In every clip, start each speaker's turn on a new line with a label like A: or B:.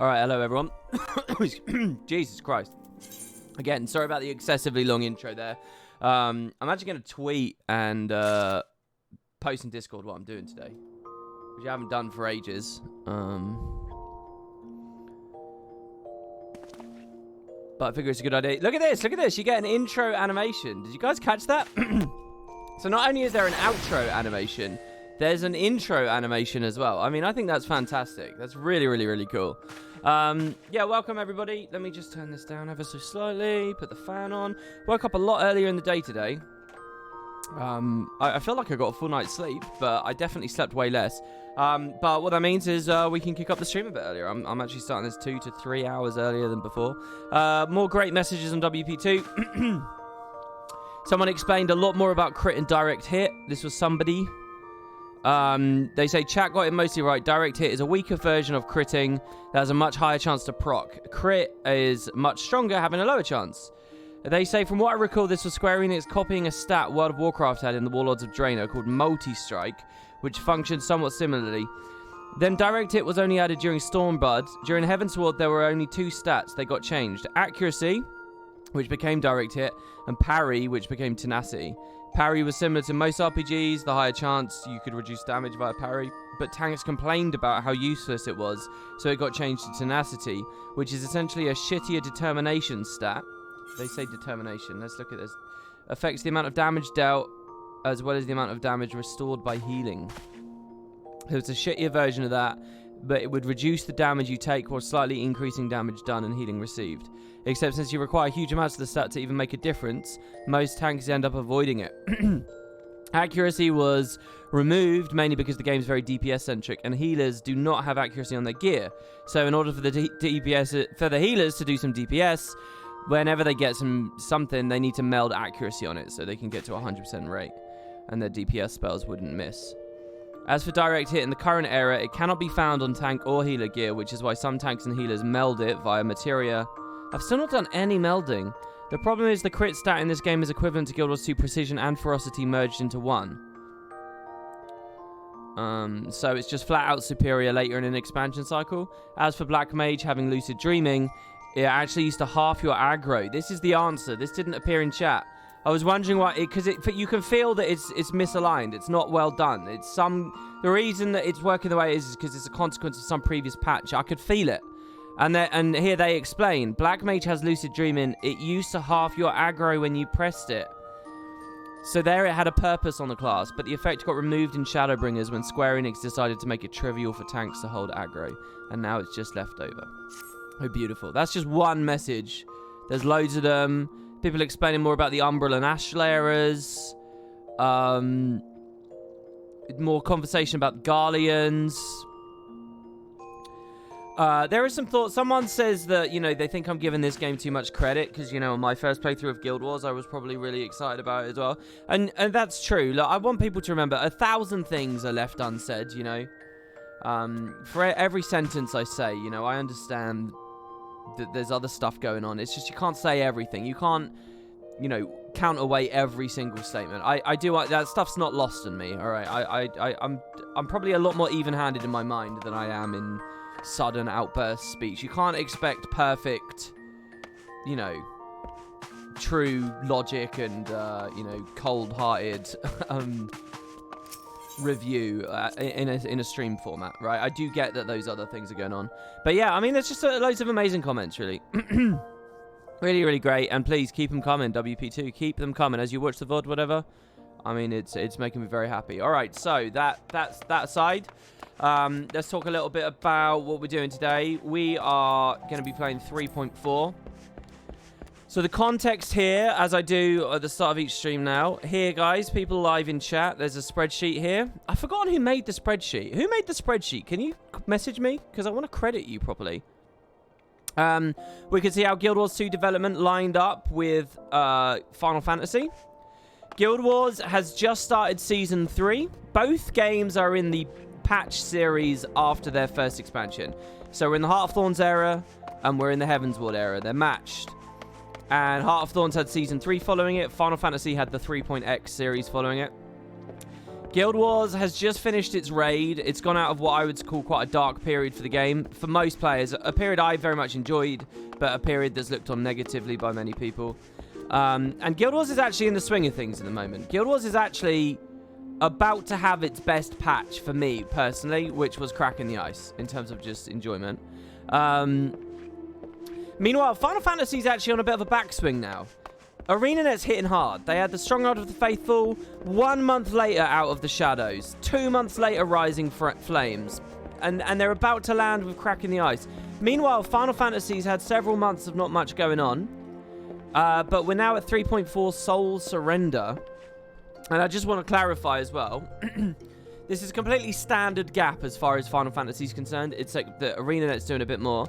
A: All right, hello everyone. Jesus Christ. Again, sorry about the excessively long intro there. I'm actually going to tweet and post in Discord what I'm doing today, which I haven't done for ages. But I figure it's a good idea. Look at this, look at this. You get an intro animation. Did you guys catch that? So not only is there an outro animation, there's an intro animation as well. I mean, I think that's fantastic. That's really, really, really cool. Yeah, welcome everybody. Let me just turn this down ever so slightly. Put the fan on. Woke up a lot earlier in the day today. I feel like I got a full night's sleep, but I definitely slept way less. But what that means is we can kick up the stream a bit earlier. I'm actually starting this 2 to 3 hours earlier than before. More great messages on WP2. Someone explained a lot more about crit and direct hit. This was somebody. They say chat got it mostly right. Direct hit is a weaker version of critting that has a much higher chance to proc. Crit is much stronger, having a lower chance. They say, from what I recall, this was Square Enix copying a stat World of Warcraft had in the Warlords of Draenor called Multi-Strike, which functioned somewhat similarly. Then Direct Hit was only added during Stormblood. During Heavensward, there were only 2 stats. They got changed. Accuracy, which became Direct Hit, and Parry, which became Tenacity. Parry was similar to most RPGs, the higher chance you could reduce damage via parry, but tanks complained about how useless it was, so it got changed to Tenacity, which is essentially a shittier determination stat. They say determination. Let's look at this. Affects the amount of damage dealt, as well as the amount of damage restored by healing. So it's a shittier version of that, but it would reduce the damage you take while slightly increasing damage done and healing received. Except since you require huge amounts of the stat to even make a difference, most tanks end up avoiding it. Accuracy was removed mainly because the game is very DPS centric and healers do not have accuracy on their gear. So in order for the DPS for the healers to do some DPS, whenever they get something, they need to meld accuracy on it so they can get to 100% rate, and their DPS spells wouldn't miss. As for direct hit in the current era, it cannot be found on tank or healer gear, which is why some tanks and healers meld it via materia. I've still not done any melding. The problem is the crit stat in this game is equivalent to Guild Wars 2 Precision and Ferocity merged into one. So it's just flat out superior later in an expansion cycle. As for Black Mage having Lucid Dreaming, it actually used to half your aggro. This is the answer. This didn't appear in chat. I was wondering why, because you can feel that it's misaligned. It's not well done. The reason that it's working the way it is because it's a consequence of some previous patch. I could feel it. And here they explain. Black Mage has Lucid Dreaming. It used to half your aggro when you pressed it. So there it had a purpose on the class, but the effect got removed in Shadowbringers when Square Enix decided to make it trivial for tanks to hold aggro. And now it's just left over. Oh, beautiful. That's just one message. There's loads of them. People explaining more about the Umbral and Ash layers. More conversation about Garleans. There is some thoughts. Someone says that, they think I'm giving this game too much credit because, on my first playthrough of Guild Wars, I was probably really excited about it as well. And that's true. Look, I want people to remember 1,000 things are left unsaid, For every sentence I say, I understand that there's other stuff going on. It's just you can't say everything. You can't, count away every single statement. I do that stuff's not lost on me. All right, I'm probably a lot more even-handed in my mind than I am in sudden outburst speech. You can't expect perfect, true logic and cold-hearted review in a stream format, right? I do get that those other things are going on, but yeah, I mean, there's just loads of amazing comments, really. Really, really great, and please keep them coming. WP2, keep them coming as you watch the VOD, whatever. I mean, it's making me very happy. All right, so that's that aside. Let's talk a little bit about what we're doing today. We are going to be playing 3.4. So the context here, as I do at the start of each stream now, here, guys, people live in chat, there's a spreadsheet here. I've forgotten who made the spreadsheet. Who made the spreadsheet? Can you message me? Because I want to credit you properly. We can see how Guild Wars 2 development lined up with Final Fantasy. Guild Wars has just started Season 3. Both games are in the patch series after their first expansion. So we're in the Heart of Thorns era, and we're in the Heavensward era. They're matched. And Heart of Thorns had Season 3 following it. Final Fantasy had the 3.x series following it. Guild Wars has just finished its raid. It's gone out of what I would call quite a dark period for the game. For most players, a period I very much enjoyed, but a period that's looked on negatively by many people. And Guild Wars is actually in the swing of things at the moment. Guild Wars is actually about to have its best patch for me, personally, which was cracking the ice in terms of just enjoyment. Meanwhile, Final Fantasy is actually on a bit of a backswing now. ArenaNet's hitting hard. They had the Stronghold of the Faithful 1 month later Out of the Shadows. 2 months later Rising Flames. And they're about to land with Cracking the Ice. Meanwhile, Final Fantasy's had several months of not much going on. But we're now at 3.4 Soul Surrender. And I just want to clarify as well. This is a completely standard gap as far as Final Fantasy is concerned. It's like the ArenaNet's doing a bit more.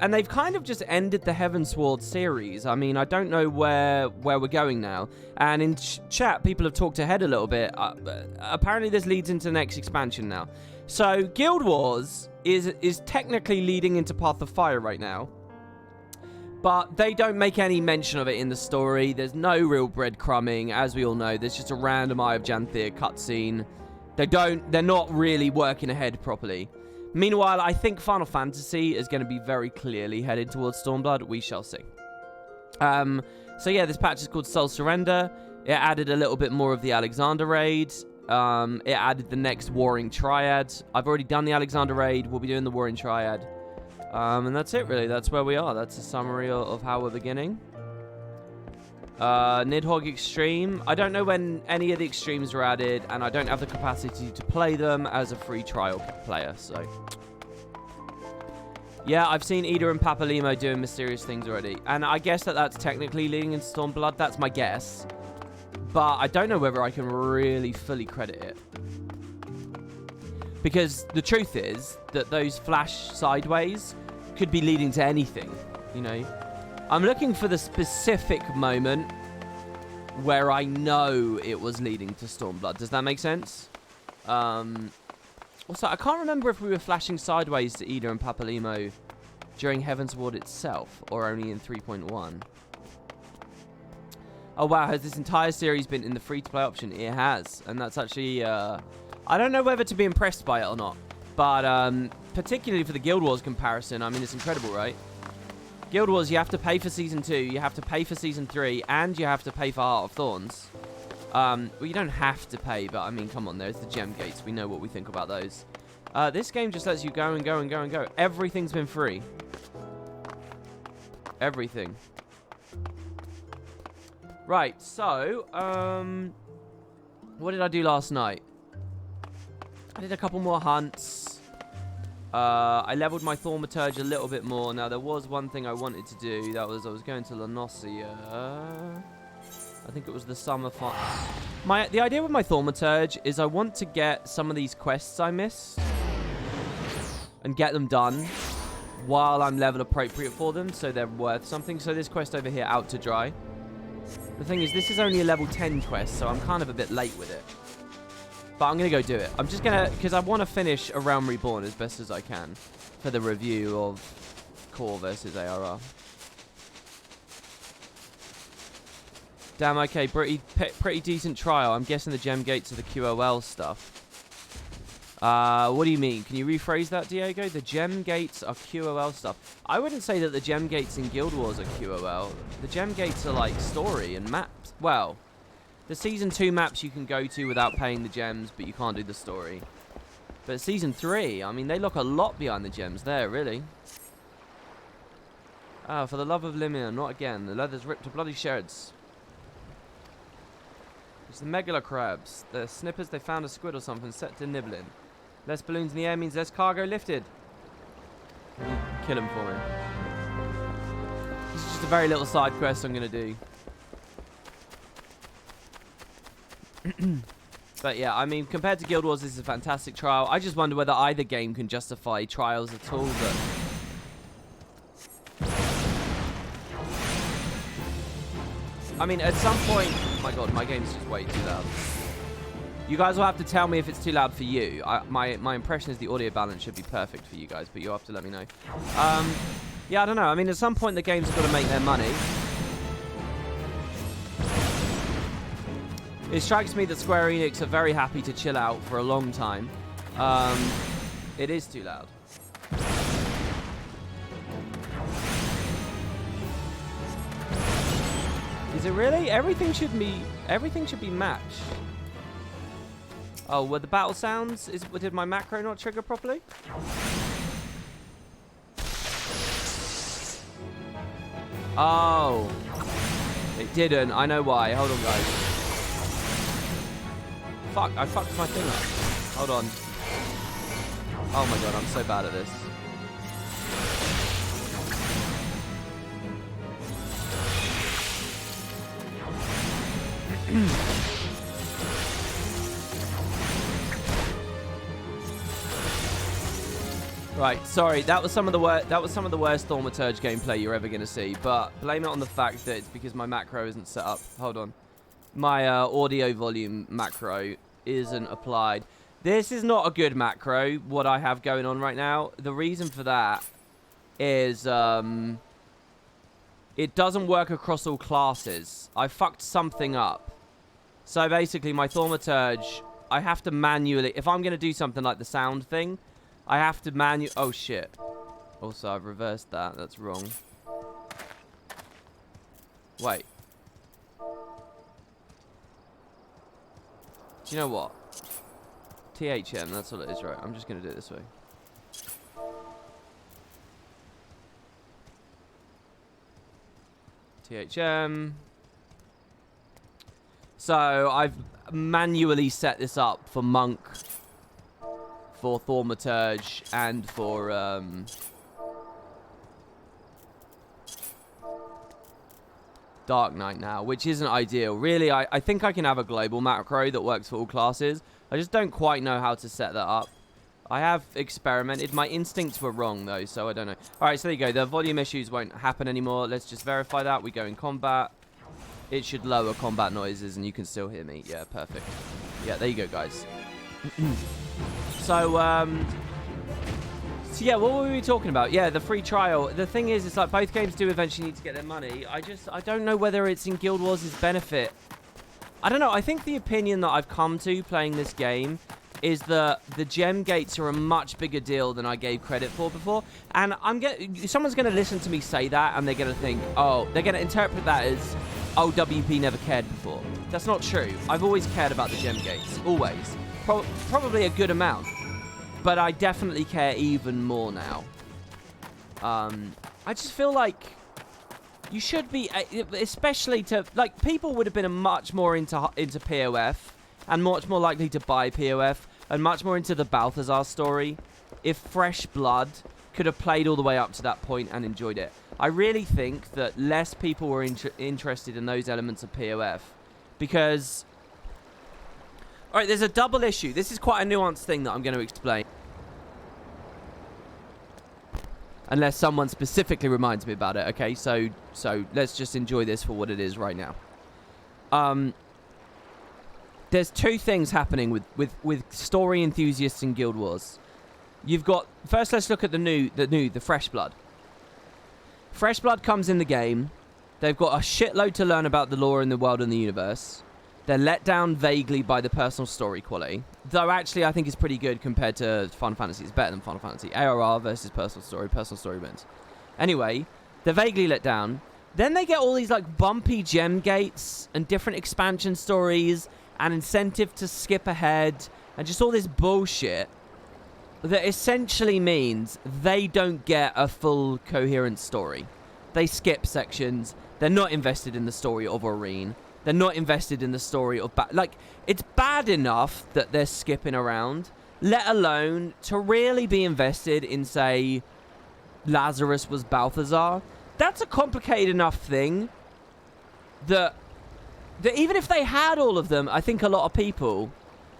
A: And they've kind of just ended the Heavensward series. I mean, I don't know where we're going now. And in chat, people have talked ahead a little bit. Apparently, this leads into the next expansion now. So, Guild Wars is technically leading into Path of Fire right now. But they don't make any mention of it in the story. There's no real breadcrumbing, as we all know. There's just a random Eye of Janthea cutscene. They're not really working ahead properly. Meanwhile, I think Final Fantasy is going to be very clearly headed towards Stormblood. We shall see. So yeah, this patch is called Soul Surrender. It added a little bit more of the Alexander raid. It added the next Warring Triad. I've already done the Alexander raid. We'll be doing the Warring Triad. And that's it, really. That's where we are. That's a summary of how we're beginning. Nidhogg Extreme. I don't know when any of the extremes were added, and I don't have the capacity to play them as a free trial player, so... Yeah, I've seen Ida and Papalimo doing mysterious things already, and I guess that's technically leading into Stormblood. That's my guess. But I don't know whether I can really fully credit it. Because the truth is that those flash sideways could be leading to anything, you know? I'm looking for the specific moment where I know it was leading to Stormblood. Does that make sense? Also, I can't remember if we were flashing sideways to Ida and Papalimo during Heavensward itself, or only in 3.1. Oh, wow. Has this entire series been in the free-to-play option? It has. And that's actually... I don't know whether to be impressed by it or not. But particularly for the Guild Wars comparison, I mean, it's incredible, right? Guild Wars, you have to pay for Season 2, you have to pay for Season 3, and you have to pay for Heart of Thorns. Well, you don't have to pay, but I mean, come on, there's the gem gates. We know what we think about those. This game just lets you go and go and go and go. Everything's been free. Everything. Right, so, what did I do last night? I did a couple more hunts. I leveled my Thaumaturge a little bit more. Now, there was one thing I wanted to do. That was I was going to Lanosia. I think it was the summer farm. The idea with my Thaumaturge is I want to get some of these quests I missed and get them done while I'm level appropriate for them, so they're worth something. So this quest over here, Out to Dry. The thing is, this is only a level 10 quest, so I'm kind of a bit late with it. But I'm going to go do it. I'm just going to... Because I want to finish A Realm Reborn as best as I can for the review of Core versus ARR. Damn, okay. Pretty decent trial. I'm guessing the gem gates are the QOL stuff. What do you mean? Can you rephrase that, Diego? The gem gates are QOL stuff. I wouldn't say that the gem gates in Guild Wars are QOL. The gem gates are like story and maps. Well... The Season 2 maps you can go to without paying the gems, but you can't do the story. But Season 3, I mean, they look a lot behind the gems there, really. Ah, for the love of Limia, not again. The leather's ripped to bloody shreds. It's the Megala crabs. The snippers, they found a squid or something set to nibbling. Less balloons in the air means less cargo lifted. Kill him for me. This is just a very little side quest I'm going to do. But yeah, I mean, compared to Guild Wars, this is a fantastic trial. I just wonder whether either game can justify trials at all. But I mean, at some point... Oh my god, my game's just way too loud. You guys will have to tell me if it's too loud for you. My impression is the audio balance should be perfect for you guys, but you'll have to let me know. Yeah, I don't know. I mean, at some point, the game's got to make their money. It strikes me that Square Enix are very happy to chill out for a long time. It is too loud. Is it really? Everything should be matched. Oh, were the battle sounds? Did my macro not trigger properly? Oh. It didn't. I know why. Hold on, guys. Fuck, I fucked my thing up. Hold on. Oh my god, I'm so bad at this. Right, sorry, that was some of the worst Thaumaturge gameplay you're ever gonna see, but blame it on the fact that it's because my macro isn't set up. Hold on. My audio volume macro isn't applied. This is not a good macro, what I have going on right now. The reason for that is it doesn't work across all classes. I fucked something up. So basically, my Thaumaturge, I have to manually... If I'm going to do something like the sound thing, I have to manually... Oh, shit. Also, I've reversed that. That's wrong. Wait. Do you know what? THM, that's all it is, right? I'm just going to do it this way. THM. So, I've manually set this up for Monk, for Thaumaturge, and for, Dark Knight now, which isn't ideal. Really, I think I can have a global macro that works for all classes. I just don't quite know how to set that up. I have experimented. My instincts were wrong, though, so I don't know. All right, so there you go. The volume issues won't happen anymore. Let's just verify that. We go in combat. It should lower combat noises, and you can still hear me. Yeah, perfect. Yeah, there you go, guys. So yeah, what were we talking about? Yeah, the free trial. The thing is, it's like both games do eventually need to get their money. I don't know whether it's in Guild Wars' benefit. I don't know. I think the opinion that I've come to playing this game is that the gem gates are a much bigger deal than I gave credit for before. And someone's going to listen to me say that, and they're going to think, oh, they're going to interpret that as, oh, WP never cared before. That's not true. I've always cared about the gem gates. Always. Probably a good amount. But I definitely care even more now. I just feel like you should be, especially to, like, people would have been much more into POF and much more likely to buy POF and much more into the Balthazar story if Fresh Blood could have played all the way up to that point and enjoyed it. I really think that less people were interested in those elements of POF because... All right, there's a double issue. This is quite a nuanced thing that I'm going to explain. Unless someone specifically reminds me about it, okay? So let's just enjoy this for what it is right now. There's two things happening with story enthusiasts in Guild Wars. You've got... First, let's look at the Fresh Blood. Fresh Blood comes in the game. They've got a shitload to learn about the lore in the world and the universe. They're let down vaguely by the personal story quality. Though, actually, I think it's pretty good compared to Final Fantasy. It's better than Final Fantasy. ARR versus personal story wins. Anyway, they're vaguely let down. Then they get all these, like, bumpy gem gates and different expansion stories and incentive to skip ahead and just all this bullshit that essentially means they don't get a full, coherent story. They skip sections. They're not invested in the story of Aurene. They're not invested in the story of... Like, it's bad enough that they're skipping around, let alone to really be invested in, say, Lazarus was Balthazar. That's a complicated enough thing that even if they had all of them, I think a lot of people,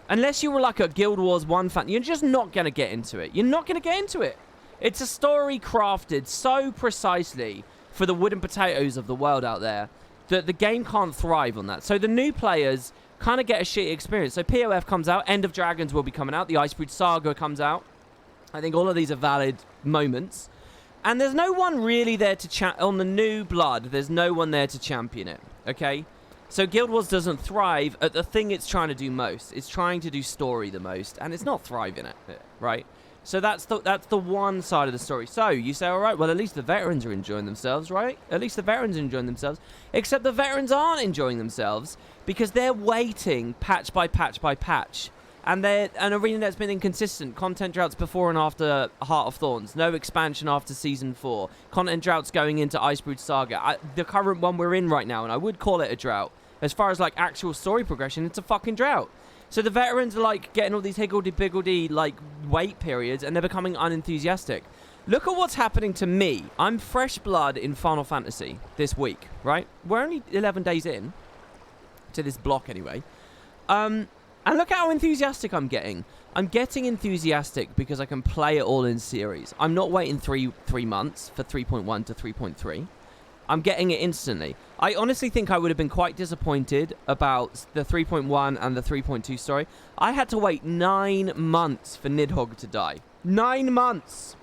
A: unless you were like a Guild Wars 1 fan, you're just not going to get into it. You're not going to get into it. It's a story crafted so precisely for the wood and potatoes of the world out there that the game can't thrive on that. So the new players kind of get a shitty experience. So POF comes out, End of Dragons will be coming out, the Icebreed Saga comes out. I think all of these are valid moments. And there's no one really there to on the new Blood, there's no one there to champion it, okay? So Guild Wars doesn't thrive at the thing it's trying to do most. It's trying to do story the most, and it's not thriving at it, right? So that's the one side of the story. So you say, all right, well, at least the veterans are enjoying themselves, right? At least the veterans are enjoying themselves. Except the veterans aren't enjoying themselves because they're waiting patch by patch by patch. And they're an arena that's been inconsistent. Content droughts before and after Heart of Thorns. No expansion after Season 4. Content droughts going into Icebrood Saga. The current one we're in right now, and I would call it a drought. As far as, like, actual story progression, it's a fucking drought. So the veterans are, like, getting all these higgledy-piggledy, like, wait periods, and they're becoming unenthusiastic. Look at what's happening to me. I'm fresh blood in Final Fantasy this week, right? We're only 11 days in. To this block, anyway. And look how enthusiastic I'm getting. I'm getting enthusiastic because I can play it all in series. I'm not waiting three months for 3.1 to 3.3. I'm getting it instantly. I honestly think I would have been quite disappointed about the 3.1 and the 3.2 story. I had to wait 9 months for Nidhogg to die. 9 months!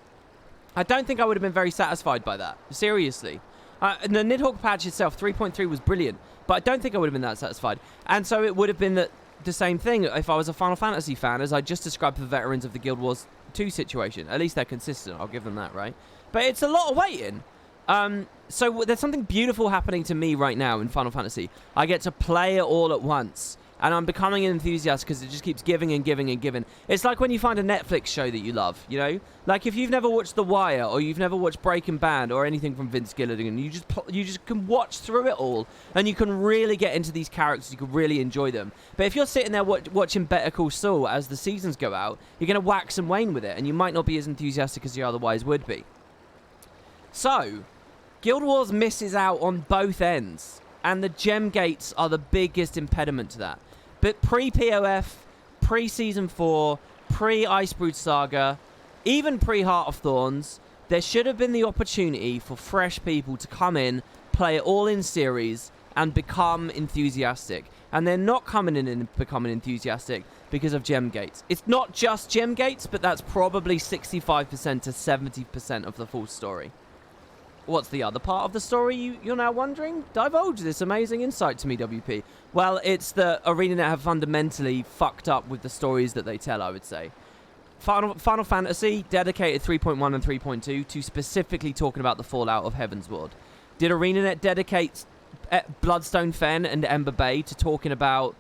A: I don't think I would have been very satisfied by that. Seriously. The Nidhogg patch itself, 3.3, was brilliant, but I don't think I would have been that satisfied. And so it would have been the same thing if I was a Final Fantasy fan, as I just described for the veterans of the Guild Wars 2 situation. At least they're consistent, I'll give them that, right? But it's a lot of waiting. So there's something beautiful happening to me right now in Final Fantasy. I get to play it all at once. And I'm becoming an enthusiast because it just keeps giving and giving and giving. It's like when you find a Netflix show that you love, you know? Like if you've never watched The Wire or you've never watched Breaking Bad or anything from Vince Gilligan, you just can watch through it all and you can really get into these characters. You can really enjoy them. But if you're sitting there watching Better Call Saul as the seasons go out, you're going to wax and wane with it and you might not be as enthusiastic as you otherwise would be. So, Guild Wars misses out on both ends. And the gem gates are the biggest impediment to that. But pre-POF, pre-Season 4, pre-Icebrood Saga, even pre-Heart of Thorns, there should have been the opportunity for fresh people to come in, play it all in series, and become enthusiastic. And they're not coming in and becoming enthusiastic because of gem gates. It's not just gem gates, but that's probably 65% to 70% of the full story. What's the other part of the story, you're now wondering? Divulge this amazing insight to me, WP. Well, it's the ArenaNet have fundamentally fucked up with the stories that they tell, I would say. Final Fantasy dedicated 3.1 and 3.2 to specifically talking about the fallout of Heavensward. Did ArenaNet dedicate Bloodstone Fen and Ember Bay to talking about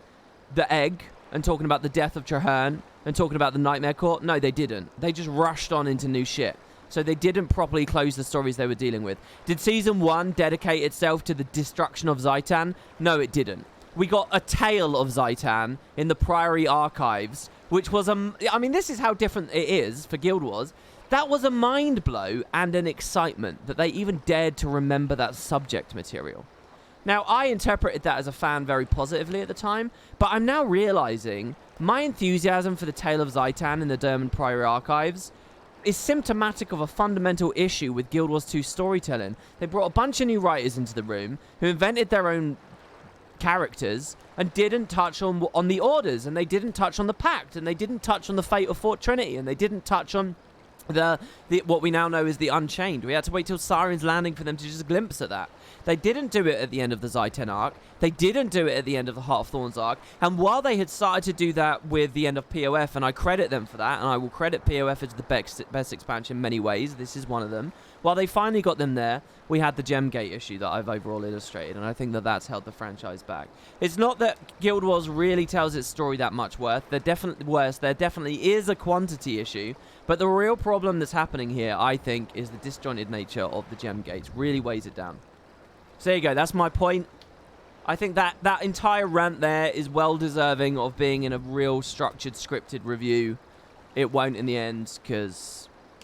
A: the egg and talking about the death of Traherne and talking about the Nightmare Court? No, they didn't. They just rushed on into new shit. So they didn't properly close the stories they were dealing with. Did Season 1 dedicate itself to the destruction of Zhaitan? No, it didn't. We got a tale of Zhaitan in the Priory Archives, which was I mean, this is how different it is for Guild Wars. That was a mind blow and an excitement that they even dared to remember that subject material. Now, I interpreted that as a fan very positively at the time, but I'm now realizing my enthusiasm for the tale of Zhaitan in the Derman Priory Archives is symptomatic of a fundamental issue with Guild Wars 2 storytelling. They brought a bunch of new writers into the room who invented their own characters and didn't touch on the Orders, and they didn't touch on the Pact, and they didn't touch on the fate of Fort Trinity, and they didn't touch on the what we now know is the Unchained. We had to wait till Siren's Landing for them to just glimpse at that. They didn't do it at the end of the Zhaitan arc. They didn't do it at the end of the Heart of Thorns arc. And while they had started to do that with the end of POF, and I credit them for that, and I will credit POF as the best expansion in many ways, this is one of them. While they finally got them there, we had the Gemgate issue that I've overall illustrated, and I think that that's held the franchise back. It's not that Guild Wars really tells its story that much worse. There definitely is a quantity issue, but the real problem that's happening here, I think, is the disjointed nature of the Gemgates. Really weighs it down. So there you go, that's my point. I think that entire rant there is well deserving of being in a real structured, scripted review. It won't in the end,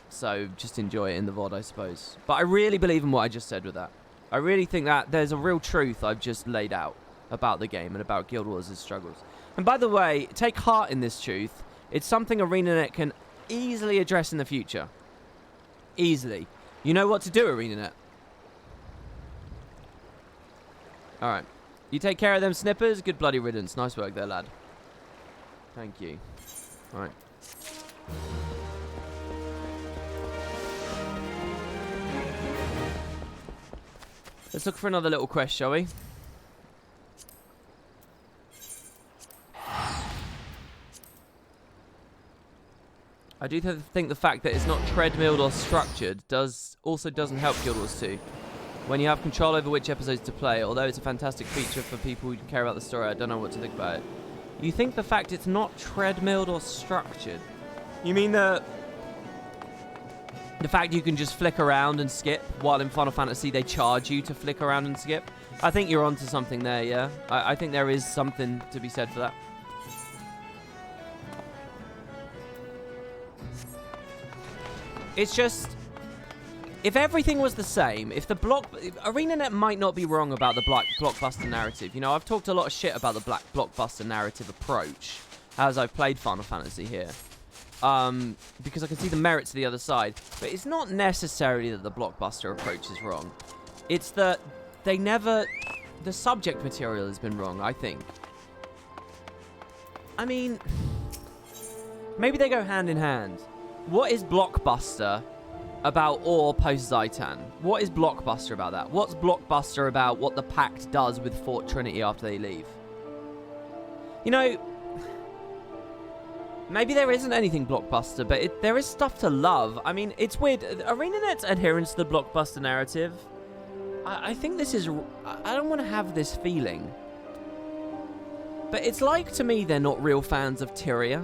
A: so just enjoy it in the VOD, I suppose. But I really believe in what I just said with that. I really think that there's a real truth I've just laid out about the game and about Guild Wars' struggles. And by the way, take heart in this truth. It's something ArenaNet can easily address in the future. Easily. You know what to do, ArenaNet. Alright. You take care of them snippers. Good bloody riddance. Nice work there, lad. Thank you. Alright. Let's look for another little quest, shall we? I do think the fact that it's not treadmilled or structured also doesn't help Guild Wars 2. When you have control over which episodes to play, although it's a fantastic feature for people who care about the story, I don't know what to think about it. You think the fact it's not treadmilled or structured? You mean the fact you can just flick around and skip, while in Final Fantasy they charge you to flick around and skip? I think you're onto something there, yeah? I think there is something to be said for that. It's just... If everything was the same, if the ArenaNet might not be wrong about the blockbuster narrative. You know, I've talked a lot of shit about the blockbuster narrative approach as I've played Final Fantasy here. Because I can see the merits of the other side. But it's not necessarily that the blockbuster approach is wrong. It's that they never... The subject material has been wrong, I think. I mean... Maybe they go hand in hand. What is blockbuster about Or post Zaitan? What is blockbuster about that? What's blockbuster about what the Pact does with Fort Trinity after they leave? You know, maybe there isn't anything blockbuster, but there is stuff to love. I mean, it's weird. ArenaNet's adherence to the blockbuster narrative, I think this is... I don't want to have this feeling. But it's like, to me, they're not real fans of Tyria.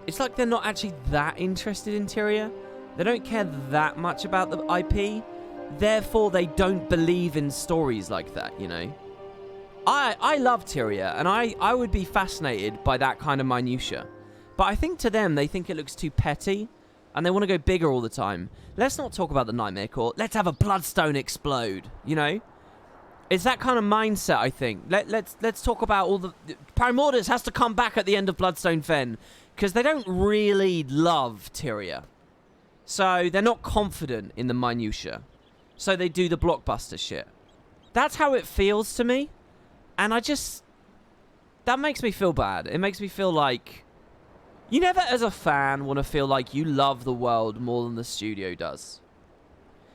A: It's like they're not actually that interested in Tyria. They don't care that much about the IP. Therefore, they don't believe in stories like that, you know? I love Tyria, and I would be fascinated by that kind of minutia. But I think to them, they think it looks too petty, and they want to go bigger all the time. Let's not talk about the Nightmare Court. Let's have a Bloodstone explode, you know? It's that kind of mindset, I think. Let's talk about all the... Primordus has to come back at the end of Bloodstone Fen, because they don't really love Tyria. So they're not confident in the minutia. So they do the blockbuster shit. That's how it feels to me. And I just... That makes me feel bad. It makes me feel like... You never, as a fan, want to feel like you love the world more than the studio does.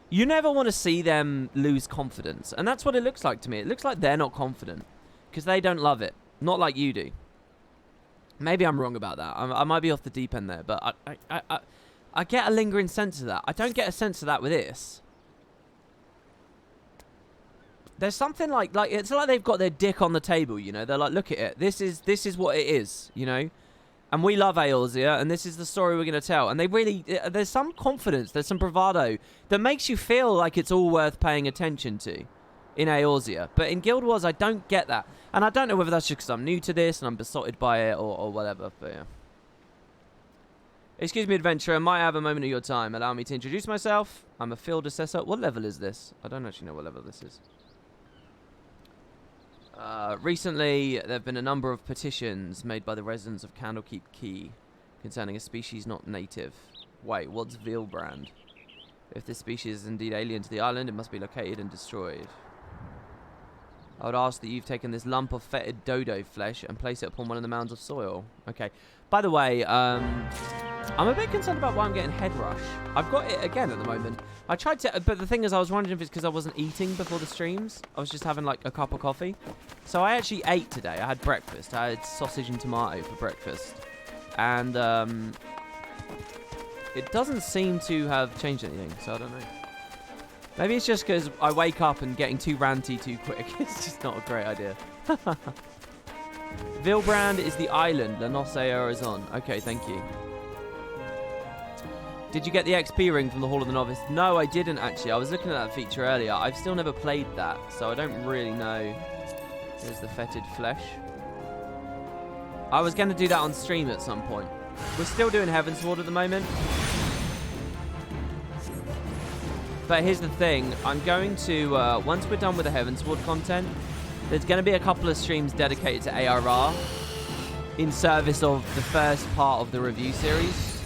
A: You never want to see them lose confidence. And that's what it looks like to me. It looks like they're not confident. Because they don't love it. Not like you do. Maybe I'm wrong about that. I might be off the deep end there. But I get a lingering sense of that. I don't get a sense of that with this. There's something like it's like they've got their dick on the table, you know. They're like, look at it. This is what it is, you know. And we love Eorzea, and this is the story we're going to tell. And they really, there's some confidence, there's some bravado that makes you feel like it's all worth paying attention to in Eorzea. But in Guild Wars, I don't get that. And I don't know whether that's just because I'm new to this and I'm besotted by it or whatever, but yeah. Excuse me, adventurer. Might I have a moment of your time? Allow me to introduce myself. I'm a field assessor. What level is this? I don't actually know what level this is. Recently, there have been a number of petitions made by the residents of Candlekeep Key concerning a species not native. Wait, what's Veilbrand? If this species is indeed alien to the island, it must be located and destroyed. I would ask that you've taken this lump of fetid dodo flesh and place it upon one of the mounds of soil. Okay. By the way, I'm a bit concerned about why I'm getting head rush. I've got it again at the moment. I tried to, but the thing is, I was wondering if it's because I wasn't eating before the streams. I was just having like a cup of coffee. So I actually ate today. I had breakfast. I had sausage and tomato for breakfast. And it doesn't seem to have changed anything, so I don't know. Maybe it's just because I wake up and getting too ranty too quick. It's just not a great idea. Veilbrand is the island La Noscea is on. Okay, thank you. Did you get the XP ring from the Hall of the Novice? No, I didn't actually. I was looking at that feature earlier. I've still never played that, so I don't really know. There's the fetid flesh. I was going to do that on stream at some point. We're still doing Heavensward at the moment. But here's the thing. I'm going to, once we're done with the Heavensward content, there's going to be a couple of streams dedicated to ARR in service of the first part of the review series.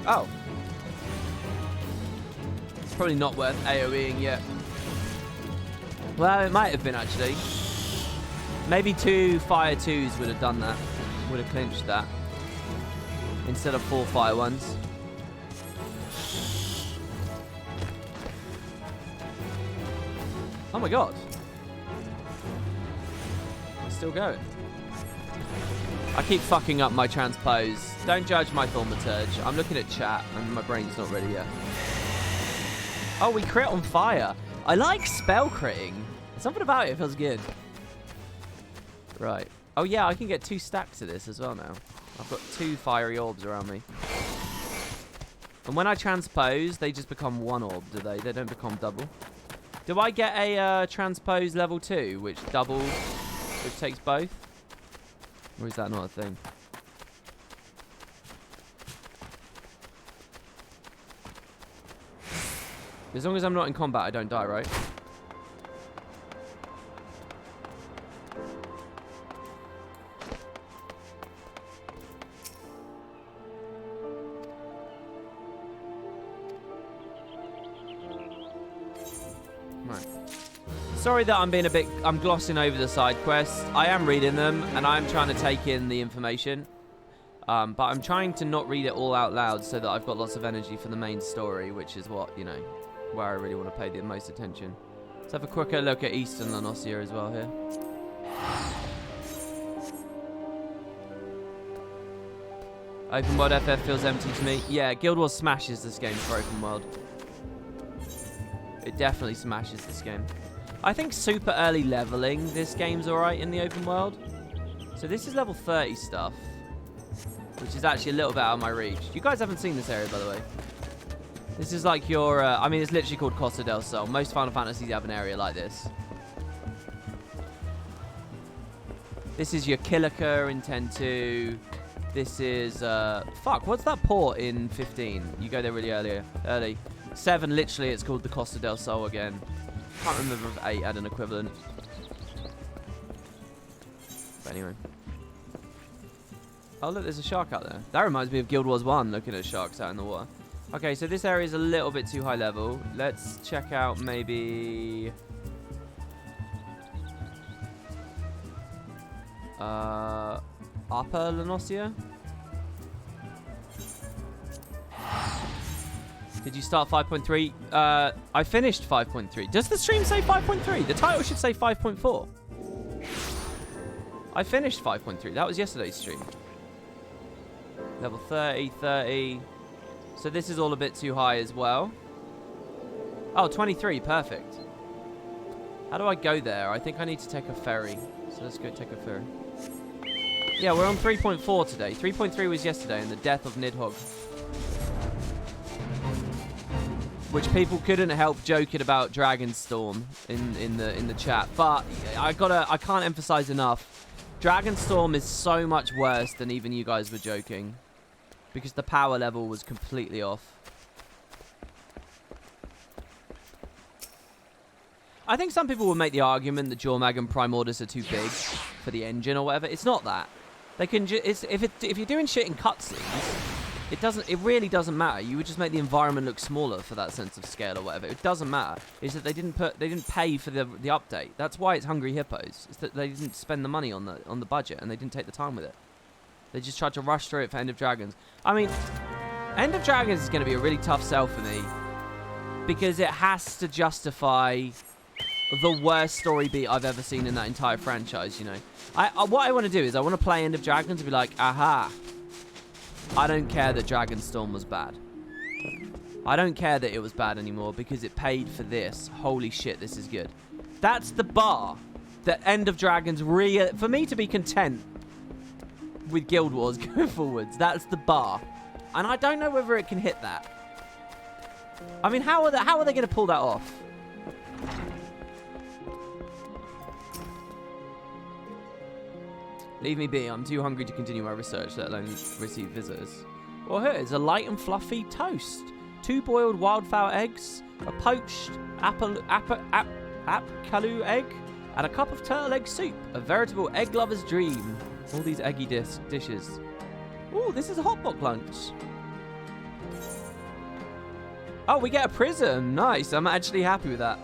A: Oh. It's probably not worth AoEing yet. Well, it might have been, actually. Maybe 2 Fire 2s would have done that. Would have clinched that. Instead of 4 Fire 1s. Oh my god. It's still going. I keep fucking up my transpose. Don't judge my thaumaturge. I'm looking at chat and my brain's not ready yet. Oh, we crit on fire. I like spell critting. Something about it feels good. Right. Oh yeah, I can get 2 stacks of this as well now. I've got 2 fiery orbs around me. And when I transpose, they just become 1 orb, do they? They don't become double. Do I get a transpose level 2, which takes both? Or is that not a thing? As long as I'm not in combat, I don't die, right? Right. Sorry that I'm glossing over the side quests. I am reading them, and I'm trying to take in the information. But I'm trying to not read it all out loud so that I've got lots of energy for the main story, which is what, you know, where I really want to pay the most attention. Let's have a quicker look at Eastern Lanosia as well here. Open world FF feels empty to me. Yeah, Guild Wars smashes this game for open world. It definitely smashes this game. I think super early leveling this game's alright in the open world. So this is level 30 stuff, which is actually a little bit out of my reach. You guys haven't seen this area, by the way. This is like your, I mean, it's literally called Costa del Sol. Most Final Fantasies have an area like this. This is your Kilika in 10-2. This is, fuck, what's that port in 15? You go there really early. 7, literally, it's called the Costa del Sol again. Can't remember if 8 had an equivalent. But anyway. Oh, look, there's a shark out there. That reminds me of Guild Wars 1, looking at sharks out in the water. Okay, so this area is a little bit too high level. Let's check out maybe... Upper Lanosia? Did you start 5.3? I finished 5.3. Does the stream say 5.3? The title should say 5.4. I finished 5.3. That was yesterday's stream. Level 30, 30. So this is all a bit too high as well. Oh, 23. Perfect. How do I go there? I think I need to take a ferry. So let's go take a ferry. Yeah, we're on 3.4 today. 3.3 was yesterday and the death of Nidhogg. Which people couldn't help joking about Dragonstorm in the chat. But I can't emphasize enough. Dragonstorm is so much worse than even you guys were joking. Because the power level was completely off. I think some people will make the argument that Jormag and Primordus are too big for the engine or whatever. It's not that. They can if you're doing shit in cutscenes, it really doesn't matter. You would just make the environment look smaller for that sense of scale or whatever. It doesn't matter. It's that they didn't pay for the update. That's why it's Hungry Hippos. It's that they didn't spend the money on the budget and they didn't take the time with it. They just tried to rush through it for End of Dragons. I mean, End of Dragons is going to be a really tough sell for me because it has to justify the worst story beat I've ever seen in that entire franchise, you know. What I want to do is I want to play End of Dragons and be like, aha, I don't care that Dragonstorm was bad. I don't care that it was bad anymore because it paid for this. Holy shit, this is good. That's the bar that End of Dragons for me to be content with Guild Wars going forwards. That's the bar. And I don't know whether it can hit that. I mean, how are they going to pull that off? Leave me be. I'm too hungry to continue my research, let alone receive visitors. Well, here is a light and fluffy toast. 2 boiled wildfowl eggs, a poached apkalu egg, and a cup of turtle egg soup. A veritable egg lover's dream. All these eggy dishes. Ooh, this is a hotbox lunch. Oh, we get a prism. Nice. I'm actually happy with that.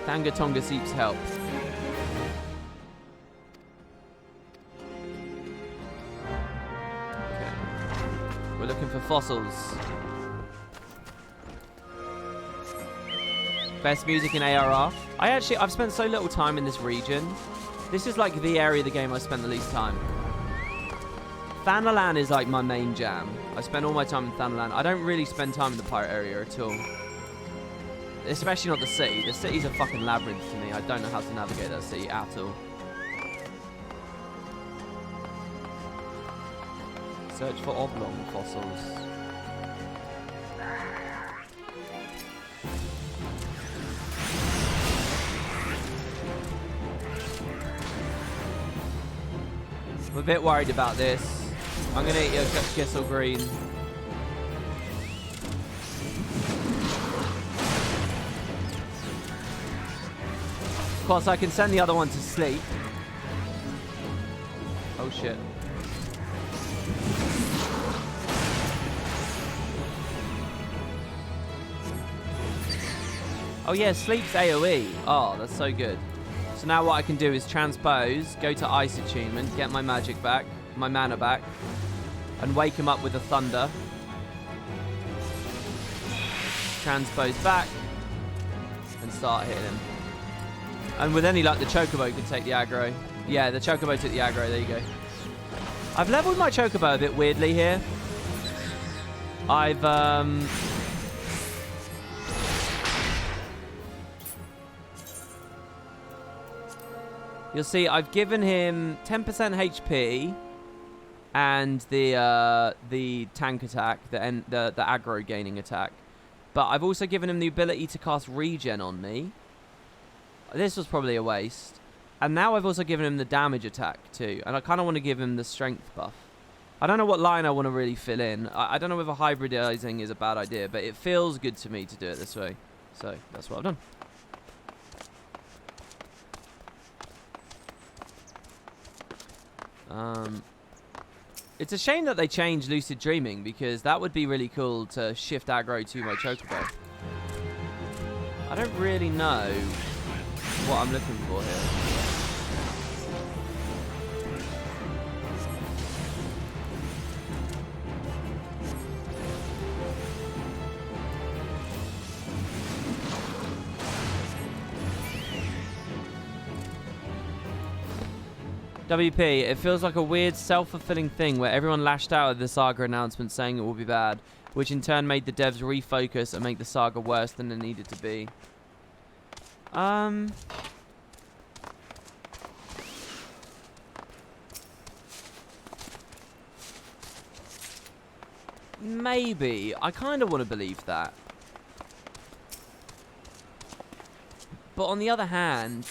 A: Tanga Tonga seeps help. Okay. We're looking for fossils. Best music in ARR. I've spent so little time in this region. This is like the area of the game I spent the least time. Thanalan is like my main jam. I spend all my time in Thanalan. I don't really spend time in the pirate area at all. Especially not the city. The city's a fucking labyrinth to me. I don't know how to navigate that city at all. Search for oblong fossils. I'm a bit worried about this. I'm going to eat a Gissel Green. Of course, I can send the other one to sleep. Oh, shit. Oh, yeah, sleep's AoE. Oh, that's so good. So now what I can do is transpose, go to Ice Attunement, get my magic back, my mana back, and wake him up with a Thunder. Transpose back, and start hitting him. And with any luck, the Chocobo could take the aggro. Yeah, the Chocobo took the aggro, there you go. I've leveled my Chocobo a bit weirdly here. You'll see I've given him 10% HP and the tank attack, the aggro gaining attack. But I've also given him the ability to cast regen on me. This was probably a waste. And now I've also given him the damage attack too. And I kind of want to give him the strength buff. I don't know what line I want to really fill in. I don't know if hybridizing is a bad idea, but it feels good to me to do it this way. So that's what I've done. It's a shame that they changed Lucid Dreaming, because that would be really cool to shift aggro to my Chocobo. I don't really know what I'm looking for here. WP, it feels like a weird self-fulfilling thing where everyone lashed out at the Saga announcement saying it will be bad, which in turn made the devs refocus and make the Saga worse than it needed to be. Maybe. I kind of want to believe that. But on the other hand,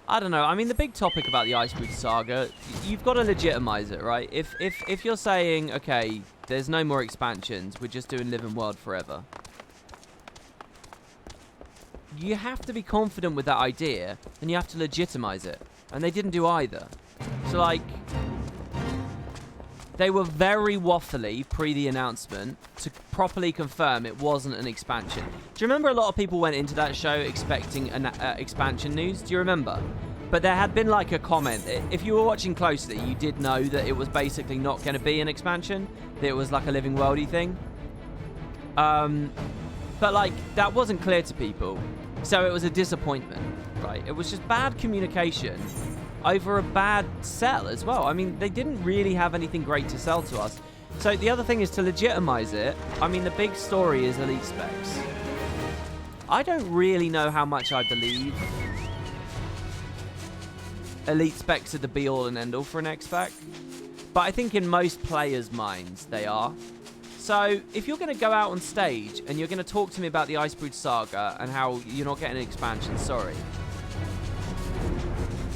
A: I don't know. I mean, the big topic about the Icebrood Saga, you've got to legitimize it, right? If you're saying, okay, there's no more expansions, we're just doing Living World forever, you have to be confident with that idea, and you have to legitimize it. And they didn't do either. So, like, they were very waffly pre the announcement to properly confirm it wasn't an expansion. Do you remember a lot of people went into that show expecting an expansion news? Do you remember? But there had been like a comment. If you were watching closely, you did know that it was basically not going to be an expansion. That it was like a Living Worldy thing. But like, that wasn't clear to people. So it was a disappointment, right? It was just bad communication over a bad sell as well. I mean, they didn't really have anything great to sell to us. So the other thing is to legitimize it. I mean, the big story is Elite Specs. I don't really know how much I believe Elite Specs are the be-all and end-all for an X-Pack. But I think in most players' minds, they are. So if you're going to go out on stage and you're going to talk to me about the Icebrood Saga and how you're not getting an expansion, sorry.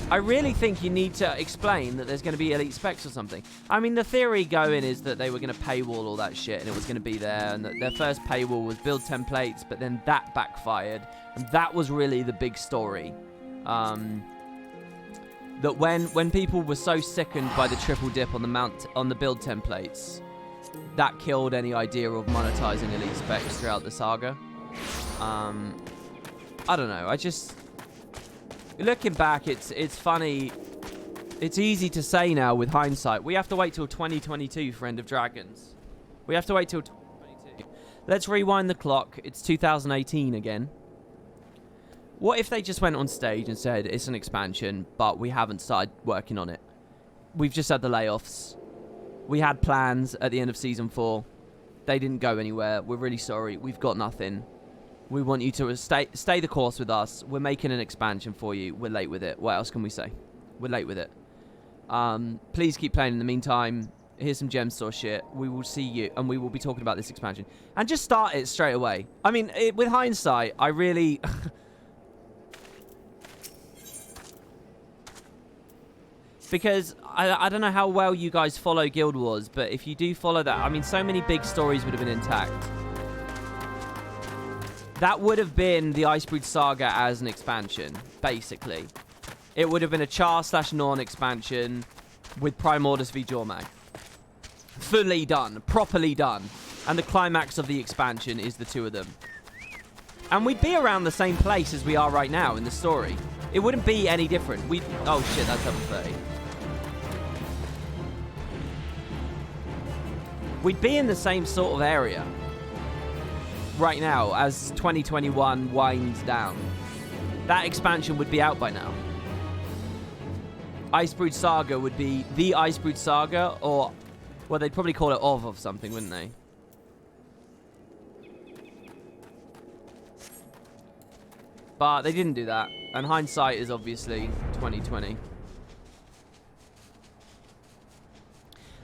A: I really think you need to explain that there's going to be Elite Specs or something. I mean, the theory going is that they were going to paywall all that shit and it was going to be there, and that their first paywall was build templates, but then that backfired, and that was really the big story. That when people were so sickened by the triple dip on the build templates, that killed any idea of monetizing Elite Specs throughout the saga. I don't know. I just... Looking back, it's funny. It's easy to say now with hindsight. We have to wait till 2022 for End of Dragons. We have to wait till 2022. Let's rewind the clock. It's 2018 again. What if they just went on stage and said, it's an expansion, but we haven't started working on it? We've just had the layoffs. We had plans at the end of Season 4. They didn't go anywhere. We're really sorry. We've got nothing. We want you to stay the course with us. We're making an expansion for you. We're late with it. What else can we say? We're late with it. Please keep playing in the meantime. Here's some gem store shit. We will see you, and we will be talking about this expansion. And just start it straight away. I mean, with hindsight, I really... Because I don't know how well you guys follow Guild Wars, but if you do follow that, I mean, so many big stories would have been intact. That would have been the Icebrood Saga as an expansion, basically. It would have been a Char/Norn expansion with Primordus v Jormag. Fully done, properly done. And the climax of the expansion is the two of them. And we'd be around the same place as we are right now in the story. It wouldn't be any different. Oh shit, that's level 30. We'd be in the same sort of area right now as 2021 winds down. That expansion would be out by now. Icebrood Saga would be the Icebrood Saga, or, well, they'd probably call it of something, wouldn't they? But they didn't do that, and hindsight is obviously 2020.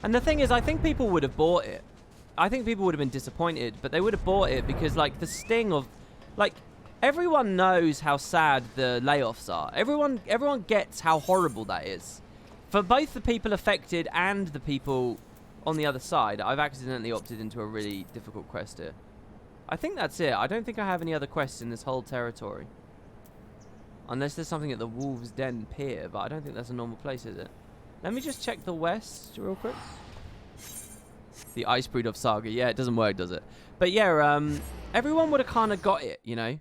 A: And the thing is, I think people would have bought it. I think people would have been disappointed, but they would have bought it because, like, the sting of... Like, everyone knows how sad the layoffs are. Everyone gets how horrible that is. For both the people affected and the people on the other side. I've accidentally opted into a really difficult quest here. I think that's it. I don't think I have any other quests in this whole territory. Unless there's something at the Wolves' Den Pier, but I don't think that's a normal place, is it? Let me just check the west real quick. The Icebrood of Saga. Yeah, it doesn't work, does it? But yeah, everyone would have kind of got it, you know?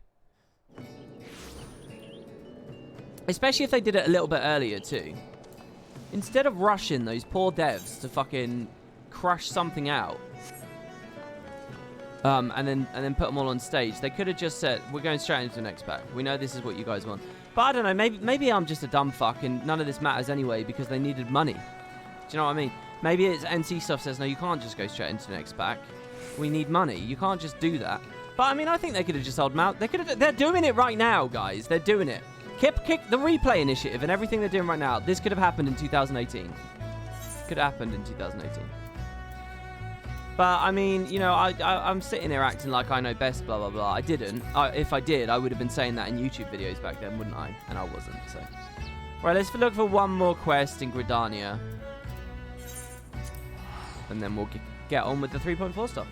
A: Especially if they did it a little bit earlier, too. Instead of rushing those poor devs to fucking crush something out, and then put them all on stage, they could have just said, we're going straight into the next pack. We know this is what you guys want. But I don't know, maybe I'm just a dumb fuck and none of this matters anyway because they needed money. Do you know what I mean? Maybe it's NC stuff says, no, you can't just go straight into the next pack. We need money. You can't just do that. But I mean, I think they could have just held them out. They're doing it right now, guys. They're doing it. Kick the replay initiative and everything they're doing right now. This could have happened in 2018. Could have happened in 2018. But, I mean, you know, I'm sitting here acting like I know best, blah, blah, blah. I didn't. If I did, I would have been saying that in YouTube videos back then, wouldn't I? And I wasn't, so. Right, let's look for one more quest in Gridania. And then we'll get on with the 3.4 stuff.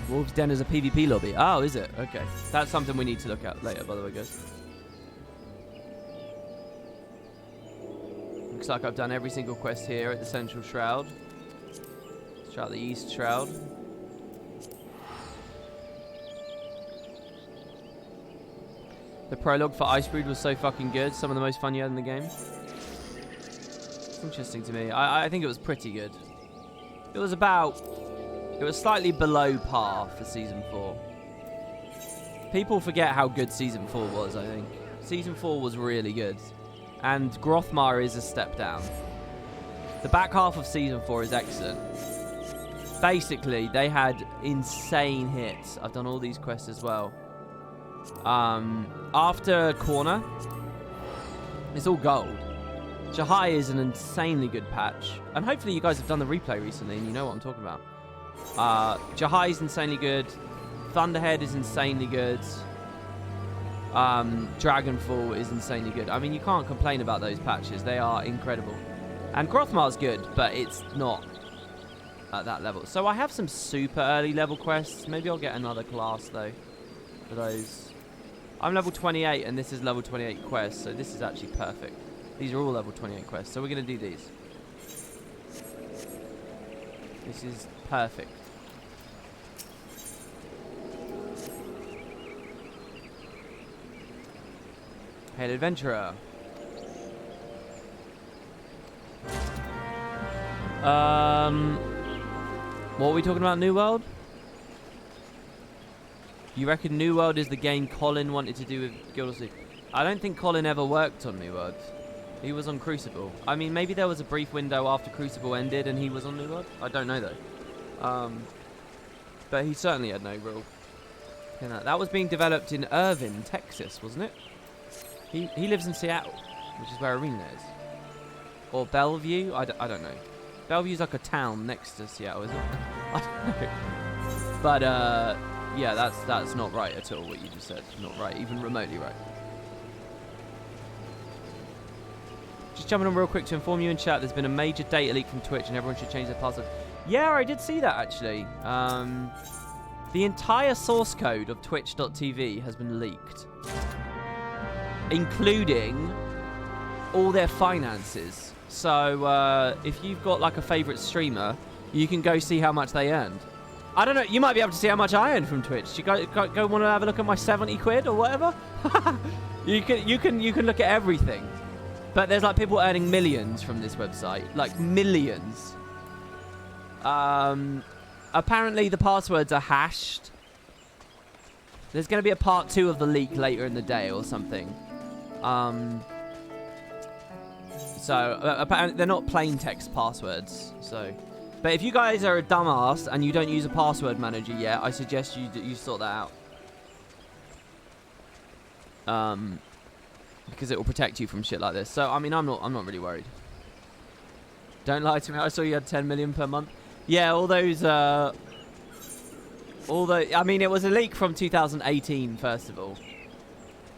A: Wolves' Den is a PvP lobby. Oh, is it? Okay. That's something we need to look at later, by the way, guys. Looks like I've done every single quest here at the Central Shroud. Shroud, the East Shroud. The prologue for Icebrood was so fucking good. Some of the most fun you had in the game. It's interesting to me. I think it was pretty good. It was slightly below par for Season 4. People forget how good Season 4 was, I think. Season 4 was really good. And Grothmar is a step down. The back half of Season 4 is excellent. Basically, they had insane hits. I've done all these quests as well. After Corner, it's all gold. Jahai is an insanely good patch. And hopefully you guys have done the replay recently and you know what I'm talking about. Jahai is insanely good. Thunderhead is insanely good. Dragonfall is insanely good. I mean, you can't complain about those patches. They are incredible. And Grothmar's good, but it's not at that level. So I have some super early level quests. Maybe I'll get another class, though, for those. I'm level 28, and this is level 28 quests, so this is actually perfect. These are all level 28 quests, so we're going to do these. This is perfect. Hail Adventurer. What are we talking about? New World? You reckon New World is the game Colin wanted to do with Guild of Sea? I don't think Colin ever worked on New World. He was on Crucible. I mean, maybe there was a brief window after Crucible ended and he was on New World. I don't know, though. But he certainly had no real... That was being developed in Irving, Texas, wasn't it? He lives in Seattle, which is where Arena is. Or Bellevue? I don't know. Bellevue's like a town next to Seattle, isn't it? I don't know. But, yeah, that's not right at all, what you just said. Not right, even remotely right. Just jumping on real quick to inform you in chat, there's been a major data leak from Twitch and everyone should change their password. Yeah, I did see that, actually. The entire source code of twitch.tv has been leaked. Including all their finances. So, if you've got, like, a favourite streamer, you can go see how much they earned. I don't know, you might be able to see how much I earned from Twitch. Do you go want to have a look at my 70 quid or whatever? you can look at everything. But there's like people earning millions from this website. Like millions. Apparently the passwords are hashed. There's going to be a part 2 of the leak later in the day or something. So apparently they're not plain text passwords. So, but if you guys are a dumbass and you don't use a password manager yet, I suggest you sort that out. Because it will protect you from shit like this. So I mean, I'm not really worried. Don't lie to me. I saw you had 10 million per month. Yeah, all those. I mean, it was a leak from 2018, first of all.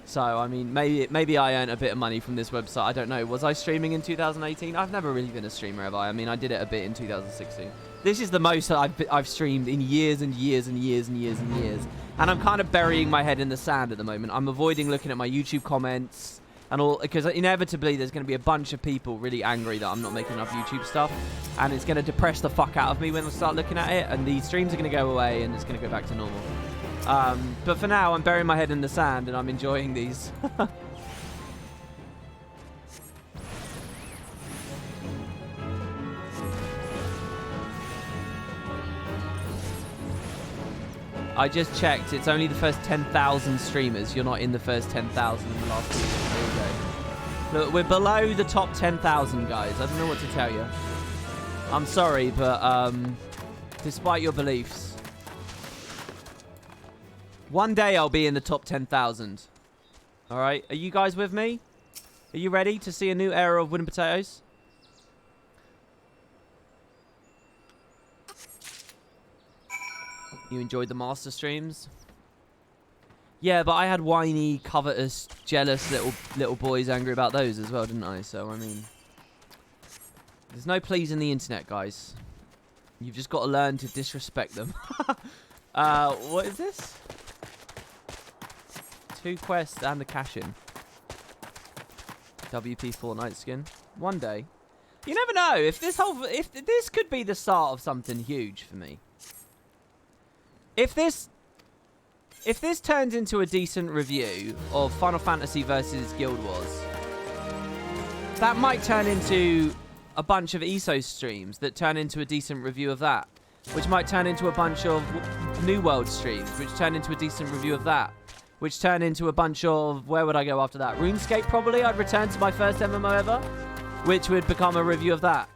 A: So I mean, maybe I earned a bit of money from this website. I don't know. Was I streaming in 2018? I've never really been a streamer, have I? I mean, I did it a bit in 2016. This is the most I've streamed in years and years and years and years and years. And I'm kind of burying my head in the sand at the moment. I'm avoiding looking at my YouTube comments and all, because inevitably there's going to be a bunch of people really angry that I'm not making enough YouTube stuff. And it's going to depress the fuck out of me when I start looking at it. And these streams are going to go away and it's going to go back to normal. But for now, I'm burying my head in the sand and I'm enjoying these. I just checked. It's only the first 10,000 streamers. You're not in the first 10,000 in the last 2 years. There you go. Look, we're below the top 10,000, guys. I don't know what to tell you. I'm sorry, but despite your beliefs, one day I'll be in the top 10,000. All right? Are you guys with me? Are you ready to see a new era of wooden potatoes? You enjoyed the master streams? Yeah, but I had whiny, covetous, jealous little boys angry about those as well, didn't I? So, I mean, there's no pleasing the internet, guys. You've just got to learn to disrespect them. What is this? 2 quests and a cash-in. WP Fortnite skin. One day. You never know. If this could be the start of something huge for me. If this turns into a decent review of Final Fantasy versus Guild Wars, that might turn into a bunch of ESO streams that turn into a decent review of that, which might turn into a bunch of New World streams, which turn into a decent review of that, which turn into a bunch of, where would I go after that? RuneScape, probably. I'd return to my first MMO ever, which would become a review of that.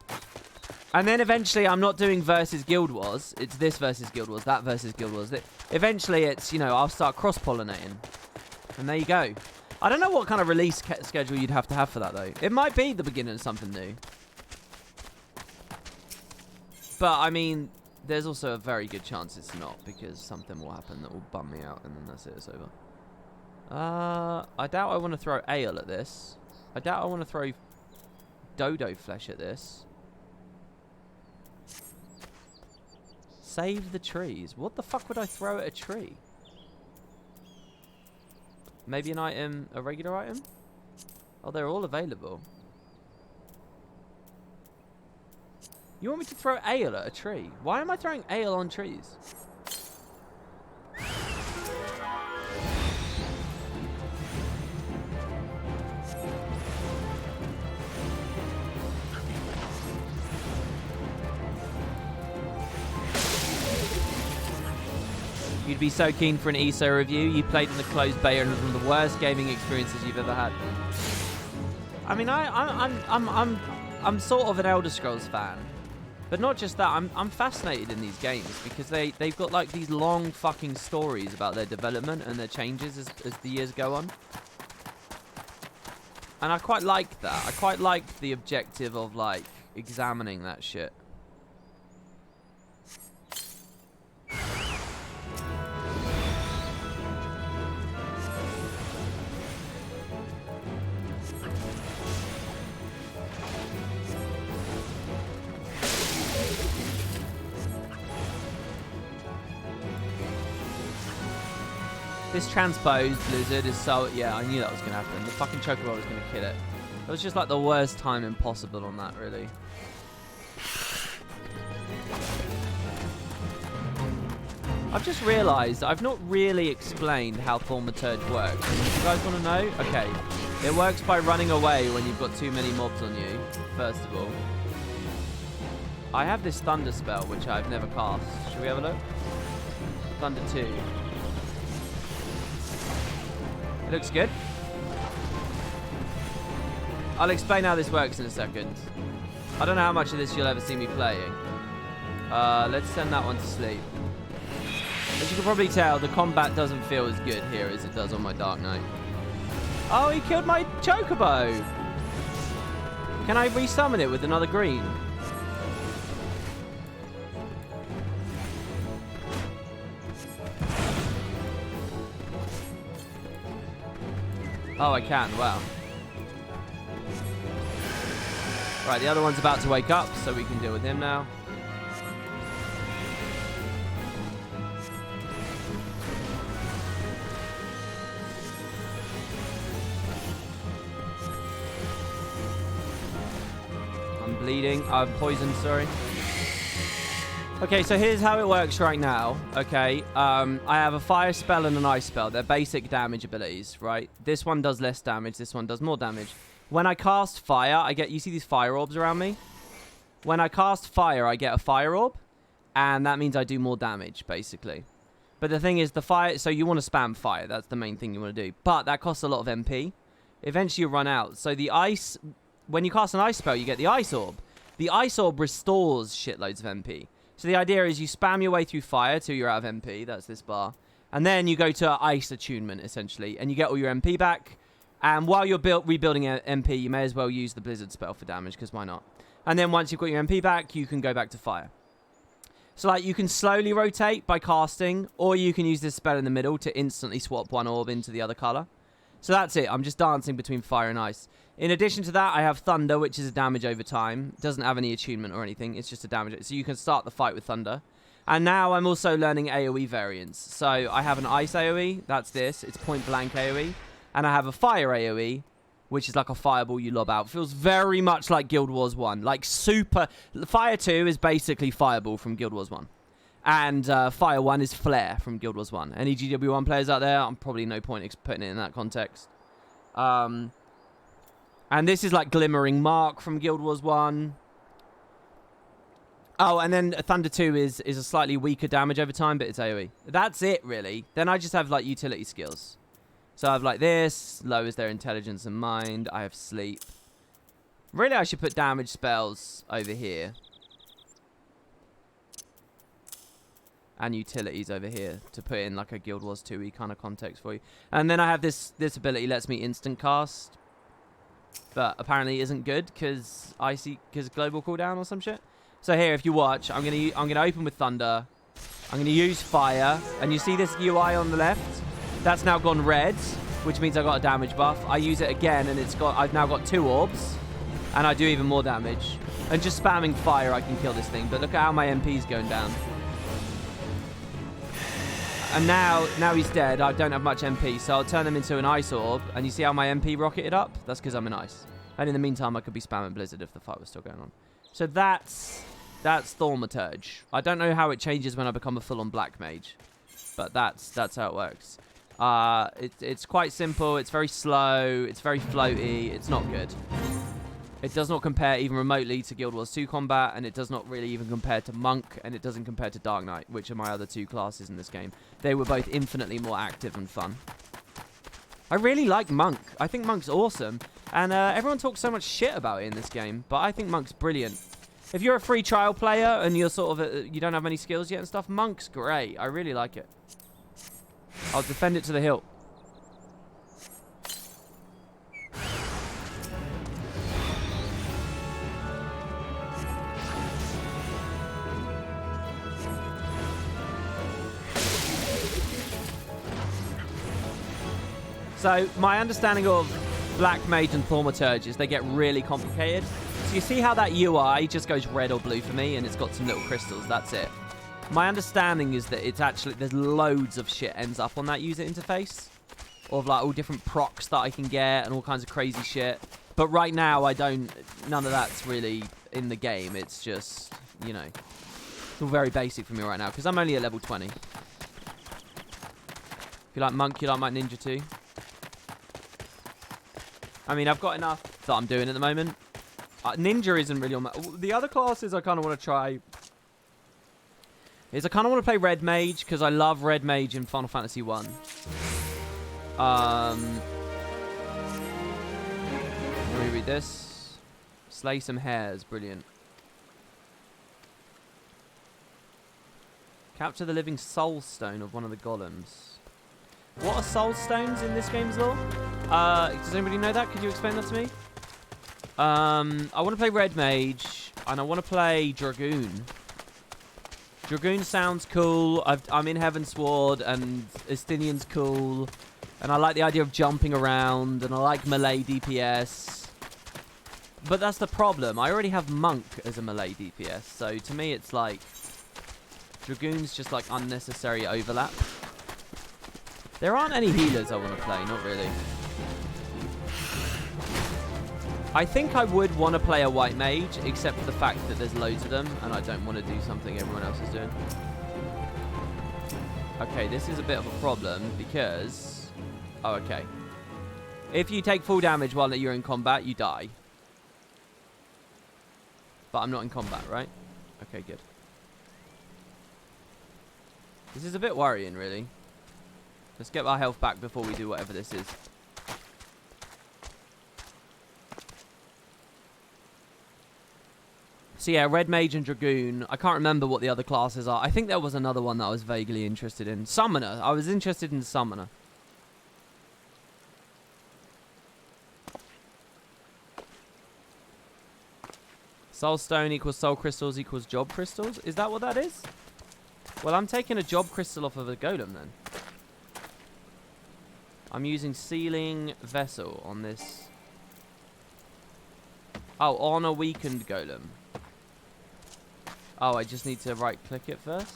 A: And then eventually I'm not doing versus Guild Wars. It's this versus Guild Wars, that versus Guild Wars. Eventually it's, you know, I'll start cross-pollinating. And there you go. I don't know what kind of release schedule you'd have to have for that, though. It might be the beginning of something new. But, I mean, there's also a very good chance it's not, because something will happen that will bum me out, and then that's it, it's over. I doubt I want to throw ale at this. I doubt I want to throw dodo flesh at this. Save the trees. What the fuck would I throw at a tree? Maybe an item, a regular item? Oh, they're all available. You want me to throw ale at a tree? Why am I throwing ale on trees? You'd be so keen for an ESO review. You played in the closed beta and it was one of the worst gaming experiences you've ever had. I mean, I'm sort of an Elder Scrolls fan. But not just that, I'm fascinated in these games because they've got like these long fucking stories about their development and their changes as the years go on. And I quite like that. I quite like the objective of like examining that shit. This transposed blizzard is so... Yeah, I knew that was going to happen. The fucking chocobo was going to kill it. It was just like the worst timing possible on that, really. I've just realised I've not really explained how Thaumaturge works. You guys want to know? Okay. It works by running away when you've got too many mobs on you, first of all. I have this Thunder spell, which I've never cast. Should we have a look? Thunder 2. Looks good. I'll explain how this works in a second. I don't know how much of this you'll ever see me playing. Let's send that one to sleep. As you can probably tell, the combat doesn't feel as good here as it does on my Dark Knight. Oh, he killed my chocobo! Can I resummon it with another green? Oh, I can. Wow. Right, the other one's about to wake up, so we can deal with him now. I'm bleeding. I'm poisoned, sorry. Okay, so here's how it works right now. Okay, I have a fire spell and an ice spell. They're basic damage abilities, right? This one does less damage. This one does more damage. When I cast fire, I get... You see these fire orbs around me? When I cast fire, I get a fire orb. And that means I do more damage, basically. But the thing is, the fire... So you want to spam fire. That's the main thing you want to do. But that costs a lot of MP. Eventually you run out. So the ice... When you cast an ice spell, you get the ice orb. The ice orb restores shitloads of MP. So the idea is you spam your way through fire till you're out of MP. That's this bar. And then you go to ice attunement, essentially. And you get all your MP back. And while you're rebuilding MP, you may as well use the blizzard spell for damage, because why not? And then once you've got your MP back, you can go back to fire. So like you can slowly rotate by casting, or you can use this spell in the middle to instantly swap one orb into the other color. So that's it. I'm just dancing between fire and ice. In addition to that, I have Thunder, which is a damage over time. Doesn't have any attunement or anything. It's just a damage. So you can start the fight with Thunder. And now I'm also learning AoE variants. So I have an Ice AoE. That's this. It's point blank AoE. And I have a Fire AoE, which is like a fireball you lob out. Feels very much like Guild Wars 1. Like super... Fire 2 is basically Fireball from Guild Wars 1. And Fire 1 is Flare from Guild Wars 1. Any GW1 players out there? I'm probably no point putting it in that context. And this is like Glimmering Mark from Guild Wars 1. Oh, and then Thunder 2 is a slightly weaker damage over time, but it's AoE. That's it, really. Then I just have like utility skills. So I have like this, lowers their intelligence and mind. I have sleep. Really, I should put damage spells over here. And utilities over here to put in like a Guild Wars 2-y kind of context for you. And then I have this ability lets me instant cast. But apparently isn't good because global cooldown or some shit. So here, if you watch, I'm gonna open with Thunder. I'm gonna use Fire, and you see this UI on the left? That's now gone red, which means I got a damage buff. I use it again, and I've now got 2 orbs, and I do even more damage. And just spamming Fire, I can kill this thing. But look at how my MP's going down. And now he's dead. I don't have much MP, so I'll turn them into an Ice Orb. And you see how my MP rocketed up? That's because I'm in Ice. And in the meantime, I could be spamming Blizzard if the fight was still going on. So that's Thaumaturge. I don't know how it changes when I become a full-on Black Mage. But that's how it works. It's quite simple. It's very slow. It's very floaty. It's not good. It does not compare even remotely to Guild Wars 2 combat, and it does not really even compare to Monk, and it doesn't compare to Dark Knight, which are my other 2 classes in this game. They were both infinitely more active and fun. I really like Monk. I think Monk's awesome, and everyone talks so much shit about it in this game, but I think Monk's brilliant. If you're a free trial player and you're sort of you don't have any skills yet and stuff, Monk's great. I really like it. I'll defend it to the hilt. So, my understanding of Black Mage and Thaumaturge is they get really complicated. So you see how that UI just goes red or blue for me, and it's got some little crystals, that's it. My understanding is that it's actually, there's loads of shit ends up on that user interface. Of like all different procs that I can get and all kinds of crazy shit. But right now, none of that's really in the game. It's just, you know, it's all very basic for me right now, because I'm only at level 20. If you like Monk, you like my Ninja too. I mean, I've got enough that I'm doing at the moment. Ninja isn't really on my... The other classes I kind of want to try is I kind of want to play Red Mage, because I love Red Mage in Final Fantasy 1. Let me read this. Slay some hares. Brilliant. Capture the living soul stone of one of the golems. What are soul stones in this game's lore? Does anybody know that? Could you explain that to me? I want to play Red Mage, and I want to play Dragoon. Dragoon sounds cool. I'm in Heavensward, and Estinian's cool. And I like the idea of jumping around, and I like melee DPS. But that's the problem. I already have Monk as a melee DPS, so to me it's like... Dragoon's just like unnecessary overlap. There aren't any healers I want to play, not really. I think I would want to play a white mage, except for the fact that there's loads of them, and I don't want to do something everyone else is doing. Okay, this is a bit of a problem, because... Oh, okay. If you take full damage while you're in combat, you die. But I'm not in combat, right? Okay, good. This is a bit worrying, really. Let's get our health back before we do whatever this is. So yeah, Red Mage and Dragoon. I can't remember what the other classes are. I think there was another one that I was vaguely interested in. Summoner. I was interested in Summoner. Soul Stone equals Soul Crystals equals Job Crystals. Is that what that is? Well, I'm taking a Job Crystal off of a Golem then. I'm using Sealing Vessel on this. Oh, on a weakened Golem. Oh, I just need to right-click it first.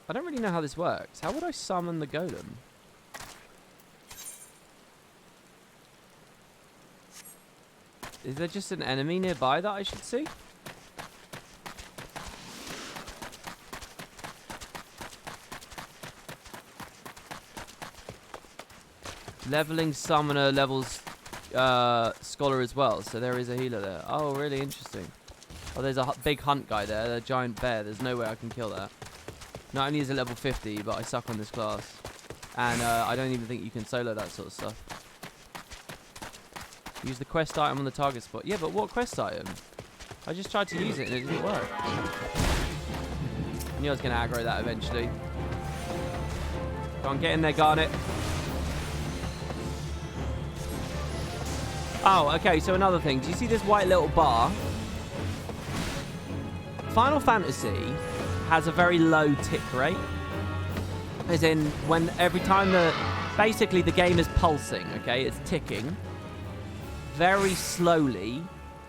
A: I don't really know how this works. How would I summon the Golem? Is there just an enemy nearby that I should see? Leveling Summoner levels Scholar as well, so there is a healer there. Oh, really interesting. Oh, there's a big hunt guy there, a giant bear. There's no way I can kill that. Not only is it level 50, but I suck on this class. And I don't even think you can solo that sort of stuff. Use the quest item on the target spot. Yeah, but what quest item? I just tried to use it and it didn't work. I knew I was going to aggro that eventually. Go on, get in there, Garnet. Oh, okay, so another thing. Do you see this white little bar? Final Fantasy has a very low tick rate. As in, when every time basically the game is pulsing, okay? It's ticking. Very slowly,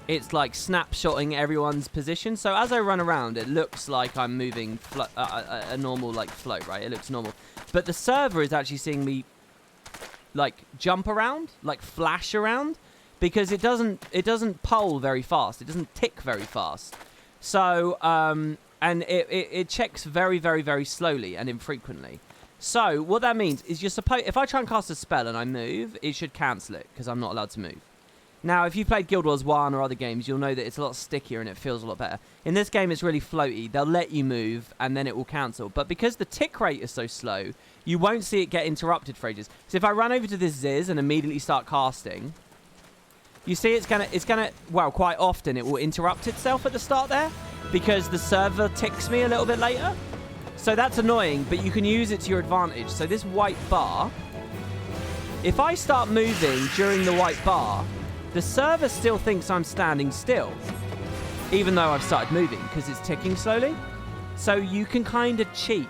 A: it's like snapshotting everyone's position. So as I run around, it looks like I'm moving a normal like float, right? It looks normal. But the server is actually seeing me like jump around, like flash around, because it doesn't poll very fast. It doesn't tick very fast. So and it checks very, very, very slowly and infrequently. So what that means is you're supposed, if I try and cast a spell and I move, it should cancel it because I'm not allowed to move. Now, if you've played Guild Wars 1 or other games, you'll know that it's a lot stickier and it feels a lot better. In this game, it's really floaty. They'll let you move and then it will cancel. But because the tick rate is so slow, you won't see it get interrupted for ages. So if I run over to this Ziz and immediately start casting, you see it's gonna, well, quite often it will interrupt itself at the start there because the server ticks me a little bit later. So that's annoying, but you can use it to your advantage. So this white bar, if I start moving during the white bar, the server still thinks I'm standing still, even though I've started moving, because it's ticking slowly. So you can kind of cheat.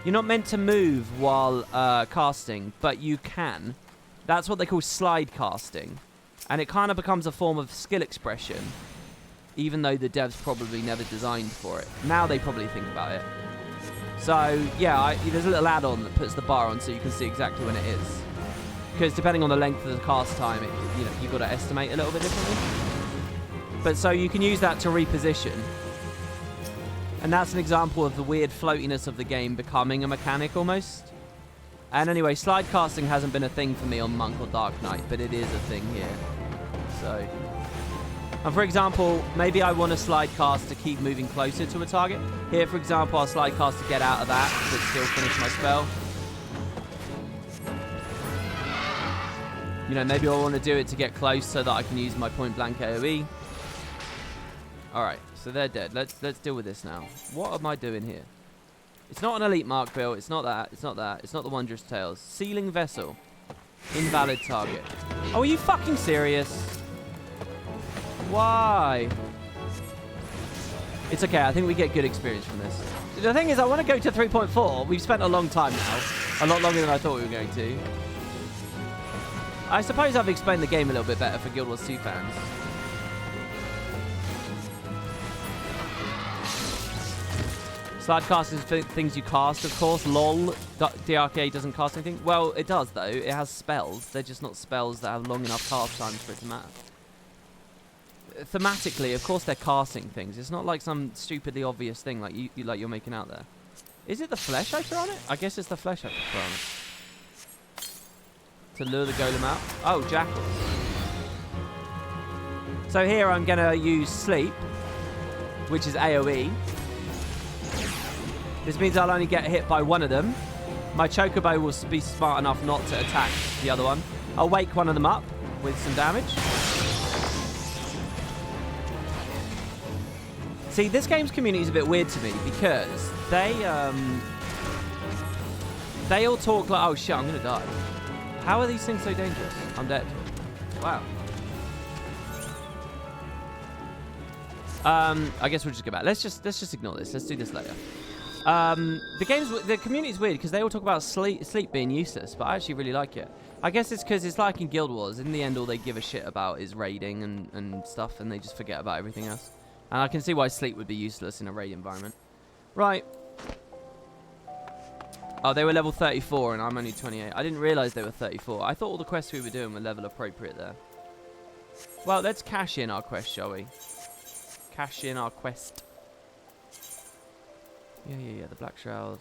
A: You're not meant to move while casting, but you can. That's what they call slide casting. And it kind of becomes a form of skill expression, even though the devs probably never designed for it. Now they probably think about it. So, yeah, there's a little add-on that puts the bar on so you can see exactly when it is. Because depending on the length of the cast time, you've got to estimate a little bit differently. But so you can use that to reposition. And that's an example of the weird floatiness of the game becoming a mechanic almost. And anyway, slide casting hasn't been a thing for me on Monk or Dark Knight, but it is a thing here. So, and for example, maybe I want to slide cast to keep moving closer to a target. Here, for example, I'll slide cast to get out of that, but still finish my spell. You know, maybe I want to do it to get close so that I can use my point blank AoE. Alright, so they're dead. Let's deal with this now. What am I doing here? It's not an elite mark bill. It's not that. It's not that. It's not the Wondrous Tales. Sealing Vessel. Invalid target. Oh, are you fucking serious? Why? It's okay. I think we get good experience from this. The thing is, I want to go to 3.4. We've spent a long time now. A lot longer than I thought we were going to. I suppose I've explained the game a little bit better for Guild Wars 2 fans. Slide cast is things you cast, of course. LOL. DRK doesn't cast anything. Well, it does, though. It has spells. They're just not spells that have long enough cast times for it to matter. Thematically, of course, they're casting things. It's not like some stupidly obvious thing like you're making out there. Is it the flesh I throw on it? I guess it's the flesh I throw on it. To lure the golem out. Oh, jackals. So here I'm going to use sleep, which is AoE. This means I'll only get hit by one of them. My chocobo will be smart enough not to attack the other one. I'll wake one of them up with some damage. See, this game's community is a bit weird to me because they all talk like, oh shit, I'm going to die. How are these things so dangerous? I'm dead. Wow. I guess we'll just go back. Let's just ignore this. Let's do this later. The community's weird because they all talk about sleep being useless, but I actually really like it. I guess it's because it's like in Guild Wars. In the end, all they give a shit about is raiding and stuff, and they just forget about everything else. And I can see why sleep would be useless in a raid environment. Right. Oh, they were level 34 and I'm only 28. I didn't realise they were 34. I thought all the quests we were doing were level appropriate there. Well, let's cash in our quest, shall we? Cash in our quest. Yeah, the Black Shroud.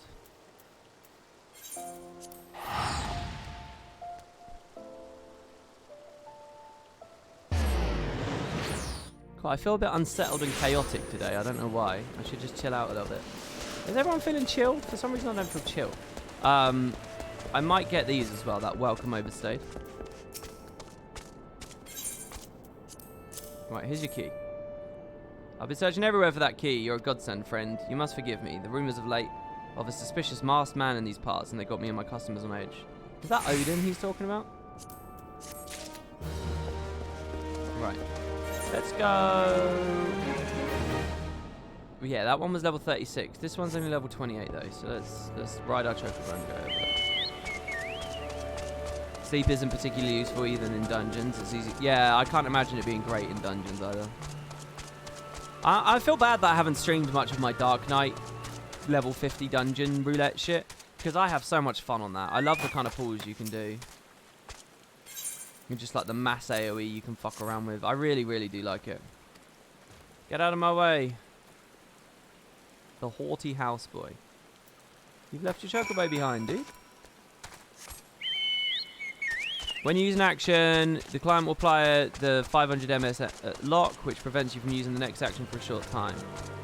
A: Cool, I feel a bit unsettled and chaotic today. I don't know why. I should just chill out a little bit. Is everyone feeling chill? For some reason I don't feel chill. I might get these as well, that welcome overstayed. Right, here's your key. I've been searching everywhere for that key. You're a godsend, friend. You must forgive me. The rumours of late of a suspicious masked man in these parts, and they got me and my customers on edge. Is that Odin he's talking about? Right. Let's go. Yeah, that one was level 36. This one's only level 28 though, so let's ride our chocobo and go over there. Sleep isn't particularly useful even in dungeons. It's easy. Yeah, I can't imagine it being great in dungeons either. I feel bad that I haven't streamed much of my Dark Knight level 50 dungeon roulette shit, because I have so much fun on that. I love the kind of pulls you can do. And just like the mass AoE you can fuck around with. I really, really do like it. Get out of my way. The haughty houseboy. You've left your chocobo behind, dude. When you use an action, the client will apply the 500 MS lock, which prevents you from using the next action for a short time.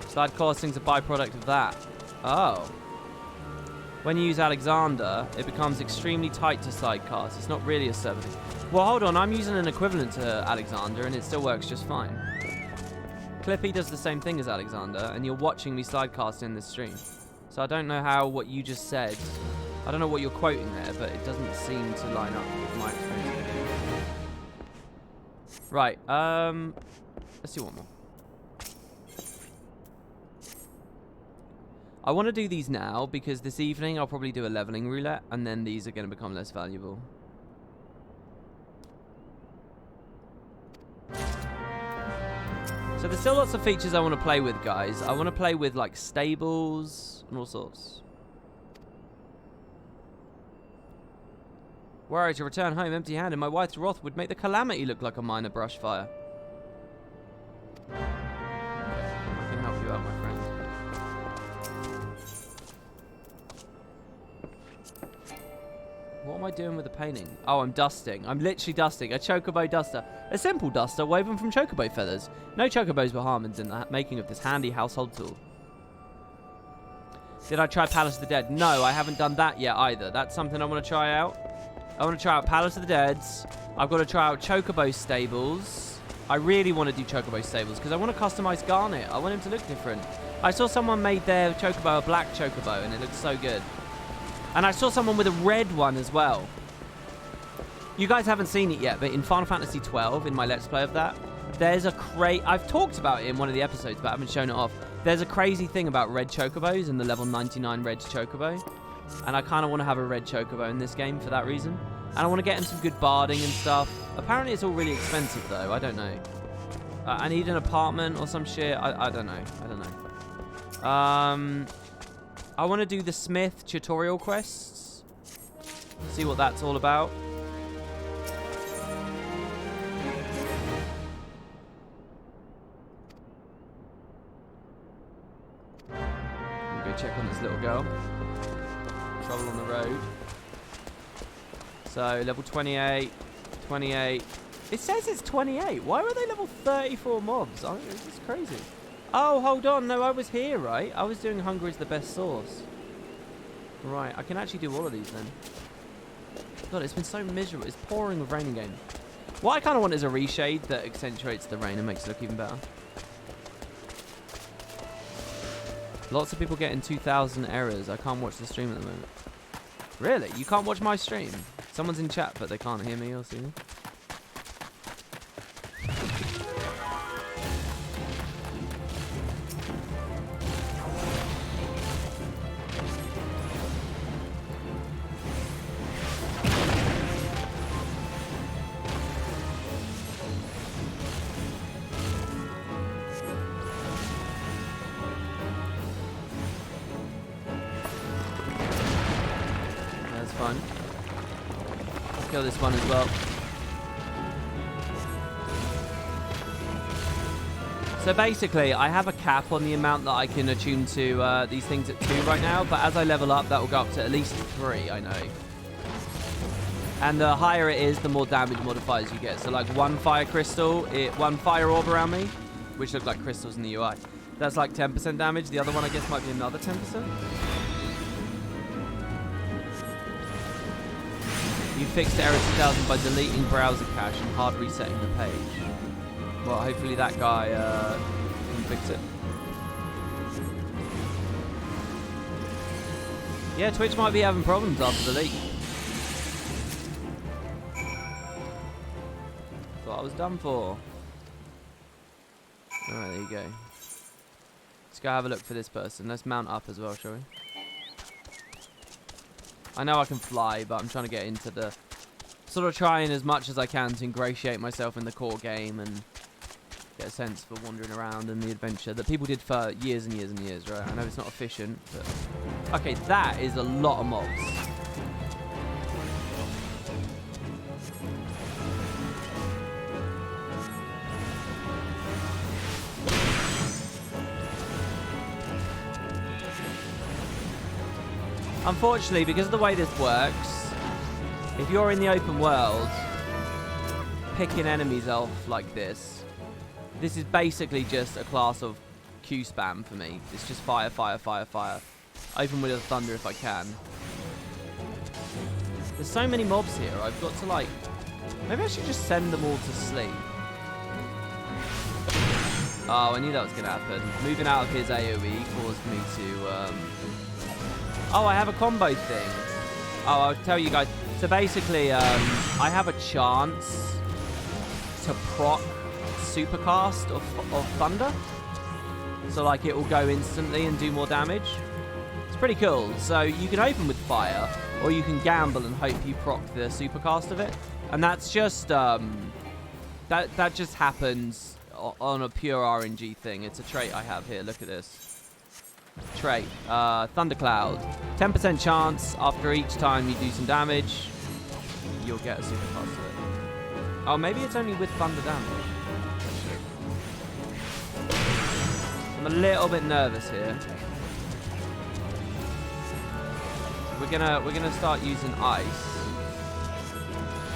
A: Slide casting's a byproduct of that. Oh. When you use Alexander, it becomes extremely tight to slide cast. It's not really a server thing. Well, hold on. I'm using an equivalent to Alexander, and it still works just fine. Clippy does the same thing as Alexander, and you're watching me slide cast in this stream. So I don't know how what you just said. I don't know what you're quoting there, but it doesn't seem to line up with my experience. Right, let's do one more. I want to do these now because this evening I'll probably do a leveling roulette, and then these are going to become less valuable. So there's still lots of features I want to play with, guys. I want to play with, like, stables and all sorts. Worried to return home empty-handed, my wife's wrath would make the calamity look like a minor brush fire. I can help you out, my friend. What am I doing with the painting? Oh, I'm dusting. I'm literally dusting. A chocobo duster. A simple duster woven from chocobo feathers. No chocobos were harmed in the making of this handy household tool. Did I try Palace of the Dead? No, I haven't done that yet either. That's something I want to try out. I want to try out Palace of the Deads. I've got to try out Chocobo Stables. I really want to do Chocobo Stables because I want to customize Garnet. I want him to look different. I saw someone made their Chocobo a black Chocobo and it looks so good. And I saw someone with a red one as well. You guys haven't seen it yet, but in Final Fantasy XII, in my Let's Play of that, there's a I've talked about it in one of the episodes, but I haven't shown it off. There's a crazy thing about red Chocobos and the level 99 red Chocobo. And I kind of want to have a red Chocobo in this game for that reason. And I want to get him some good barding and stuff. Apparently it's all really expensive though. I don't know. I need an apartment or some shit. I don't know. I don't know. I want to do the Smith tutorial quests. See what that's all about. I'm going to go check on this little girl. Trouble on the road. So, level 28, 28. It says it's 28. Why were they level 34 mobs? This is crazy. Oh, hold on. No, I was here, right? I was doing Hunger is the best source. Right, I can actually do all of these then. God, it's been so miserable. It's pouring with rain in game. What I kind of want is a reshade that accentuates the rain and makes it look even better. Lots of people getting 2,000 errors. I can't watch the stream at the moment. Really? You can't watch my stream? Someone's in chat, but they can't hear me or see me. Fun. Let's kill this one as well. So basically, I have a cap on the amount that I can attune to these things at 2 right now, but as I level up, that will go up to at least 3, I know. And the higher it is, the more damage modifiers you get. So like 1 fire crystal, 1 fire orb around me, which look like crystals in the UI. That's like 10% damage. The other one, I guess, might be another 10%. You fixed error 2000 by deleting browser cache and hard resetting the page. Well, hopefully that guy can fix it. Yeah, Twitch might be having problems after the leak. That's what I was done for. Alright, there you go. Let's go have a look for this person. Let's mount up as well, shall we? I know I can fly, but I'm trying to get into the... Sort of trying as much as I can to ingratiate myself in the core game and get a sense for wandering around and the adventure that people did for years and years and years, right? I know it's not efficient, but... Okay, that is a lot of mobs. Unfortunately, because of the way this works, if you're in the open world, picking enemies off like this. This is basically just a class of Q spam for me. It's just fire, fire, fire, fire. Open with a thunder if I can. There's so many mobs here. I've got to like... Maybe I should just send them all to sleep. Oh, I knew that was going to happen. Moving out of his AoE caused me to... Oh, I have a combo thing. Oh, I'll tell you guys. So basically, I have a chance to proc Supercast of Thunder. So like it will go instantly and do more damage. It's pretty cool. So you can open with fire, or you can gamble and hope you proc the Supercast of it. And that's just that just happens on a pure RNG thing. It's a trait I have here. Look at this. Trait. Thundercloud. 10% chance after each time you do some damage, you'll get a Supercast of it. Oh, maybe it's only with thunder damage. I'm a little bit nervous here. We're gonna start using ice.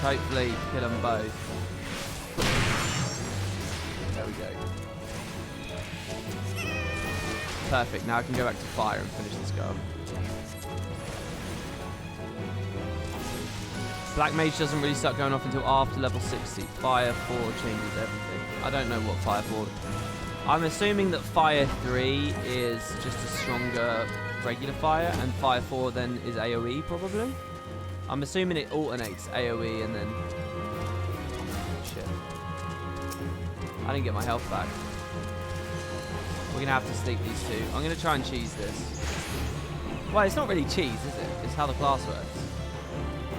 A: Hopefully kill them both. There we go. Perfect. Now I can go back to fire and finish this guy. Black Mage doesn't really start going off until after level 60. Fire 4 changes everything. I don't know what Fire 4... I'm assuming that Fire 3 is just a stronger regular fire, and Fire 4 then is AoE, probably. I'm assuming it alternates AoE and then... Shit. I didn't get my health back. We're going to have to sleep these two. I'm going to try and cheese this. Well, it's not really cheese, is it? It's how the class works.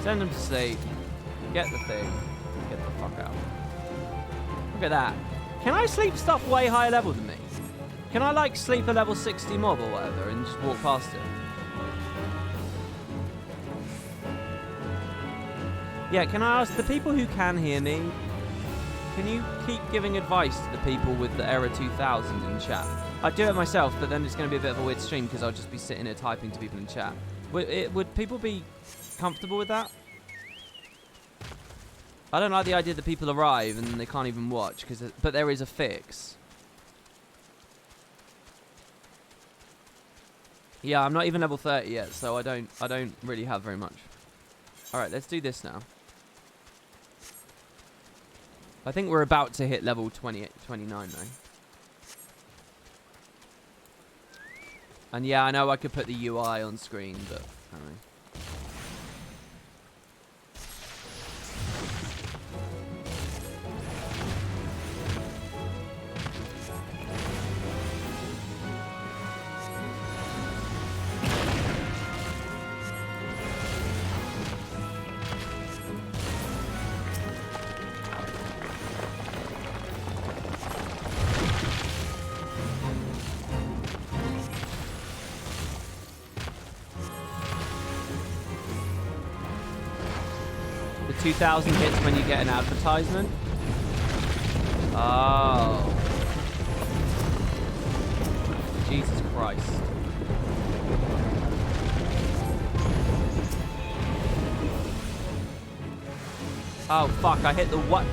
A: Send them to sleep. Get the thing. Get the fuck out. Look at that. Can I sleep stuff way higher level than me? Can I, like, sleep a level 60 mob or whatever and just walk past it? Yeah, can I ask the people who can hear me, can you keep giving advice to the people with the error 2000 in chat? I'd do it myself, but then it's going to be a bit of a weird stream because I'll just be sitting here typing to people in chat. Would people be comfortable with that? I don't like the idea that people arrive and they can't even watch, but there is a fix. Yeah, I'm not even level 30 yet, so I don't really have very much. All right, let's do this now. I think we're about to hit level 29 now. And yeah, I know I could put the UI on screen, but I don't know. The 2000 hits when you get an advertisement. Oh. Jesus Christ. Oh fuck, I hit the what?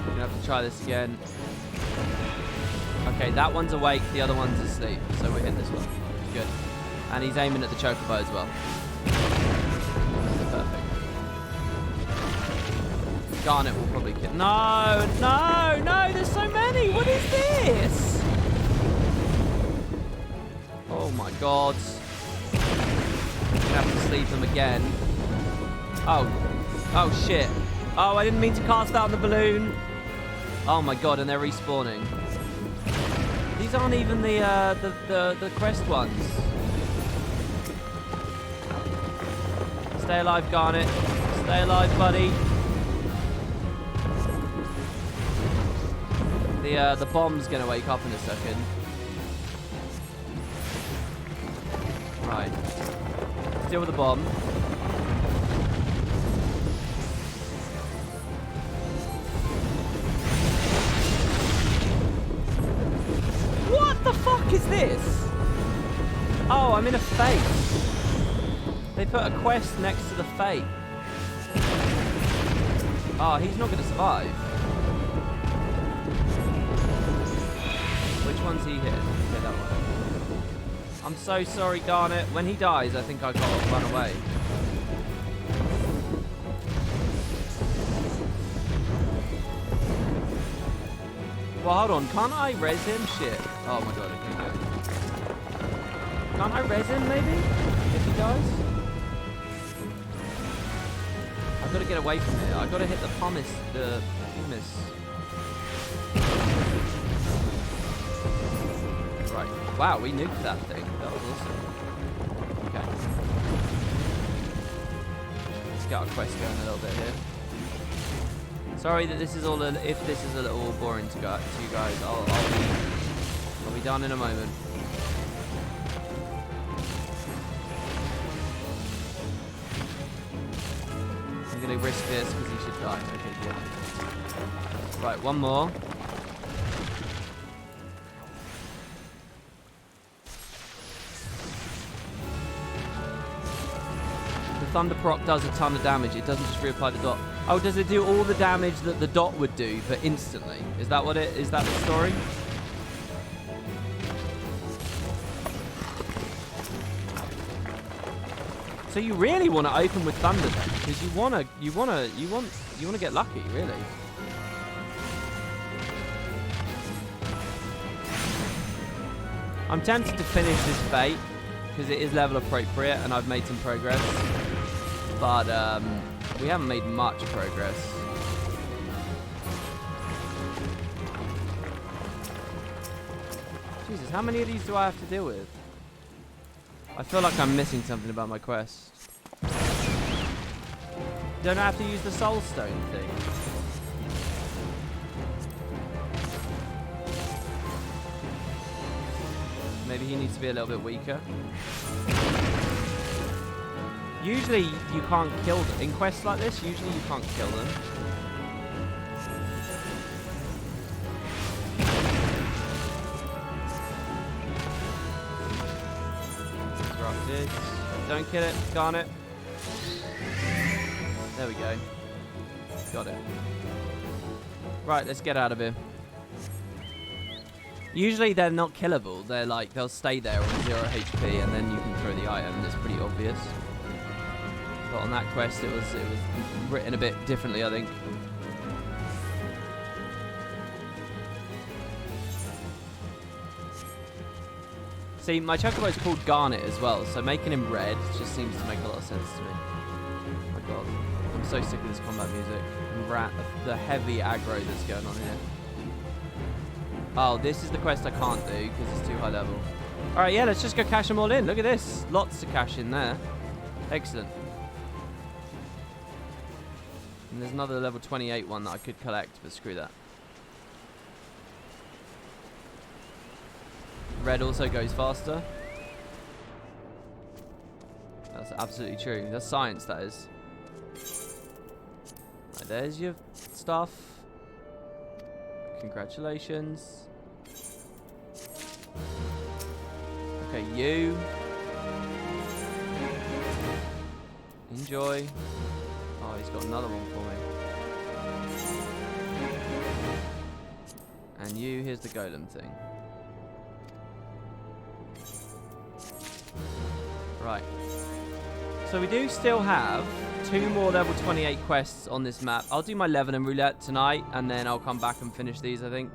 A: Gonna have to try this again. Okay, that one's awake, the other one's asleep. So we hit this one. Good. And he's aiming at the chocobo as well. Perfect. Garnet will probably kill. No, no, no, there's so many. What is this? Oh my god. I'm gonna have to sleep them again. Oh. Oh shit. Oh, I didn't mean to cast out the balloon. Oh my god, and they're respawning. These aren't even the quest ones. Stay alive, Garnet. Stay alive, buddy. The bomb's gonna wake up in a second. Right. Let's deal with the bomb. What the fuck is this? Oh, I'm in a fate. They put a quest next to the fate. Oh, he's not going to survive. Which one's he hit? Okay, that one. I'm so sorry, Garnet. When he dies, I think I gotta run away. Well, hold on. Can't I res him? Shit. Oh my god, I can't do it. Can't I res him, maybe? If he dies? I've got to get away from here. I've got to hit the pumice. The pumice. Right. Wow, we nuked that thing. That was awesome. Okay. Let's get our quest going a little bit here. Sorry that this is all. If this is a little boring to you guys, I'll be done in a moment. I'm gonna risk this because he should die. Okay, good. Right, one more. The Thunder Proc does a ton of damage. It doesn't just reapply the dot. Oh, does it do all the damage that the dot would do, but instantly? Is that what it is? That the story? So you really want to open with Thunder then, because you want to get lucky, really. I'm tempted to finish this bait because it is level appropriate and I've made some progress, but we haven't made much progress. Jesus, how many of these do I have to deal with? I feel like I'm missing something about my quest. Don't I have to use the soul stone thing? Maybe he needs to be a little bit weaker. Usually you can't kill them. In quests like this, usually you can't kill them. Disrupted. Don't kill it. Garnet. There we go. Got it. Right, let's get out of here. Usually they're not killable. They're like, they'll stay there on 0 HP and then you can throw the item. It's pretty obvious. But on that quest it was written a bit differently, I think. See, my Chocobo is called Garnet as well, so making him red just seems to make a lot of sense to me. Oh my god. I'm so sick of this combat music. And the heavy aggro that's going on here. Oh, this is the quest I can't do because it's too high level. Alright, yeah, let's just go cash them all in. Look at this. Lots to cash in there. Excellent. And there's another level 28 one that I could collect, but screw that. Red also goes faster. That's absolutely true. That's science, that is. Right, there's your stuff. Congratulations. Okay, you. Enjoy. Oh, he's got another one for me. And you, here's the golem thing. Right. So we do still have 2 more level 28 quests on this map. I'll do my Lebanon Roulette tonight, and then I'll come back and finish these, I think.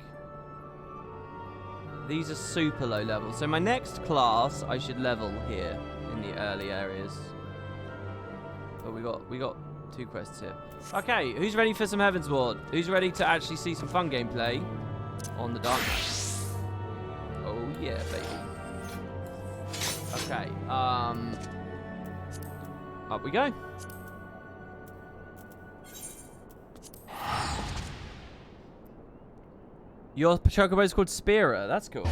A: These are super low level. So my next class, I should level here in the early areas. But we got 2 quests here. Okay, who's ready for some Heavensward? Who's ready to actually see some fun gameplay on the Dark Knight? Oh yeah, baby. Okay, up we go. Your Chocobo is called Spira. That's cool.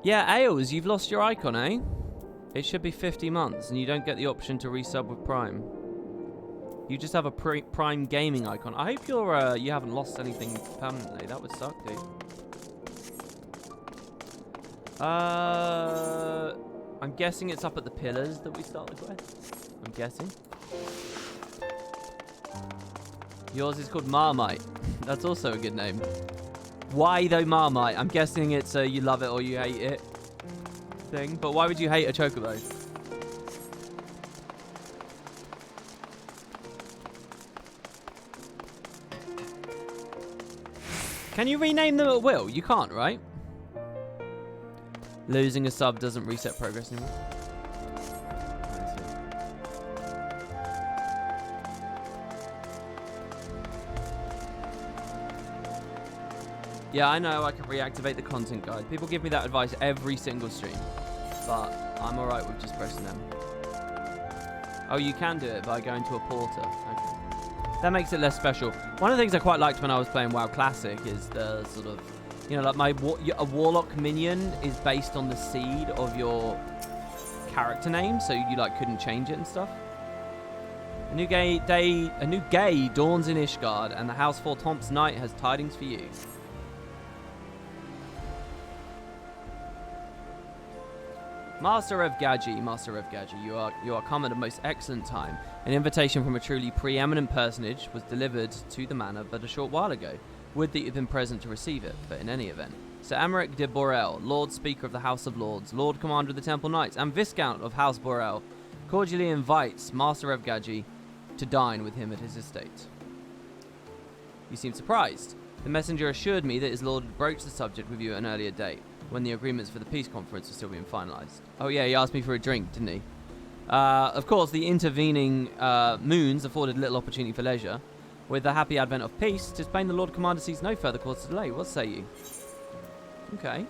A: Yeah, Ailes, you've lost your icon, eh? It should be 50 months, and you don't get the option to resub with Prime. You just have a Prime gaming icon. I hope you're you haven't lost anything permanently. That would suck, dude. I'm guessing it's up at the pillars that we start the quest. I'm guessing. Yours is called Marmite. That's also a good name. Why though Marmite? I'm guessing it's a you love it or you hate it thing. But why would you hate a chocobo? Can you rename them at will? You can't, right? Losing a sub doesn't reset progress anymore. Yeah, I know I can reactivate the content guide. People give me that advice every single stream. But I'm alright with just pressing them. Oh, you can do it by going to a porter. Okay. That makes it less special. One of the things I quite liked when I was playing WoW Classic is the sort of, you know, like a warlock minion is based on the seed of your character name, so you like couldn't change it and stuff. A new gay dawns in Ishgard, and the House 4 Tomps Knight has tidings for you. Master of Gadji, you are come at a most excellent time. An invitation from a truly preeminent personage was delivered to the manor but a short while ago. Would that you'd been present to receive it, but in any event. Sir Amaric de Borel, Lord Speaker of the House of Lords, Lord Commander of the Temple Knights, and Viscount of House Borel, cordially invites Master of Gadji to dine with him at his estate. You seem surprised. The messenger assured me that his lord had broached the subject with you at an earlier date, when the agreements for the peace conference were still being finalised. Oh yeah, he asked me for a drink, didn't he? Of course, the intervening moons afforded little opportunity for leisure. With the happy advent of peace, 'tis plain the Lord Commander sees no further cause to delay. What say you? Okay.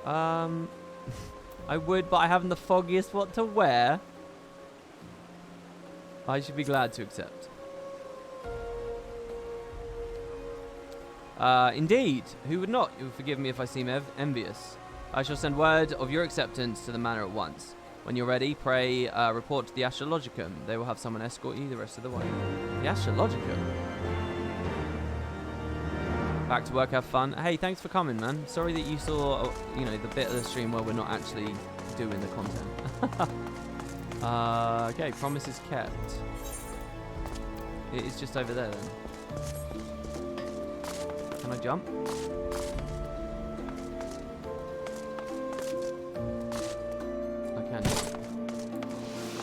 A: I would, but I haven't the foggiest what to wear. I should be glad to accept. Indeed. Who would not? You will forgive me if I seem envious. I shall send word of your acceptance to the manor at once. When you're ready, pray report to the Astrologicum. They will have someone escort you the rest of the way. The Astrologicum? Back to work, have fun. Hey, thanks for coming, man. Sorry that you saw, you know, the bit of the stream where we're not actually doing the content. Okay, promise is kept. It is just over there, then. Can I jump? I can.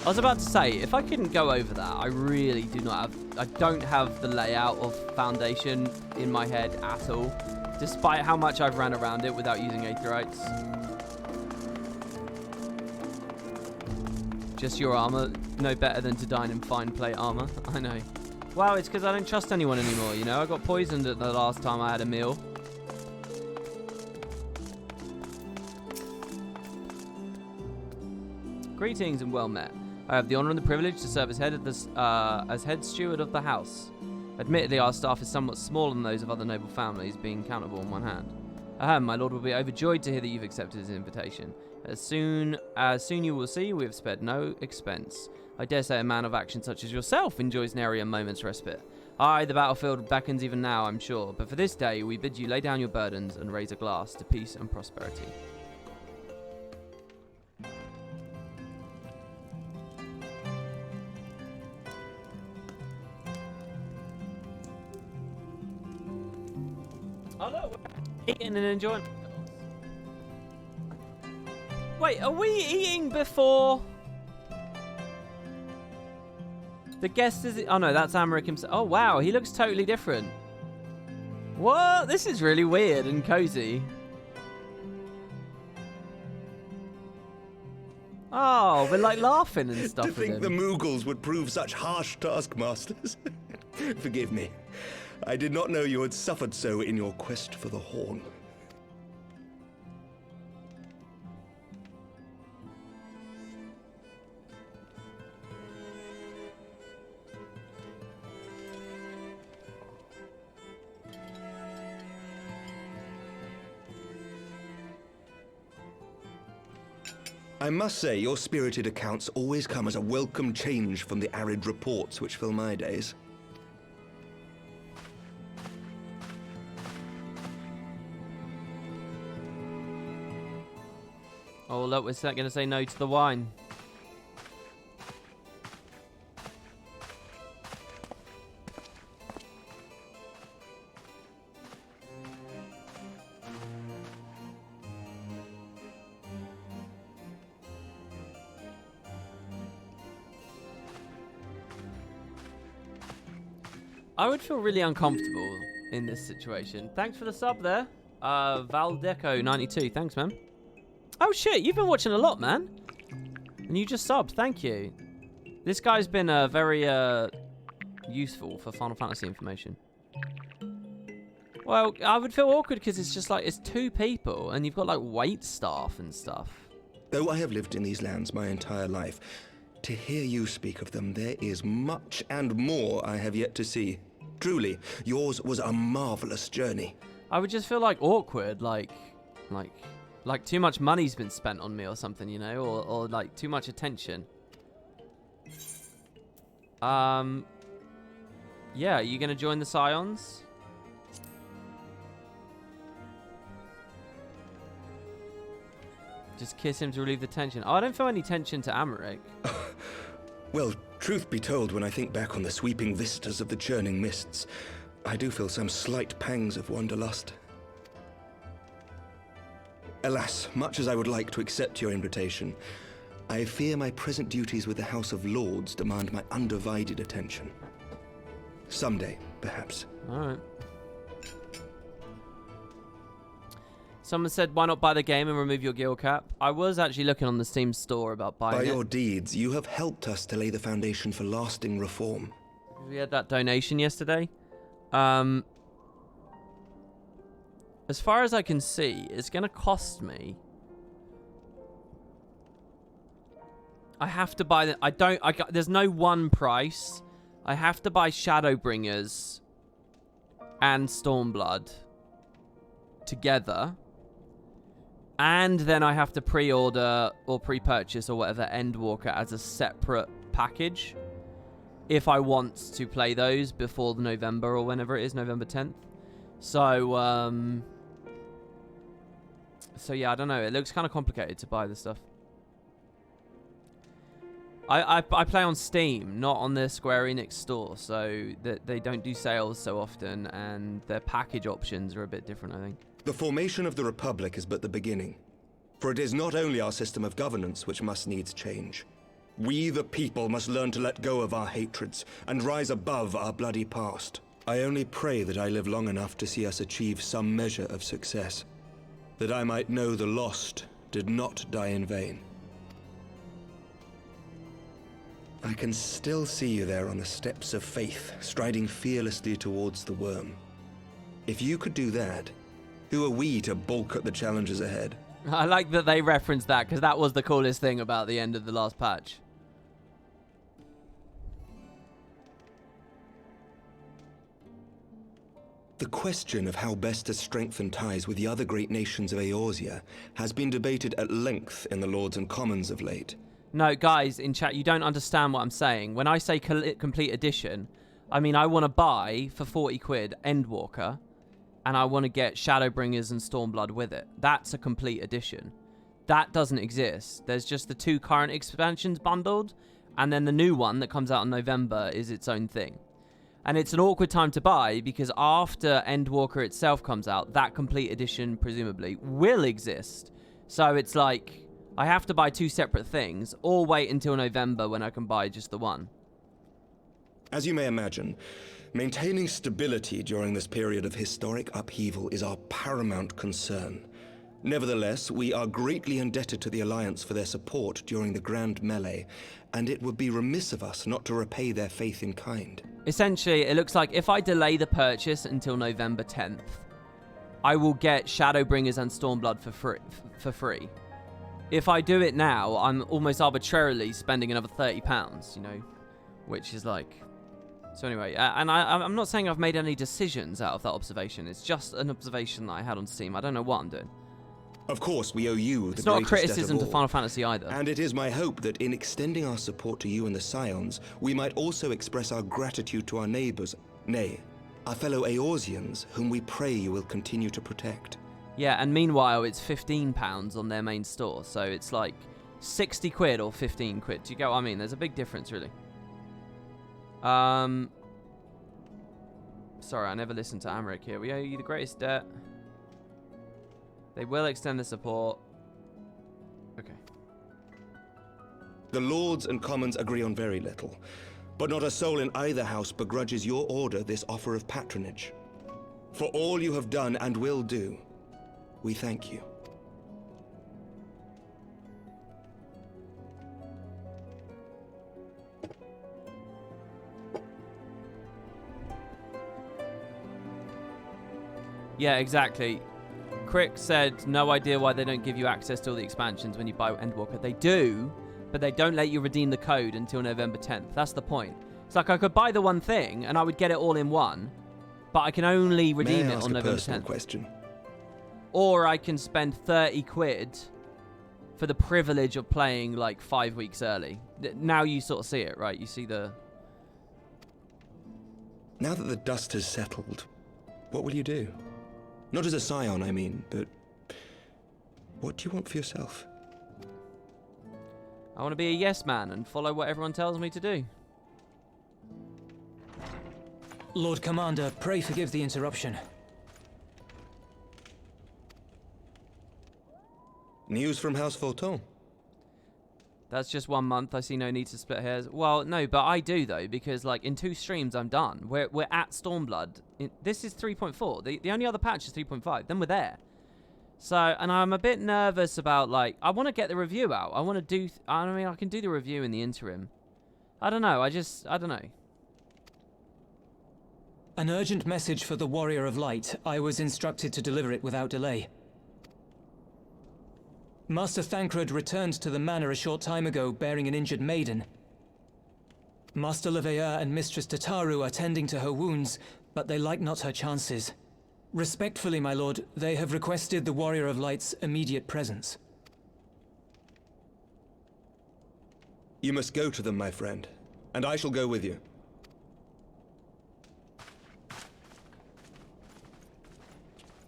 A: I was about to say, if I couldn't go over that, I really do not have... I don't have the layout of Foundation in my head at all, despite how much I've ran around it without using Aetherites. Just your armor, no better than to dine in fine plate armor. I know. Wow, it's because I don't trust anyone anymore, you know? I got poisoned at the last time I had a meal. Greetings and well met. I have the honour and the privilege to serve as head steward of the house. Admittedly, our staff is somewhat smaller than those of other noble families, being countable on one hand. My lord will be overjoyed to hear that you've accepted his invitation. As soon you will see, we have spared no expense. I dare say a man of action such as yourself enjoys nary a moment's respite. Aye, the battlefield beckons even now, I'm sure, but for this day we bid you lay down your burdens and raise a glass to peace and prosperity. Oh no, we're eating and enjoying. Wait, are we eating before... The guest is... Oh no, that's Amaric himself. Oh wow, he looks totally different. What? This is really weird and cozy. Oh, we're like laughing and stuff.
B: To think the Moogles would prove such harsh taskmasters. Forgive me. I did not know you had suffered so in your quest for the horn. I must say, your spirited accounts always come as a welcome change from the arid reports which fill my days.
A: Oh, look, we're going to say no to the wine. I would feel really uncomfortable in this situation. Thanks for the sub there. Valdeco92. Thanks, man. Oh, shit. You've been watching a lot, man. And you just subbed. Thank you. This guy's been very useful for Final Fantasy information. Well, I would feel awkward because it's just like, it's 2 people and you've got like wait staff and stuff.
B: Though I have lived in these lands my entire life, to hear you speak of them, there is much and more I have yet to see. Truly, yours was a marvelous journey.
A: I would just feel like awkward, like too much money's been spent on me or something, you know, or like too much attention. Yeah, are you gonna join the Scions? Just kiss him to relieve the tension. Oh, I don't feel any tension to Amaric.
B: Well, truth be told, when I think back on the sweeping vistas of the churning mists, I do feel some slight pangs of wanderlust. Alas, much as I would like to accept your invitation, I fear my present duties with the House of Lords demand my undivided attention. Someday, perhaps.
A: All right. Someone said, why not buy the game and remove your guild cap? I was actually looking on the Steam store about buying it.
B: By your deeds, you have helped us to lay the foundation for lasting reform.
A: We had that donation yesterday. As far as I can see, it's going to cost me. I have to buy the... there's no one price. I have to buy Shadowbringers and Stormblood together. And then I have to pre-order or pre-purchase or whatever Endwalker as a separate package if I want to play those before November or whenever it is, November 10th. So, yeah, I don't know. It looks kind of complicated to buy this stuff. I play on Steam, not on the Square Enix store, so they don't do sales so often, and their package options are a bit different, I think.
B: The formation of the Republic is but the beginning, for it is not only our system of governance which must needs change. We, the people, must learn to let go of our hatreds and rise above our bloody past. I only pray that I live long enough to see us achieve some measure of success, that I might know the lost did not die in vain. I can still see you there on the steps of faith, striding fearlessly towards the worm. If you could do that, who are we to balk at the challenges ahead?
A: I like that they referenced that, because that was the coolest thing about the end of the last patch.
B: The question of how best to strengthen ties with the other great nations of Eorzea has been debated at length in the Lords and Commons of late.
A: No, guys, in chat, you don't understand what I'm saying. When I say complete edition, I mean I want to buy, for 40 quid, Endwalker, and I want to get Shadowbringers and Stormblood with it. That's a complete edition. That doesn't exist. There's just the 2 current expansions bundled, and then the new one that comes out in November is its own thing. And it's an awkward time to buy, because after Endwalker itself comes out, that complete edition, presumably, will exist. So it's like, I have to buy 2 separate things, or wait until November when I can buy just the one.
B: As you may imagine, maintaining stability during this period of historic upheaval is our paramount concern. Nevertheless, we are greatly indebted to the Alliance for their support during the Grand Melee, and it would be remiss of us not to repay their faith in kind.
A: Essentially, it looks like if I delay the purchase until November 10th, I will get Shadowbringers and Stormblood for free. If I do it now, I'm almost arbitrarily spending another £30, you know, which is like... So anyway, and I'm not saying I've made any decisions out of that observation. It's just an observation that I had on Steam. I don't know what I'm doing.
B: Of course, we owe you the
A: It's not a
B: greatest debt of
A: criticism to
B: all.
A: Final Fantasy either.
B: And it is my hope that in extending our support to you and the Scions, we might also express our gratitude to our neighbors, nay, our fellow Eorzeans, whom we pray you will continue to protect.
A: Yeah, and meanwhile, it's £15 on their main store. So it's like 60 quid or 15 quid. Do you get what I mean? There's a big difference, really. Sorry, I never listened to Amric here. We owe you the greatest debt. They will extend the support. Okay.
B: The Lords and Commons agree on very little, but not a soul in either house begrudges your order this offer of patronage. For all you have done and will do, we thank you.
A: Yeah, exactly. Crick said, no idea why they don't give you access to all the expansions when you buy Endwalker. They do, but they don't let you redeem the code until November 10th. That's the point. It's like I could buy the one thing and I would get it all in one, but I can only redeem it on November 10th.
B: Question?
A: Or I can spend 30 quid for the privilege of playing like 5 weeks early. Now you sort of see it, right? You see the...
B: Now that the dust has settled, what will you do? Not as a scion, I mean, but what do you want for yourself?
A: I want to be a yes man and follow what everyone tells me to do.
C: Lord Commander, pray forgive the interruption.
B: News from House Fulton.
A: That's just 1 month. I see no need to split hairs. Well, no, but I do, though, because, like, in 2 streams, I'm done. We're at Stormblood. This is 3.4. The only other patch is 3.5. Then we're there. So, and I'm a bit nervous about, like, I want to get the review out. I want to do... I mean, I can do the review in the interim. I don't know. I don't know.
C: An urgent message for the Warrior of Light. I was instructed to deliver it without delay. Master Thancred returned to the manor a short time ago, bearing an injured maiden. Master Leveilleur and Mistress Tataru are tending to her wounds, but they like not her chances. Respectfully, my lord, they have requested the Warrior of Light's immediate presence.
B: You must go to them, my friend, and I shall go with you.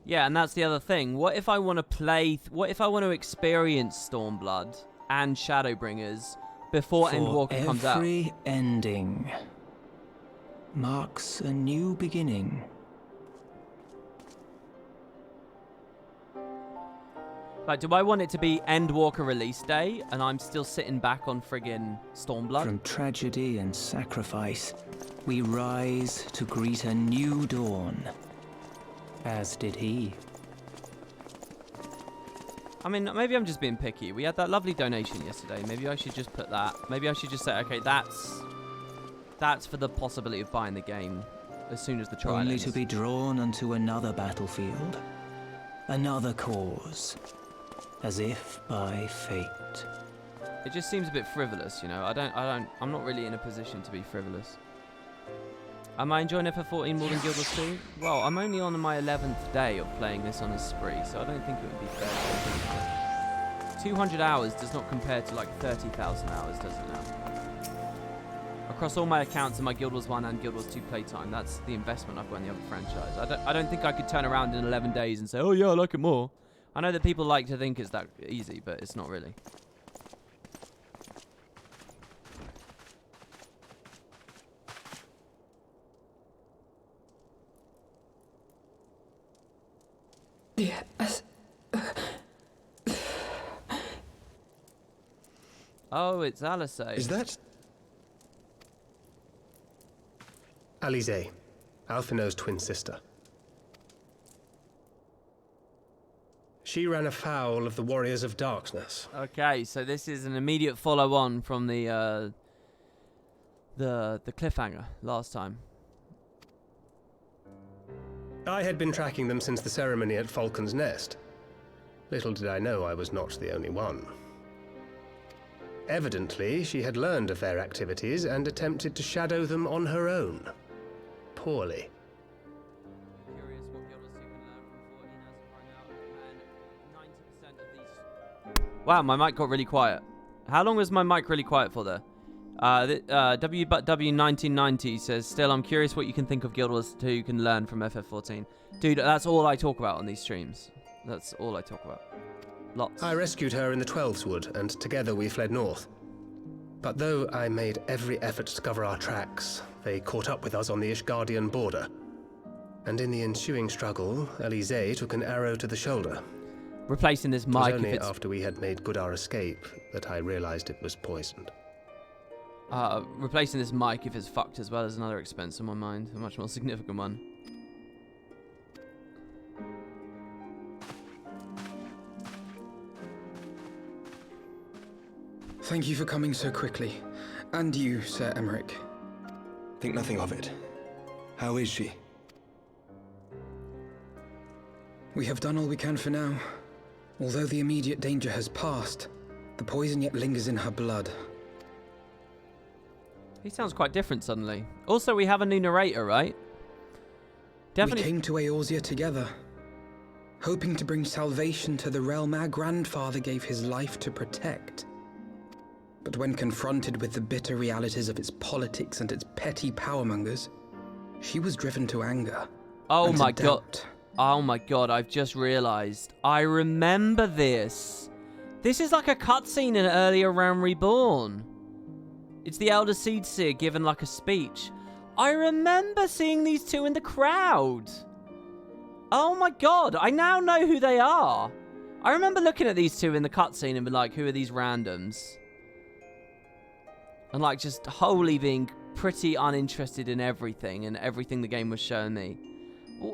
A: Yeah, and that's the other thing. What if I want to play... what if I want to experience Stormblood and Shadowbringers before Endwalker comes out?
C: Every ending marks a new beginning.
A: Like, do I want it to be Endwalker release day and I'm still sitting back on friggin' Stormblood?
C: From tragedy and sacrifice, we rise to greet a new dawn. As did he.
A: I mean, maybe I'm just being picky. We had that lovely donation yesterday. Maybe I should just put that. Maybe I should just say, okay, that's for the possibility of buying the game as soon as the trial
C: Only
A: ends.
C: to be drawn unto another battlefield, another cause, as if by fate.
A: It just seems a bit frivolous, you know. I'm not really in a position to be frivolous. Am I enjoying FF14 more than Guild Wars 2? Well, I'm only on my 11th day of playing this on a spree, so I don't think it would be fair to 200 hours does not compare to like 30,000 hours, does it now? Across all my accounts in my Guild Wars 1 and Guild Wars 2 playtime, that's the investment I've got in the other franchise. I don't think I could turn around in 11 days and say, oh yeah, I like it more. I know that people like to think it's that easy, but it's not really.
D: Yes.
A: Oh, it's Alice.
B: Is that...
E: Alize, Alphino's twin sister. She ran afoul of the Warriors of Darkness.
A: Okay, so this is an immediate follow-on from the cliffhanger last time.
E: I had been tracking them since the ceremony at Falcon's Nest. Little did I know I was not the only one. Evidently, she had learned of their activities and attempted to shadow them on her own. Poorly.
A: Curious what Guild Wars 2 can learn from 14 as of right now, and 90% of these... Wow, my mic got really quiet. How long was my mic really quiet for there? W1990 says, still, I'm curious what you can think of Guild Wars 2 can learn from FF14. Dude, that's all I talk about on these streams. That's all I talk about. Lots.
E: I rescued her in the Twelveswood, and together we fled north. But though I made every effort to cover our tracks, they caught up with us on the Ishgardian border. And in the ensuing struggle, Elise took an arrow to the shoulder.
A: Replacing this
E: It was
A: mic if
E: only
A: it's...
E: after we had made good our escape that I realized it was poisoned.
A: Replacing this mic if it's fucked as well is another expense on my mind. A much more significant one.
F: Thank you for coming so quickly. And you, Sir Emmerich.
B: Think nothing of it. How is she?
F: We have done all we can for now. Although the immediate danger has passed, the poison yet lingers in her blood.
A: He sounds quite different suddenly. Also, we have a new narrator, right? Definitely.
F: We came to Eorzea together, hoping to bring salvation to the realm our grandfather gave his life to protect. But when confronted with the bitter realities of its politics and its petty powermongers, she was driven to anger.
A: Oh
F: and
A: my
F: to
A: god.
F: doubt.
A: Oh my god, I've just realised. I remember this. This is like a cutscene in earlier Realm Reborn. It's the Elder Seedseer given like a speech. I remember seeing these two in the crowd. Oh my god, I now know who they are. I remember looking at these two in the cutscene and being like, who are these randoms? And like just wholly being pretty uninterested in everything and everything the game was showing me.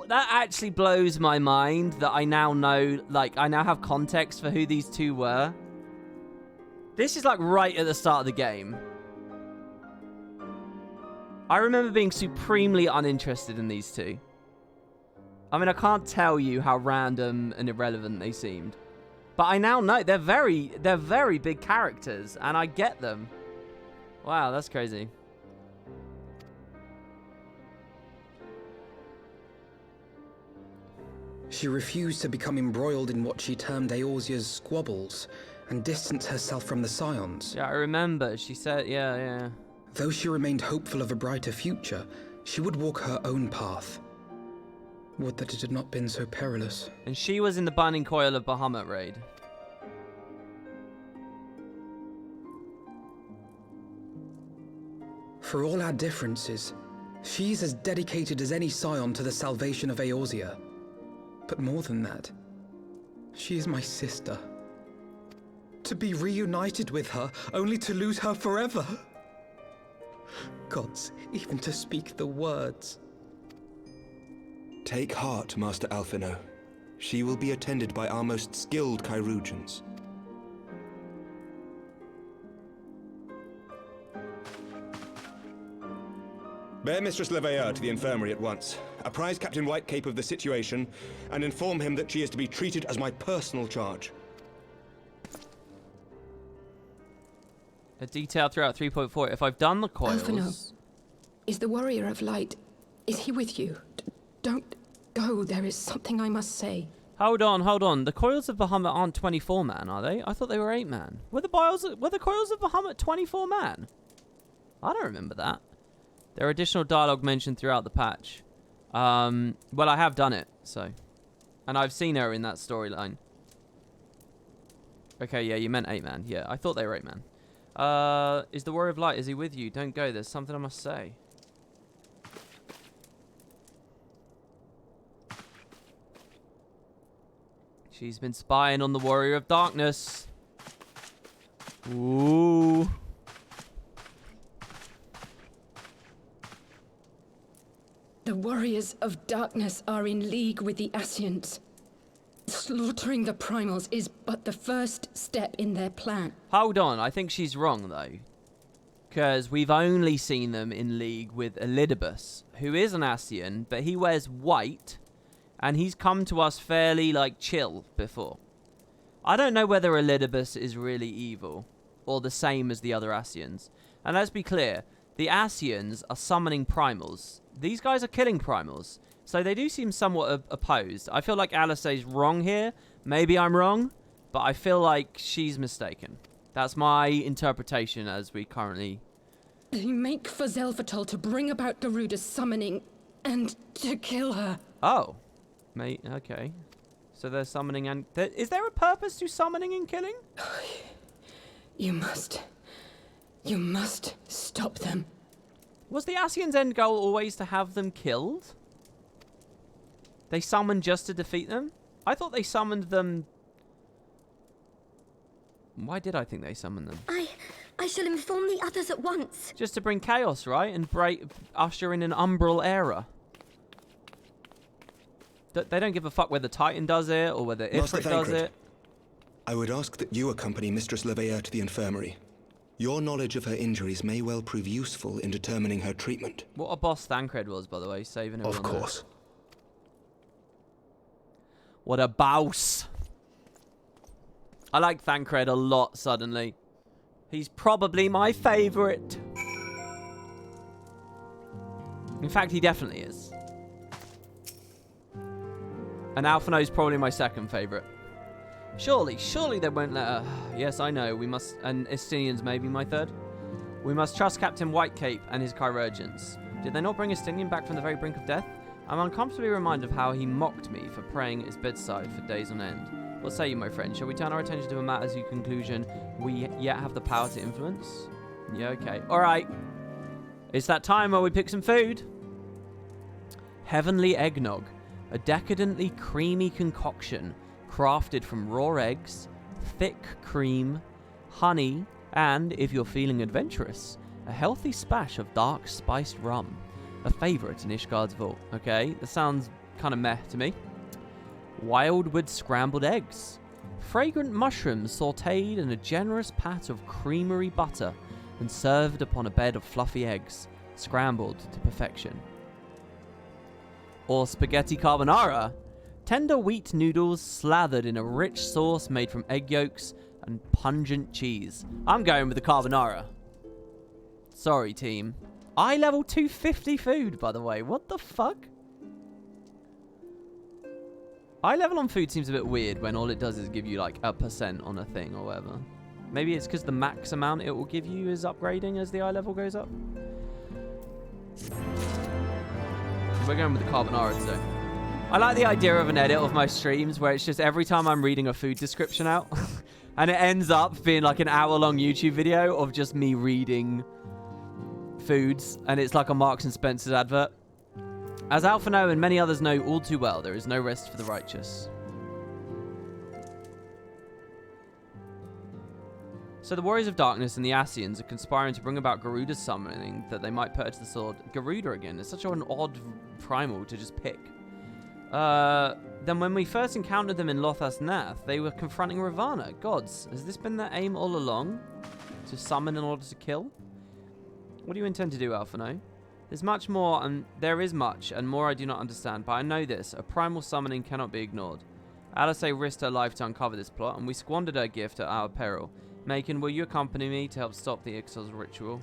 A: That actually blows my mind that I now know, like, I now have context for who these two were. This is like right at the start of the game. I remember being supremely uninterested in these two. I mean, I can't tell you how random and irrelevant they seemed. But I now know they're very big characters, and I get them. Wow, that's crazy.
F: She refused to become embroiled in what she termed Eorzea's squabbles and distance herself from the Scions.
A: Yeah, I remember. She said, yeah.
F: Though she remained hopeful of a brighter future, she would walk her own path. Would that it had not been so perilous.
A: And she was in the Burning Coil of Bahamut raid.
F: For all our differences, she's as dedicated as any Scion to the salvation of Eorzea. But more than that, she is my sister. To be reunited with her, only to lose her forever. Gods, even to speak the words.
B: Take heart, Master Alphino. She will be attended by our most skilled chirurgeons. Bear Mistress Leveilleur to the infirmary at once. Apprise Captain Whitecape of the situation, and inform him that she is to be treated as my personal charge.
A: A detail throughout 3.4. If I've done the coils...
D: Alphino, is the Warrior of Light... Is he with you? Don't go. There is something I must say.
A: Hold on. The coils of Bahamut aren't 24-man, are they? I thought they were 8-man. Were the coils of Bahamut 24-man? I don't remember that. There are additional dialogue mentioned throughout the patch. Well, I have done it, so... And I've seen her in that storyline. Okay, yeah, you meant 8-man. Yeah, I thought they were 8-man. Is the Warrior of Light, is he with you? Don't go, there's something I must say. She's been spying on the Warrior of Darkness. Ooh.
D: The Warriors of Darkness are in league with the Ascians. Slaughtering the primals is but the first step in their plan.
A: Hold on, I think she's wrong, though. Because we've only seen them in league with Elidibus, who is an Ascian, but he wears white, and he's come to us fairly, like, chill before. I don't know whether Elidibus is really evil, or the same as the other Ascians. And let's be clear, the Ascians are summoning primals. These guys are killing primals. So they do seem somewhat opposed. I feel like Alice's wrong here. Maybe I'm wrong, but I feel like she's mistaken. That's my interpretation as we currently...
D: They make for Zelvatol to bring about Garuda's summoning and to kill her.
A: Oh. Mate, okay. So they're summoning and... Is there a purpose to summoning and killing?
D: You must stop them.
A: Was the Ascians' end goal always to have them killed? They summoned just to defeat them? I thought they summoned them... Why did I think they summoned them?
G: I shall inform the others at once.
A: Just to bring chaos, right? And usher in an umbral era. They don't give a fuck whether Titan does it or whether
B: Master
A: Ifrit does
B: Thancred,
A: it.
B: I would ask that you accompany Mistress Leveilleur to the infirmary. Your knowledge of her injuries may well prove useful in determining her treatment.
A: What a boss Thancred was, by the way, saving everyone.
E: Of course.
A: What a boss. I like Thancred a lot suddenly. He's probably my favourite. In fact, he definitely is. And Alphino's probably my second favourite. Surely they won't let her... Yes, I know, we must... And Estinian's maybe my third. We must trust Captain Whitecape and his chirurgeons. Did they not bring Estinian back from the very brink of death? I'm uncomfortably reminded of how he mocked me for praying at his bedside for days on end. What say you, my friend? Shall we turn our attention to a matter whose conclusion we yet have the power to influence? Yeah, okay. Alright. It's that time where we pick some food. Heavenly Eggnog. A decadently creamy concoction crafted from raw eggs, thick cream, honey, and, if you're feeling adventurous, a healthy splash of dark spiced rum. A favourite in Ishgard's vault. Okay, that sounds kind of meh to me. Wildwood scrambled eggs. Fragrant mushrooms sautéed in a generous pat of creamery butter and served upon a bed of fluffy eggs, scrambled to perfection. Or spaghetti carbonara. Tender wheat noodles slathered in a rich sauce made from egg yolks and pungent cheese. I'm going with the carbonara. Sorry, team. Eye level 250 food, by the way. What the fuck? Eye level on food seems a bit weird when all it does is give you like a % on a thing or whatever. Maybe it's because the max amount it will give you is upgrading as the eye level goes up. We're going with the carbonara today. I like the idea of an edit of my streams where it's just every time I'm reading a food description out and it ends up being like an hour-long YouTube video of just me reading foods, and it's like a Marks and Spencer's advert. As Alphino and many others know all too well, there is no rest for the righteous. So the Warriors of Darkness and the Ascians are conspiring to bring about Garuda's summoning that they might purge the sword. Garuda again. It's such an odd primal to just pick. Then when we first encountered them in Lothas Nath, they were confronting Ravana. Gods, has this been their aim all along? To summon in order to kill? What do you intend to do, Alphino? There's much more, and there is much, and more I do not understand, but I know this. A primal summoning cannot be ignored. Alice risked her life to uncover this plot, and we squandered her gift at our peril. Macon, will you accompany me to help stop the Ixal's ritual?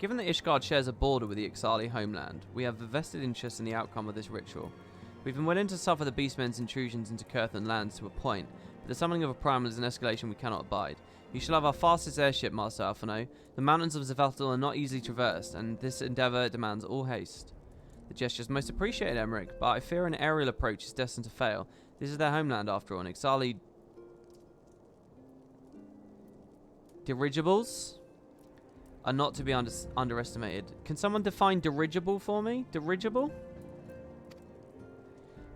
A: Given that Ishgard shares a border with the Ixali homeland, we have a vested interest in the outcome of this ritual. We've been willing to suffer the Beastmen's intrusions into Kurthan lands to a point, but the summoning of a primal is an escalation we cannot abide. You shall have our fastest airship, Master Alphino. The mountains of Zavathal are not easily traversed, and this endeavour demands all haste. The gesture is most appreciated, Emmerich, but I fear an aerial approach is destined to fail. This is their homeland, after all, and Ixali dirigibles are not to be underestimated. Can someone define dirigible for me? Dirigible?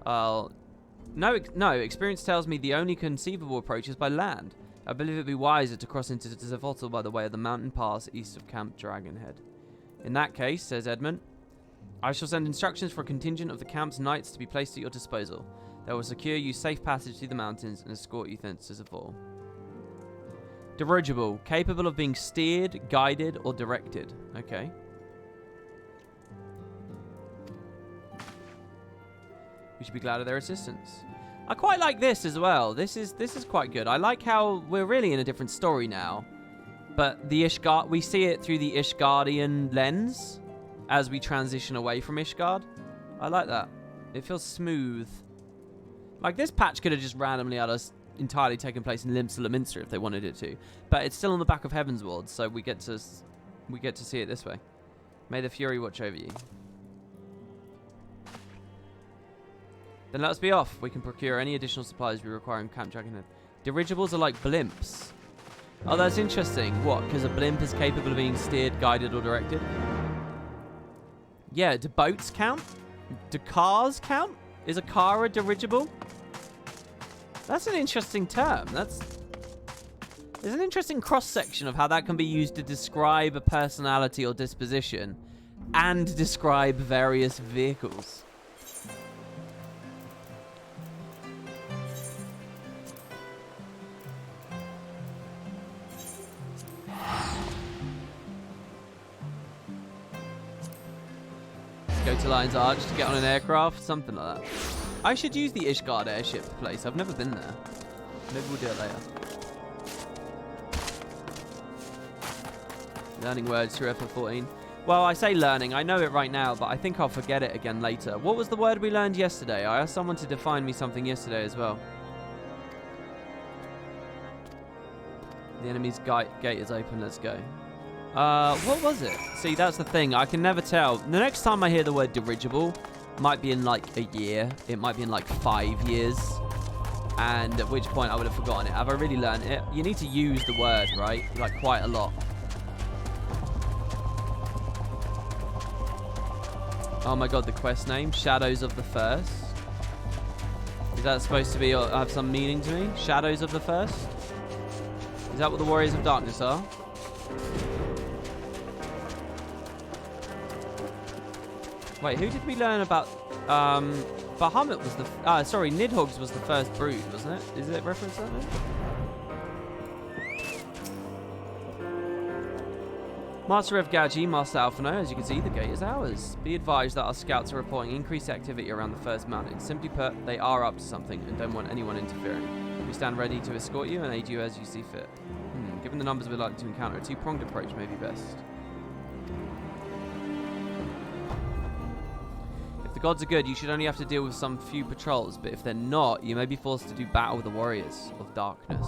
A: No, experience tells me the only conceivable approach is by land. I believe it would be wiser to cross into Zavathal by the way of the mountain pass east of Camp Dragonhead. In that case, says Edmund, I shall send instructions for a contingent of the camp's knights to be placed at your disposal. They will secure you safe passage through the mountains and escort you thence to Zavathal. Dirigible, capable of being steered, guided, or directed. Okay. We should be glad of their assistance. I quite like this as well. This is quite good. I like how we're really in a different story now. But the Ishgard, we see it through the Ishgardian lens as we transition away from Ishgard. I like that. It feels smooth. Like this patch could have just randomly had us entirely taken place in Limsala Minster if they wanted it to. But it's still on the back of Heavensward, so we get to see it this way. May the Fury watch over you. Then let us be off. We can procure any additional supplies we require in Camp Dragonhead. Dirigibles are like blimps. Oh, that's interesting. What? Because a blimp is capable of being steered, guided, or directed? Yeah, do boats count? Do cars count? Is a car a dirigible? That's an interesting term. There's an interesting cross-section of how that can be used to describe a personality or disposition and describe various vehicles. Go to Lion's Arch to get on an aircraft, something like that. I should use the Ishgard airship place. I've never been there. Maybe we'll do it later. Learning words through FF14. Well, I say learning. I know it right now, but I think I'll forget it again later. What was the word we learned yesterday? I asked someone to define me something yesterday as well. The enemy's gate is open. Let's go. What was it? See, that's the thing. I can never tell. The next time I hear the word dirigible, might be in like a year. It might be in like 5 years. And at which point I would have forgotten it. Have I really learned it? You need to use the word, right? Like quite a lot. Oh my god, the quest name. Shadows of the First. Is that supposed to be have some meaning to me? Shadows of the First? Is that what the Warriors of Darkness are? Wait, who did we learn about? Bahamut was the... sorry, Nidhogg's was the first brood, wasn't it? Is it reference that then? Master of Gaji, Master Alphano, as you can see, the gate is ours. Be advised that our scouts are reporting increased activity around the first mountain. Simply put, they are up to something and don't want anyone interfering. We stand ready to escort you and aid you as you see fit. Given the numbers we'd like to encounter, a two-pronged approach may be best. If the gods are good, you should only have to deal with some few patrols, but if they're not, you may be forced to do battle with the Warriors of Darkness.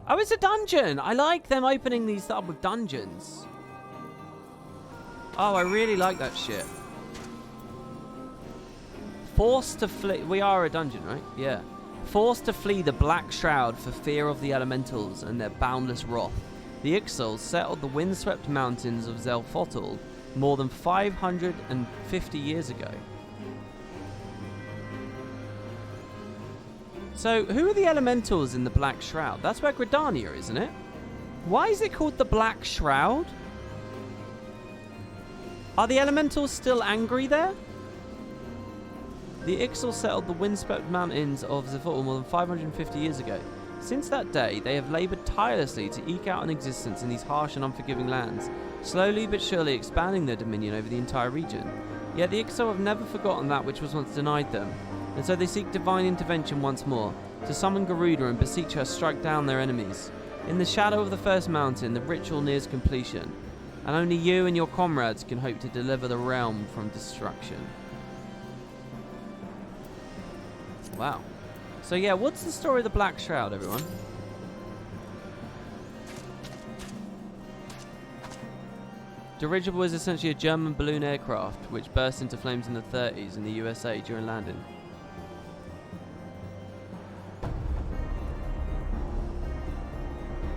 A: Oh, it's a dungeon! I like them opening these up with dungeons. Oh, I really like that shit. Forced to flee... We are a dungeon, right? Yeah. Forced to flee the Black Shroud for fear of the elementals and their boundless wrath, the Ixals settled the windswept mountains of Zelfotl more than 550 years ago. So, who are the elementals in the Black Shroud? That's where Gridania, isn't it? Why is it called the Black Shroud? Are the elementals still angry there? The Ixal settled the windswept mountains of Zelfotl more than 550 years ago. Since that day, they have laboured tirelessly to eke out an existence in these harsh and unforgiving lands, slowly but surely expanding their dominion over the entire region. Yet the Ixal have never forgotten that which was once denied them, and so they seek divine intervention once more, to summon Garuda and beseech her strike down their enemies. In the shadow of the first mountain, the ritual nears completion, and only you and your comrades can hope to deliver the realm from destruction. Wow. So yeah, what's the story of the Black Shroud, everyone? Dirigible is essentially a German balloon aircraft which burst into flames in the 30s in the USA during landing. Oh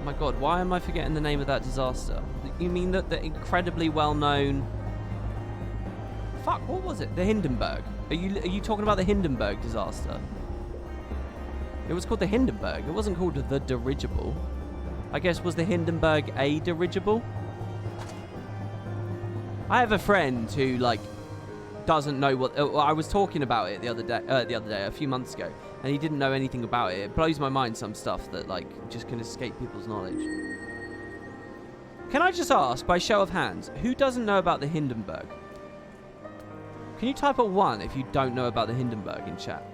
A: my god, why am I forgetting the name of that disaster? You mean that the incredibly well-known... Fuck, what was it? The Hindenburg. Are you talking about the Hindenburg disaster? It was called the Hindenburg. It wasn't called the dirigible. I guess, was the Hindenburg a dirigible? I have a friend who, like, doesn't know what... I was talking about it the other day, a few months ago, and he didn't know anything about it. It blows my mind, some stuff that, like, just can escape people's knowledge. Can I just ask, by show of hands, who doesn't know about the Hindenburg? Can you type a 1 if you don't know about the Hindenburg in chat?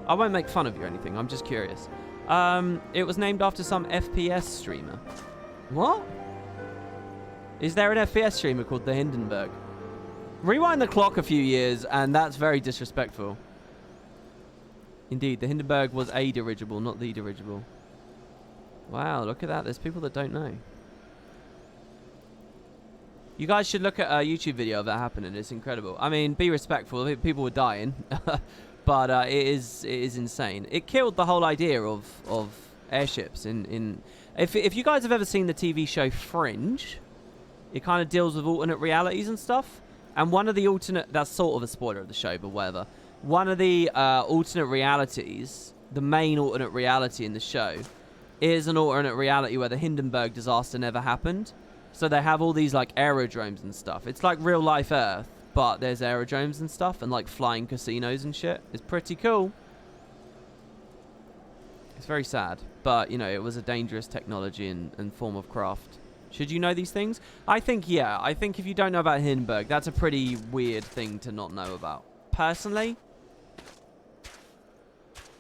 A: I won't make fun of you or anything, I'm just curious. It was named after some FPS streamer. What? Is there an FPS streamer called the Hindenburg? Rewind the clock a few years, and that's very disrespectful. Indeed, the Hindenburg was a dirigible, not the dirigible. Wow, look at that. There's people that don't know. You guys should look at a YouTube video of that happening. It's incredible. I mean, be respectful. People were dying, but it is insane. It killed the whole idea of airships. If you guys have ever seen the TV show Fringe, it kind of deals with alternate realities and stuff. And one of the that's sort of a spoiler of the show, but whatever. One of the alternate realities, the main alternate reality in the show, is an alternate reality where the Hindenburg disaster never happened. So they have all these like aerodromes and stuff. It's like real life Earth, but there's aerodromes and stuff and like flying casinos and shit. It's pretty cool. It's very sad, but you know, it was a dangerous technology and form of craft. Should you know these things? I think, yeah. I think if you don't know about Hindenburg, that's a pretty weird thing to not know about. Personally,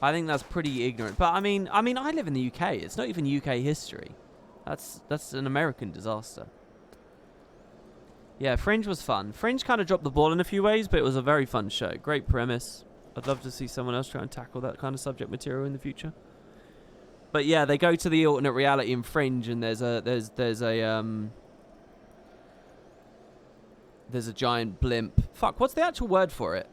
A: I think that's pretty ignorant. But I mean, I live in the UK. It's not even UK history. That's an American disaster. Yeah, Fringe was fun. Fringe kind of dropped the ball in a few ways, but it was a very fun show. Great premise. I'd love to see someone else try and tackle that kind of subject material in the future. But yeah, they go to the alternate reality in Fringe, and there's a giant blimp. Fuck, what's the actual word for it?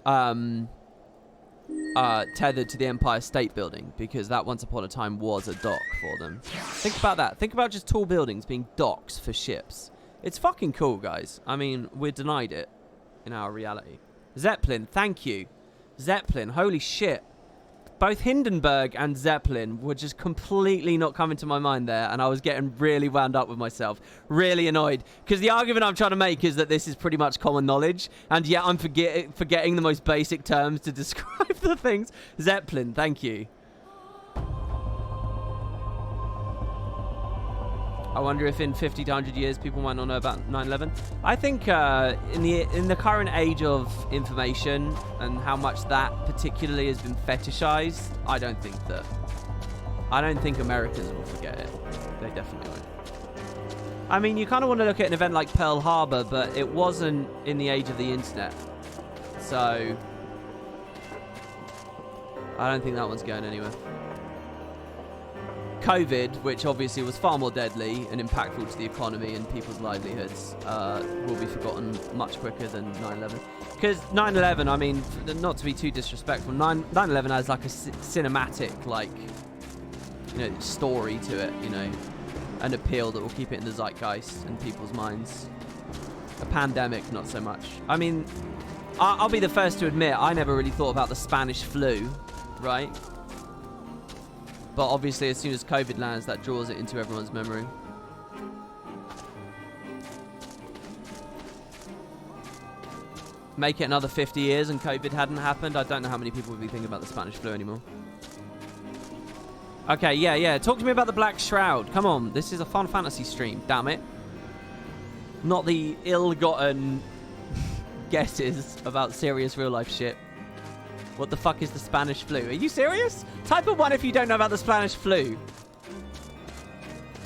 A: Tethered to the Empire State Building, because that once upon a time was a dock for them. Think about that. Think about just tall buildings being docks for ships. It's fucking cool, guys. I mean, we're denied it in our reality. Zeppelin, thank you. Zeppelin, holy shit. Both Hindenburg and Zeppelin were just completely not coming to my mind there, and I was getting really wound up with myself. Really annoyed. Because the argument I'm trying to make is that this is pretty much common knowledge, and yet I'm forgetting the most basic terms to describe the things. Zeppelin, thank you. I wonder if in 50 to 100 years people might not know about 9/11. I think in the current age of information and how much that particularly has been fetishized, I don't think Americans will forget it. They definitely won't. I mean, you kind of want to look at an event like Pearl Harbor, but it wasn't in the age of the internet. So I don't think that one's going anywhere. COVID, which obviously was far more deadly and impactful to the economy and people's livelihoods, will be forgotten much quicker than 9/11. Because 9/11, I mean, not to be too disrespectful, 9/11 has like a cinematic, like, you know, story to it, you know, an appeal that will keep it in the zeitgeist and people's minds. A pandemic, not so much. I mean, I'll be the first to admit, I never really thought about the Spanish flu, right? But obviously, as soon as COVID lands, that draws it into everyone's memory. Make it another 50 years and COVID hadn't happened, I don't know how many people would be thinking about the Spanish flu anymore. Okay, yeah. Talk to me about the Black Shroud. Come on, this is a fun fantasy stream, damn it. Not the ill-gotten guesses about serious real-life shit. What the fuck is the Spanish flu? Are you serious? Type a 1 if you don't know about the Spanish flu.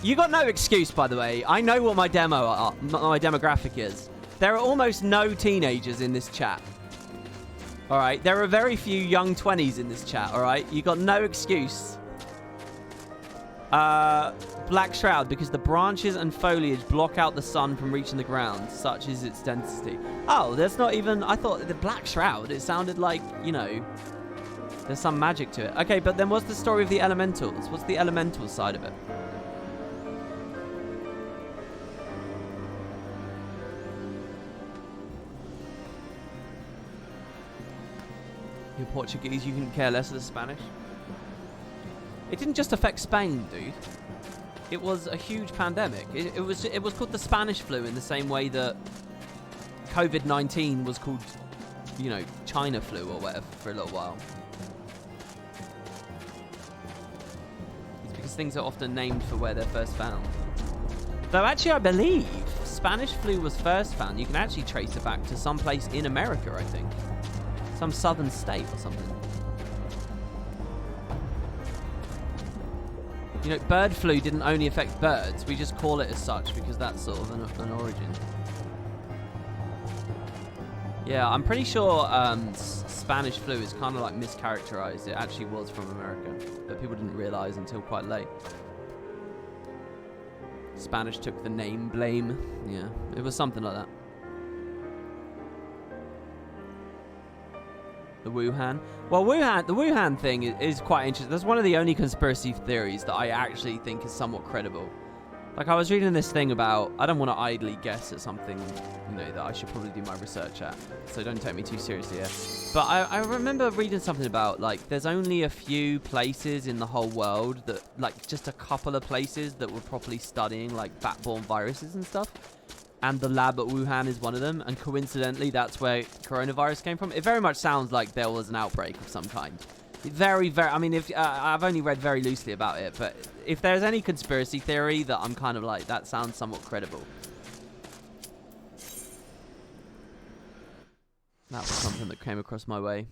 A: You got no excuse, by the way. I know what my demographic is. There are almost no teenagers in this chat. All right? There are very few young 20s in this chat, all right? You got no excuse. Black Shroud, because the branches and foliage block out the sun from reaching the ground. Such is its density. Oh, there's not even... I thought the Black Shroud, it sounded like, you know, there's some magic to it. Okay, but then what's the story of the elementals? What's the elemental side of it? You're Portuguese, you can care less of the Spanish? It didn't just affect Spain, dude. It was a huge pandemic. It was called the Spanish flu in the same way that COVID-19 was called, you know, China flu or whatever for a little while. It's because things are often named for where they're first found. Though actually I believe Spanish flu was first found. You can actually trace it back to some place in America, I think. Some southern state or something. You know, bird flu didn't only affect birds. We just call it as such because that's sort of an origin. Yeah, I'm pretty sure Spanish flu is kind of like mischaracterized. It actually was from America, but people didn't realize until quite late. Spanish took the name blame. Yeah, it was something like that. The Wuhan. Well, the Wuhan thing is quite interesting. That's one of the only conspiracy theories that I actually think is somewhat credible. Like, I was reading this thing about, I don't want to idly guess at something, you know, that I should probably do my research at, so don't take me too seriously here. But I remember reading something about, like, there's only a few places in the whole world that, like, just a couple of places that were properly studying, like, bat-borne viruses and stuff. And the lab at Wuhan is one of them, and coincidentally, that's where coronavirus came from. It very much sounds like there was an outbreak of some kind. Very, I mean, if I've only read very loosely about it, but if there's any conspiracy theory that I'm kind of like, that sounds somewhat credible. That was something that came across my way.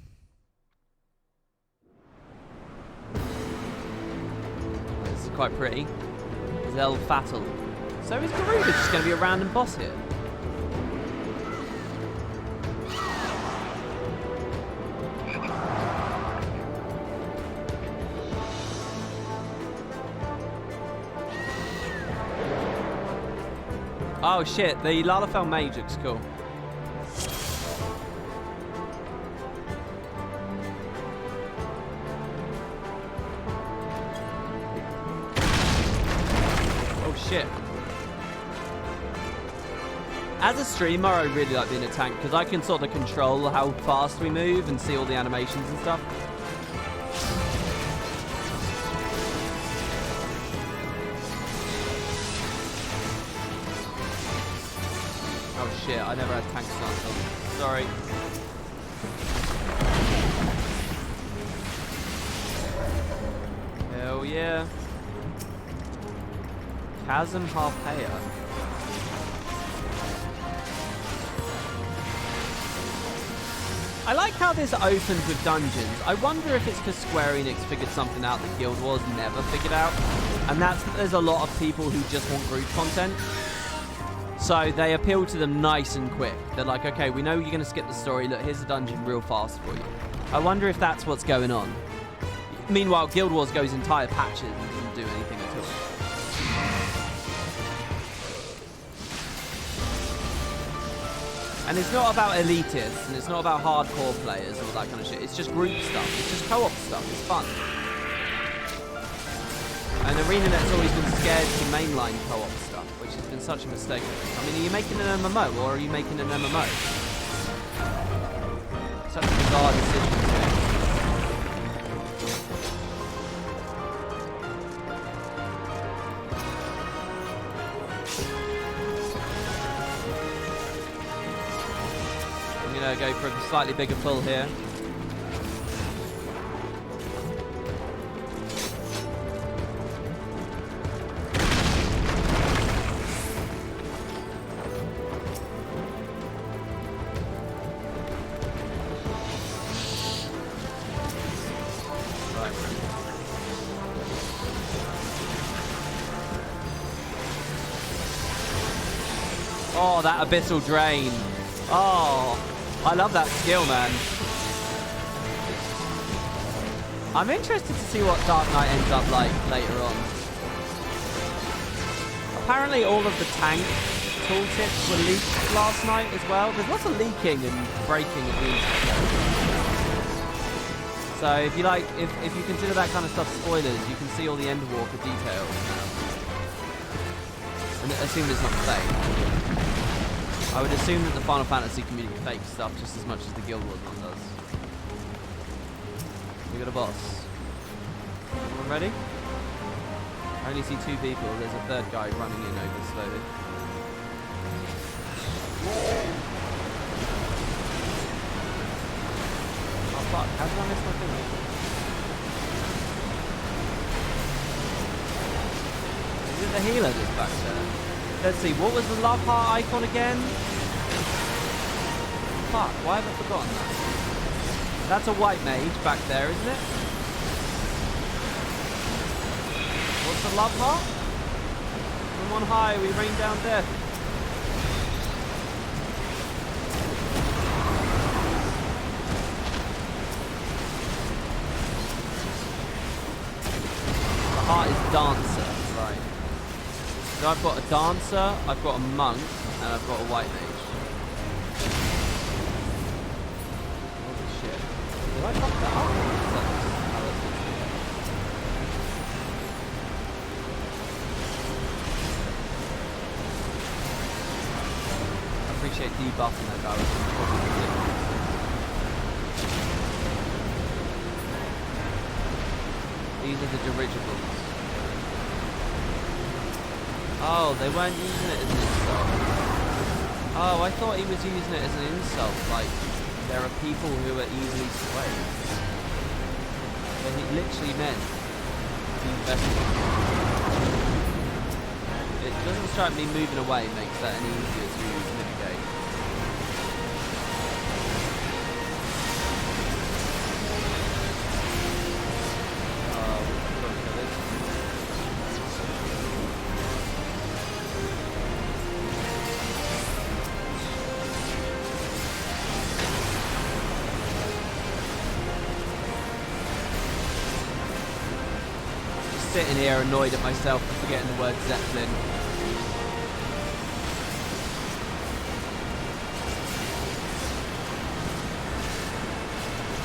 A: This is quite pretty. Zel Fatal. So is Garuda just going to be a random boss here? Oh shit, the Lalafell Mage looks cool. Oh shit. As a streamer, I really like being a tank because I can sort of control how fast we move and see all the animations and stuff. Oh shit, I never had tank stance on. Sorry. Hell yeah. Chasm Harpeia. I like how this opens with dungeons. I wonder if it's because Square Enix figured something out that Guild Wars never figured out. And that's that there's a lot of people who just want group content. So they appeal to them nice and quick. They're like, okay, we know you're going to skip the story. Look, here's a dungeon real fast for you. I wonder if that's what's going on. Meanwhile, Guild Wars goes entire patches and doesn't do anything at all. And it's not about elitists, and it's not about hardcore players or that kind of shit. It's just group stuff. It's just co-op stuff. It's fun. And ArenaNet's always been scared to mainline co-op stuff, which has been such a mistake. I mean, are you making an MMO, or are you making an MMO? Such a bizarre decision to make. Go for a slightly bigger pull here. Right. Oh, that abyssal drain. Oh. I love that skill, man. I'm interested to see what Dark Knight ends up like later on. Apparently all of the tank tooltips were leaked last night as well. There's lots of leaking and breaking of these. So if you like, if you consider that kind of stuff spoilers, you can see all the Endwalker details now. And assume it's not fake. I would assume that the Final Fantasy community fakes stuff just as much as the Guild Wars one does. We got a boss. Everyone ready? I only see two people. There's a third guy running in over slowly. Oh fuck, how did I miss my thing? Is it the healer that's back there? Let's see, what was the love heart icon again? Fuck, why have I forgotten that? That's a white mage back there, isn't it? What's the love heart? From on high, we rain down death. The heart is dancer, right. So I've got a dancer, I've got a monk, and I've got a white mage. Holy shit. Did I fuck that up? I appreciate debuffing that guy with some. These are the dirigibles. Oh, they weren't using it as an insult. Oh, I thought he was using it as an insult, like there are people who are easily swayed. But he literally meant investment. It doesn't strike me moving away makes that any easier to mitigate. Sitting here annoyed at myself for forgetting the word Zeppelin.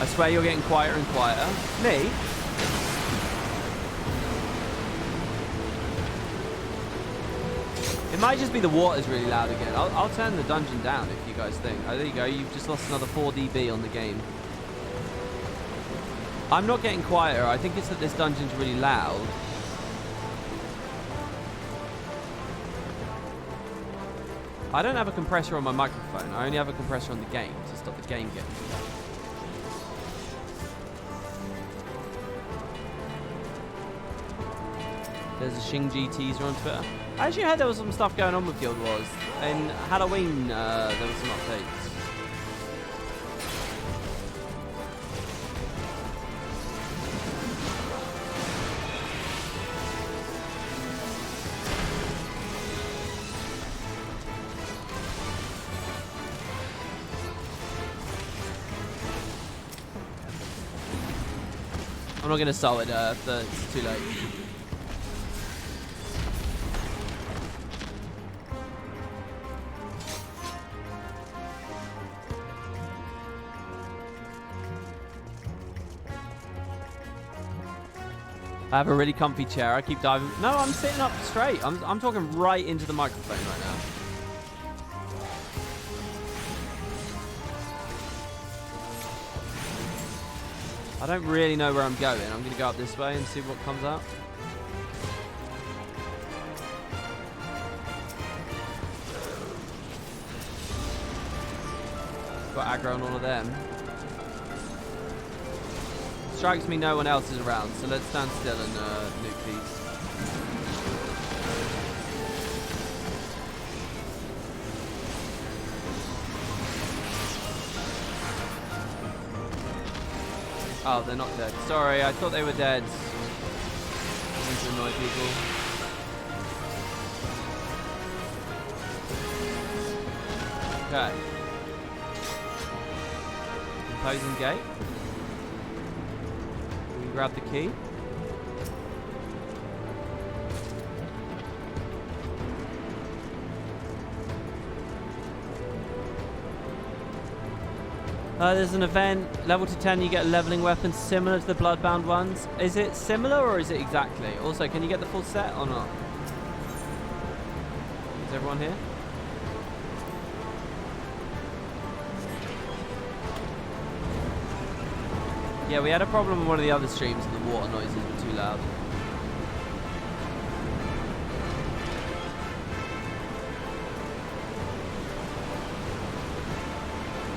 A: I swear you're getting quieter and quieter. Me? It might just be the water's really loud again. I'll turn the dungeon down if you guys think. Oh, there you go. You've just lost another 4 dB on the game. I'm not getting quieter. I think it's that this dungeon's really loud. I don't have a compressor on my microphone. I only have a compressor on the game to stop the game getting too loud. There's a Shing G teaser on Twitter. I actually heard there was some stuff going on with Guild Wars. In Halloween, there was some updates. I'm not going to sell it if it's too late. I have a really comfy chair. I keep diving. No, I'm sitting up straight. I'm talking right into the microphone right now. I don't really know where I'm going. I'm going to go up this way and see what comes out. Got aggro on all of them. Strikes me no one else is around, so let's stand still and nuke these. Oh, they're not dead. Sorry, I thought they were dead. I need to annoy people. Okay. Imposing gate. We grab the key. There's an event, level to 10, you get a leveling weapon similar to the Bloodbound ones. Is it similar or is it exactly? Also, can you get the full set or not? Is everyone here? Yeah, we had a problem on one of the other streams and the water noises were too loud.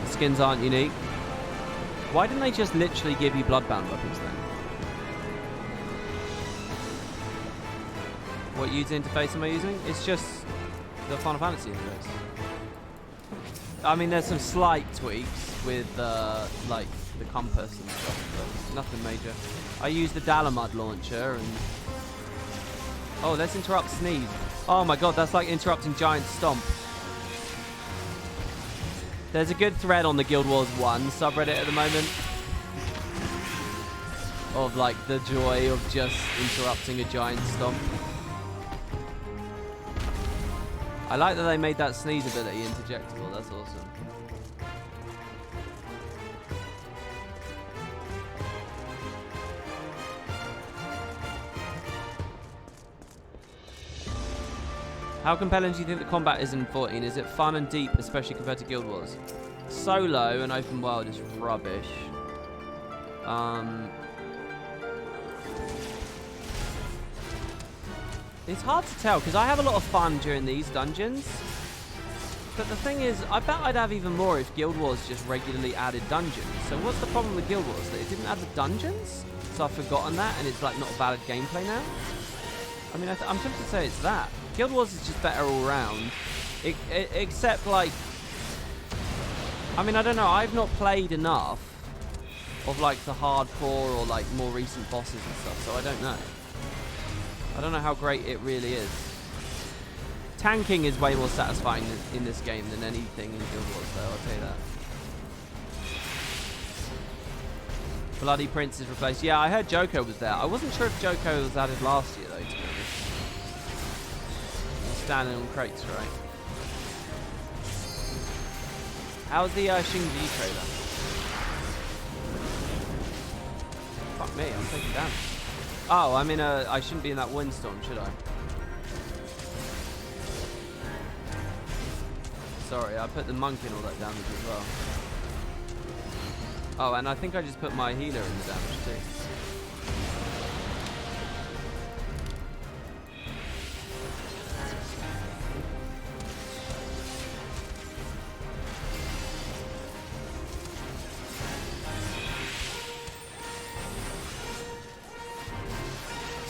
A: Skins aren't unique. Why didn't they just literally give you Bloodbound weapons then? What user interface am I using? It's just the Final Fantasy interface. I mean, there's some slight tweaks with like the compass and stuff, but nothing major. I use the Dalamud launcher and... Oh, let's interrupt Sneeze. Oh my god, that's like interrupting Giant Stomp. There's a good thread on the Guild Wars 1 subreddit at the moment of like the joy of just interrupting a Giant Stomp. I like that they made that sneeze ability interjectable. That's awesome. How compelling do you think the combat is in 14? Is it fun and deep, especially compared to Guild Wars? Solo and open world is rubbish. It's hard to tell because I have a lot of fun during these dungeons. But the thing is, I bet I'd have even more if Guild Wars just regularly added dungeons. So what's the problem with Guild Wars? That it didn't add the dungeons? So I've forgotten that and it's like not valid gameplay now? I mean, I'm tempted to say it's that. Guild Wars is just better all round. Except like... I mean, I don't know. I've not played enough of like the hardcore or like more recent bosses and stuff. So I don't know. I don't know how great it really is. Tanking is way more satisfying in this game than anything in Guild Wars, though, I'll tell you that. Bloody Prince is replaced. Yeah, I heard Joko was there. I wasn't sure if Joko was added last year, though, to be honest. He's standing on crates, right? How's the Shinji trailer? Fuck me, I'm taking damage. Oh, I mean, I shouldn't be in that windstorm, should I? Sorry, I put the monk in all that damage as well. Oh, and I think I just put my healer in the damage too.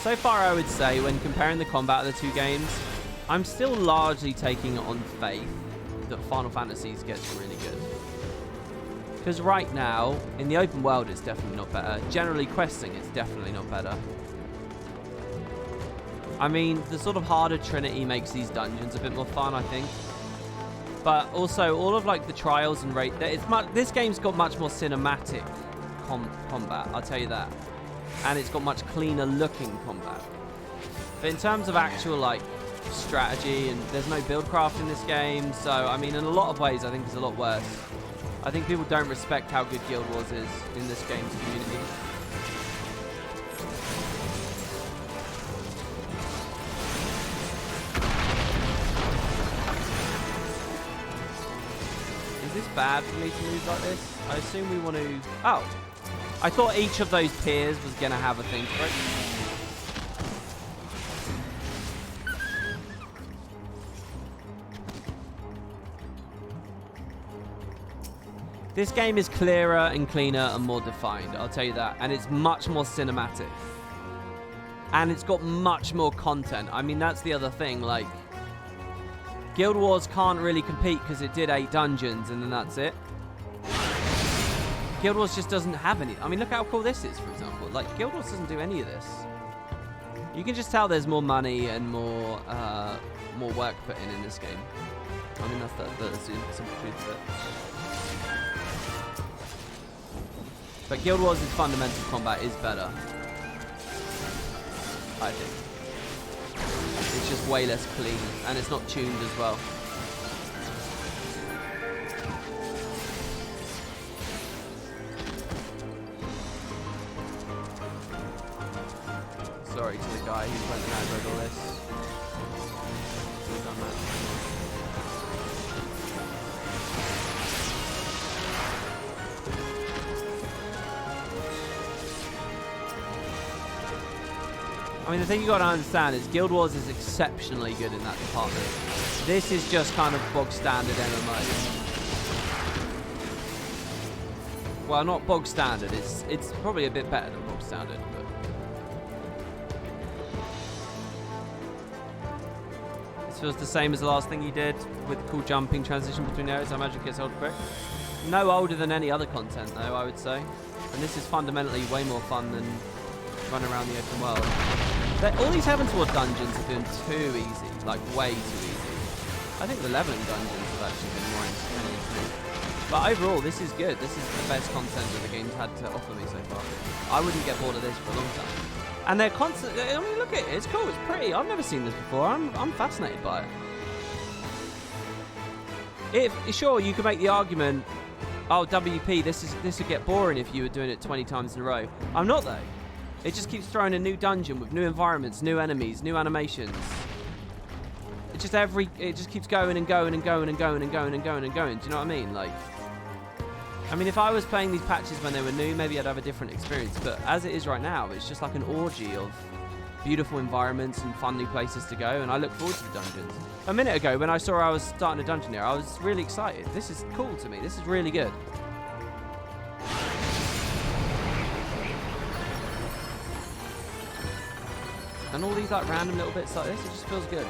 A: So far, I would say, when comparing the combat of the two games, I'm still largely taking it on faith that Final Fantasies gets really good. Because right now, in the open world, it's definitely not better. Generally questing, it's definitely not better. I mean, the sort of harder Trinity makes these dungeons a bit more fun, I think. But also, all of like the trials and raid, this game's got much more cinematic combat, I'll tell you that. And it's got much cleaner looking combat. But in terms of actual like strategy, and there's no buildcraft in this game, so I mean in a lot of ways I think it's a lot worse. I think people don't respect how good Guild Wars is in this game's community. Is this bad for me to move like this? I assume we want to... Oh! I thought each of those tiers was going to have a thing for it. This game is clearer and cleaner and more defined, I'll tell you that. And it's much more cinematic. And it's got much more content. I mean, that's the other thing. Like, Guild Wars can't really compete because it did 8 dungeons and then that's it. Guild Wars just doesn't have any. I mean, look how cool this is, for example. Like, Guild Wars doesn't do any of this. You can just tell there's more money and more work put in this game. I mean, that's the simple truth of it. But Guild Wars' fundamental combat is better, I think. It's just way less clean, and it's not tuned as well. Sorry to the guy who went and aggroed all this. We've done that. I mean, the thing you got to understand is Guild Wars is exceptionally good in that department. This is just kind of bog standard MMO. Well, not bog standard. It's probably a bit better than bog standard, but. This feels the same as the last thing you did with the cool jumping transition between areas. I imagine it gets old quick. No older than any other content, though, I would say. And this is fundamentally way more fun than running around the open world. All these Heavensward dungeons have been too easy, like way too easy. I think the leveling dungeons have actually been more entertaining to me. But overall, this is good. This is the best content that the game's had to offer me so far. I wouldn't get bored of this for a long time. And they're constant. I mean, look at it. It's cool. It's pretty. I've never seen this before. I'm fascinated by it. Sure, you could make the argument, oh, WP, this would get boring if you were doing it 20 times in a row. I'm not, though. It just keeps throwing a new dungeon with new environments, new enemies, new animations. It just keeps going and going and going and going and going and going and going. Do you know what I mean? Like, I mean, if I was playing these patches when they were new, maybe I'd have a different experience. But as it is right now, it's just like an orgy of beautiful environments and fun new places to go. And I look forward to the dungeons. A minute ago, when I saw I was starting a dungeon here, I was really excited. This is cool to me. This is really good. And all these like random little bits like this, it just feels good.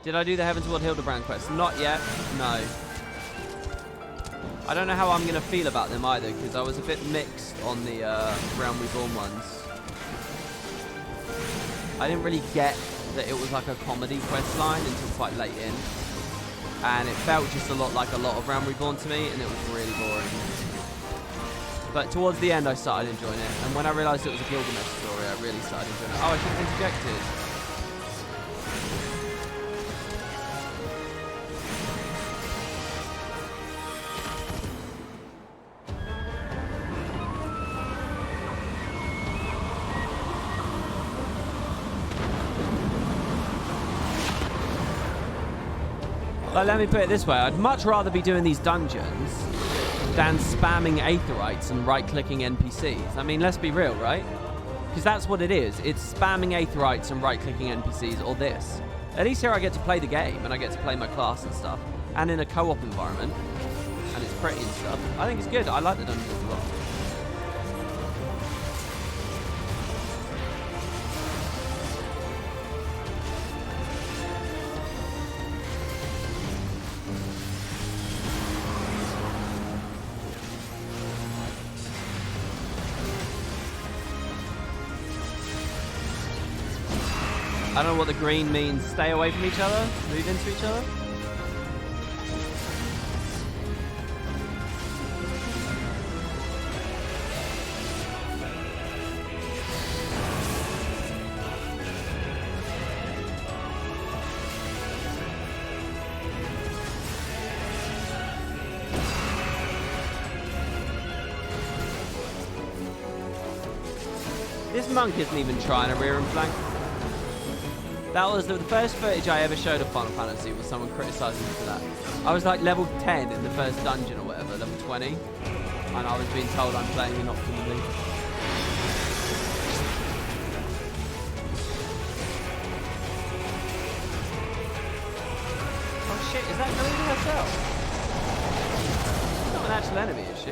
A: Did I do the Heavensward Hildebrand quest? Not yet, no. I don't know how I'm going to feel about them either, because I was a bit mixed on the Realm Reborn ones. I didn't really get that it was like a comedy quest line until quite late in. And it felt just a lot like a lot of Realm Reborn to me, and it was really boring. But towards the end, I started enjoying it. And when I realised it was a Gilgamesh story, I really started enjoying it. Oh, I should have interjected. Like, let me put it this way. I'd much rather be doing these dungeons than spamming Aetherites and right-clicking NPCs. I mean, let's be real, right? Because that's what it is. It's spamming Aetherites and right-clicking NPCs, or this. At least here I get to play the game, and I get to play my class and stuff, and in a co-op environment, and it's pretty and stuff. I think it's good. I like the dungeons a lot. I don't know what the green means. Stay away from each other? Move into each other? This monk isn't even trying to rear and flank. That was the first footage I ever showed of Final Fantasy, was someone criticising me for that. I was like level 10 in the first dungeon or whatever, level 20. And I was being told I'm playing inoptimally. Oh shit, is that Garina herself? She's not an actual enemy, is she?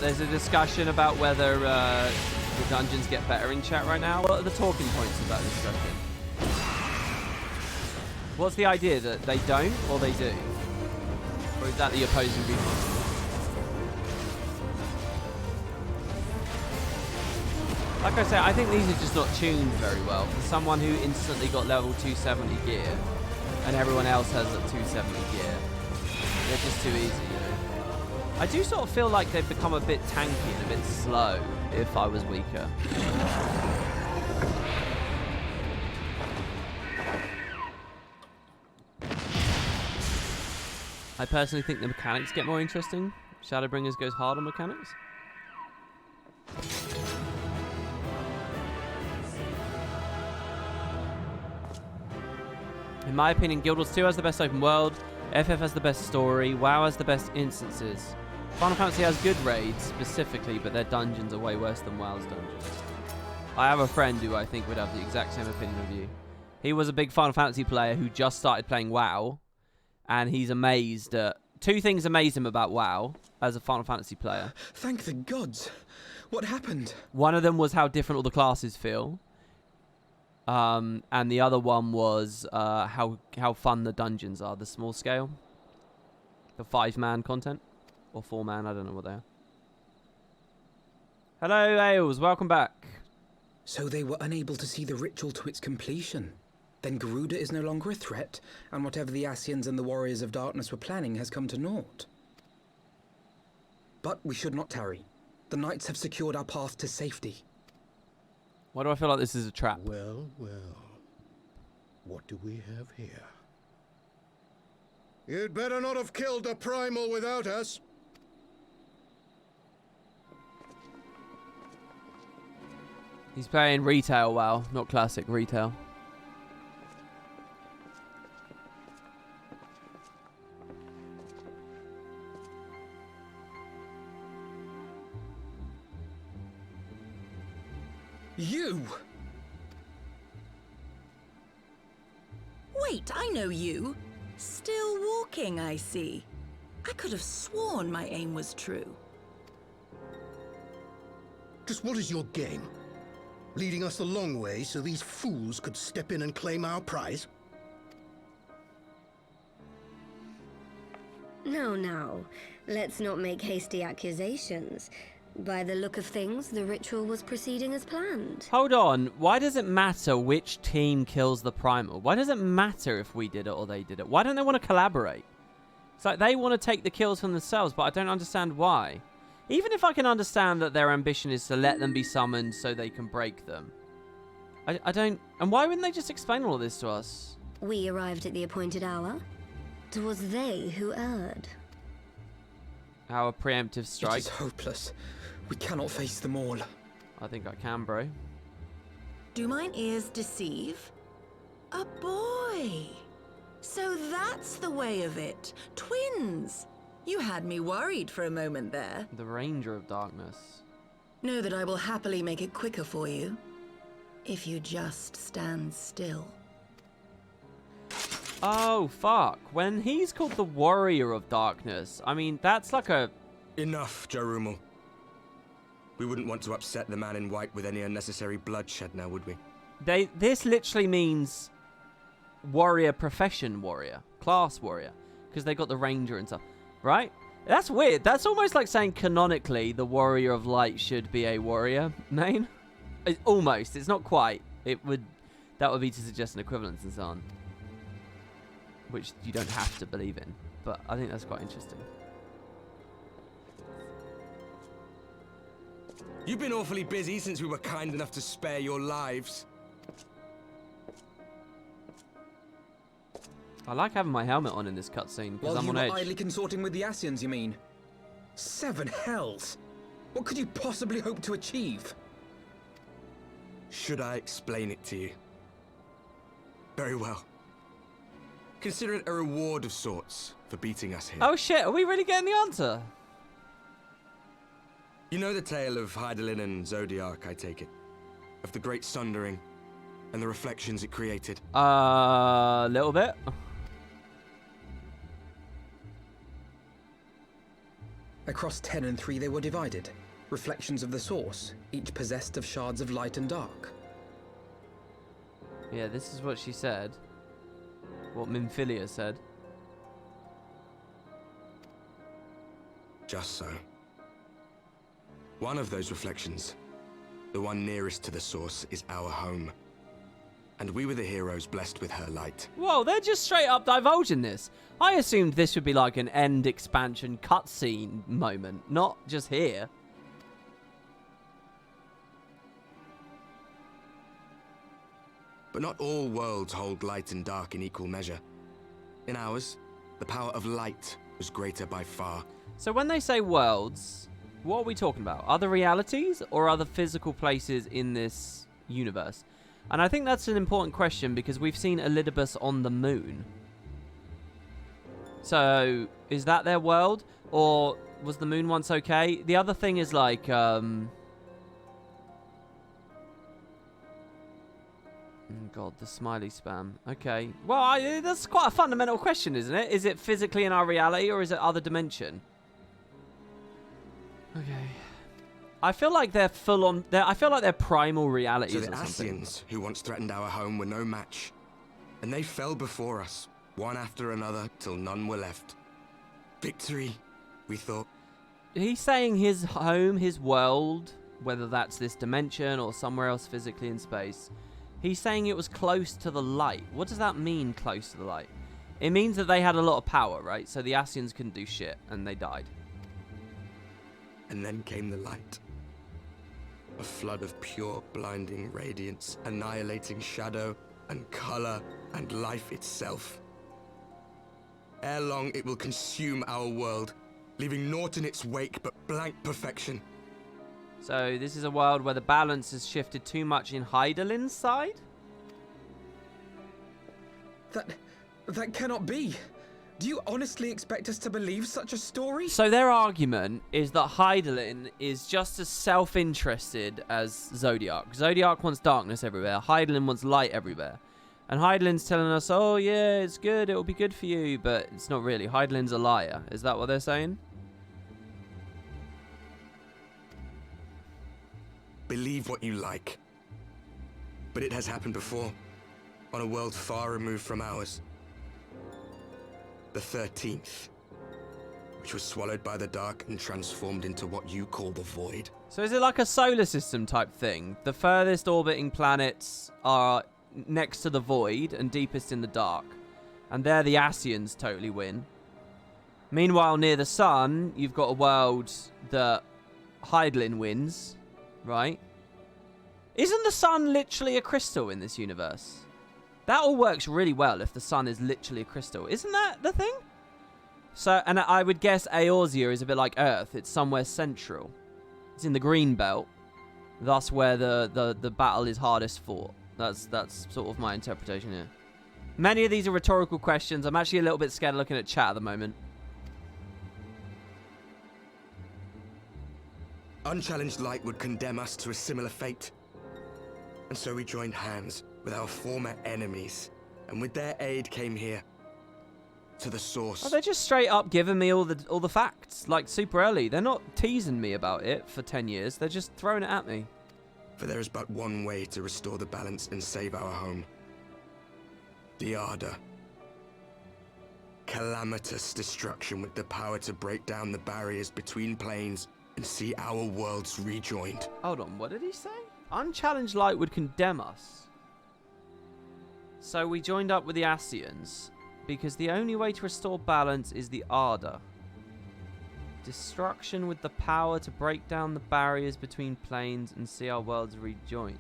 A: There's a discussion about whether the dungeons get better in chat right now. What are the talking points about this discussion? What's the idea, that they don't or they do? Or is that the opposing viewpoint? Like I said, I think these are just not tuned very well. For someone who instantly got level 270 gear and everyone else has a 270 gear, they're just too easy, you know? I do sort of feel like they've become a bit tanky and a bit slow if I was weaker. I personally think the mechanics get more interesting. Shadowbringers goes hard on mechanics. In my opinion, Guild Wars 2 has the best open world, FF has the best story, WoW has the best instances. Final Fantasy has good raids, specifically, but their dungeons are way worse than WoW's dungeons. I have a friend who I think would have the exact same opinion of you. He was a big Final Fantasy player who just started playing WoW, and he's amazed at... Two things amazed him about WoW as a Final Fantasy player.
F: Thank the gods. What happened?
A: One of them was how different all the classes feel. And the other one was how fun the dungeons are, the small scale. The 5-man content. Or 4-man, I don't know what they are. Hello, Ailes, welcome back.
F: So they were unable to see the ritual to its completion. Then Garuda is no longer a threat, and whatever the Ascians and the Warriors of Darkness were planning has come to naught. But we should not tarry. The knights have secured our path to safety.
A: Why do I feel like this is a trap?
H: Well, well. What do we have here? You'd better not have killed the primal without us.
A: He's playing retail WoW, not classic retail.
F: You!
I: Wait, I know you. Still walking, I see. I could have sworn my aim was true.
H: Just what is your game? Leading us a long way so these fools could step in and claim our prize?
G: Now, let's not make hasty accusations. By the look of things, the ritual was proceeding as planned.
A: Hold on. Why does it matter which team kills the primal? Why does it matter if we did it or they did it? Why don't they want to collaborate? It's like they want to take the kills from themselves, but I don't understand why. Even if I can understand that their ambition is to let them be summoned so they can break them. I don't... And why wouldn't they just explain all of this to us?
G: We arrived at the appointed hour. 'Twas they who erred.
A: Our preemptive strike.
F: It is hopeless. We cannot face them all.
A: I think I can, bro.
I: Do mine ears deceive? A boy! So that's the way of it. Twins! You had me worried for a moment there.
A: The Ranger of Darkness.
I: Know that I will happily make it quicker for you. If you just stand still.
A: Oh, fuck. When he's called the Warrior of Darkness, I mean, that's like a...
B: Enough, Jarumul. We wouldn't want to upset the man in white with any unnecessary bloodshed now, would we?
A: This literally means warrior profession warrior. Class warrior. Because they got the Ranger and stuff. Right? That's weird. That's almost like saying canonically the Warrior of Light should be a warrior main. Almost. It's not quite. That would be to suggest an equivalence and so on. Which you don't have to believe in. But I think that's quite interesting.
B: You've been awfully busy since we were kind enough to spare your lives.
A: I like having my helmet on in this cutscene because
F: While
A: I'm
F: you
A: on
F: were
A: edge.
F: idly consorting with the Ascians, you mean? 7 hells! What could you possibly hope to achieve?
B: Should I explain it to you? Very well. Consider it a reward of sorts for beating us here.
A: Oh shit, are we really getting the answer?
B: You know the tale of Hydaelyn and Zodiac, I take it? Of the Great Sundering and the reflections it created?
A: A little bit.
F: Across 10 and 3 they were divided. Reflections of the source, each possessed of shards of light and dark.
A: Yeah, this is what she said. What Minfilia said.
B: Just so. One of those reflections, the one nearest to the source, is our home. And we were the heroes blessed with her light.
A: Whoa, they're just straight up divulging this. I assumed this would be like an end expansion cutscene moment, not just here.
B: But not all worlds hold light and dark in equal measure. In ours, the power of light was greater by far.
A: So when they say worlds, what are we talking about? Other realities or other physical places in this universe? And I think that's an important question because we've seen Elidibus on the moon. So, is that their world? Or was the moon once okay? The other thing is like, oh God, the smiley spam. Okay. Well, that's quite a fundamental question, isn't it? Is it physically in our reality or is it other dimension? Okay. I feel like they're full on... I feel like they're primal realities
B: So the
A: or something.
B: Ascians, who once threatened our home, were no match. And they fell before us, one after another, till none were left. Victory, we thought.
A: He's saying his home, his world, whether that's this dimension or somewhere else physically in space. He's saying it was close to the light. What does that mean, close to the light? It means that they had a lot of power, right? So the Ascians couldn't do shit, and they died.
B: And then came the light. A flood of pure, blinding radiance, annihilating shadow and color and life itself. Ere long, it will consume our world, leaving naught in its wake but blank perfection.
A: So this is a world where the balance has shifted too much in Hydaelyn's side?
F: That cannot be. Do you honestly expect us to believe such a story?
A: So their argument is that Hydaelyn is just as self-interested as Zodiac. Zodiac wants darkness everywhere. Hydaelyn wants light everywhere. And Hydaelyn's telling us, oh yeah, it's good, it'll be good for you, but it's not really. Hydaelyn's a liar. Is that what they're saying?
B: Believe what you like. But it has happened before, on a world far removed from ours. The 13th, which was swallowed by the dark and transformed into what you call the Void.
A: So is it like a solar system type thing? The furthest orbiting planets are next to the Void and deepest in the dark. And there the Ascians totally win. Meanwhile, near the sun, you've got a world that Hydaelyn wins, right? Isn't the sun literally a crystal in this universe? That all works really well if the sun is literally a crystal. Isn't that the thing? So, and I would guess Eorzea is a bit like Earth. It's somewhere central. It's in the green belt. Thus where the battle is hardest fought. That's sort of my interpretation here. Many of these are rhetorical questions. I'm actually a little bit scared of looking at chat at the moment.
B: Unchallenged light would condemn us to a similar fate. And so we joined hands with our former enemies, and with their aid came here, to the source.
A: Oh, they're just straight up giving me all the facts, like super early. They're not teasing me about it for 10 years. They're just throwing it at me.
B: For there is but one way to restore the balance and save our home. The Ardor. Calamitous destruction with the power to break down the barriers between planes and see our worlds rejoined.
A: Hold on, what did he say? Unchallenged light would condemn us. So we joined up with the Ascians, because the only way to restore balance is the Ardor. Destruction with the power to break down the barriers between planes and see our worlds rejoined.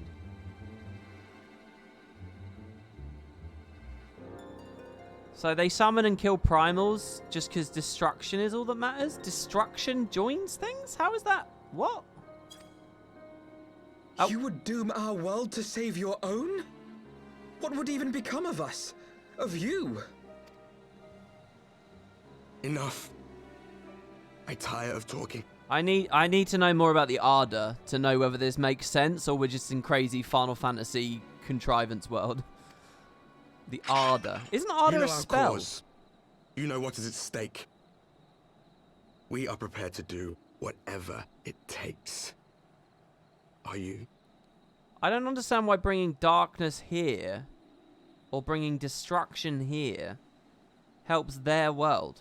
A: So they summon and kill primals just because destruction is all that matters? Destruction joins things? How is that? What? Oh.
F: You would doom our world to save your own? What would even become of us? Of you?
B: Enough. I tire of talking.
A: I need to know more about the Ardor to know whether this makes sense or we're just in crazy Final Fantasy contrivance world. The Ardor. Isn't Ardor a spell?
B: Cause. You know what is at stake. We are prepared to do whatever it takes. Are you?
A: I don't understand why bringing darkness here or bringing destruction here helps their world.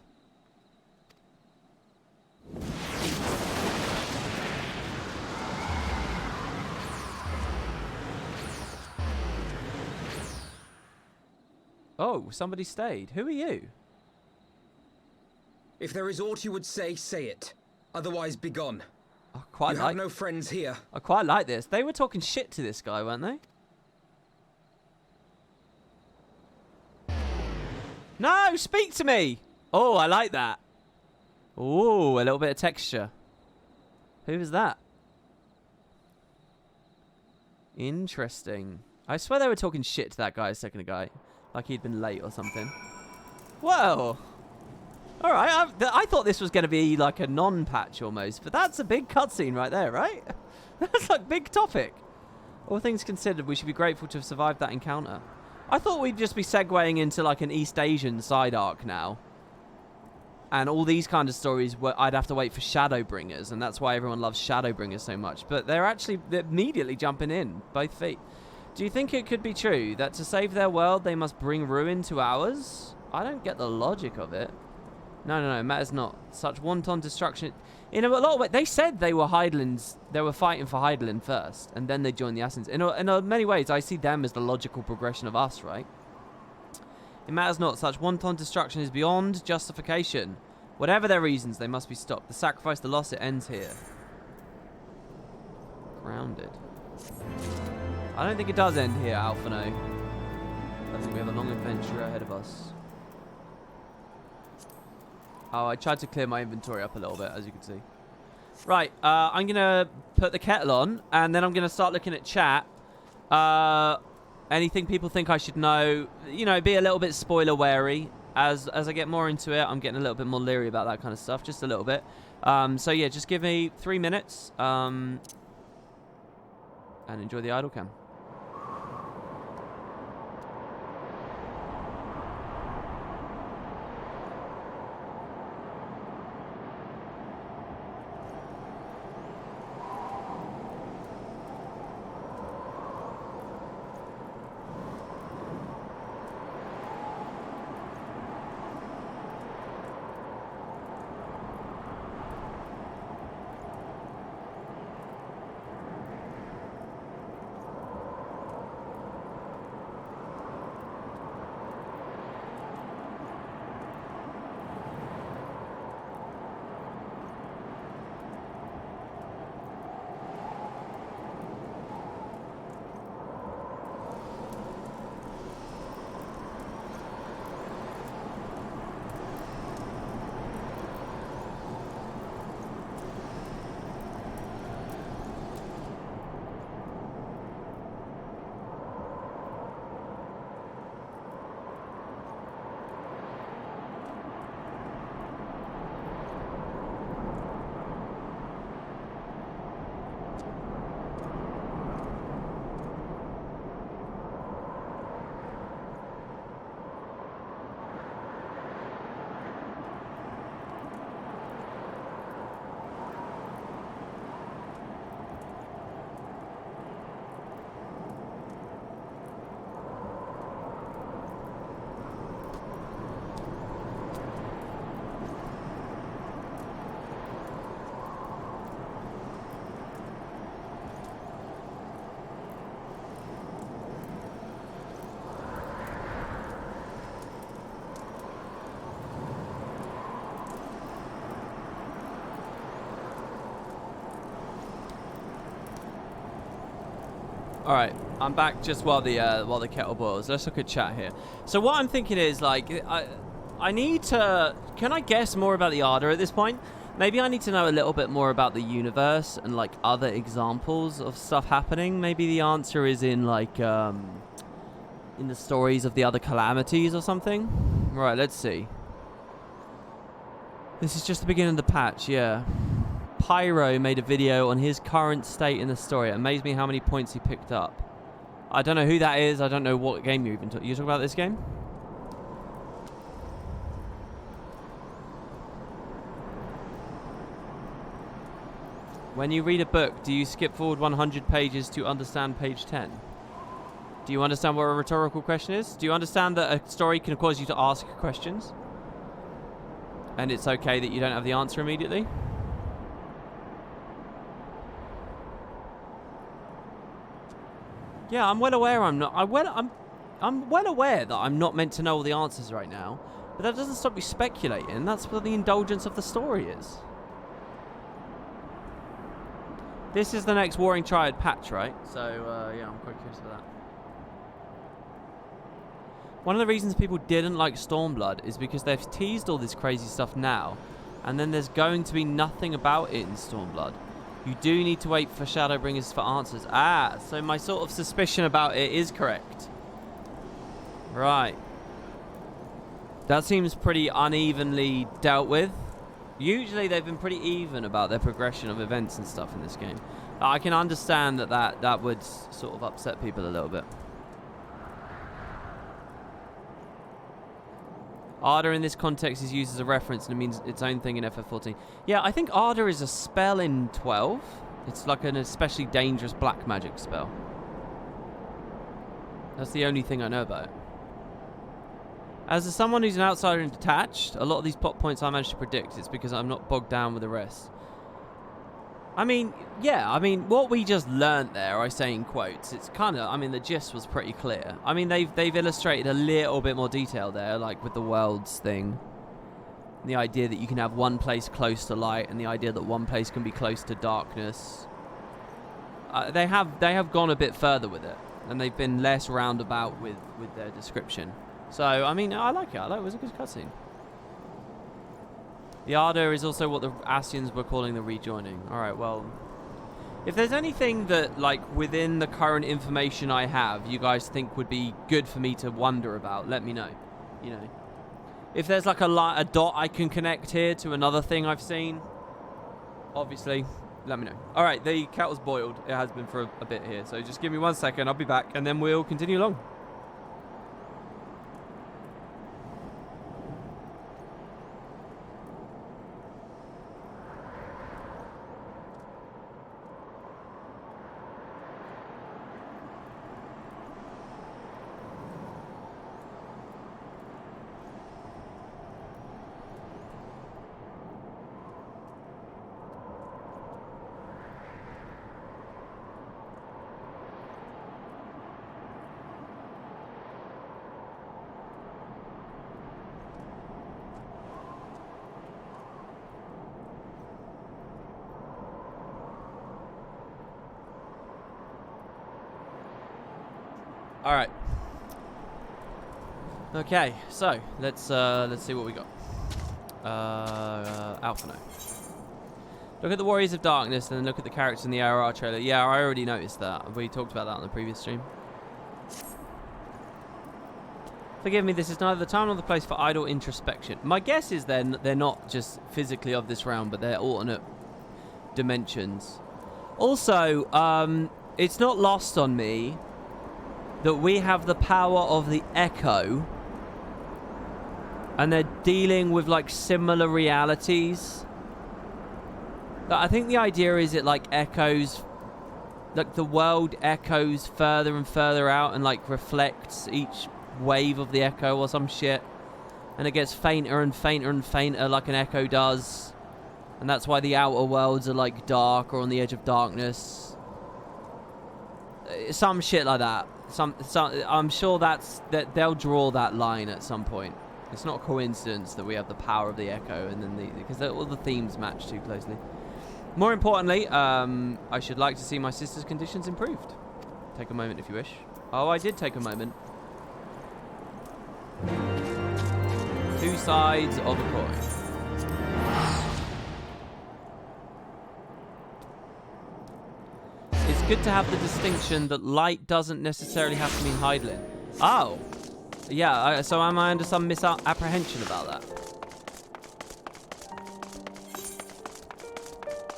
A: Oh, somebody stayed. Who are you?
F: If there is aught you would say, say it. Otherwise, be gone.
A: I
F: You have no friends here.
A: I quite like this. They were talking shit to this guy, weren't they? No, speak to me! Oh, I like that. Oh, a little bit of texture. Who was that? Interesting. I swear they were talking shit to that guy a second ago. Like he'd been late or something. Whoa! Alright, I thought this was going to be like a non-patch almost, but that's a big cutscene right there, right? That's like big topic. All things considered, we should be grateful to have survived that encounter. I thought we'd just be segueing into like an East Asian side arc now. And all these kind of stories, I'd have to wait for Shadowbringers, and that's why everyone loves Shadowbringers so much. But they're immediately jumping in, both feet. Do you think it could be true that to save their world, they must bring ruin to ours? I don't get the logic of it. No, it matters not. Such wanton destruction. In a lot of ways, they said they were Hydaelyn's. They were fighting for Hydaelyn first, and then they joined the Assassins. In many ways, I see them as the logical progression of us, right? It matters not. Such wanton destruction is beyond justification. Whatever their reasons, they must be stopped. The sacrifice, the loss, it ends here. Grounded. I don't think it does end here, Alphino. I think we have a long adventure ahead of us. Oh, I tried to clear my inventory up a little bit, as you can see. Right, I'm going to put the kettle on, and then I'm going to start looking at chat. Anything people think I should know, you know, be a little bit spoiler wary. As I get more into it, I'm getting a little bit more leery about that kind of stuff, just a little bit. So yeah, just give me 3 minutes, and enjoy the idle cam. All right, I'm back just while the kettle boils. Let's look at chat here. So what I'm thinking is, like, I need to... Can I guess more about the Arda at this point? Maybe I need to know a little bit more about the universe and, like, other examples of stuff happening. Maybe the answer is in, like, in the stories of the other calamities or something. Right, let's see. This is just the beginning of the patch, yeah. Pyro made a video on his current state in the story. It amazed me how many points he picked up. I don't know who that is. I don't know what game you're even talking. You talking about this game? When you read a book, do you skip forward 100 pages to understand page 10? Do you understand what a rhetorical question is? Do you understand that a story can cause you to ask questions? And it's okay that you don't have the answer immediately? Yeah, I'm well aware I'm well aware that I'm not meant to know all the answers right now, but that doesn't stop me speculating. That's what the indulgence of the story is. This is the next Warring Triad patch, right? So, yeah, I'm quite curious about that. One of the reasons people didn't like Stormblood is because they've teased all this crazy stuff now, and then there's going to be nothing about it in Stormblood. You do need to wait for Shadowbringers for answers. Ah, so my sort of suspicion about it is correct. Right. That seems pretty unevenly dealt with. Usually they've been pretty even about their progression of events and stuff in this game. I can understand that would sort of upset people a little bit. Arda in this context is used as a reference and it means its own thing in FF14. Yeah, I think Arda is a spell in 12. It's like an especially dangerous black magic spell. That's the only thing I know about it. As someone who's an outsider and detached, a lot of these plot points I managed to predict. It's because I'm not bogged down with the rest. I mean, yeah, I mean, what we just learnt there, I say in quotes, it's kind of, I mean, the gist was pretty clear. I mean, they've illustrated a little bit more detail there, like with the worlds thing. The idea that you can have one place close to light, and the idea that one place can be close to darkness. They have gone a bit further with it, and they've been less roundabout with their description. So, I mean, I like it. I like it was a good cutscene. The Ardor is also what the Ascians were calling the rejoining. Alright, well, if there's anything that, like, within the current information I have, you guys think would be good for me to wonder about, let me know. You know. If there's, like, a dot I can connect here to another thing I've seen, obviously, let me know. Alright, the kettle's boiled. It has been for a bit here, so just give me 1 second, I'll be back, and then we'll continue along. All right. Okay, so let's see what we got. Alpha No. Look at the Warriors of Darkness, and then look at the characters in the ARR trailer. Yeah, I already noticed that. We talked about that on the previous stream. Forgive me, this is neither the time nor the place for idle introspection. My guess is then they're not just physically of this realm, but they're alternate dimensions. Also, it's not lost on me that we have the power of the Echo, and they're dealing with, like, similar realities. I think the idea is it, like, echoes, like, the world echoes further and further out and, like, reflects each wave of the Echo or some shit, and it gets fainter and fainter and fainter like an Echo does, and that's why the outer worlds are, like, dark or on the edge of darkness. Some shit like that. I'm sure that they'll draw that line at some point. It's not a coincidence that we have the power of the Echo, and then because all the themes match too closely. More importantly, I should like to see my sister's conditions improved. Take a moment if you wish. Oh, I did take a moment. Two sides of a coin. It's good to have the distinction that light doesn't necessarily have to mean Hydaelyn. Oh. Yeah, so am I under some misapprehension about that?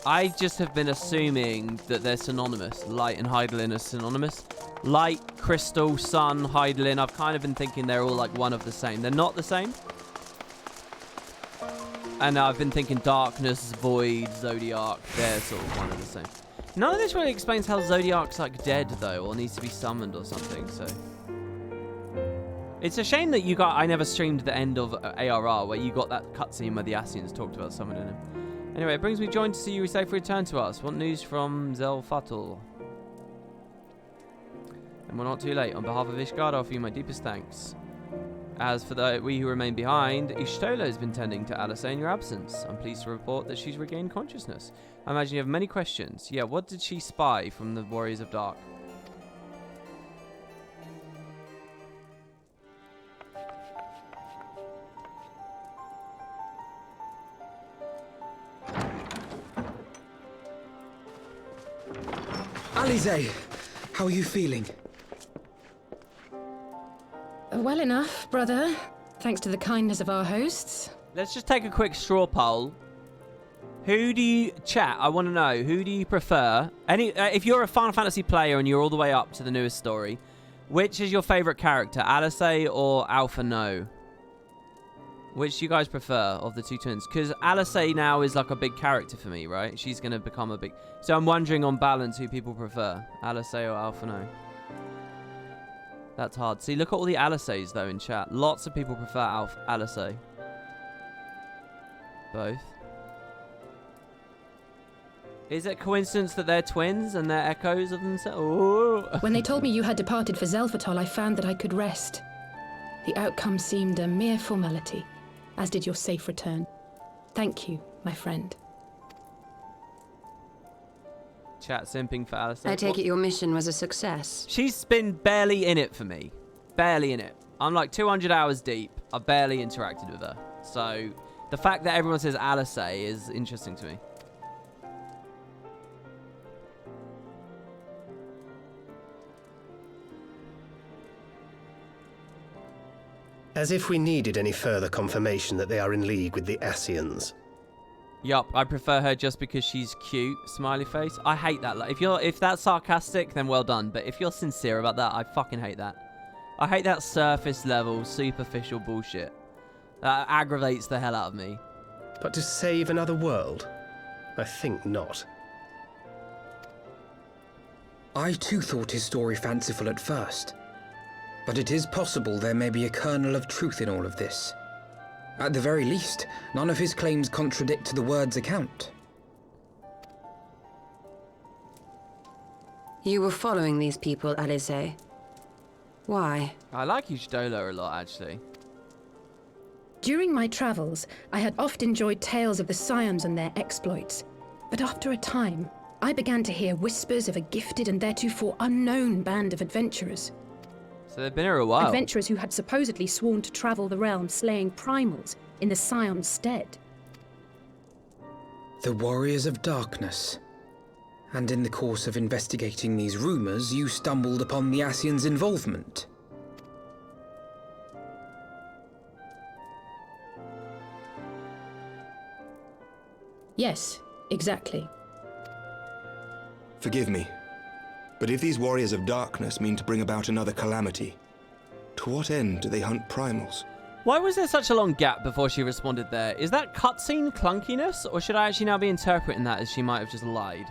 A: I just have been assuming that they're synonymous. Light and Hydaelyn are synonymous. Light, crystal, sun, Hydaelyn. I've kind of been thinking they're all like one of the same. They're not the same. And I've been thinking darkness, void, zodiac. They're sort of one of the same. None of this really explains how Zodiac's like dead though, or needs to be summoned or something, so. It's a shame that I never streamed the end of ARR where you got that cutscene where the Ascians talked about summoning him. Anyway, it brings me joy to see you safely return to us. What news from Zelfatul? And we're not too late. On behalf of Ishgard, I offer you my deepest thanks. As for we who remain behind, Ishtola has been tending to Alice in your absence. I'm pleased to report that she's regained consciousness. I imagine you have many questions. Yeah, what did she spy from the Warriors of Dark?
F: Alize, how are you feeling?
D: Well enough, brother. Thanks to the kindness of our hosts.
A: Let's just take a quick straw poll. Who do you... Chat, I want to know. Who do you prefer? If you're a Final Fantasy player and you're all the way up to the newest story, which is your favourite character? Alice or Alpha No? Which do you guys prefer of the two twins? Because Alice now is like a big character for me, right? She's going to become a big... So I'm wondering on balance who people prefer. Alice or Alpha No? That's hard. See, look at all the Alices though in chat. Lots of people prefer Alice. Both. Is it coincidence that they're twins and they're echoes of themselves?
D: When they told me you had departed for Zelfatol, I found that I could rest. The outcome seemed a mere formality, as did your safe return. Thank you, my friend.
A: Chat simping for Alice.
J: I take it your mission was a success.
A: She's been barely in it for me. Barely in it. I'm like 200 hours deep. I've barely interacted with her. So the fact that everyone says Alice is interesting to me.
E: As if we needed any further confirmation that they are in league with the Ascians.
A: Yup, I prefer her just because she's cute. Smiley face. I hate that. Like, if that's sarcastic, then well done. But if you're sincere about that, I fucking hate that. I hate that surface level, superficial bullshit. That aggravates the hell out of me.
E: But to save another world? I think not.
F: I too thought his story fanciful at first. But it is possible there may be a kernel of truth in all of this. At the very least, none of his claims contradict the word's account.
J: You were following these people, Alice. Why?
A: I like Ushdola a lot, actually.
D: During my travels, I had oft enjoyed tales of the Scions and their exploits. But after a time, I began to hear whispers of a gifted and theretofore unknown band of adventurers.
A: So they've been here a while.
D: Adventurers who had supposedly sworn to travel the realm slaying primals in the Scion's stead.
F: The Warriors of Darkness. And in the course of investigating these rumors, you stumbled upon the Ascians' involvement.
D: Yes, exactly.
B: Forgive me, but if these Warriors of Darkness mean to bring about another calamity, to what end do they hunt primals?
A: Why was there such a long gap before she responded there? Is that cutscene clunkiness, or should I actually now be interpreting that as she might have just lied?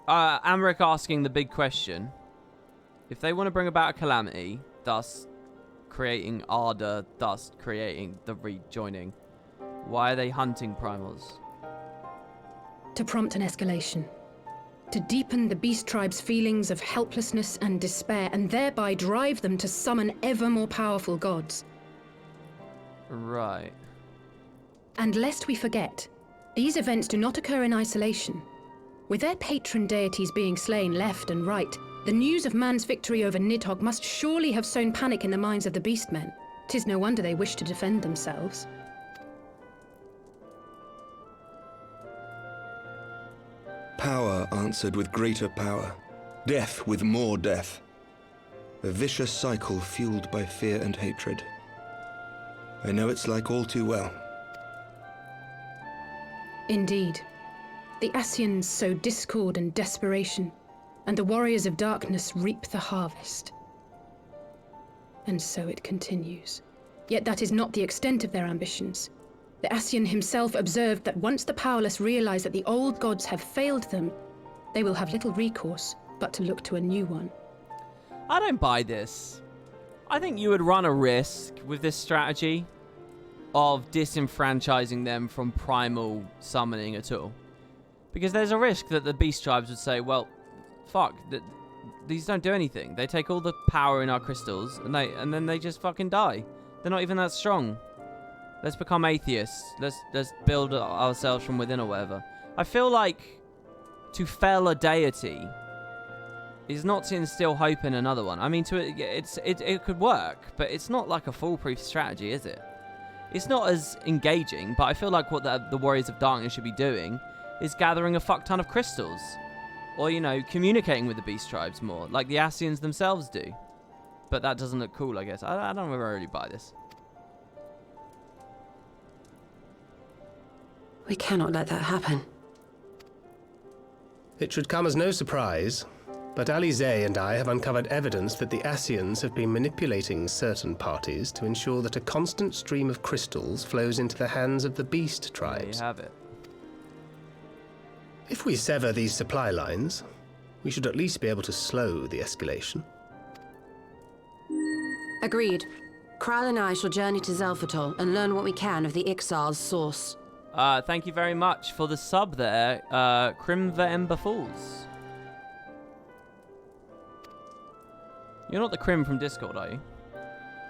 A: Amric asking the big question. If they want to bring about a calamity, thus creating Ardor, thus creating the rejoining, why are they hunting primals?
D: To prompt an escalation. To deepen the beast tribe's feelings of helplessness and despair, and thereby drive them to summon ever more powerful gods.
A: Right.
D: And lest we forget, these events do not occur in isolation. With their patron deities being slain left and right, the news of man's victory over Nidhogg must surely have sown panic in the minds of the beastmen. 'Tis no wonder they wish to defend themselves.
B: Power answered with greater power, death with more death. A vicious cycle fueled by fear and hatred. I know it's like all too well.
D: Indeed. The Ascians sow discord and desperation, and the Warriors of Darkness reap the harvest. And so it continues. Yet that is not the extent of their ambitions. The Ascian himself observed that once the powerless realize that the old gods have failed them, they will have little recourse but to look to a new one.
A: I don't buy this. I think you would run a risk with this strategy of disenfranchising them from primal summoning at all. Because there's a risk that the beast tribes would say, well, fuck, these don't do anything. They take all the power in our crystals and then they just fucking die. They're not even that strong. Let's become atheists. Let's build ourselves from within or whatever. I feel like to fell a deity is not to instill hope in another one. I mean, it could work, but it's not like a foolproof strategy, is it? It's not as engaging, but I feel like what the Warriors of Darkness should be doing is gathering a fuck ton of crystals. Or, you know, communicating with the beast tribes more, like the Ascians themselves do. But that doesn't look cool, I guess. I don't really buy this.
J: We cannot let that happen.
E: It should come as no surprise, but Alice and I have uncovered evidence that the Ascians have been manipulating certain parties to ensure that a constant stream of crystals flows into the hands of the beast tribes.
A: There you have it.
E: If we sever these supply lines, we should at least be able to slow the escalation.
J: Agreed. Kral and I shall journey to Zelphatol and learn what we can of the Ixal's source.
A: Thank you very much for the sub there, Crimva Ember Falls. You're not the Crim from Discord, are you?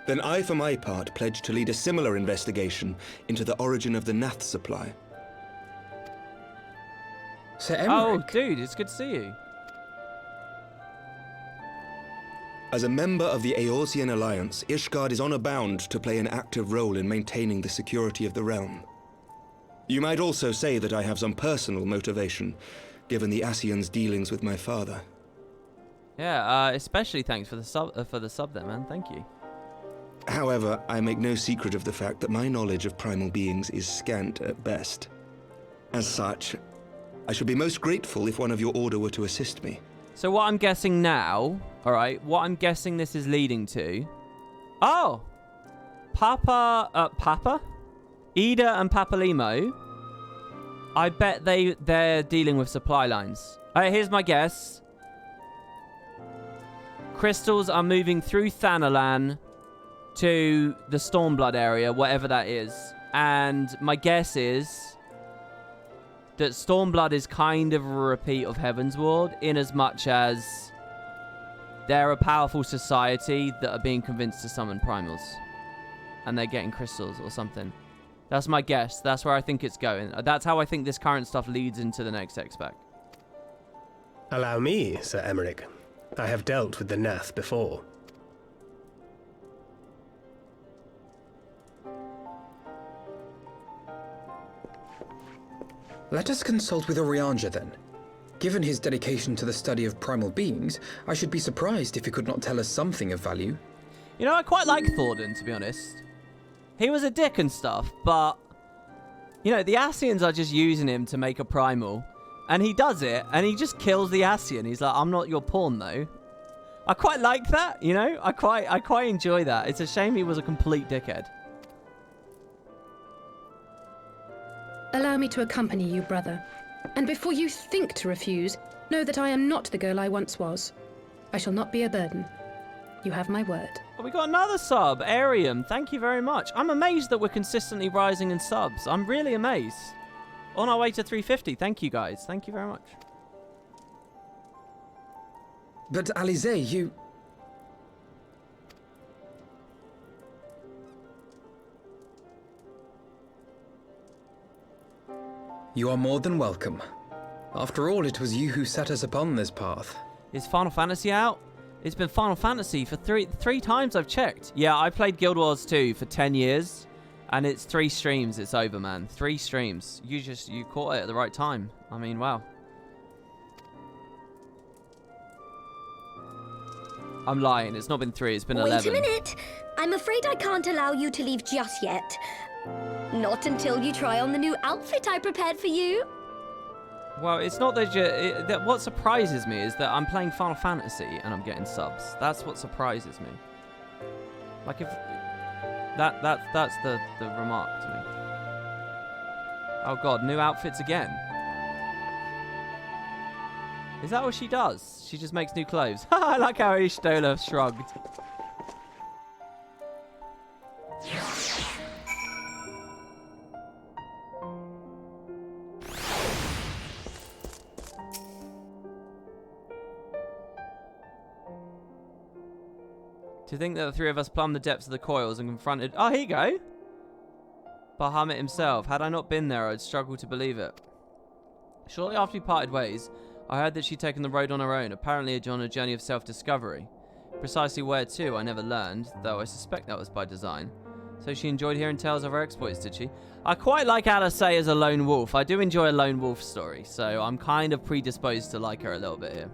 B: Then I, for my part, pledge to lead a similar investigation into the origin of the Nath supply.
F: Sir Emmerich.
A: Oh, dude, it's good to see you.
B: As a member of the Eorzean Alliance, Ishgard is honor bound to play an active role in maintaining the security of the realm. You might also say that I have some personal motivation, given the Ascian's dealings with my father.
A: Yeah, especially thanks for the sub there, man. Thank you.
B: However, I make no secret of the fact that my knowledge of primal beings is scant at best. As such, I should be most grateful if one of your order were to assist me.
A: So what I'm guessing now, all right, what I'm guessing this is leading to... Oh! Papa? Ida and Papalimo, I bet they're dealing with supply lines. All right, here's my guess. Crystals are moving through Thanalan to the Stormblood area, whatever that is. And my guess is that Stormblood is kind of a repeat of Heavensward, in as much as they're a powerful society that are being convinced to summon primals. And they're getting crystals or something. That's my guess. That's where I think it's going. That's how I think this current stuff leads into the next X-Pack.
E: Allow me, Sir Emmerich. I have dealt with the Nath before.
F: Let us consult with Orianja then. Given his dedication to the study of primal beings, I should be surprised if he could not tell us something of value.
A: You know, I quite like Thordan, to be honest. He was a dick and stuff, but... You know, the Ascians are just using him to make a primal. And he does it, and he just kills the Ascian. He's like, I'm not your pawn, though. I quite like that, you know? I quite enjoy that. It's a shame he was a complete dickhead.
D: Allow me to accompany you, brother. And before you think to refuse, know that I am not the girl I once was. I shall not be a burden. You have my word.
A: Oh, we got another sub. Arium, thank you very much. I'm amazed that we're consistently rising in subs. I'm really amazed. On our way to 350. Thank you, guys. Thank you very much.
F: But Alize, you... You are more than welcome. After all, it was you who set us upon this path.
A: Is Final Fantasy out? It's been Final Fantasy for three times I've checked. Yeah, I played Guild Wars 2 for 10 years. And it's 3 streams. It's over, man. 3 streams. You caught it at the right time. I mean, wow. I'm lying. It's not been 3. It's been 11.
G: Wait a minute. I'm afraid I can't allow you to leave just yet. Not until you try on the new outfit I prepared for you.
A: Well, it's not that what surprises me is that I'm playing Final Fantasy and I'm getting subs. That's what surprises me. Like if that's the remark to me. Oh god, new outfits again. Is that what she does? She just makes new clothes. I like how Ishtola shrugged. To think that the 3 of us plumbed the depths of the coils and confronted... Oh, here you go. Bahamut himself. Had I not been there, I'd struggle to believe it. Shortly after we parted ways, I heard that she'd taken the road on her own, apparently on a journey of self-discovery. Precisely where to, I never learned, though I suspect that was by design. So she enjoyed hearing tales of her exploits, did she? I quite like Alice as a lone wolf. I do enjoy a lone wolf story, so I'm kind of predisposed to like her a little bit here.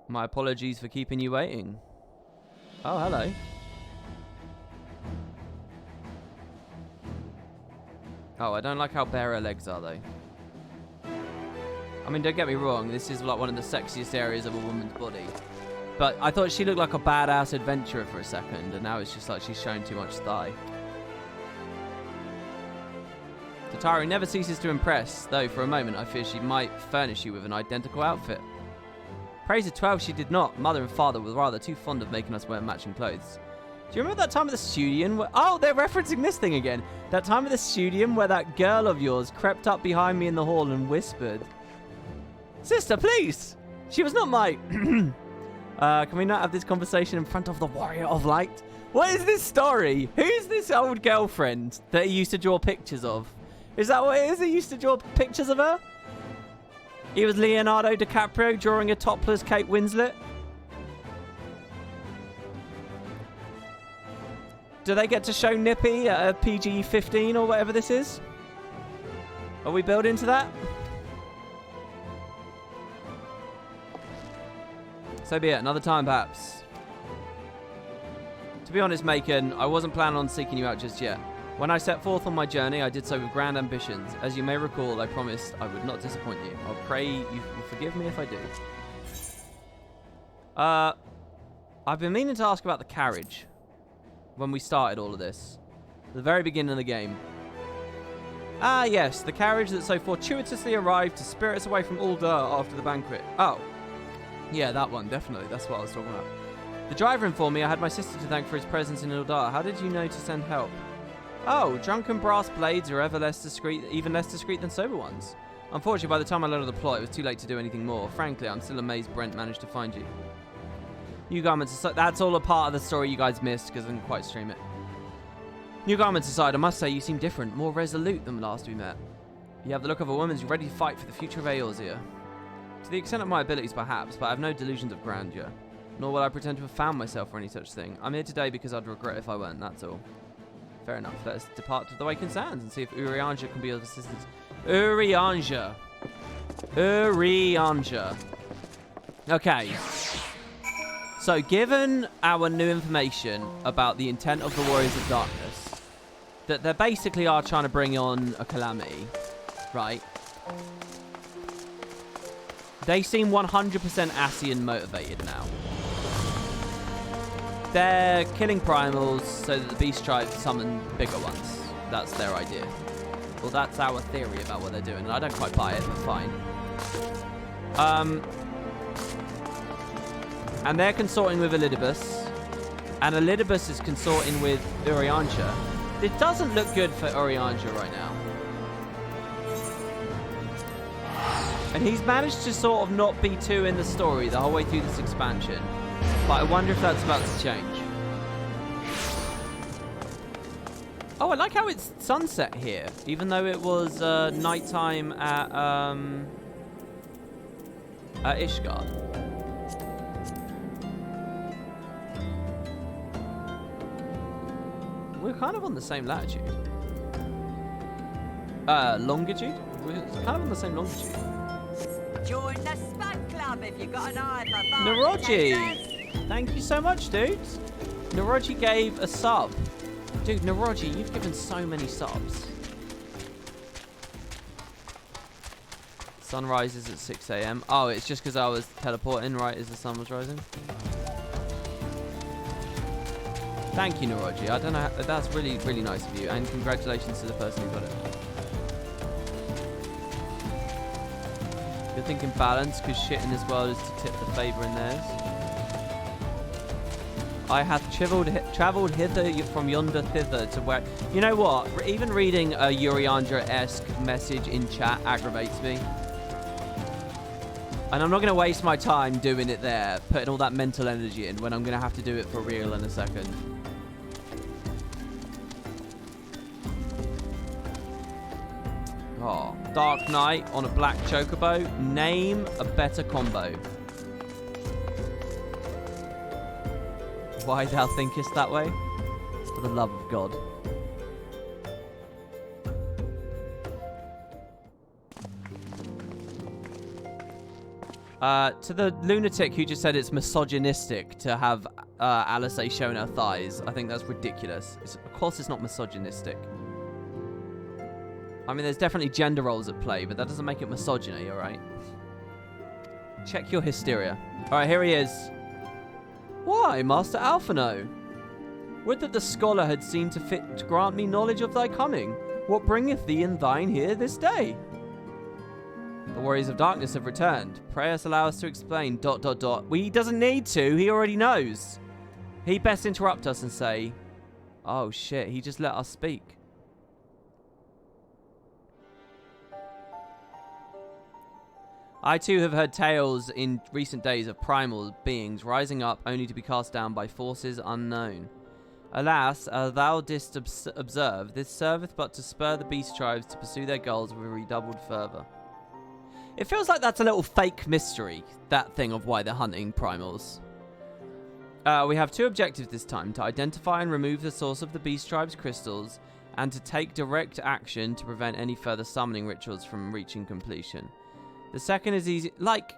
A: My apologies for keeping you waiting. Oh, hello. Oh, I don't like how bare her legs are, though. I mean, don't get me wrong, this is like one of the sexiest areas of a woman's body. But I thought she looked like a badass adventurer for a second, and now it's just like she's showing too much thigh. Tataru never ceases to impress, though for a moment I fear she might furnish you with an identical outfit. Praise at 12, she did not. Mother and father were rather too fond of making us wear matching clothes. Do you remember that time at the Studium? Oh, they're referencing this thing again. That time at the Studium where that girl of yours crept up behind me in the hall and whispered, "Sister, please!" She was not my... Can we not have this conversation in front of the Warrior of Light? What is this story? Who's this old girlfriend that he used to draw pictures of? Is that what it is? He used to draw pictures of her? He was Leonardo DiCaprio drawing a topless Kate Winslet? Do they get to show Nippy at a PG-15 or whatever this is? Are we building to that? So be it, another time perhaps. To be honest, Macon, I wasn't planning on seeking you out just yet. When I set forth on my journey, I did so with grand ambitions. As you may recall, I promised I would not disappoint you. I'll pray you will forgive me if I do. I've been meaning to ask about the carriage. When we started all of this. The very beginning of the game. Ah, yes, the carriage that so fortuitously arrived to spirit us away from Uldur after the banquet. Oh. Yeah, that one, definitely. That's what I was talking about. The driver informed me I had my sister to thank for his presence in Uldur. How did you know to send help? Oh, drunken brass blades are even less discreet than sober ones. Unfortunately, by the time I learned of the plot, it was too late to do anything more. Frankly, I'm still amazed Brent managed to find you. New garments, that's all a part of the story you guys missed because I didn't quite stream it. New garments aside, I must say you seem different, more resolute than last we met. You have the look of a woman who's ready to fight for the future of Eorzea. To the extent of my abilities, perhaps, but I have no delusions of grandeur. Nor will I pretend to have found myself or any such thing. I'm here today because I'd regret if I weren't, that's all. Fair enough, let us depart to the Wakened Sands and see if Urianger can be of assistance. Urianger. Okay. So, given our new information about the intent of the Warriors of Darkness, that they basically are trying to bring on a calamity, right? They seem 100% Ascian motivated now. They're killing primals so that the beast tribes summon bigger ones. That's their idea. Well, that's our theory about what they're doing, and I don't quite buy it, but fine. And they're consorting with Elidibus, and Elidibus is consorting with Urianger. It doesn't look good for Urianger right now. And he's managed to sort of not be too in the story the whole way through this expansion. But I wonder if that's about to change. Oh, I like how it's sunset here, even though it was nighttime at Ishgard. We're kind of on the same latitude. Longitude? We're kind of on the same longitude.
K: Join the Spud Club if you got an eye for
A: Naroji! Thank you so much, dudes. Naroji gave a sub. Dude, Naroji, you've given so many subs. Sun rises at 6 AM. Oh, it's just because I was teleporting right as the sun was rising. Thank you, Naroji. I don't know. That's really, really nice of you. And congratulations to the person who got it. You're thinking balance because shit in this world is to tip the favour in theirs. I have travelled hither from yonder thither to where... You know what? Even reading a Urianger-esque message in chat aggravates me. And I'm not going to waste my time doing it there, putting all that mental energy in when I'm going to have to do it for real in a second. Oh, Dark Knight on a black chocobo. Name a better combo. Why thou thinkest that way? For the love of God. To the lunatic who just said it's misogynistic to have Alice showing her thighs, I think that's ridiculous. Of course it's not misogynistic. I mean, there's definitely gender roles at play, but that doesn't make it misogyny, alright? Check your hysteria. Alright, here he is. Why, Master Alphino? Would that the scholar had seen to fit to grant me knowledge of thy coming. What bringeth thee and thine here this day? The Warriors of Darkness have returned. Pray us allow us to explain... ... Well, he doesn't need to. He already knows. He best interrupt us and say... Oh, shit. He just let us speak. I too have heard tales in recent days of primal beings rising up only to be cast down by forces unknown. Alas, as thou didst observe, this serveth but to spur the beast tribes to pursue their goals with redoubled fervour. It feels like that's a little fake mystery, that thing of why they're hunting primals. We have two objectives this time, to identify and remove the source of the beast tribe's crystals, and to take direct action to prevent any further summoning rituals from reaching completion. The second is easy, like...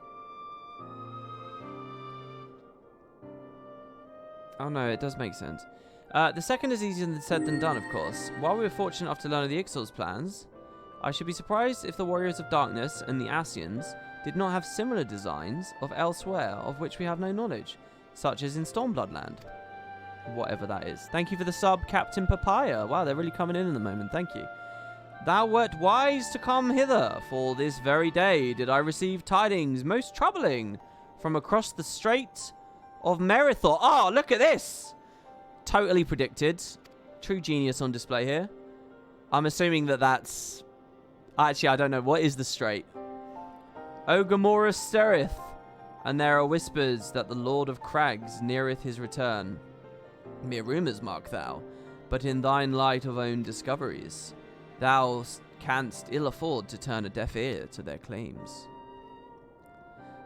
A: Oh no, it does make sense. The second is easier said than done, of course. While we were fortunate enough to learn of the Ixal's plans, I should be surprised if the Warriors of Darkness and the Ascians did not have similar designs of elsewhere of which we have no knowledge, such as in Stormbloodland. Whatever that is. Thank you for the sub, Captain Papaya. Wow, they're really coming in the moment. Thank you. Thou wert wise to come hither, for this very day did I receive tidings most troubling from across the Strait of Merithor. Oh, look at this! Totally predicted. True genius on display here. I'm assuming that that's... Actually, I don't know. What is the strait? O Gamora stirreth, and there are whispers that the Lord of Crags neareth his return. Mere rumours, mark thou, but in thine light of own discoveries, thou canst ill afford to turn a deaf ear to their claims.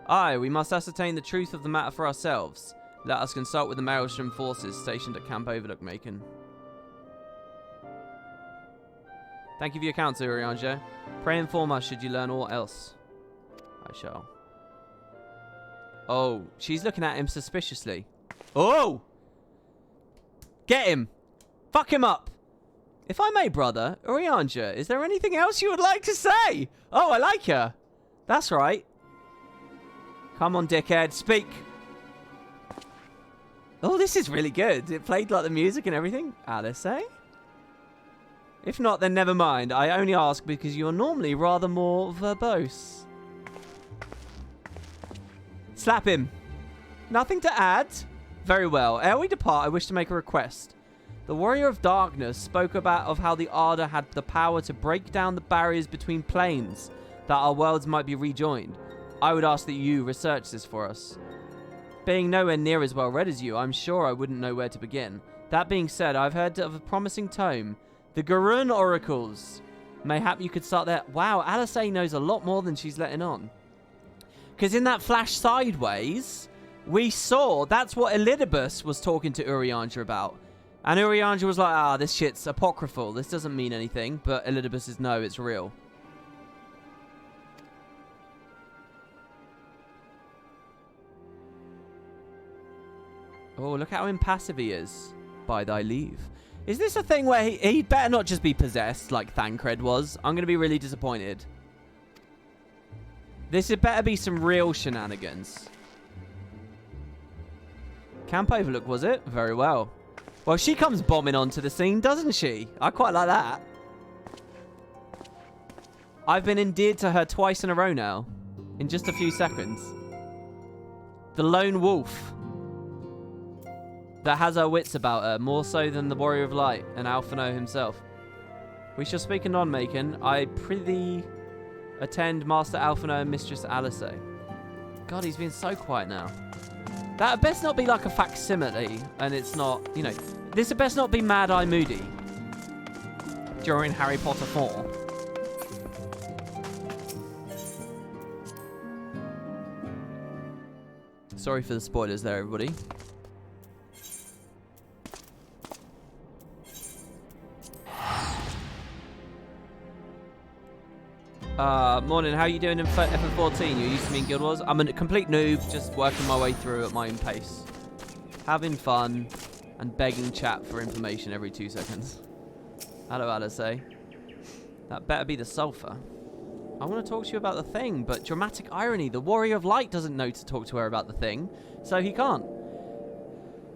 A: Aye, we must ascertain the truth of the matter for ourselves. Let us consult with the Maelstrom forces stationed at Camp Overlook Macon. Thank you for your counsel, Urianger. Pray inform us should you learn aught else. I shall. Oh, she's looking at him suspiciously. Oh! Get him! Fuck him up! If I may, brother, Urianger, is there anything else you would like to say? Oh, I like her. That's right. Come on, dickhead, speak. Oh, this is really good. It played like the music and everything. Alice, eh? If not, then never mind. I only ask because you're normally rather more verbose. Slap him. Nothing to add? Very well. Ere we depart, I wish to make a request. The Warrior of Darkness spoke of how the Arda had the power to break down the barriers between planes, that our worlds might be rejoined. I would ask that you research this for us. Being nowhere near as well read as you, I'm sure I wouldn't know where to begin. That being said, I've heard of a promising tome, the Garun Oracles. Mayhap you could start there. Wow, Alice knows a lot more than she's letting on. Because in that flash sideways, we saw that's what Elidibus was talking to Urianger about. And Urianger was like, this shit's apocryphal. This doesn't mean anything. But Elidibus is, no, it's real. Oh, look how impassive he is. By thy leave. Is this a thing where he better not just be possessed like Thancred was? I'm going to be really disappointed. This had better be some real shenanigans. Camp Overlook, was it? Very well. Well, she comes bombing onto the scene, doesn't she? I quite like that. I've been endeared to her twice in a row now. In just a few seconds. The lone wolf. That has her wits about her, more so than the Warrior of Light and Alphino himself. We shall speak anon, Macon. I prithee attend Master Alphino and Mistress Alice. God, he's been so quiet now. That had best not be like a facsimile, and it's not, you know, this had best not be Mad Eye Moody during Harry Potter 4. Sorry for the spoilers there, everybody. Morning, how you doing in FF14? You're used to me in Guild Wars? I'm a complete noob, just working my way through at my own pace. Having fun, and begging chat for information every 2 seconds. Hello, Alice. That better be the sulfur. I want to talk to you about the thing, but dramatic irony, the Warrior of Light doesn't know to talk to her about the thing, so he can't.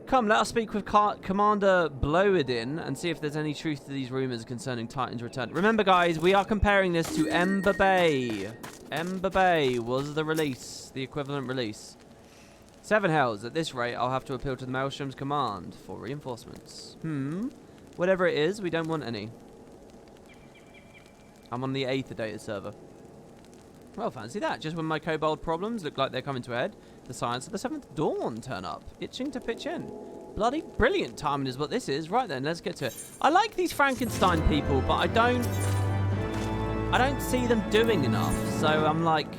A: Come, let us speak with Commander Bloedin and see if there's any truth to these rumors concerning Titan's return. Remember, guys, we are comparing this to Ember Bay. Ember Bay was the release, the equivalent release. 7 hells. At this rate, I'll have to appeal to the Maelstrom's command for reinforcements. Whatever it is, we don't want any. I'm on the 8th data server. Well, fancy that. Just when my kobold problems look like they're coming to a head, the Science of the 7th Dawn turn up, itching to pitch in. Bloody brilliant timing is what this is. Right then, let's get to it. I like these Frankenstein people, but I don't see them doing enough. So I'm like,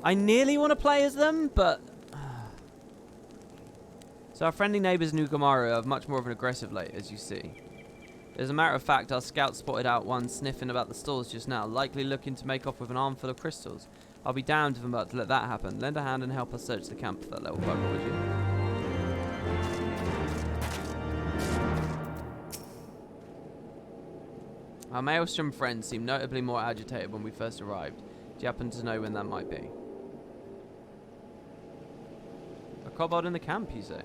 A: I nearly want to play as them, but... So our friendly neighbours in Ugamaru have much more of an aggressive late, as you see. As a matter of fact, our scouts spotted out one sniffing about the stalls just now, likely looking to make off with an armful of crystals. I'll be damned if I'm about to let that happen. Lend a hand and help us search the camp for that little bugger, would you? Our Maelstrom friends seemed notably more agitated when we first arrived. Do you happen to know when that might be? A kobold in the camp, you say?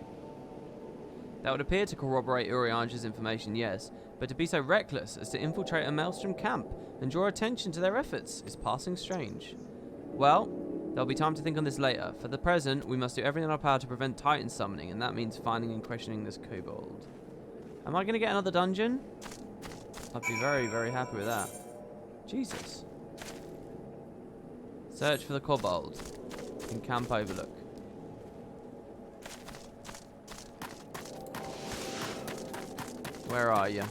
A: That would appear to corroborate Uriange's information, yes, but to be so reckless as to infiltrate a Maelstrom camp and draw attention to their efforts is passing strange. Well, there'll be time to think on this later. For the present, we must do everything in our power to prevent Titan summoning, and that means finding and questioning this kobold. Am I going to get another dungeon? I'd be very, very happy with that. Jesus. Search for the kobold in Camp Overlook. Where are you?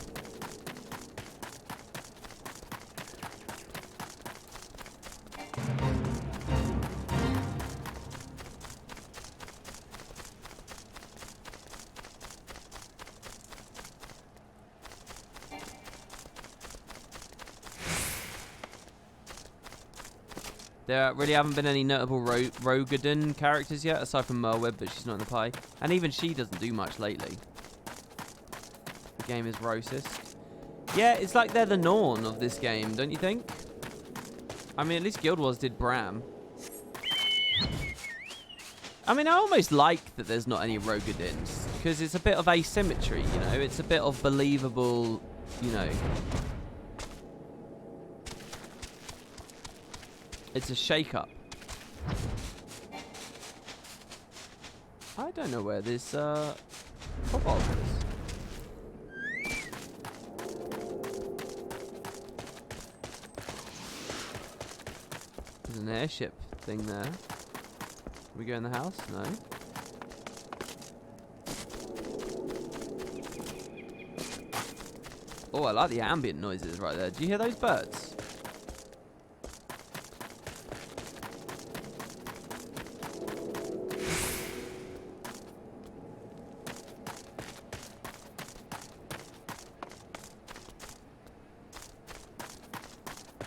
A: There really haven't been any notable Rogadin characters yet, aside from Merweb, but she's not in the pie. And even she doesn't do much lately. The game is racist. Yeah, it's like they're the Norn of this game, don't you think? I mean, at least Guild Wars did Bram. I mean, I almost like that there's not any Rogadins, because it's a bit of asymmetry, you know? It's a bit of believable, you know... It's a shake-up. I don't know where this kobold is. There's an airship thing there. Can we go in the house? No. Oh, I like the ambient noises right there. Do you hear those birds?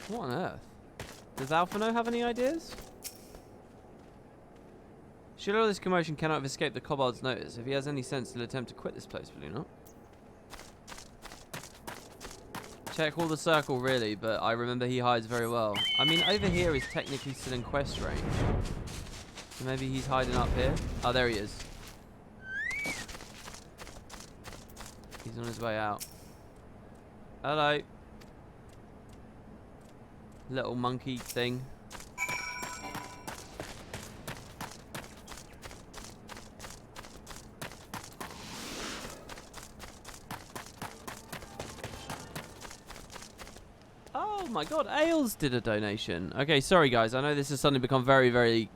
A: What on earth? Does Alphino have any ideas? Surely all this commotion cannot have escaped the kobold's notice. If he has any sense, he'll attempt to quit this place, will he not? Check all the circle, really, but I remember he hides very well. I mean, over here is technically still in quest range. So maybe he's hiding up here. Oh, there he is. He's on his way out. Hello. Little monkey thing. Oh my god, Ailes did a donation. Okay, sorry guys, I know this has suddenly become very, very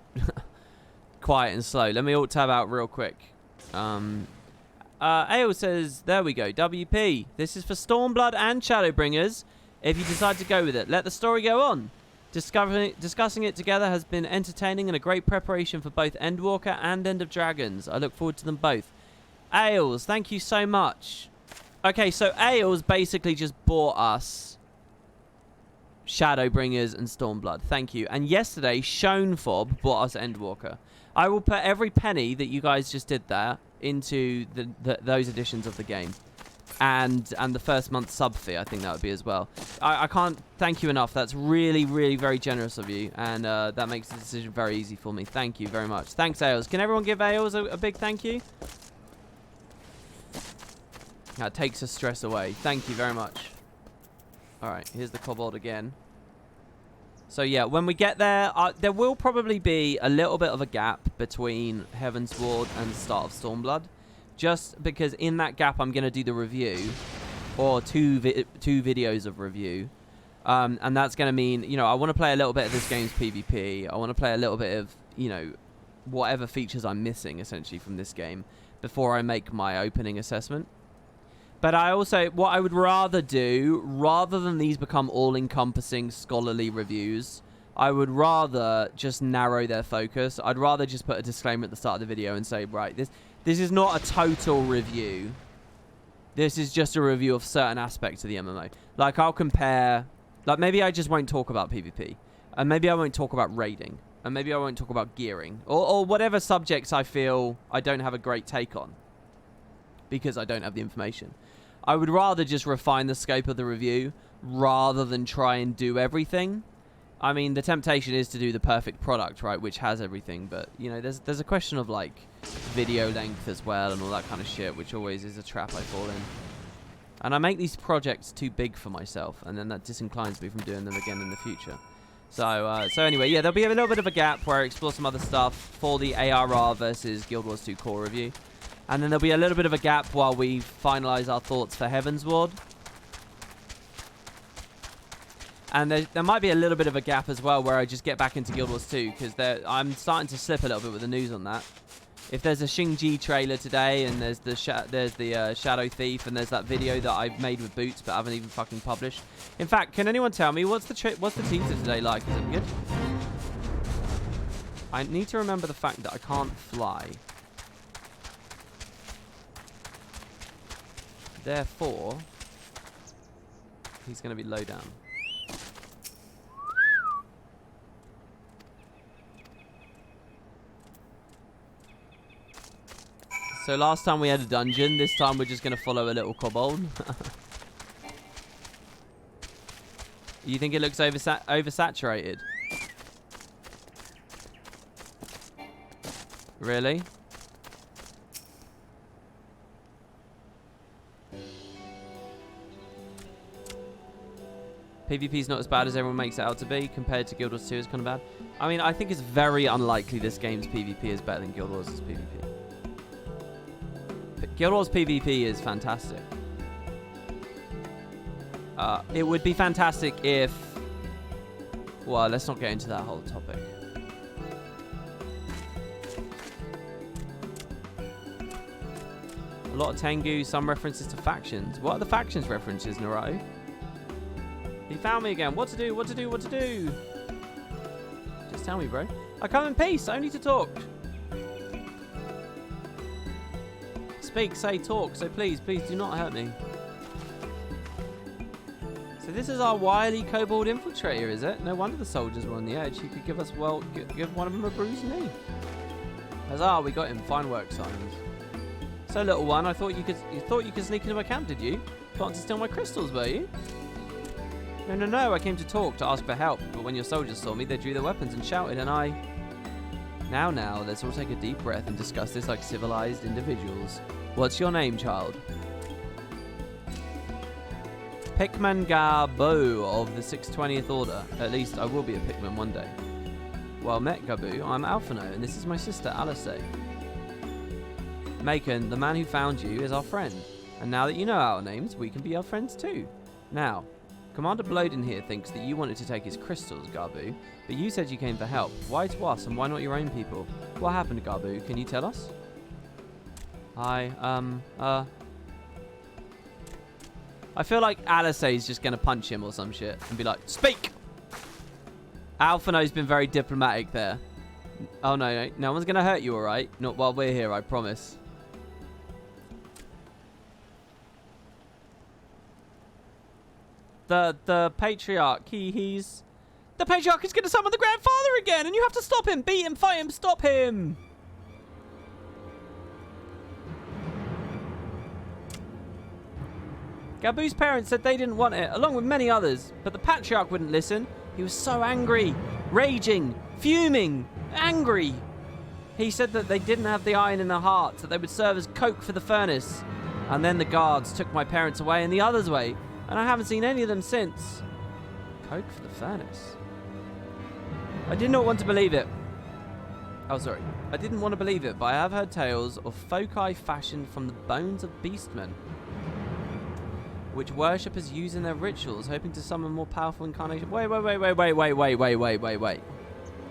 A: quiet and slow. Let me alt tab out real quick. Ailes says, there we go, WP. This is for Stormblood and Shadowbringers. If you decide to go with it, let the story go on. Discussing it together has been entertaining and a great preparation for both Endwalker and End of Dragons. I look forward to them both. Ailes, thank you so much. Okay, so Ailes basically just bought us Shadowbringers and Stormblood. Thank you. And yesterday, Schoenfob bought us Endwalker. I will put every penny that you guys just did there into those editions of the game. And the first month sub fee, I think that would be as well. I can't thank you enough. That's really, really very generous of you. And that makes the decision very easy for me. Thank you very much. Thanks, Ailes. Can everyone give Ailes a big thank you? That takes the stress away. Thank you very much. Alright, here's the kobold again. So yeah, when we get there, there will probably be a little bit of a gap between Heavensward and the start of Stormblood. Just because in that gap I'm going to do the review, or two videos of review. And that's going to mean, you know, I want to play a little bit of this game's PvP. I want to play a little bit of, you know, whatever features I'm missing, essentially, from this game before I make my opening assessment. But I also, what I would rather do, rather than these become all-encompassing scholarly reviews, I would rather just narrow their focus. I'd rather just put a disclaimer at the start of the video and say, right, this is not a total review. This is just a review of certain aspects of the MMO. Like, I'll compare... Like, maybe I just won't talk about PvP. And maybe I won't talk about raiding. And maybe I won't talk about gearing. Or whatever subjects I feel I don't have a great take on. Because I don't have the information. I would rather just refine the scope of the review rather than try and do everything. I mean, the temptation is to do the perfect product, right? Which has everything. But, you know, there's a question of, like, video length as well and all that kind of shit, which always is a trap I fall in. And I make these projects too big for myself, and then that disinclines me from doing them again in the future. So anyway, yeah, there'll be a little bit of a gap where I explore some other stuff for the ARR versus Guild Wars 2 core review. And then there'll be a little bit of a gap while we finalize our thoughts for Heavensward. And there might be a little bit of a gap as well where I just get back into Guild Wars 2, because I'm starting to slip a little bit with the news on that. If there's a Xingji trailer today, and there's the Shadow Thief, and there's that video that I've made with Boots but haven't even fucking published. In fact, can anyone tell me what's the teaser today like? Is it good? I need to remember the fact that I can't fly. Therefore, he's going to be low down. So last time we had a dungeon, this time we're just going to follow a little kobold. You think it looks oversaturated? Really? PvP's not as bad as everyone makes it out to be. Compared to Guild Wars 2, it's kind of bad. I mean, I think it's very unlikely this game's PvP is better than Guild Wars' PvP. Guild Wars PvP is fantastic. It would be fantastic if... Well, let's not get into that whole topic. A lot of Tengu, some references to factions. What are the factions references, Naruto? He found me again. What to do? What to do? What to do? Just tell me, bro. I come in peace, only to talk. Speak, say, talk. So please do not hurt me. So this is our wily kobold infiltrator, is it? No wonder the soldiers were on the edge. He could give us, well, give one of them a bruised knee. Huzzah, we got him. Fine work, Simons. So little one, you thought you could sneak into my camp, did you? Plotting to steal my crystals, were you? No, I came to talk, to ask for help. But when your soldiers saw me, they drew their weapons and shouted, and I... Now, let's all take a deep breath and discuss this like civilized individuals. What's your name, child? Pikmin Gabu of the 620th Order. At least I will be a Pikmin one day. Well met, Gabu. I'm Alphino, and this is my sister, Alice. Macon, the man who found you, is our friend. And now that you know our names, we can be our friends too. Now, Commander Bloden here thinks that you wanted to take his crystals, Gabu, but you said you came for help. Why to us, and why not your own people? What happened, Gabu? Can you tell us? I feel like Alice is just going to punch him or some shit and be like, speak! Alphino's been very diplomatic there. Oh, no one's going to hurt you, alright? Not while we're here, I promise. The Patriarch, he's... The Patriarch is going to summon the Grandfather again, and you have to stop him! Beat him, fight him, stop him! Gabu's parents said they didn't want it, along with many others, but the Patriarch wouldn't listen. He was so angry, raging, fuming, angry. He said that they didn't have the iron in their heart, that they would serve as coke for the furnace. And then the guards took my parents away and the others away, and I haven't seen any of them since. Coke for the furnace? I did not want to believe it. Oh, sorry. I didn't want to believe it, but I have heard tales of foci fashioned from the bones of beastmen, which worshippers use in their rituals, hoping to summon more powerful incarnation. Wait.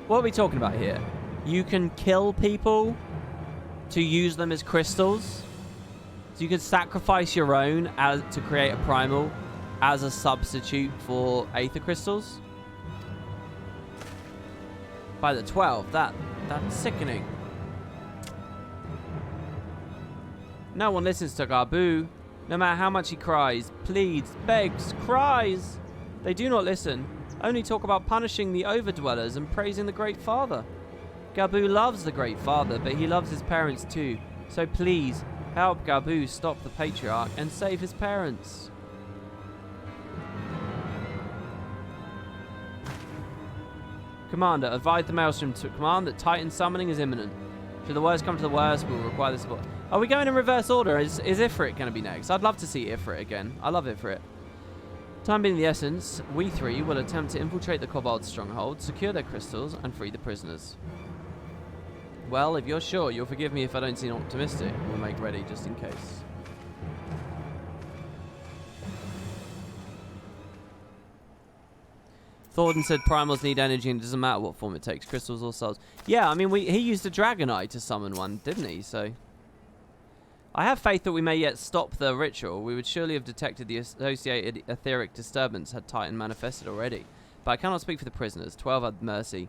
A: What are we talking about here? You can kill people to use them as crystals. So you can sacrifice your own to create a primal as a substitute for aether crystals. By the 12, that's sickening. No one listens to Gabu. No matter how much he cries, pleads, begs, cries. They do not listen. Only talk about punishing the overdwellers and praising the Great Father. Gabu loves the Great Father, but he loves his parents too. So please, help Gabu stop the Patriarch and save his parents. Commander, advise the Maelstrom to command that Titan summoning is imminent. Should the worst come to the worst, we will require the support. Are we going in reverse order? Is Ifrit going to be next? I'd love to see Ifrit again. I love Ifrit. Time being the essence, we three will attempt to infiltrate the Kobold stronghold, secure their crystals, and free the prisoners. Well, if you're sure, you'll forgive me if I don't seem optimistic. We'll make ready just in case. Thornton said primals need energy and it doesn't matter what form it takes, crystals or souls. Yeah, I mean, he used a dragon eye to summon one, didn't he? So I have faith that we may yet stop the ritual. We would surely have detected the associated etheric disturbance had Titan manifested already. But I cannot speak for the prisoners. 12 had mercy.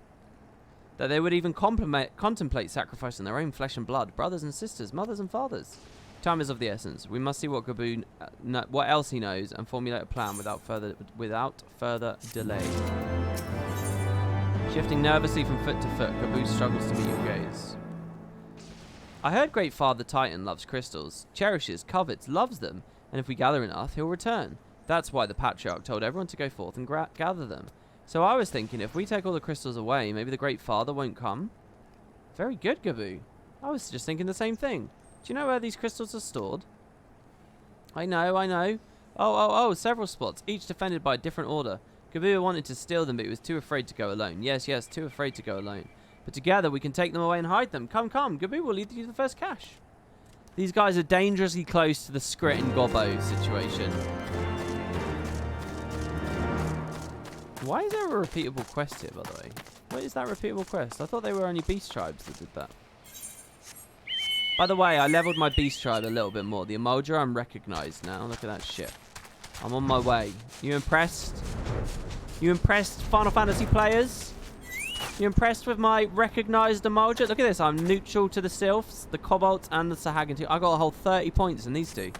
A: That they would even contemplate sacrificing their own flesh and blood, brothers and sisters, mothers and fathers. Time is of the essence. We must see what Gabu, what else he knows, and formulate a plan without further delay. Shifting nervously from foot to foot, Gabu struggles to meet your gaze. I heard Great Father Titan loves crystals, cherishes, covets, loves them, and if we gather enough, he'll return. That's why the Patriarch told everyone to go forth and gather them. So I was thinking, if we take all the crystals away, maybe the Great Father won't come. Very good, Gabu. I was just thinking the same thing. Do you know where these crystals are stored? I know. Oh, several spots, each defended by a different order. Gabu wanted to steal them, but he was too afraid to go alone. Yes, too afraid to go alone. But together we can take them away and hide them. Come. Gabu will lead you to the first cache. These guys are dangerously close to the Skrit and Gobbo situation. Why is there a repeatable quest here, by the way? What is that repeatable quest? I thought they were only beast tribes that did that. By the way, I leveled my beast tribe a little bit more. The Emoldra, I'm recognized now. Look at that shit. I'm on my way. You impressed? You impressed, Final Fantasy players? You impressed with my recognized Emoldra? Look at this. I'm neutral to the Sylphs, the Kobolds, and the Sahagin. I got a whole 30 points in these two.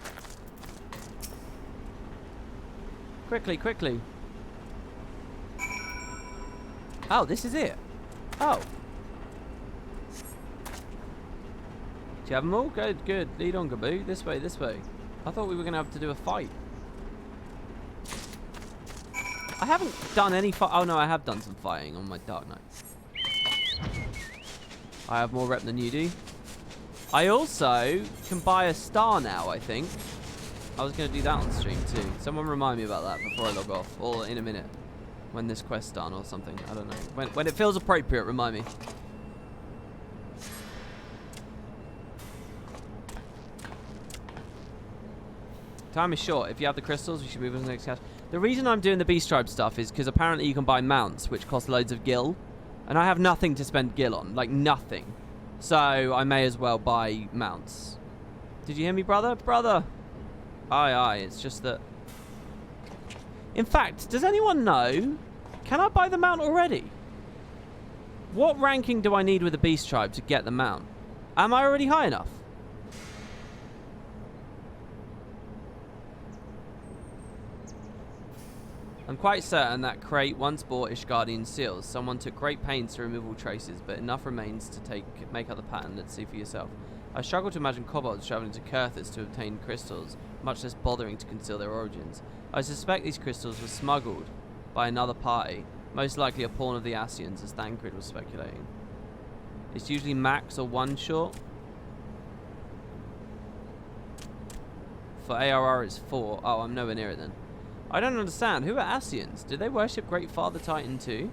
A: Quickly. Oh, this is it. Oh. Do you have them all? Good. Lead on, Gabu. This way. I thought we were going to have to do a fight. I haven't done any fight. Oh, no, I have done some fighting on my Dark Knight. I have more rep than you do. I also can buy a star now, I think. I was going to do that on stream, too. Someone remind me about that before I log off. Or in a minute. When this quest's done or something. I don't know. When it feels appropriate, remind me. Time is short. If you have the crystals, we should move on to the next cache. The reason I'm doing the Beast Tribe stuff is because apparently you can buy mounts, which cost loads of gil. And I have nothing to spend gil on. Like, nothing. So, I may as well buy mounts. Did you hear me, brother? Brother! Aye. It's just that... In fact, does anyone know? Can I buy the mount already? What ranking do I need with the Beast Tribe to get the mount? Am I already high enough? I'm quite certain that Crate once bought Ishgardian seals. Someone took great pains to remove all traces, but enough remains to make out the pattern. Let's see for yourself. I struggle to imagine kobolds traveling to Kurthus to obtain crystals, much less bothering to conceal their origins. I suspect these crystals were smuggled by another party, most likely a pawn of the Ascians, as Thancred was speculating. It's usually max or one short. For ARR it's 4. Oh, I'm nowhere near it then. I don't understand. Who are Ascians? Do they worship Great Father Titan too?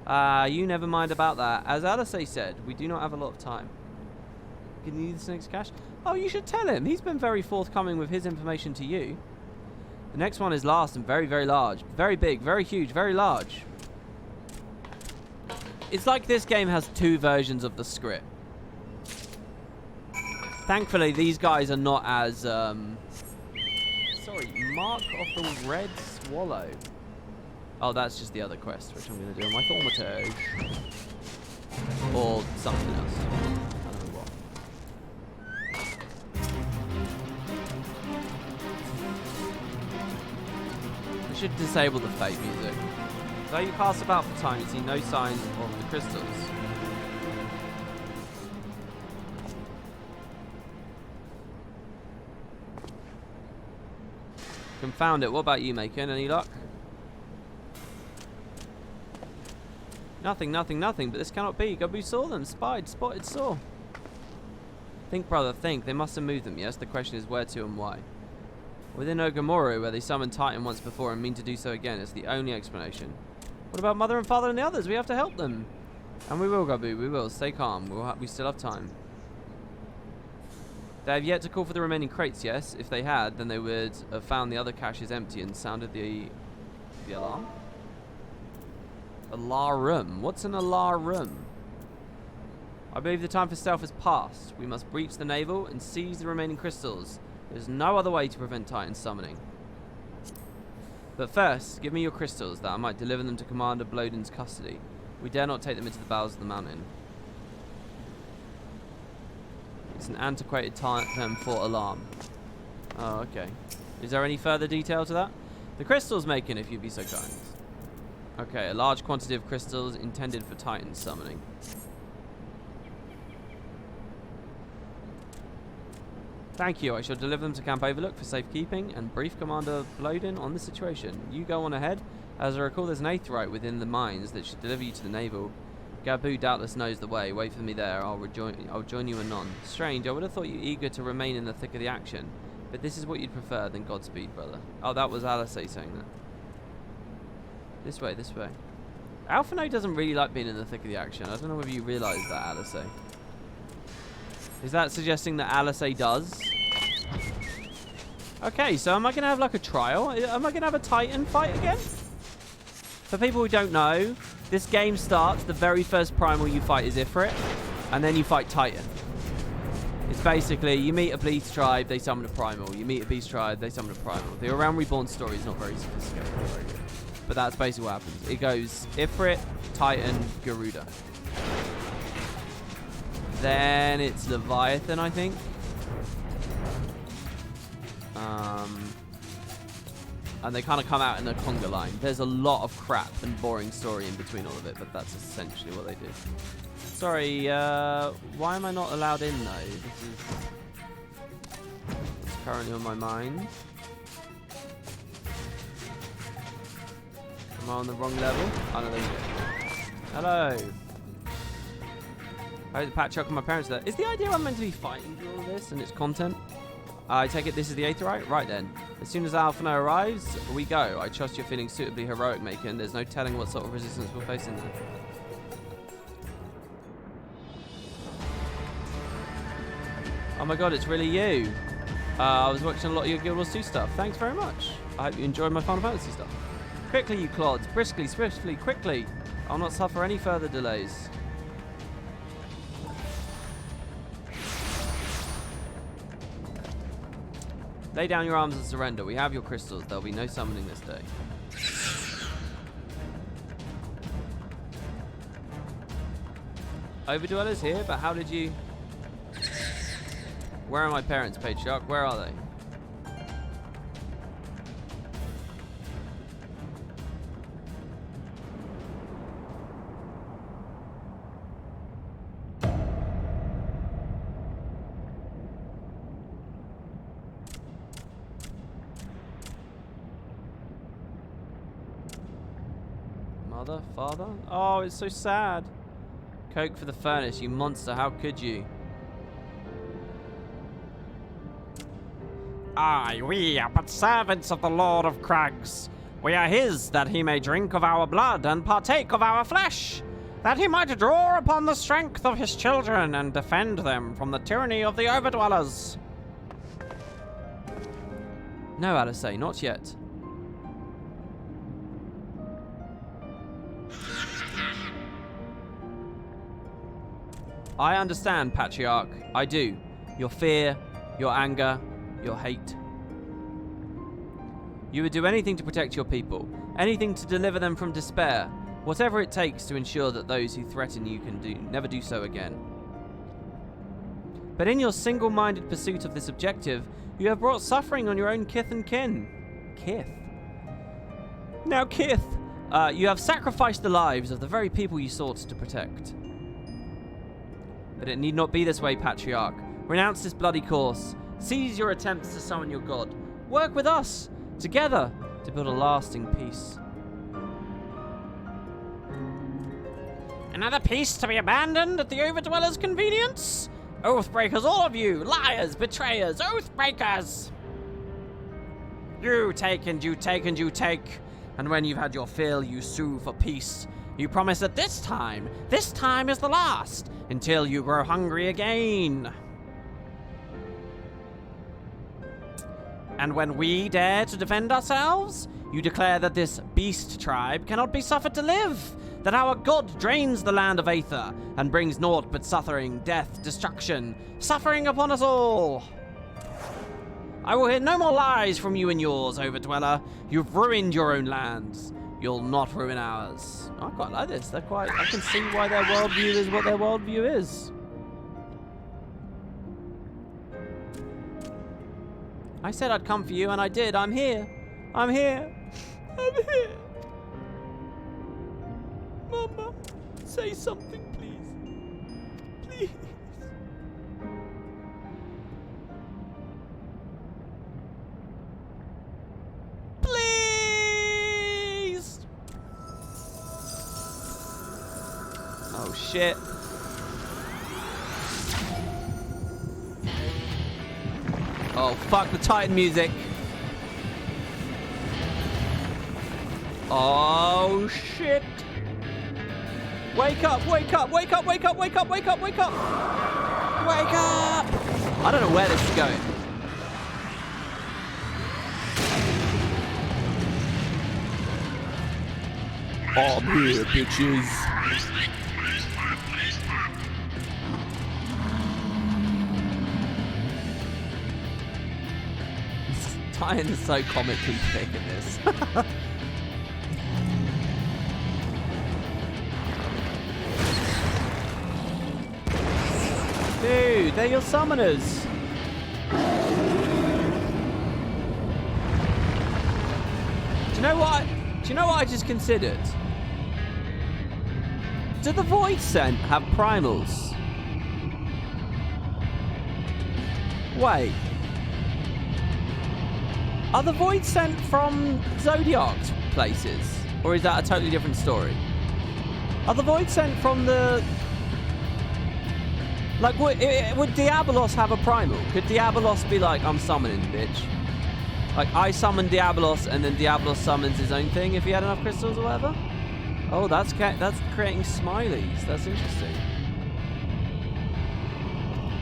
A: You never mind about that. As Alice said, we do not have a lot of time. Can you need the snake's cash? Oh, you should tell him. He's been very forthcoming with his information to you. The next one is last and very, very large. Very big, very huge, very large. It's like this game has 2 versions of the script. Thankfully, these guys are not as... Sorry, Mark of the Red Swallow. Oh, that's just the other quest, which I'm going to do on my Thaumaturge. Or something else. I don't know what. I should disable the fate music. Though you pass about for time, you see no signs of the crystals. Confound it. What about you, Macon? Any luck? Nothing, nothing, nothing. But this cannot be. Gabu saw them. Spied, spotted, saw. Think, brother, think. They must have moved them, yes? The question is where to and why. Within Ogamoru, where they summoned Titan once before and mean to do so again, is the only explanation. What about Mother and Father and the others? We have to help them. And we will, Gabu. We will. Stay calm. We still have time. They have yet to call for the remaining crates, yes? If they had, then they would have found the other caches empty and sounded the alarm. Alarum. What's an alarum? I believe the time for stealth has passed. We must breach the navel and seize the remaining crystals. There's no other way to prevent Titan summoning. But first, give me your crystals, that I might deliver them to Commander Bloden's custody. We dare not take them into the bowels of the mountain. It's an antiquated term for alarm. Oh, okay. Is there any further detail to that? The crystals, Macon, if you'd be so kind. Okay, a large quantity of crystals intended for Titan summoning. Thank you. I shall deliver them to Camp Overlook for safekeeping and brief Commander Bloden on the situation. You go on ahead. As I recall, there's an aetheryte within the mines that should deliver you to the navel. Gabu doubtless knows the way. Wait for me there. I'll join you anon. Strange. I would have thought you eager to remain in the thick of the action. But this is what you'd prefer, then Godspeed, brother. Oh, that was Alice saying that. This way, this way. Alphino doesn't really like being in the thick of the action. I don't know whether you realise that, Alice. Is that suggesting that Alice does? Okay, so am I going to have like a trial? Am I going to have a Titan fight again? For people who don't know, this game starts, the very first primal you fight is Ifrit, and then you fight Titan. It's basically, you meet a beast tribe, they summon a primal. You meet a beast tribe, they summon a primal. The Around Reborn story is not very sophisticated. Very good. But that's basically what happens. It goes Ifrit, Titan, Garuda. Then it's Leviathan, I think. And they kind of come out in a conga line. There's a lot of crap and boring story in between all of it, but that's essentially what they do. Sorry, why am I not allowed in though? This is currently on my mind. Am I on the wrong level? Oh no, there you go. Hello. I hope the patch up on my parents there. Is the idea I'm meant to be fighting through all of this and its content? I take it this is the aetheryte? Right then. As soon as Alphino arrives, we go. I trust you're feeling suitably heroic, Macon. There's no telling what sort of resistance we'll face in there. Oh my god, it's really you. I was watching a lot of your Guild Wars 2 stuff. Thanks very much. I hope you enjoyed my Final Fantasy stuff. Quickly, you clods. Briskly, swiftly, quickly. I'll not suffer any further delays. Lay down your arms and surrender. We have your crystals. There'll be no summoning this day. Overdwellers here, but how did you... Where are my parents, Patriarch? Where are they? Mother? Father? Oh, it's so sad. Coke for the furnace, you monster. How could you?
L: Aye, we are but servants of the Lord of Crags.
A: We are his, that he may drink of our blood and partake of our flesh, that he might draw upon the strength of his children and defend them from the tyranny of the overdwellers. No, Alice, not yet. I understand, Patriarch. I do. Your fear, your anger, your hate. You would do anything to protect your people, anything to deliver them from despair, whatever it takes to ensure that those who threaten you never do so again. But in your single-minded pursuit of this objective, you have brought suffering on your own kith and kin. Kith? Now, kith, you have sacrificed the lives of the very people you sought to protect. But it need not be this way, Patriarch. Renounce this bloody course. Cease your attempts to summon your god. Work with us, together, to build a lasting peace. Another peace to be abandoned at the overdwellers' convenience? Oathbreakers, all of you! Liars, betrayers, oathbreakers! You take and you take and you take, and when you've had your fill, you sue for peace. You promise that this time is the last, until you grow hungry again. And when we dare to defend ourselves, you declare that this beast tribe cannot be suffered to live, that our god drains the land of Aether and brings naught but suffering, death, destruction, suffering upon us all. I will hear no more lies from you and yours, Overdweller. You've ruined your own lands. You'll not ruin ours. I quite like this. I can see why their worldview is what their worldview is. I said I'd come for you, and I did. I'm here. I'm here. I'm here. Mama, say something, please. Please. Please! Oh, shit. Oh, fuck the Titan music. Oh, shit. Wake up, wake up, wake up, wake up, wake up, wake up, wake up. Wake up. I don't know where this is going. I'm here, bitches. Titan is so comically thick in this. Dude, they're your summoners. Do you know what? Do you know what I just considered? Do the Void Scent have primals? Wait. Are the Void sent from Zodiac's places? Or is that a totally different story? Are the Void sent from the... Like, would Diabolos have a primal? Could Diabolos be like, I'm summoning, bitch? Like, I summon Diabolos and then Diabolos summons his own thing if he had enough crystals or whatever? Oh, that's creating smileys. That's interesting.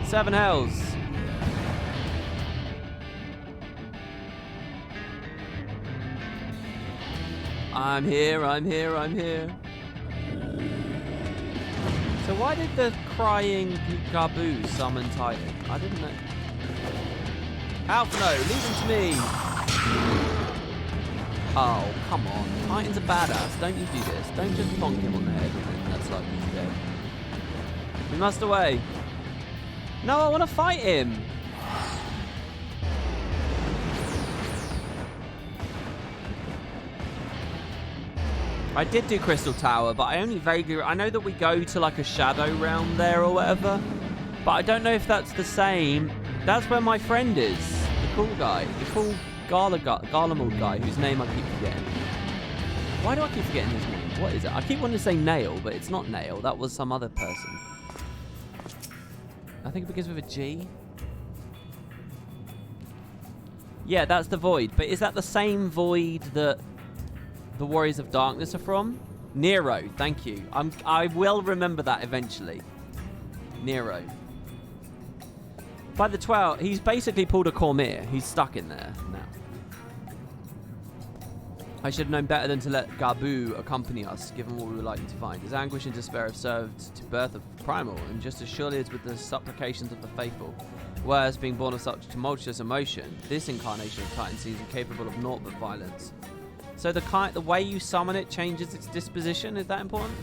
A: 7 hells. I'm here, I'm here, I'm here. So why did the crying Gabu summon Titan? I didn't know. Alpha, no, leave him to me. Oh, come on. Titan's a badass. Don't you do this. Don't just bonk him on the head and that's like he's dead. We must away. No, I want to fight him. I did do Crystal Tower, but I only vaguely... I know that we go to like a shadow realm there or whatever, but I don't know if that's the same. That's where my friend is. The cool guy. The cool Garlemald guy whose name I keep forgetting. Why do I keep forgetting his name? What is it? I keep wanting to say Nail, but it's not Nail. That was some other person. I think it begins with a G. Yeah, that's the Void. But is that the same Void that the Warriors of Darkness are from? Nero, thank you. I will remember that eventually. Nero. By the 12, he's basically pulled a Cormier. He's stuck in there now. I should have known better than to let Gabu accompany us, given what we were likely to find. His anguish and despair have served to birth a primal, and just as surely as with the supplications of the faithful, whereas being born of such tumultuous emotion, this incarnation of Titan seems incapable of naught but violence. So the way you summon it changes its disposition. Is that important?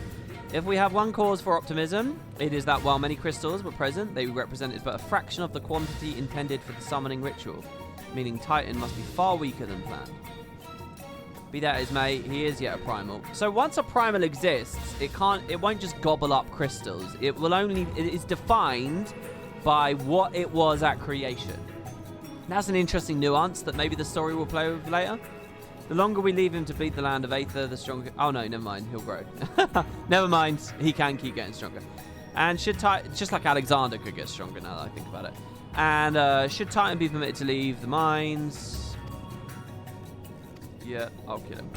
A: If we have one cause for optimism, it is that while many crystals were present, they represented but a fraction of the quantity intended for the summoning ritual, meaning Titan must be far weaker than planned. Be that as may, he is yet a primal. So once a primal exists, it won't just gobble up crystals. It is defined by what it was at creation. That's an interesting nuance that maybe the story will play with later. The longer we leave him to bleed the land of Aether, the stronger... Oh, no, never mind. He'll grow. Never mind. He can keep getting stronger. And should Titan... Just like Alexander could get stronger now that I think about it. And should Titan be permitted to leave the mines? Yeah, I'll kill him.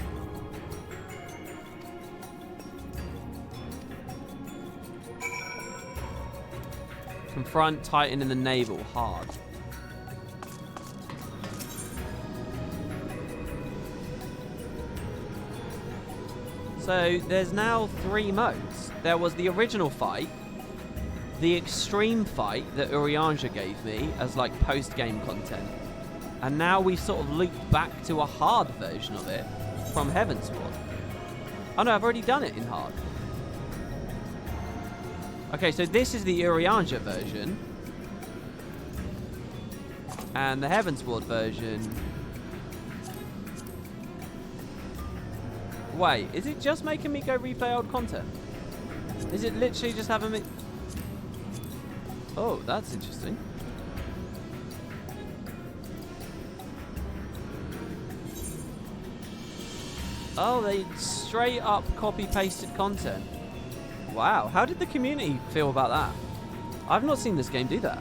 A: Confront Titan in the navel. Hard. So there's now 3 modes. There was the original fight, the extreme fight that Urianger gave me as like post-game content, and now we've sort of looped back to a hard version of it from Heavensward. Oh no, I've already done it in hard. Okay, so this is the Urianger version, and the Heavensward version. Wait, is it just making me go replay old content? Is it literally just having me... Oh, that's interesting. Oh, they straight up copy-pasted content. Wow, how did the community feel about that? I've not seen this game do that.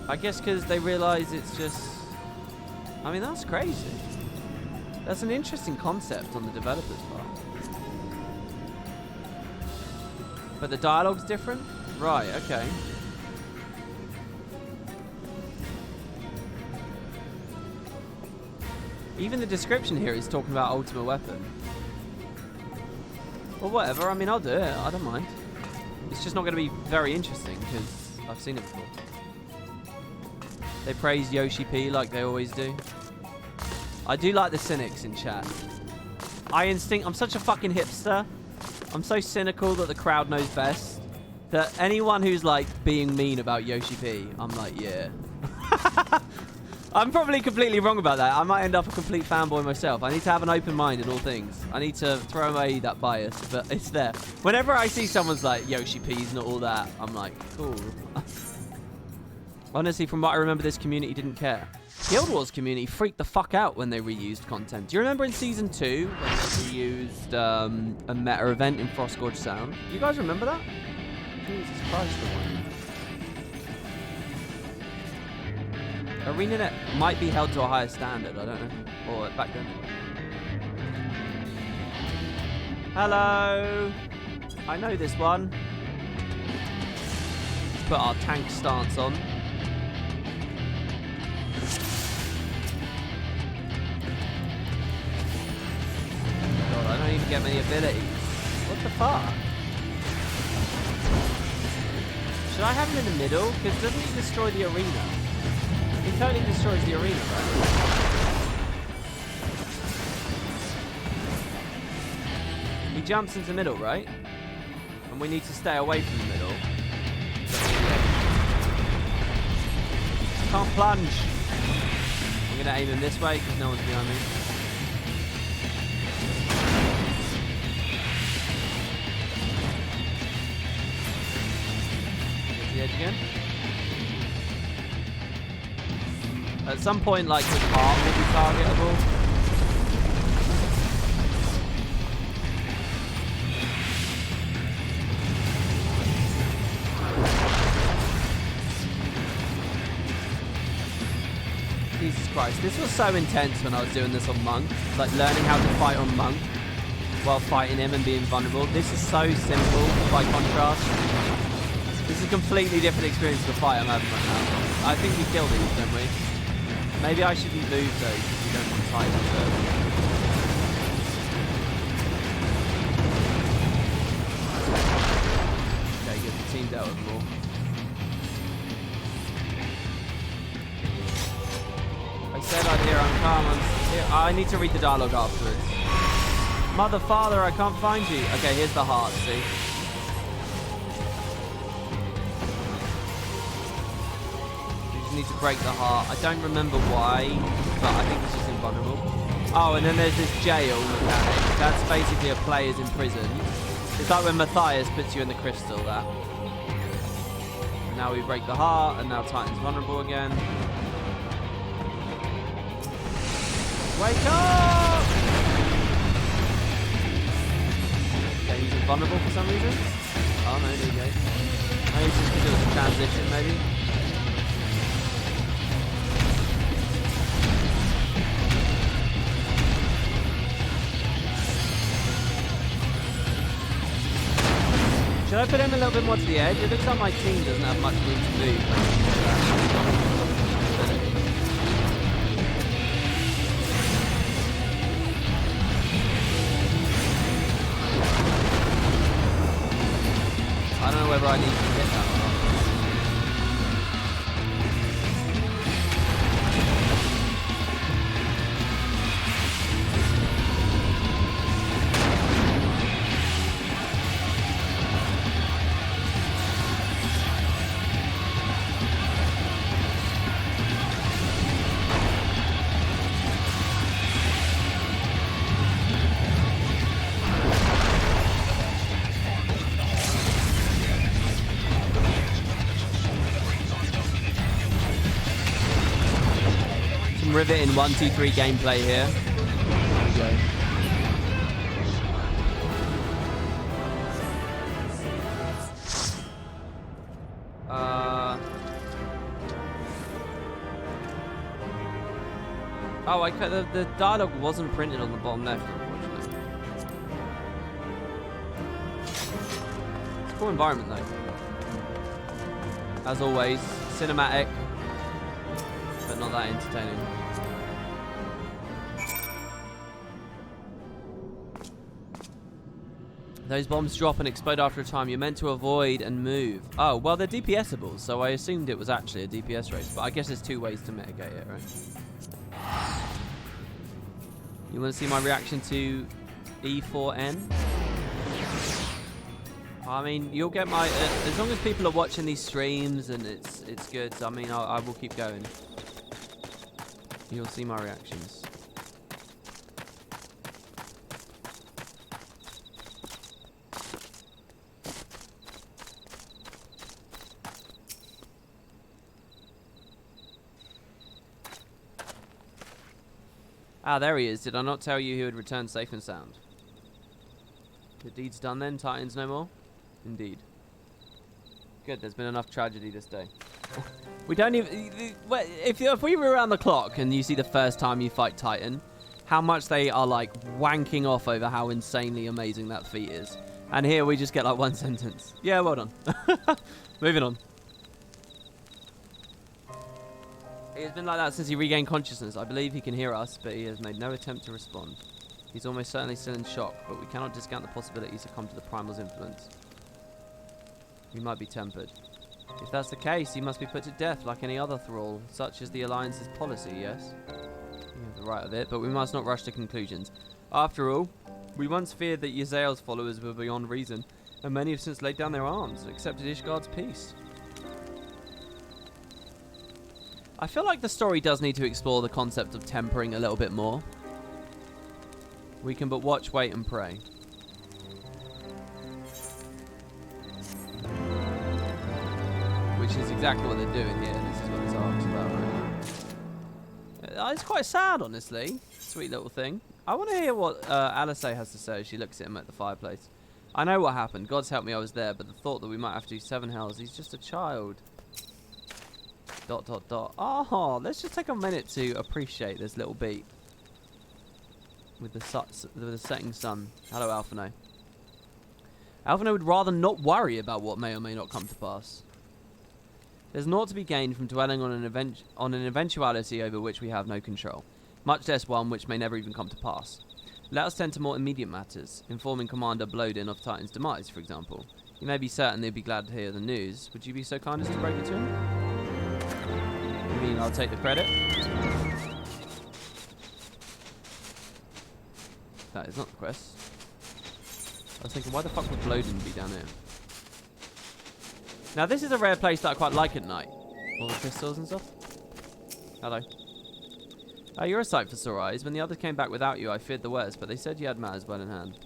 A: I guess because they realise it's just... I mean, that's crazy. That's an interesting concept on the developer's part. But the dialogue's different? Right, okay. Even the description here is talking about ultimate weapon. Well, whatever. I mean, I'll do it. I don't mind. It's just not going to be very interesting because I've seen it before. They praise Yoshi P like they always do. I do like the cynics in chat. I'm such a fucking hipster. I'm so cynical that the crowd knows best. That anyone who's like being mean about Yoshi P, I'm like, yeah. I'm probably completely wrong about that. I might end up a complete fanboy myself. I need to have an open mind in all things. I need to throw away that bias, but it's there. Whenever I see someone's like, Yoshi P's not all that, I'm like, cool. Honestly, from what I remember, this community didn't care. Guild Wars community freaked the fuck out when they reused content. Do you remember in Season 2 when they reused a meta event in Frostgorge Sound? Do you guys remember that? Jesus Christ, the one. ArenaNet might be held to a higher standard, I don't know. Or back then. Hello! I know this one. Let's put our tank stance on. God, I don't even get many abilities. What the fuck? Should I have him in the middle? Because doesn't he destroy the arena? He totally destroys the arena, right? He jumps into the middle, right? And we need to stay away from the middle. I can't plunge. I'm going to aim him this way because no one's behind me. Get to the edge again. At some point, like, his heart will be targetable. Jesus Christ. This was so intense when I was doing this on Monk. Like learning how to fight on Monk while fighting him and being vulnerable. This is so simple by contrast. This is a completely different experience to the fight I'm having right now. I think we kill these, don't we? Maybe I shouldn't move those if we don't want Titans first. Okay, good. The team dealt with them all. I said I'd hear uncommon. I need to read the dialogue afterwards. Mother, father, I can't find you. Okay, here's the heart, see? You just need to break the heart. I don't remember why, but I think it's just invulnerable. Oh, and then there's this jail mechanic. That's basically a player's in prison. It's like when Matthias puts you in the crystal, that. And now we break the heart, and now Titan's vulnerable again. Wake up! Okay, he's invulnerable for some reason. Oh no, there you go. Maybe it's just because it was a transition, maybe. Should I put him a little bit more to the edge? It looks like my team doesn't have much room to move. I don't know whether I need to hit that or not. Rivet in 1-2-3 gameplay here. There we go. Oh, the dialogue wasn't printed on the bottom left, unfortunately. It's a cool environment, though. As always, cinematic, but not that entertaining. Those bombs drop and explode after a time. You're meant to avoid and move. Oh, well, they're DPSable, so I assumed it was actually a DPS race. But I guess there's two ways to mitigate it, right? You want to see my reaction to E4N? I mean, you'll get my... as long as people are watching these streams and it's good, I mean, I will keep going. You'll see my reactions. Ah, there he is. Did I not tell you he would return safe and sound? The deed's done then, Titans no more? Indeed. Good, there's been enough tragedy this day. We don't even... If we were around the clock and you see the first time you fight Titan, how much they are, like, wanking off over how insanely amazing that feat is. And here we just get, like, one sentence. Yeah, well done. Moving on. It's been like that since he regained consciousness. I believe he can hear us, but he has made no attempt to respond. He's almost certainly still in shock, but we cannot discount the possibility he succumbed to the primal's influence. He might be tempered. If that's the case, he must be put to death like any other thrall. Such is the Alliance's policy, yes? We have the right of it, but we must not rush to conclusions. After all, we once feared that Yzael's followers were beyond reason, and many have since laid down their arms and accepted Ishgard's peace. I feel like the story does need to explore the concept of tempering a little bit more. We can but watch, wait, and pray. Which is exactly what they're doing here. This is what this arc's about, right? It's quite sad, honestly. Sweet little thing. I want to hear what Alice has to say as she looks at him at the fireplace. I know what happened. God's help me I was there, but the thought that we might have to do 7 hells, he's just a child. Dot, dot, dot. Oh, let's just take a minute to appreciate this little beat. With the setting sun. Hello, Alphino. Alphino would rather not worry about what may or may not come to pass. There's naught to be gained from dwelling on an eventuality over which we have no control, much less one which may never even come to pass. Let us tend to more immediate matters, informing Commander Blodin of Titan's demise, for example. You may be certain they'd be glad to hear the news. Would you be so kind as to break it to him? You mean I'll take the credit? That is not the quest. I was thinking, why the fuck would Blodin be down here? Now, this is a rare place that I quite like at night. All the crystals and stuff. Hello. You're a sight for sore eyes. When the others came back without you, I feared the worst, but they said you had matters well in hand.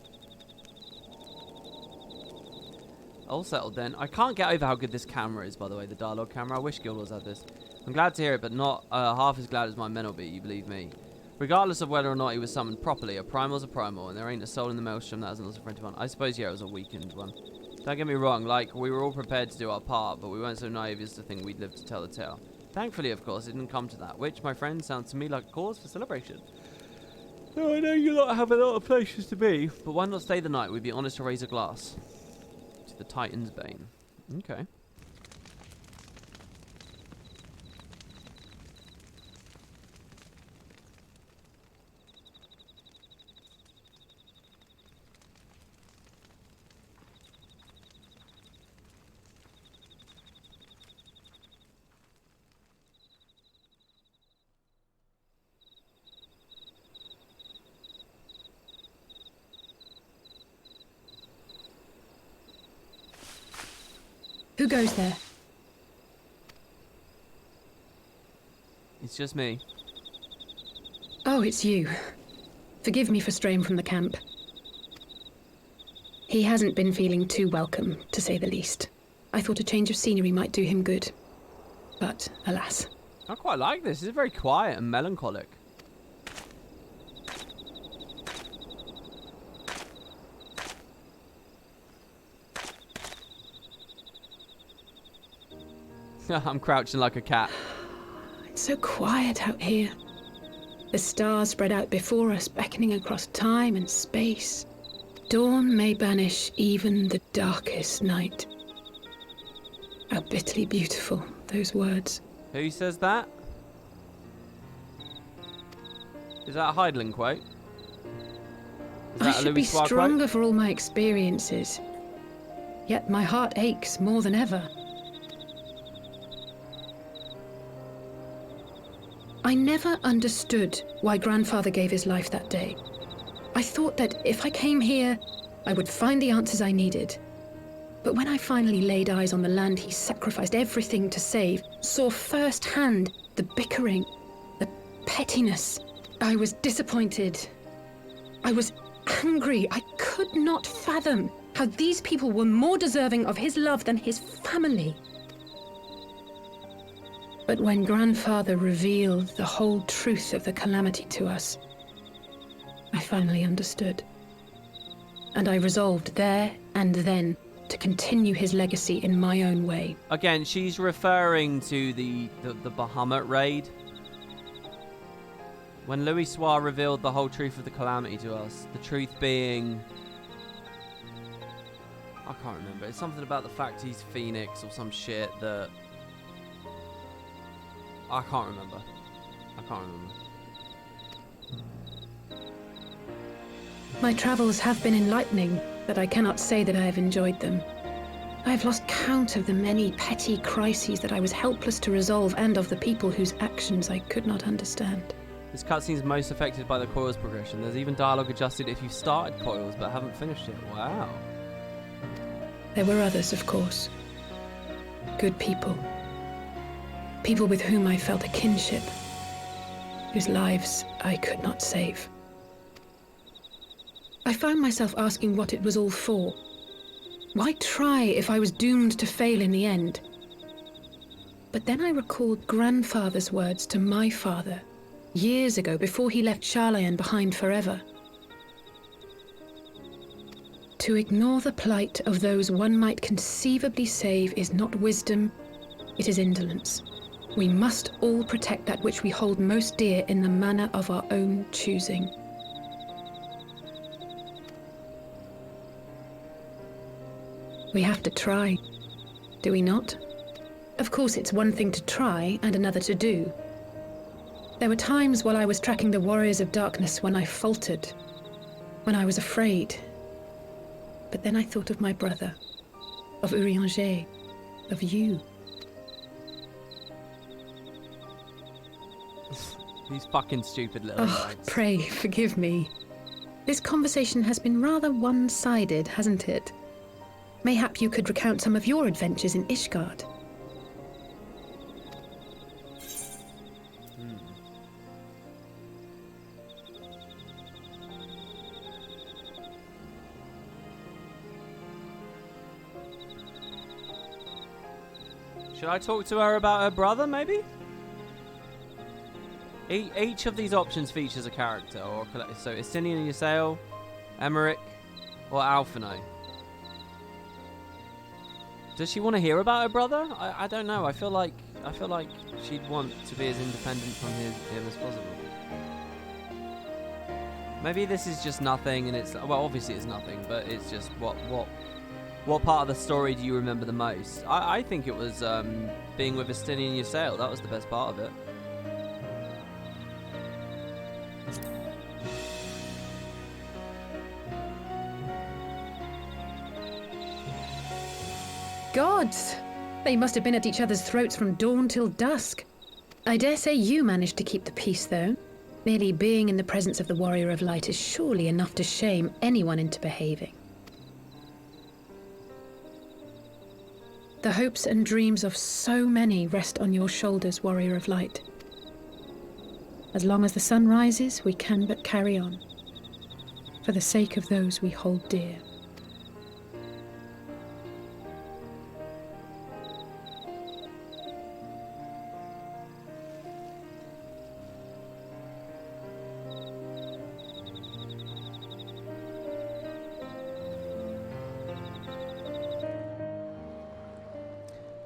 A: All settled then. I can't get over how good this camera is, by the way, the dialogue camera. I wish Guild Wars had this. I'm glad to hear it, but not half as glad as my men will be, you believe me. Regardless of whether or not he was summoned properly, a primal's a primal, and there ain't a soul in the maelstrom that hasn't lost a friend to one. I suppose, yeah, it was a weakened one. Don't get me wrong, like, we were all prepared to do our part, but we weren't so naive as to think we'd live to tell the tale. Thankfully, of course, it didn't come to that, which, my friend, sounds to me like a cause for celebration. Now, I know you lot have a lot of places to be, but why not stay the night? We'd be honest to raise a glass. To the Titan's Bane. Okay.
D: Who goes there?
A: It's just me.
D: Oh, it's you. Forgive me for straying from the camp. He hasn't been feeling too welcome, to say the least. I thought a change of scenery might do him good. But, alas.
A: I quite like this. It's very quiet and melancholic. I'm crouching like a cat.
D: It's so quiet out here. The stars spread out before us, beckoning across time and space. Dawn may banish even the darkest night. How bitterly beautiful, those words.
A: Who says that? Is that a Heidling quote? Is
D: I
A: that a
D: should be
A: Louis Soir
D: stronger
A: quote?
D: for all my experiences. Yet my heart aches more than ever. I never understood why Grandfather gave his life that day. I thought that if I came here, I would find the answers I needed. But when I finally laid eyes on the land he sacrificed everything to save, saw firsthand the bickering, the pettiness, I was disappointed. I was angry. I could not fathom how these people were more deserving of his love than his family. But when Grandfather revealed the whole truth of the calamity to us, I finally understood. And I resolved there and then to continue his legacy in my own way.
A: Again, she's referring to the Bahamut raid. When Louis Soir revealed the whole truth of the calamity to us, the truth being... I can't remember. It's something about the fact he's Phoenix or some shit that... I can't remember.
D: My travels have been enlightening, but I cannot say that I have enjoyed them. I have lost count of the many petty crises that I was helpless to resolve and of the people whose actions I could not understand.
A: This cutscene is most affected by the Coils progression. There's even dialogue adjusted if you've started Coils but haven't finished it. Wow.
D: There were others, of course. Good people. People with whom I felt a kinship, whose lives I could not save. I found myself asking what it was all for. Why try if I was doomed to fail in the end? But then I recalled Grandfather's words to my father, years ago, before he left Sharlayan behind forever. To ignore the plight of those one might conceivably save is not wisdom, it is indolence. We must all protect that which we hold most dear in the manner of our own choosing. We have to try, do we not? Of course, it's one thing to try and another to do. There were times while I was tracking the Warriors of Darkness when I faltered, when I was afraid. But then I thought of my brother, of Urianger, of you.
A: These fucking stupid little lights.
D: Pray forgive me. This conversation has been rather one-sided, hasn't it? Mayhap you could recount some of your adventures in Ishgard.
A: Should I talk to her about her brother, maybe? Each of these options features a character, so Estinian Ysael, Emmerich, or Alphino. Does she want to hear about her brother? I don't know. I feel like she'd want to be as independent from him as possible. Maybe this is just nothing, and it's well, obviously it's nothing, but it's just what part of the story do you remember the most? I think it was being with Estinian Ysael. That was the best part of it.
D: Gods! They must have been at each other's throats from dawn till dusk. I dare say you managed to keep the peace, though. Merely being in the presence of the Warrior of Light is surely enough to shame anyone into behaving. The hopes and dreams of so many rest on your shoulders, Warrior of Light. As long as the sun rises, we can but carry on, for the sake of those we hold dear.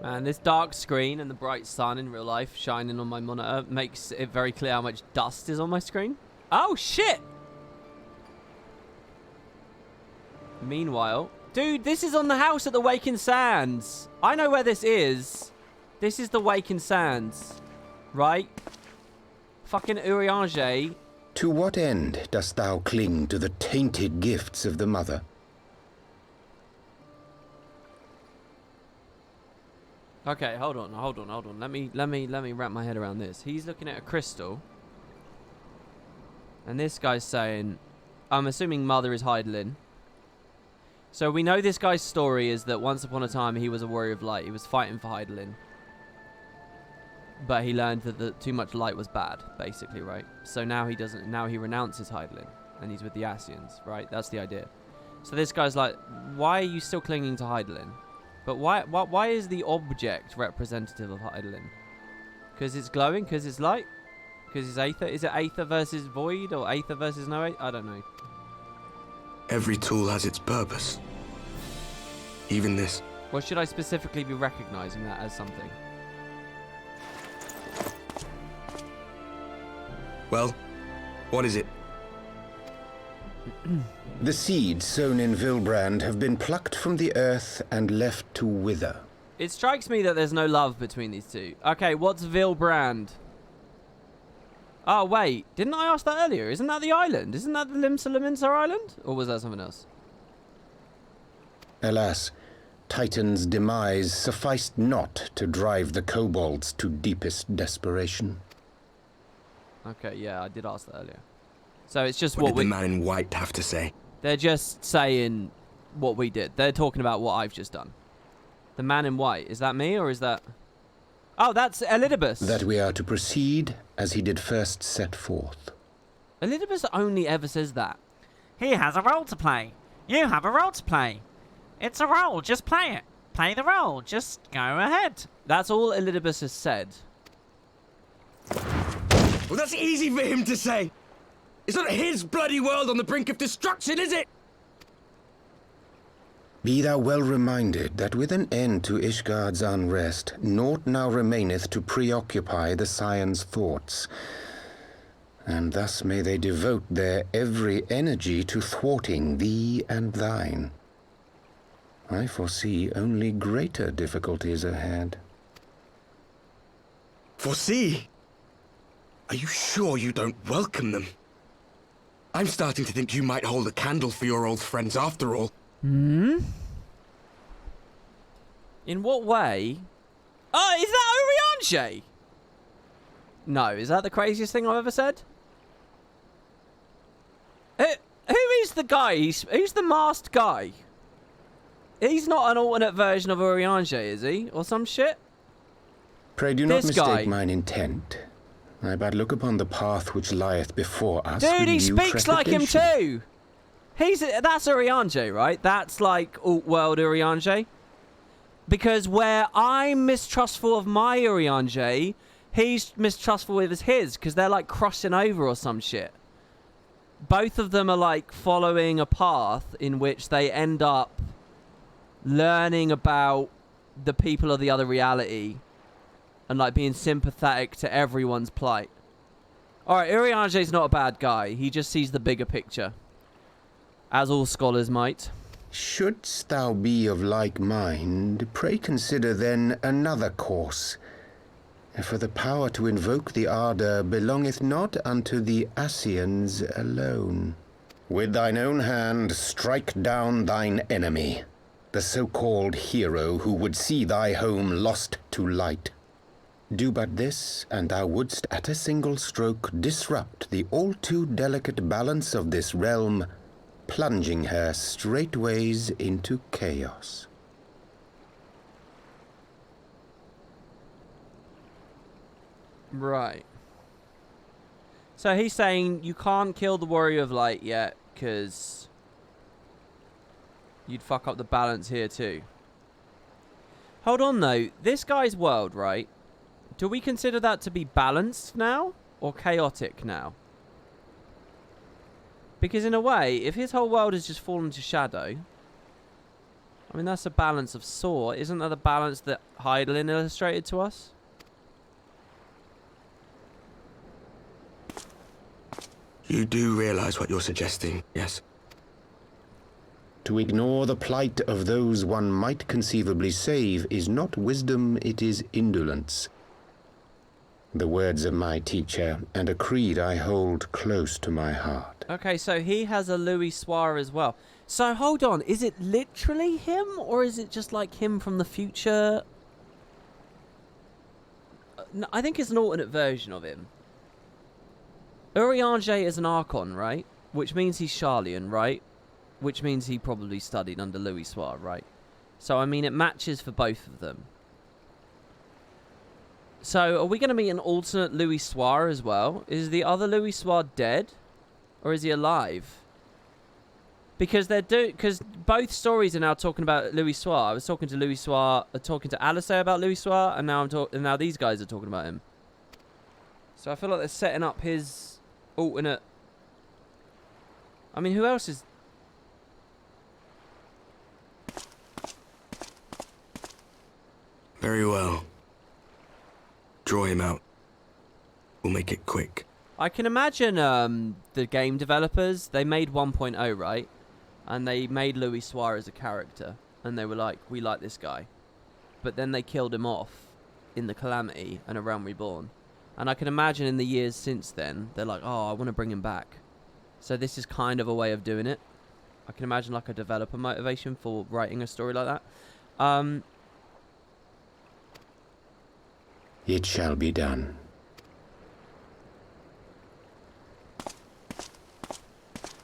A: Man, this dark screen and the bright sun in real life shining on my monitor makes it very clear how much dust is on my screen. Oh, shit! Meanwhile... Dude, this is on the house at the Waking Sands. I know where this is. This is the Waking Sands. Right? Fucking Urianger.
L: To what end dost thou cling to the tainted gifts of the Mother?
A: Okay, hold on. Let me wrap my head around this. He's looking at a crystal. And this guy's saying, I'm assuming Mother is Heidelin. So we know this guy's story is that once upon a time he was a warrior of light. He was fighting for Heidelin. But he learned that too much light was bad, basically, right? So now he doesn't. Now he renounces Heidelin, and he's with the Asians, right? That's the idea. So this guy's like, why are you still clinging to Heidelin? But why is the object representative of Heidelin? Because it's glowing? Because it's light? Because it's Aether? Is it Aether versus Void? Or Aether versus no Aether? I don't know.
B: Every tool has its purpose. Even this.
A: Or should I specifically be recognizing that as something?
B: Well, what is it?
L: The seeds sown in Vilbrand have been plucked from the earth and left to wither.
A: It strikes me that there's no love between these two. Okay, what's Vilbrand? Oh, wait. Didn't I ask that earlier? Isn't that the island? Isn't that the Limsa Island? Or was that something else?
L: Alas, Titan's demise sufficed not to drive the kobolds to deepest desperation.
A: Okay, yeah, I did ask that earlier. So it's just
B: what did
A: we...
B: the man in white have to say?
A: They're just saying what we did. They're talking about what I've just done. The man in white. Is that me or is that... Oh, that's Elidibus.
L: That we are to proceed as he did first set forth.
A: Elidibus only ever says that.
M: He has a role to play. You have a role to play. It's a role. Just play it. Play the role. Just go ahead.
A: That's all Elidibus has said.
N: Well, that's easy for him to say. It's not his bloody world on the brink of destruction, is it?
L: Be thou well reminded that with an end to Ishgard's unrest, naught now remaineth to preoccupy the Scion's thoughts. And thus may they devote their every energy to thwarting thee and thine. I foresee only greater difficulties ahead.
N: Foresee? Are you sure you don't welcome them? I'm starting to think you might hold a candle for your old friends after all.
A: Hmm? In what way? Oh, is that Urianger? No, is that the craziest thing I've ever said? Who is the guy? Who's the masked guy? He's not an alternate version of Urianger, is he? Or some shit?
L: Pray do not
A: This
L: mistake
A: guy.
L: mine intent. I but look upon the path which lieth before us.
A: Dude,
L: with
A: he
L: new
A: speaks like him
L: trepidation.
A: too. That's Urianger, right? That's like alt-world Urianger. Because where I'm mistrustful of my Urianger, he's mistrustful with his, because they're like crossing over or some shit. Both of them are like following a path in which they end up learning about the people of the other reality and like being sympathetic to everyone's plight. Alright, Urianger's not a bad guy. He just sees the bigger picture. As all scholars might.
L: Shouldst thou be of like mind, pray consider then another course. For the power to invoke the ardour belongeth not unto the Ascians alone. With thine own hand strike down thine enemy, the so-called hero who would see thy home lost to light. Do but this, and thou wouldst at a single stroke disrupt the all-too delicate balance of this realm, plunging her straightways into chaos.
A: Right. So he's saying you can't kill the Warrior of Light yet, because you'd fuck up the balance here too. Hold on though, this guy's world, right? Do we consider that to be balanced now, or chaotic now? Because in a way, if his whole world has just fallen to shadow, I mean that's a balance of sort. Isn't that the balance that Heidelin illustrated to us?
N: You do realize what you're suggesting, yes?
L: To ignore the plight of those one might conceivably save is not wisdom, it is indolence. The words of my teacher, and a creed I hold close to my heart.
A: Okay, so he has a Louis Soir as well. So hold on, is it literally him, or is it just like him from the future? No, I think it's an alternate version of him. Urianger is an Archon, right? Which means he's Charlian, right? Which means he probably studied under Louis Soir, right? So, I mean, it matches for both of them. So, are we going to meet an alternate Louis Soir as well? Is the other Louis Soir dead? Or is he alive? Because because both stories are now talking about Louis Soir. I was talking to Louis Soir, talking to Alistair about Louis Soir, and now these guys are talking about him. So I feel like they're setting up his alternate. I mean, who else is?
N: Very well. Draw him out. We'll make it quick.
A: I can imagine the game developers, they made 1.0, right? And they made Louis Soir as a character. And they were like, we like this guy. But then they killed him off in the Calamity and A Realm Reborn. And I can imagine in the years since then, they're like, oh, I want to bring him back. So this is kind of a way of doing it. I can imagine like a developer motivation for writing a story like that.
L: It shall be done.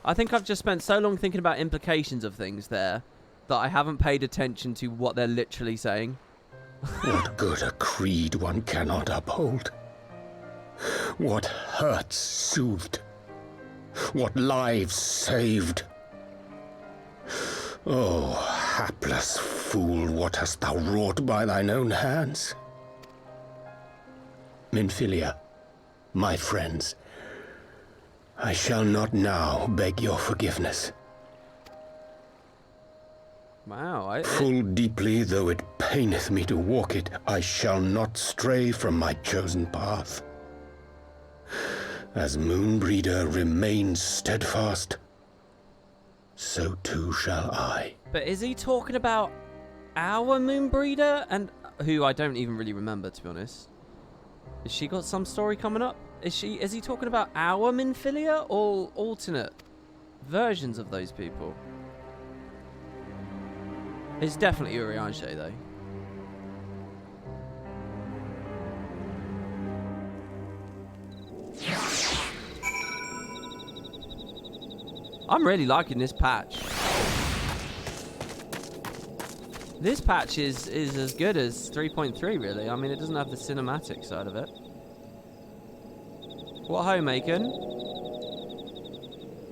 A: I think I've just spent so long thinking about implications of things there that I haven't paid attention to what they're literally saying.
L: What good a creed one cannot uphold? What hurts soothed? What lives saved? Oh, hapless fool, what hast thou wrought by thine own hands? Minfilia, my friends, I shall not now beg your forgiveness.
A: Wow.
L: Full deeply though it paineth me to walk it, I shall not stray from my chosen path. As Moonbreeder remains steadfast, so too shall I.
A: But is he talking about our Moonbreeder? And who I don't even really remember, to be honest. Has she got some story coming up? Is he talking about our Minfilia or alternate versions of those people? It's definitely Urianger, though. I'm really liking this patch. This patch is as good as 3.3, really. I mean, it doesn't have the cinematic side of it. What ho, Macon?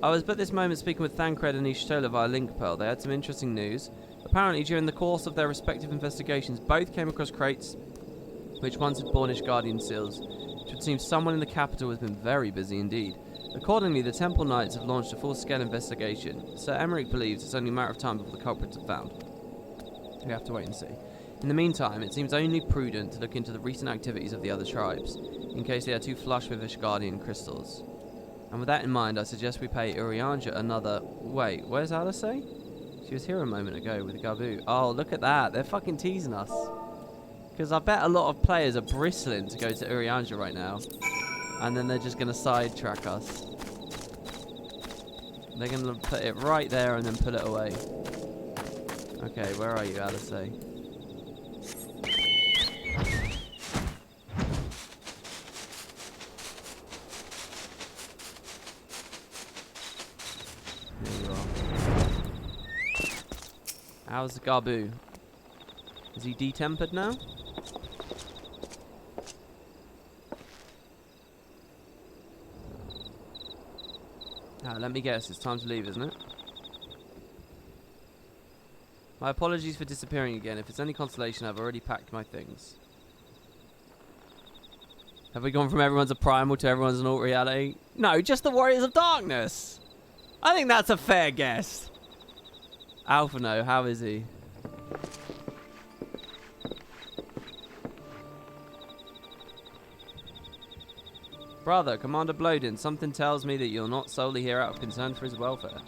A: I was at this moment speaking with Thancred and Ishtola via Link Pearl. They had some interesting news. Apparently, during the course of their respective investigations, both came across crates which once had borne Ishgardian seals. It would seem someone in the capital has been very busy indeed. Accordingly, the Temple Knights have launched a full-scale investigation. Sir Emmerich believes it's only a matter of time before the culprits are found. We have to wait and see. In the meantime, it seems only prudent to look into the recent activities of the other tribes, in case they are too flush with Ishgardian crystals. And with that in mind, I suggest we pay Urianger another... Wait, where's Alice? She was here a moment ago with Gabu. Oh, look at that. They're fucking teasing us. Because I bet a lot of players are bristling to go to Urianger right now. And then they're just going to sidetrack us. They're going to put it right there and then put it away. Okay, where are you, Alice? There you are. How's the Gabu? Is he detempered now? Let me guess, it's time to leave, isn't it? My apologies for disappearing again. If it's any consolation, I've already packed my things. Have we gone from everyone's a primal to everyone's an alt reality? No, just the Warriors of Darkness! I think that's a fair guess. Alphano, how is he? Brother, Commander Blodin, something tells me that you're not solely here out of concern for his welfare.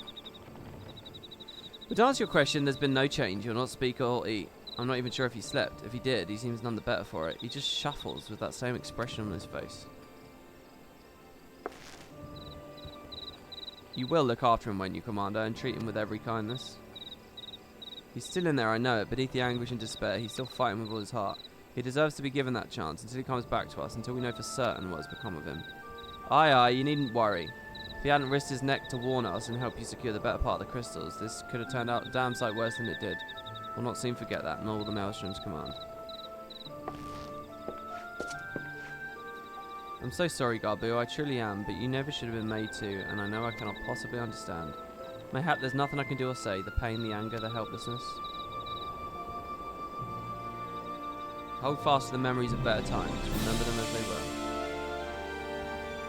A: But to answer your question, there's been no change. He'll not speak or eat. I'm not even sure if he slept. If he did, he seems none the better for it. He just shuffles with that same expression on his face. You will look after him, won't you, Commander, and treat him with every kindness? He's still in there, I know it. Beneath the anguish and despair, he's still fighting with all his heart. He deserves to be given that chance until he comes back to us, until we know for certain what has become of him. Aye, aye, you needn't worry. If he hadn't risked his neck to warn us and help you secure the better part of the crystals, this could have turned out a damn sight worse than it did. We'll not soon forget that, nor will the Maelstrom's command. I'm so sorry, Garbu, I truly am, but you never should have been made to, and I know I cannot possibly understand. Mayhap there's nothing I can do or say, the pain, the anger, the helplessness. Hold fast to the memories of better times, remember them as they were.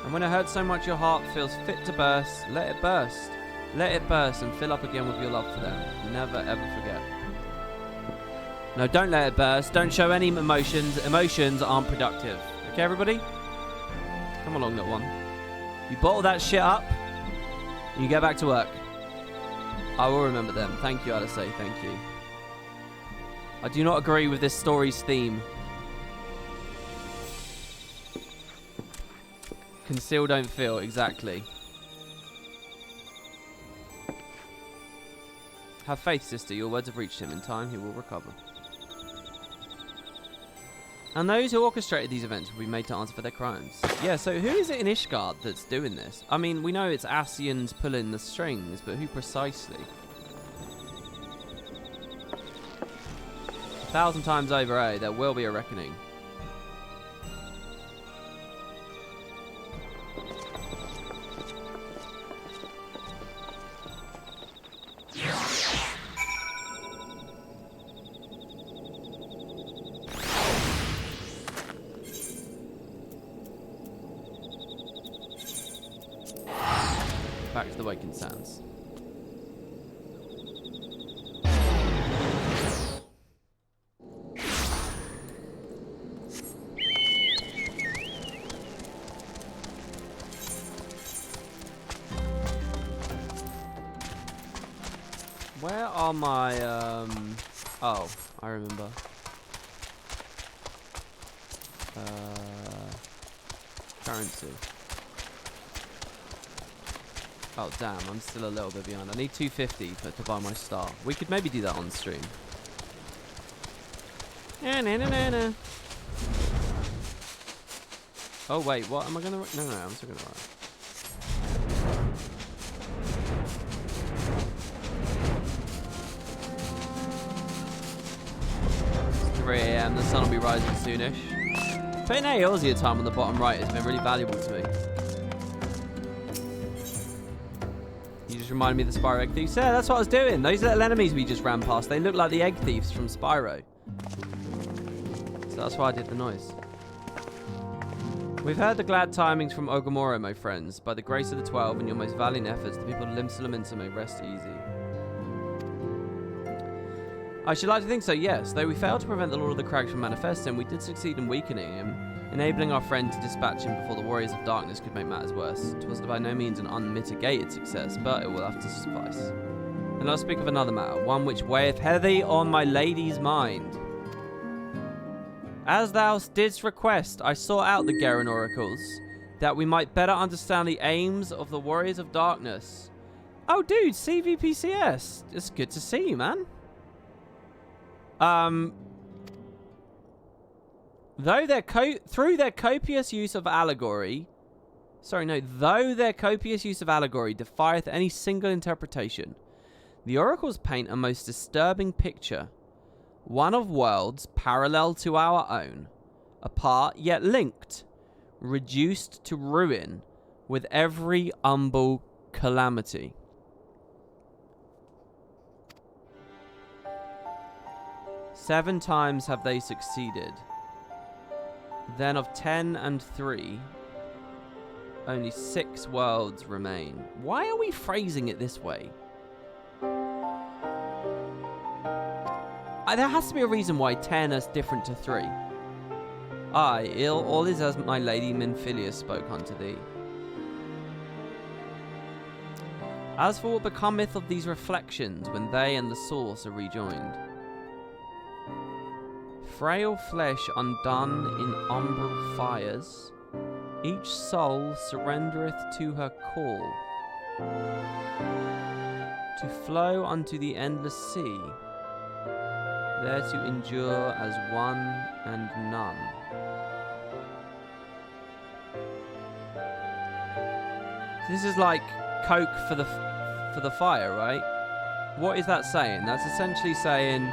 A: And when it hurts so much your heart feels fit to burst, let it burst. Let it burst and fill up again with your love for them. Never ever forget. No, don't let it burst. Don't show any emotions. Emotions aren't productive. Okay, everybody? Come along, little one. You bottle that shit up, and you get back to work. I will remember them. Thank you, Alice. Thank you. I do not agree with this story's theme. Conceal, don't feel. Exactly. Have faith, sister. Your words have reached him. In time, he will recover. And those who orchestrated these events will be made to answer for their crimes. Yeah, so who is it in Ishgard that's doing this? I mean, we know it's Ascians pulling the strings, but who precisely? 1,000 times over, there will be a reckoning. Back to the Waking Sands. Where are my, oh, I remember. Currency. Oh, damn, I'm still a little bit behind. I need 250 to buy my star. We could maybe do that on stream. Oh, wait, what am I gonna... No, I'm still gonna write. 3 AM, the sun will be rising soonish. Putting a Aussie time on the bottom right has been really valuable to me. You just reminded me of the Spyro egg thieves. Yeah, that's what I was doing. Those little enemies we just ran past, they look like the egg thieves from Spyro. So that's why I did the noise. We've heard the glad timings from Ogamoro, my friends. By the grace of the 12 and your most valiant efforts, the people of Limsa may rest easy. I should like to think so, yes. Though we failed to prevent the Lord of the Crags from manifesting, we did succeed in weakening him, enabling our friend to dispatch him before the Warriors of Darkness could make matters worse. It was by no means an unmitigated success, but it will have to suffice. And I'll speak of another matter, one which weigheth heavy on my lady's mind. As thou didst request, I sought out the Garen oracles, that we might better understand the aims of the Warriors of Darkness. Oh, dude, CVPCS. It's good to see you, man. Though their copious use of allegory defieth any single interpretation, the oracles paint a most disturbing picture, one of worlds parallel to our own, apart yet linked, reduced to ruin with every humble calamity. Seven times have they succeeded. Then of 10 and 3, only 6 worlds remain. Why are we phrasing it this way? There has to be a reason why 10 is different to 3. Aye, all is as my lady Minphilius spoke unto thee. As for what becometh of these reflections when they and the source are rejoined, frail flesh undone in umbral fires, each soul surrendereth to her call, to flow unto the endless sea, there to endure as one and none. So this is like Coke for the fire, right? What is that saying? That's essentially saying,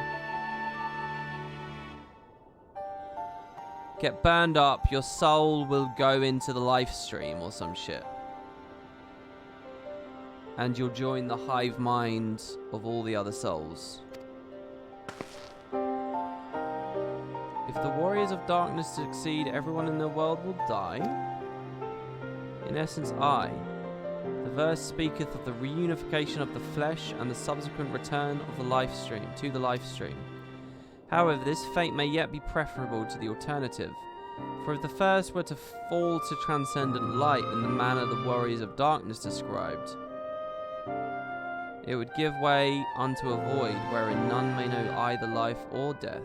A: get burned up, your soul will go into the life stream or some shit. And you'll join the hive mind of all the other souls. If the Warriors of Darkness succeed, everyone in the world will die. In essence, the verse speaketh of the reunification of the flesh and the subsequent return of the life stream, to the life stream. However, this fate may yet be preferable to the alternative, for if the first were to fall to transcendent light in the manner the Warriors of Darkness described, it would give way unto a void wherein none may know either life or death.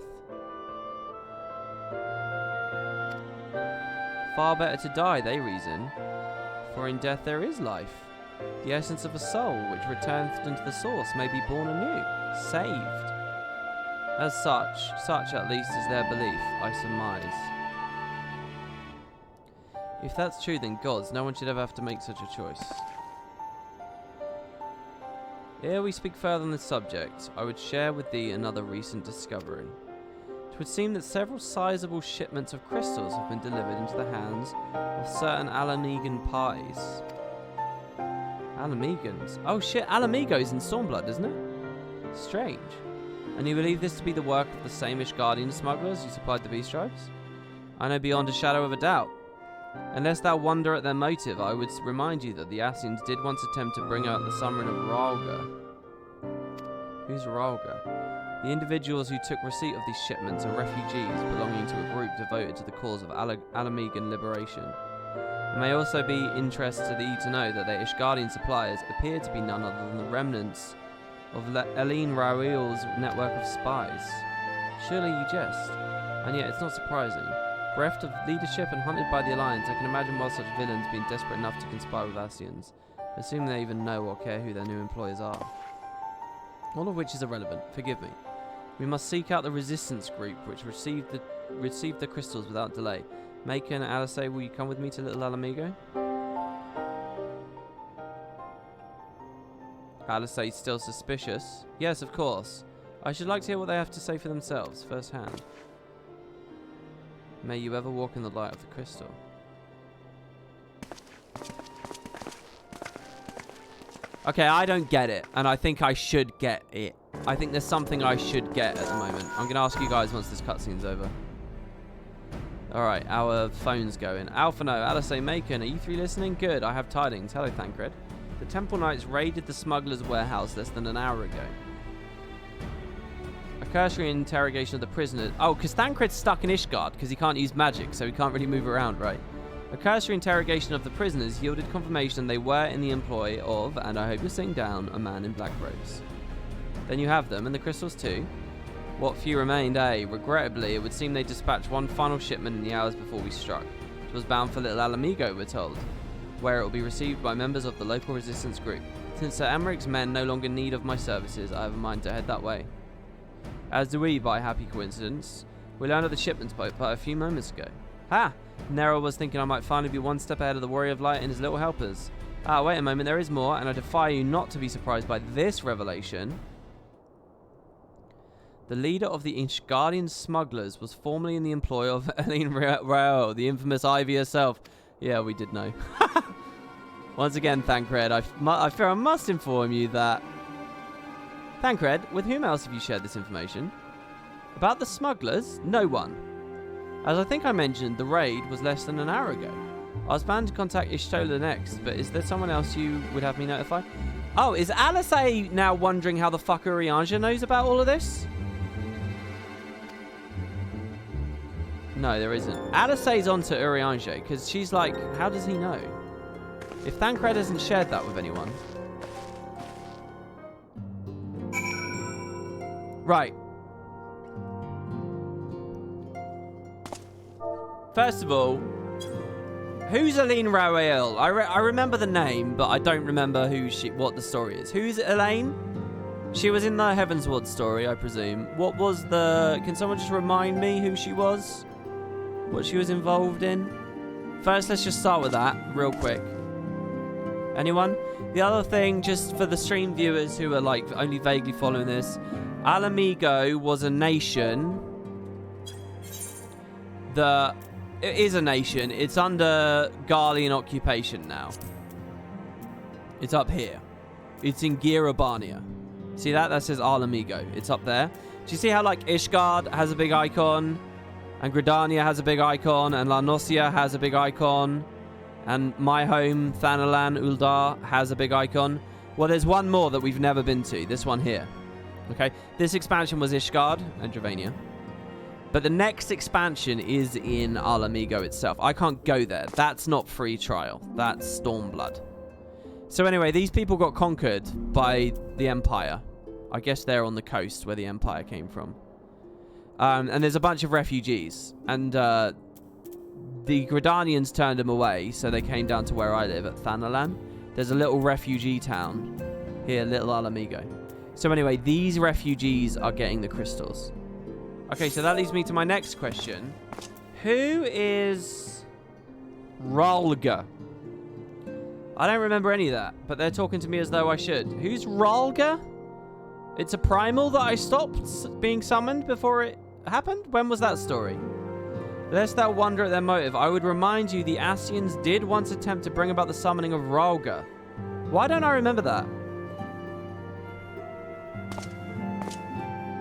A: Far better to die, they reason, for in death there is life. The essence of a soul which returneth into the source may be born anew, saved. As such at least is their belief, I surmise. If that's true, then gods, no one should ever have to make such a choice. Ere we speak further on this subject, I would share with thee another recent discovery. It would seem that several sizable shipments of crystals have been delivered into the hands of certain Alamegan parties. Alamegans? Oh shit, Alamego's in Stormblood, isn't it? Strange. And you believe this to be the work of the same Ishgardian smugglers who supplied the beast tribes? I know beyond a shadow of a doubt. Unless thou wonder at their motive, I would remind you that the Ascians did once attempt to bring out the summoner of Ralga. Who's Ralga? The individuals who took receipt of these shipments are refugees belonging to a group devoted to the cause of Alamegan liberation. It may also be interest to thee to know that their Ishgardian suppliers appear to be none other than the remnants of Eileen Raoul's network of spies. Surely you jest. And yet it's not surprising. Bereft of leadership and hunted by the Alliance, I can imagine why such villains being desperate enough to conspire with Ascians, assuming they even know or care who their new employers are. All of which is irrelevant, forgive me. We must seek out the resistance group which received the crystals without delay. Macon and Alice, will you come with me to Little Alamigo? Alice is still suspicious. Yes, of course. I should like to hear what they have to say for themselves, firsthand. May you ever walk in the light of the crystal. Okay, I don't get it, and I think I should get it. I think there's something I should get at the moment. I'm going to ask you guys once this cutscene's over. Alright, our phone's going. Alpha no, Alice Macon, are you three listening? Good, I have tidings. Hello, Thancred. The Temple Knights raided the smuggler's warehouse less than an hour ago. A cursory interrogation of the prisoners. Oh, because Thancred's stuck in Ishgard because he can't use magic, so he can't really move around, right? A cursory interrogation of the prisoners yielded confirmation they were in the employ of, and I hope you're sitting down, a man in black robes. Then you have them, and the crystals too. What few remained, eh? Regrettably, it would seem they dispatched one final shipment in the hours before we struck. It was bound for Little Alamigo, we're told, where it will be received by members of the local resistance group. Since Sir Emmeric's men no longer need of my services, I have a mind to head that way. As do we, by happy coincidence. We learned of the shipment's boat but a few moments ago. Ha! Nero was thinking I might finally be one step ahead of the Warrior of Light and his little helpers. Ah, wait a moment, there is more, and I defy you not to be surprised by this revelation. The leader of the Ishgardian smugglers was formerly in the employ of Eileen Raoul, the infamous Ivy herself. Yeah, we did know. Once again, Thancred, I fear I must inform you that... Thancred, with whom else have you shared this information? About the smugglers? No one. As I think I mentioned, the raid was less than an hour ago. I was planning to contact Ishtola next, but is there someone else you would have me notify? Oh, is Alice now wondering how the fuck Urianger knows about all of this? No, there isn't. Alice's onto Urianger, because she's like, how does he know? If Thancred hasn't shared that with anyone. Right. First of all, who's Eileen Raoul? I remember the name, but I don't remember what the story is. Who's Elaine? She was in the Heavensward story, I presume. What was the... Can someone just remind me who she was? What she was involved in? First, let's just start with that, real quick. Anyone? The other thing, just for the stream viewers who are like only vaguely following this, Alamigo was a nation. It is a nation. It's under Garlean occupation now. It's up here. It's in Girabania. See that? That says Alamigo. It's up there. Do you see how like Ishgard has a big icon? And Gridania has a big icon? And La Nocia has a big icon? And my home, Thanalan Uldar, has a big icon? Well, there's one more that we've never been to. This one here. Okay? This expansion was Ishgard and Dravania. But the next expansion is in Alamigo itself. I can't go there. That's not free trial. That's Stormblood. So anyway, these people got conquered by the Empire. I guess they're on the coast where the Empire came from. And there's a bunch of refugees. And the Gridanians turned them away, so they came down to where I live, at Thanalan. There's a little refugee town here, Little Alamigo. So anyway, these refugees are getting the crystals. Okay, so that leads me to my next question. Who is Ralga? I don't remember any of that, but they're talking to me as though I should. Who's Ralga? It's a primal that I stopped being summoned before it happened? When was that story? Lest thou wonder at their motive, I would remind you the Ascians did once attempt to bring about the summoning of Ralga. Why don't I remember that?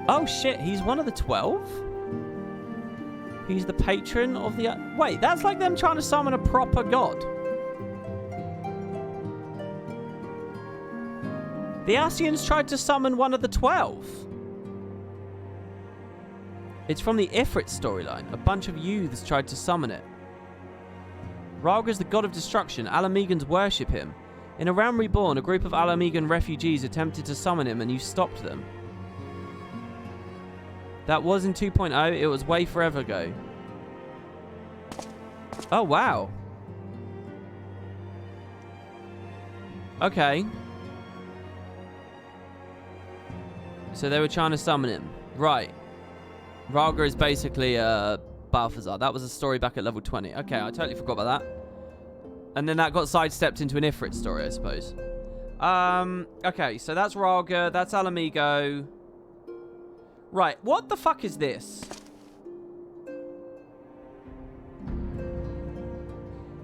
A: Oh shit, he's one of the 12? He's the patron of the... Wait, that's like them trying to summon a proper god. The Ascians tried to summon one of the 12. It's from the Ifrit storyline. A bunch of youths tried to summon it. Ralga's the god of destruction. Alamegans worship him. In A Realm Reborn, a group of Alamegan refugees attempted to summon him and you stopped them. That was in 2.0. It was way forever ago. Oh, wow. Okay. So they were trying to summon him. Right. Raga is basically Balthazar. That was a story back at level 20. Okay, I totally forgot about that. And then that got sidestepped into an Ifrit story, I suppose. Okay, so that's Raga. That's Alamigo. Right, what the fuck is this?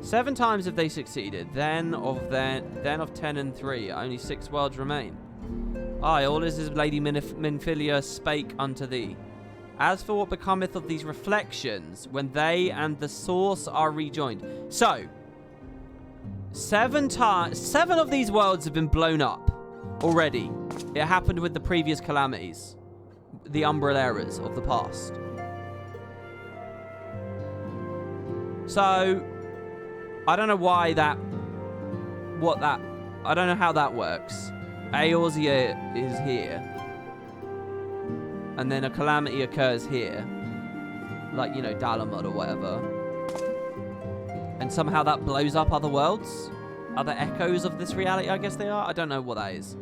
A: 7 times have they succeeded. Then of 10 and 3. Only 6 worlds remain. Aye, all is as Lady Minfilia spake unto thee. As for what becometh of these reflections, when they and the source are rejoined. So, 7 of these worlds have been blown up already. It happened with the previous calamities. The umbral eras of the past. So, I don't know why that... I don't know how that works. Eorzea is here. And then a calamity occurs here. Like, you know, Dalamud or whatever. And somehow that blows up other worlds? Other echoes of this reality, I guess they are? I don't know what that is.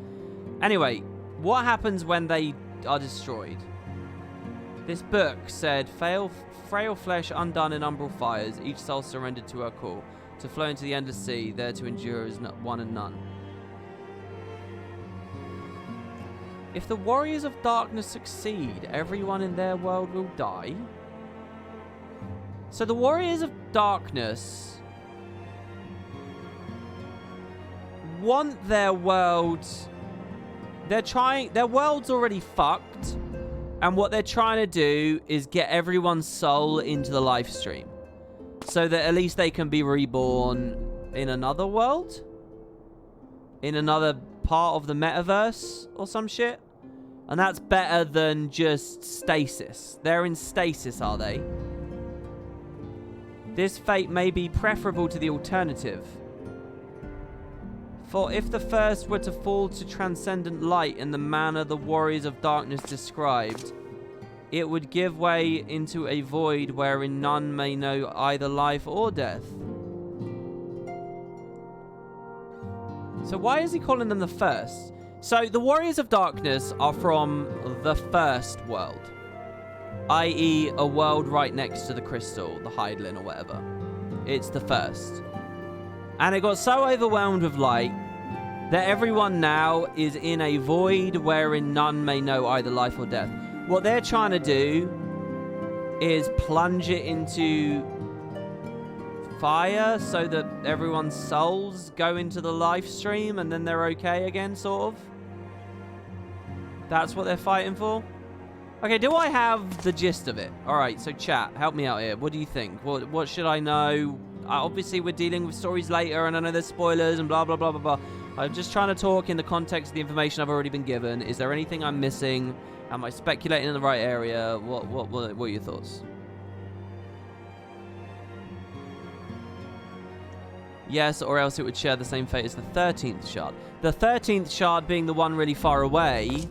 A: Anyway, what happens when they are destroyed? This book said, frail flesh undone in umbral fires, each soul surrendered to her call, to flow into the endless sea, there to endure as one and none. If the warriors of darkness succeed, everyone in their world will die. So the warriors of darkness want their worlds. Their world's already fucked, and what they're trying to do is get everyone's soul into the life stream, so that at least they can be reborn in another world, in another part of the metaverse or some shit. And that's better than just stasis. They're in stasis, are they? This fate may be preferable to the alternative. For if the first were to fall to transcendent light in the manner the warriors of darkness described, it would give way into a void wherein none may know either life or death. So why is he calling them the first? So the warriors of darkness are from the first world, i.e. a world right next to the crystal, the Hydaelyn or whatever. It's the first. And it got so overwhelmed with light that everyone now is in a void wherein none may know either life or death. What they're trying to do is plunge it into fire so that everyone's souls go into the life stream and then they're okay again, sort of. That's what they're fighting for? Okay, do I have the gist of it? Alright, so chat, help me out here. What do you think? What should I know? Obviously, we're dealing with stories later, and I know there's spoilers and blah, blah, blah, blah, blah. I'm just trying to talk in the context of the information I've already been given. Is there anything I'm missing? Am I speculating in the right area? What are your thoughts? Yes, or else it would share the same fate as the 13th shard. The 13th shard being the one really far away,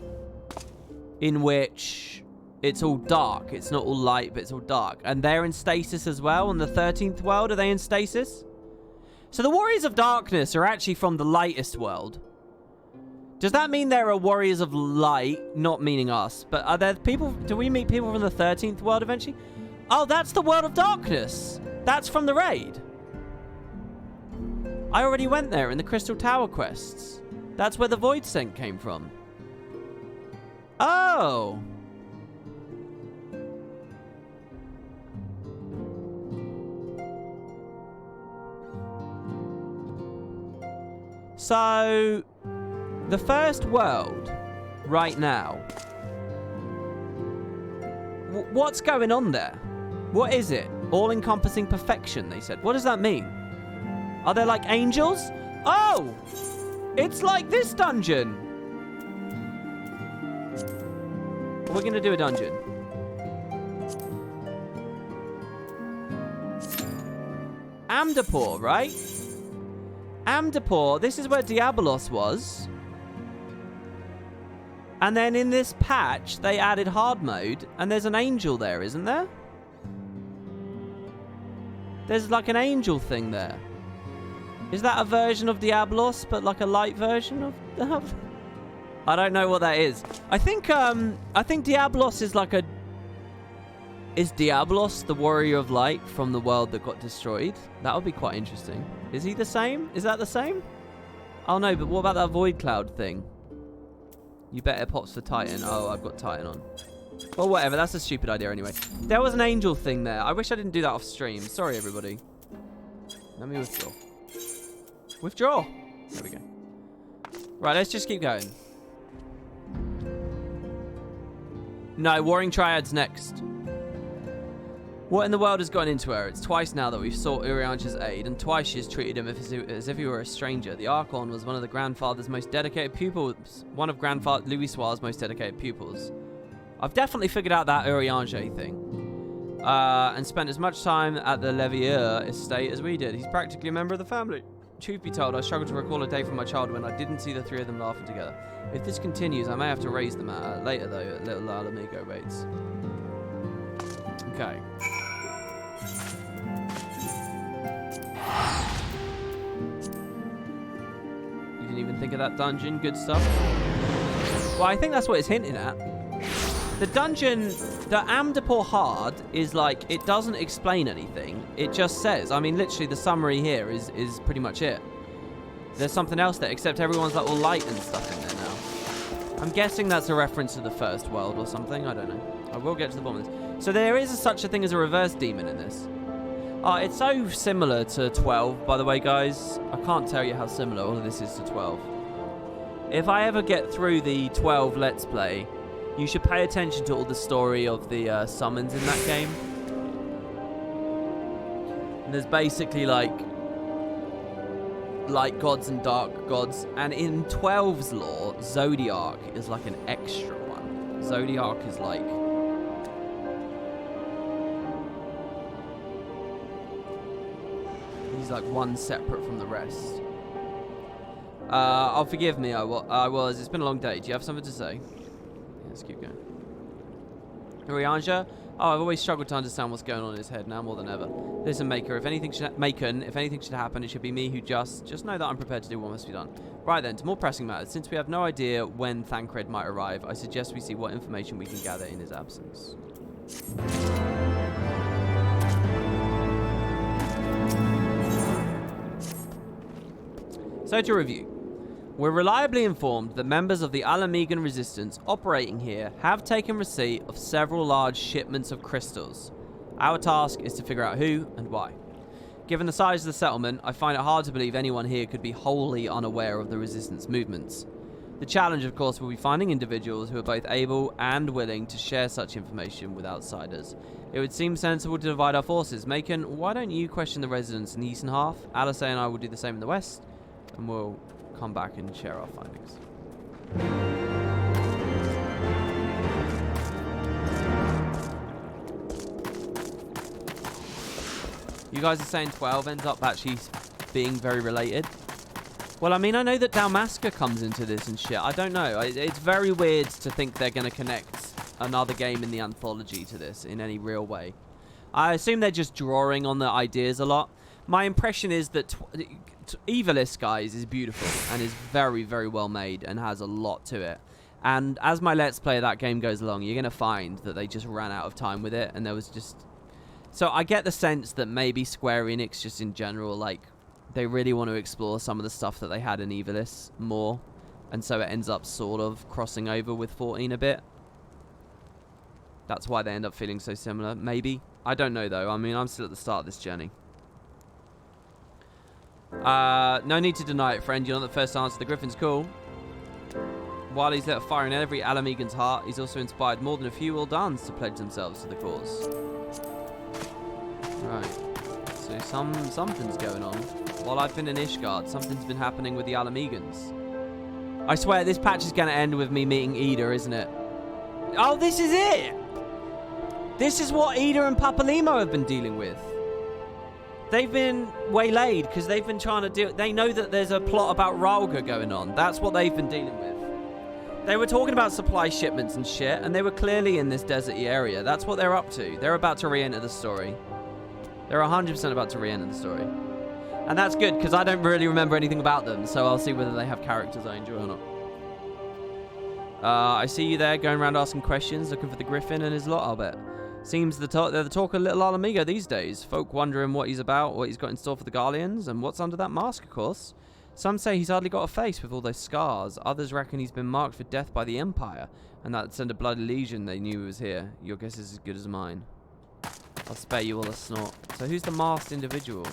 A: in which it's all dark. It's not all light, but it's all dark. And they're in stasis as well. On the 13th world, are they in stasis? So the Warriors of Darkness are actually from the lightest world. Does that mean there are Warriors of Light? Not meaning us. But are there people... Do we meet people from the 13th world eventually? Oh, that's the World of Darkness. That's from the raid. I already went there in the Crystal Tower quests. That's where the Void Scent came from. Oh. So, the first world, right now, what's going on there? What is it? All-encompassing perfection, they said. What does that mean? Are there like angels? Oh! It's like this dungeon! We're gonna do a dungeon. Amdapur, right? Amdapor, this is where Diabolos was. And then in this patch, they added hard mode, and there's an angel there, isn't there? There's like an angel thing there. Is that a version of Diabolos, but like a light version of that? I don't know what that is. I think Diabolos is like a... Is Diabolos the warrior of light from the world that got destroyed? That would be quite interesting. Is he the same? Is that the same? Oh no, but what about that void cloud thing? You bet it pops for Titan. Oh, I've got Titan on. Well, whatever. That's a stupid idea anyway. There was an angel thing there. I wish I didn't do that off stream. Sorry, everybody. Let me withdraw. Withdraw. There we go. Right, let's just keep going. No, Warring Triad's next. What in the world has gotten into her? It's twice now that we've sought Urianja's aid, and twice she has treated him as if he were a stranger. The Archon was one of the Grandfather's most dedicated pupils. One of Grandfather Louisoir's most dedicated pupils. I've definitely figured out that Urianja thing. And spent as much time at the Levier estate as we did. He's practically a member of the family. Truth be told, I struggle to recall a day from my childhood when I didn't see the three of them laughing together. If this continues, I may have to raise the matter later, though, at little Alamigo rates. Okay. You didn't even think of that dungeon? Good stuff. Well, I think that's what it's hinting at. The dungeon, the Amdapor Hard, is like, it doesn't explain anything. It just says, I mean, literally the summary here is pretty much it. There's something else there, except everyone's like all light and stuff in there now. I'm guessing that's a reference to the first world or something. I don't know. I will get to the bottom of this. So there is such a thing as a reverse demon in this. It's so similar to 12, by the way, guys. I can't tell you how similar all of this is to 12. If I ever get through the 12 Let's Play, you should pay attention to all the story of the summons in that game. And there's basically like light gods and dark gods. And in 12's lore, Zodiac is like an extra one. Zodiac is like... He's like one separate from the rest. Oh, forgive me, I was. It's been a long day. Do you have something to say? Let's keep going. Urianja? Oh, I've always struggled to understand what's going on in his head now more than ever. Listen, Maker, if anything should happen, it should be me who just know that I'm prepared to do what must be done. Right then, to more pressing matters. Since we have no idea when Thancred might arrive, I suggest we see what information we can gather in his absence. So to review. We're reliably informed that members of the Alamegan resistance operating here have taken receipt of several large shipments of crystals. Our task is to figure out who and why. Given the size of the settlement, I find it hard to believe anyone here could be wholly unaware of the resistance movements. The challenge, of course, will be finding individuals who are both able and willing to share such information with outsiders. It would seem sensible to divide our forces. Macon, why don't you question the residents in the eastern half? Alice and I will do the same in the west, and we'll come back and share our findings. You guys are saying 12 ends up actually being very related? Well, I mean, I know that Dalmasca comes into this and shit. I don't know. It's very weird to think they're going to connect another game in the anthology to this in any real way. I assume they're just drawing on the ideas a lot. My impression is that Evilis, guys, is beautiful and is very, very well made and has a lot to it. And as my Let's Play of that game goes along, you're going to find that they just ran out of time with it, and there was just... So I get the sense that maybe Square Enix, just in general, like, they really want to explore some of the stuff that they had in Evilis more, and so it ends up sort of crossing over with 14 a bit. That's why they end up feeling so similar, maybe. I don't know, though. I mean, I'm still at the start of this journey. No need to deny it, friend. You're not the first to answer. The Griffin's cool. While he's lit a fire in every Alamegan's heart, he's also inspired more than a few Uldans to pledge themselves to the cause. Right. So something's going on. While I've been in Ishgard, something's been happening with the Alamegans. I swear, this patch is going to end with me meeting Ida, isn't it? Oh, this is it! This is what Ida and Papalimo have been dealing with. They've been waylaid because they've been trying to do... They know that there's a plot about Ralga going on. That's what they've been dealing with. They were talking about supply shipments and shit, and they were clearly in this deserty area. That's what they're up to. They're about to re-enter the story. They're 100% about to re-enter the story. And that's good, because I don't really remember anything about them, so I'll see whether they have characters I enjoy or not. I see you there, going around asking questions, looking for the Griffin and his lot, I'll bet. Seems they're the talk of little Alamigo these days. Folk wondering what he's about, what he's got in store for the Garleans, and what's under that mask, of course. Some say he's hardly got a face with all those scars. Others reckon he's been marked for death by the Empire, and that sent a bloody legion they knew he was here. Your guess is as good as mine. I'll spare you all a snort. So who's the masked individual?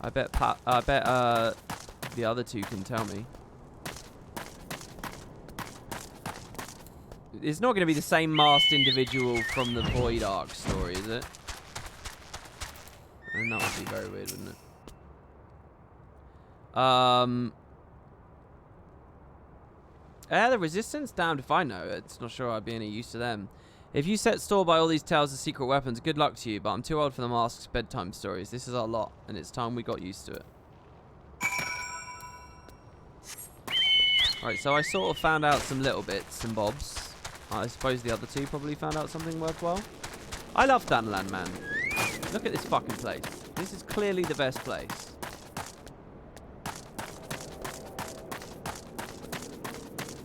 A: I bet the other two can tell me. It's not going to be the same masked individual from the Void Arc story, is it? And that would be very weird, wouldn't it? The Resistance? Damned if I know. It's not sure I'd be any use to them. If you set store by all these tales of secret weapons, good luck to you, but I'm too old for the Mask's bedtime stories. This is our lot, and it's time we got used to it. Alright, so I sort of found out some little bits and bobs. I suppose the other two probably found out something worthwhile. I love Dunland, man. Look at this fucking place. This is clearly the best place.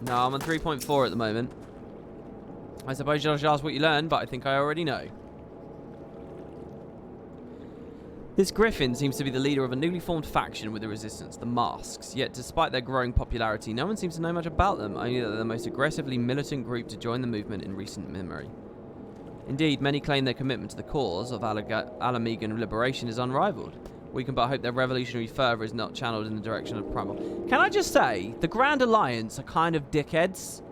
A: No, I'm on 3.4 at the moment. I suppose you'll ask what you learned, but I think I already know. This Griffin seems to be the leader of a newly formed faction with the Resistance, the Masks. Yet, despite their growing popularity, no one seems to know much about them, only that they're the most aggressively militant group to join the movement in recent memory. Indeed, many claim their commitment to the cause of Alamigan liberation is unrivaled. We can but hope their revolutionary fervour is not channeled in the direction of primal. Can I just say, the Grand Alliance are kind of dickheads?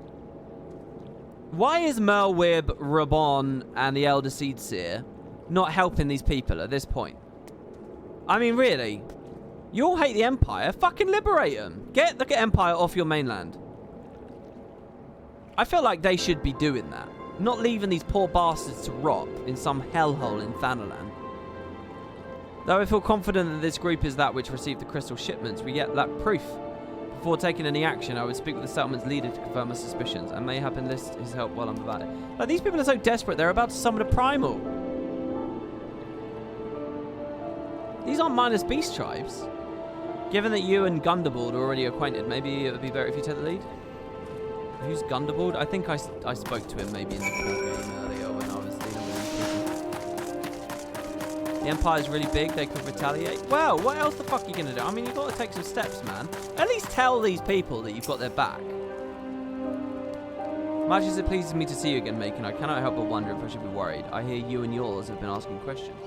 A: Why is Merwib, Rabon, and the Elder Seedseer not helping these people at this point? I mean, really? You all hate the Empire? Fucking liberate them. Get the Empire off your mainland. I feel like they should be doing that. Not leaving these poor bastards to rot in some hellhole in Thanalan. Though I feel confident that this group is that which received the crystal shipments, we yet lack proof. Before taking any action, I would speak with the settlement's leader to confirm my suspicions, and mayhap enlist his help while I'm about it. Like, these people are so desperate, they're about to summon a primal. These aren't minus beast tribes. Given that you and Gundabald are already acquainted, maybe it would be better if you take the lead. Who's Gundabald? I think I spoke to him maybe in the call game earlier when I was dealing with these people. The Empire's really big, they could retaliate. Well, what else the fuck are you going to do? I mean, you've got to take some steps, man. At least tell these people that you've got their back. Much as it pleases me to see you again, Macon, I cannot help but wonder if I should be worried. I hear you and yours have been asking questions.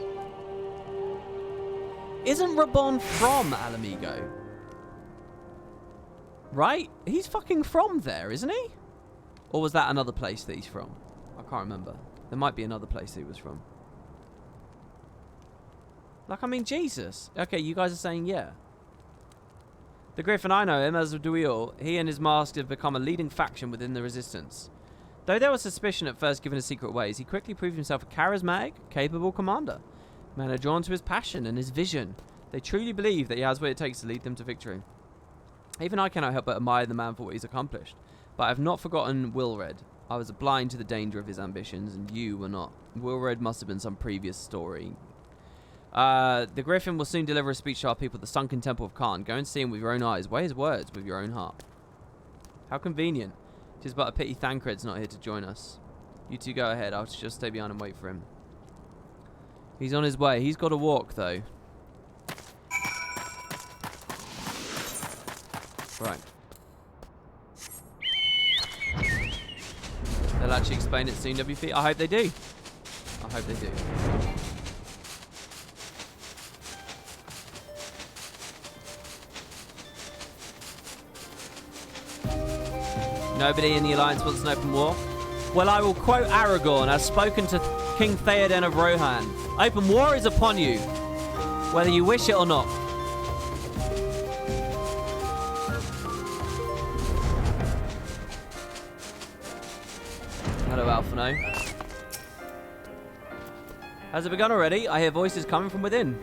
A: Isn't Rabon from Alamigo? Right? He's fucking from there, isn't he? Or was that another place that he's from? I can't remember. There might be another place that he was from. Like, I mean, Jesus. Okay, you guys are saying yeah. The Griffin, I know him, as do we all. He and his mask have become a leading faction within the Resistance. Though there was suspicion at first given his secret ways, he quickly proved himself a charismatic, capable commander. Men are drawn to his passion and his vision. They truly believe that he has what it takes to lead them to victory. Even I cannot help but admire the man for what he's accomplished. But I have not forgotten Wilred. I was blind to the danger of his ambitions, and you were not. Wilred must have been some previous story. The Griffin will soon deliver a speech to our people at the sunken temple of Khan. Go and see him with your own eyes. Weigh his words with your own heart. How convenient. It is but a pity Thancred's not here to join us. You two go ahead. I'll just stay behind and wait for him. He's on his way. He's got to walk, though. Right. They'll actually explain it soon, WP. I hope they do. I hope they do. Nobody in the Alliance wants an open war? Well, I will quote Aragorn as spoken to King Theoden of Rohan. Open war is upon you, whether you wish it or not. Hello, Alphino. Has it begun already? I hear voices coming from within.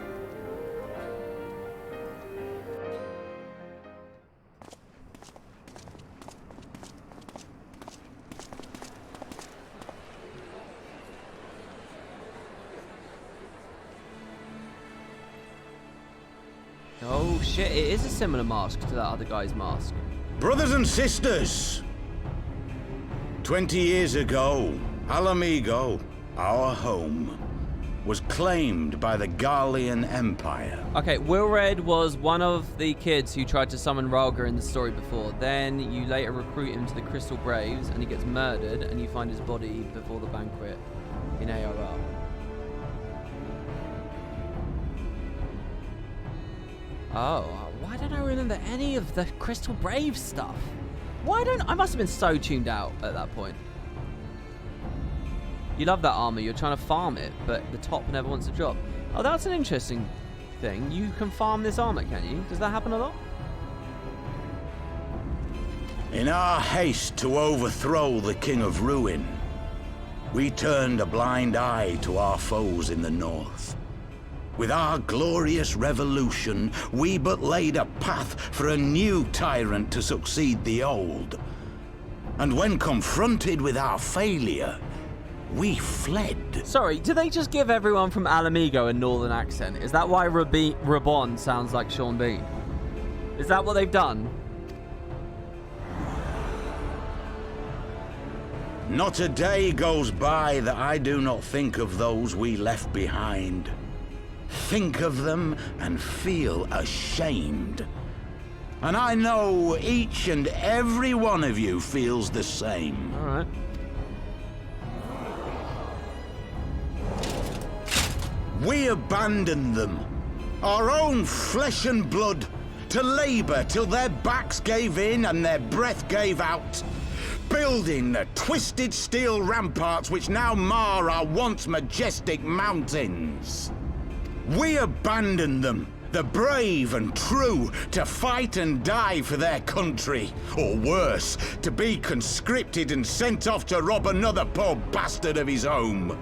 A: Oh shit, it is a similar mask to that other guy's mask.
O: Brothers and sisters, 20 years ago, Alamigo, our home, was claimed by the Garlean Empire.
A: Okay, Wilred was one of the kids who tried to summon Ralga in the story before. Then you later recruit him to the Crystal Braves and he gets murdered and you find his body before the banquet in ARR. Oh, why don't I remember any of the Crystal Brave stuff? I must have been so tuned out at that point. You love that armor, you're trying to farm it, but the top never wants to drop. Oh, that's an interesting thing. You can farm this armor, can you? Does that happen a lot?
O: In our haste to overthrow the King of Ruin, we turned a blind eye to our foes in the north. With our glorious revolution, we but laid a path for a new tyrant to succeed the old. And when confronted with our failure, we fled.
A: Sorry, do they just give everyone from Alamigo a northern accent? Is that why Rabon sounds like Sean Bean? Is that what they've done?
O: Not a day goes by that I do not think of those we left behind. Think of them and feel ashamed. And I know each and every one of you feels the same.
A: All right.
O: We abandoned them, our own flesh and blood, to labor till their backs gave in and their breath gave out, building the twisted steel ramparts which now mar our once majestic mountains. We abandoned them, the brave and true, to fight and die for their country, or worse, to be conscripted and sent off to rob another poor bastard of his home.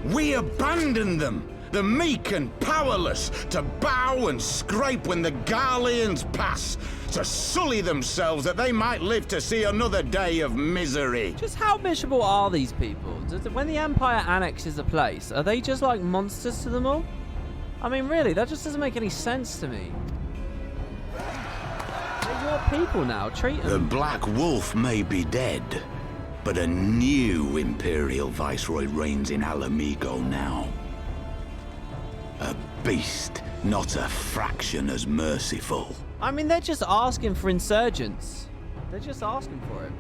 O: We abandoned them, the meek and powerless, to bow and scrape when the Garleans pass, to sully themselves that they might live to see another day of misery.
A: Just how miserable are these people? When the Empire annexes a place, are they just like monsters to them all? I mean, really, that just doesn't make any sense to me. They're your people now, treat them.
O: The Black Wolf may be dead, but a new Imperial Viceroy reigns in Alamigo now. A beast, not a fraction as merciful.
A: I mean, they're just asking for insurgents. They're just asking for it.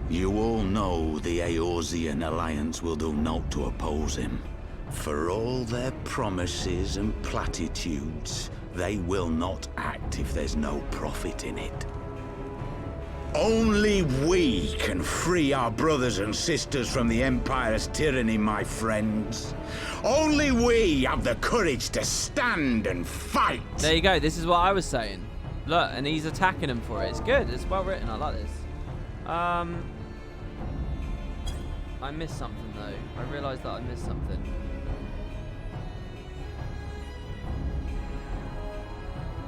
O: You all know the Eorzean Alliance will do naught to oppose him. For all their promises and platitudes, they will not act if there's no profit in it. Only we can free our brothers and sisters from the Empire's tyranny, my friends. Only we have the courage to stand and fight.
A: There you go. This is what I was saying. Look, and he's attacking him for it. It's good. It's well written. I like this. I missed something, though. I realised that I missed something.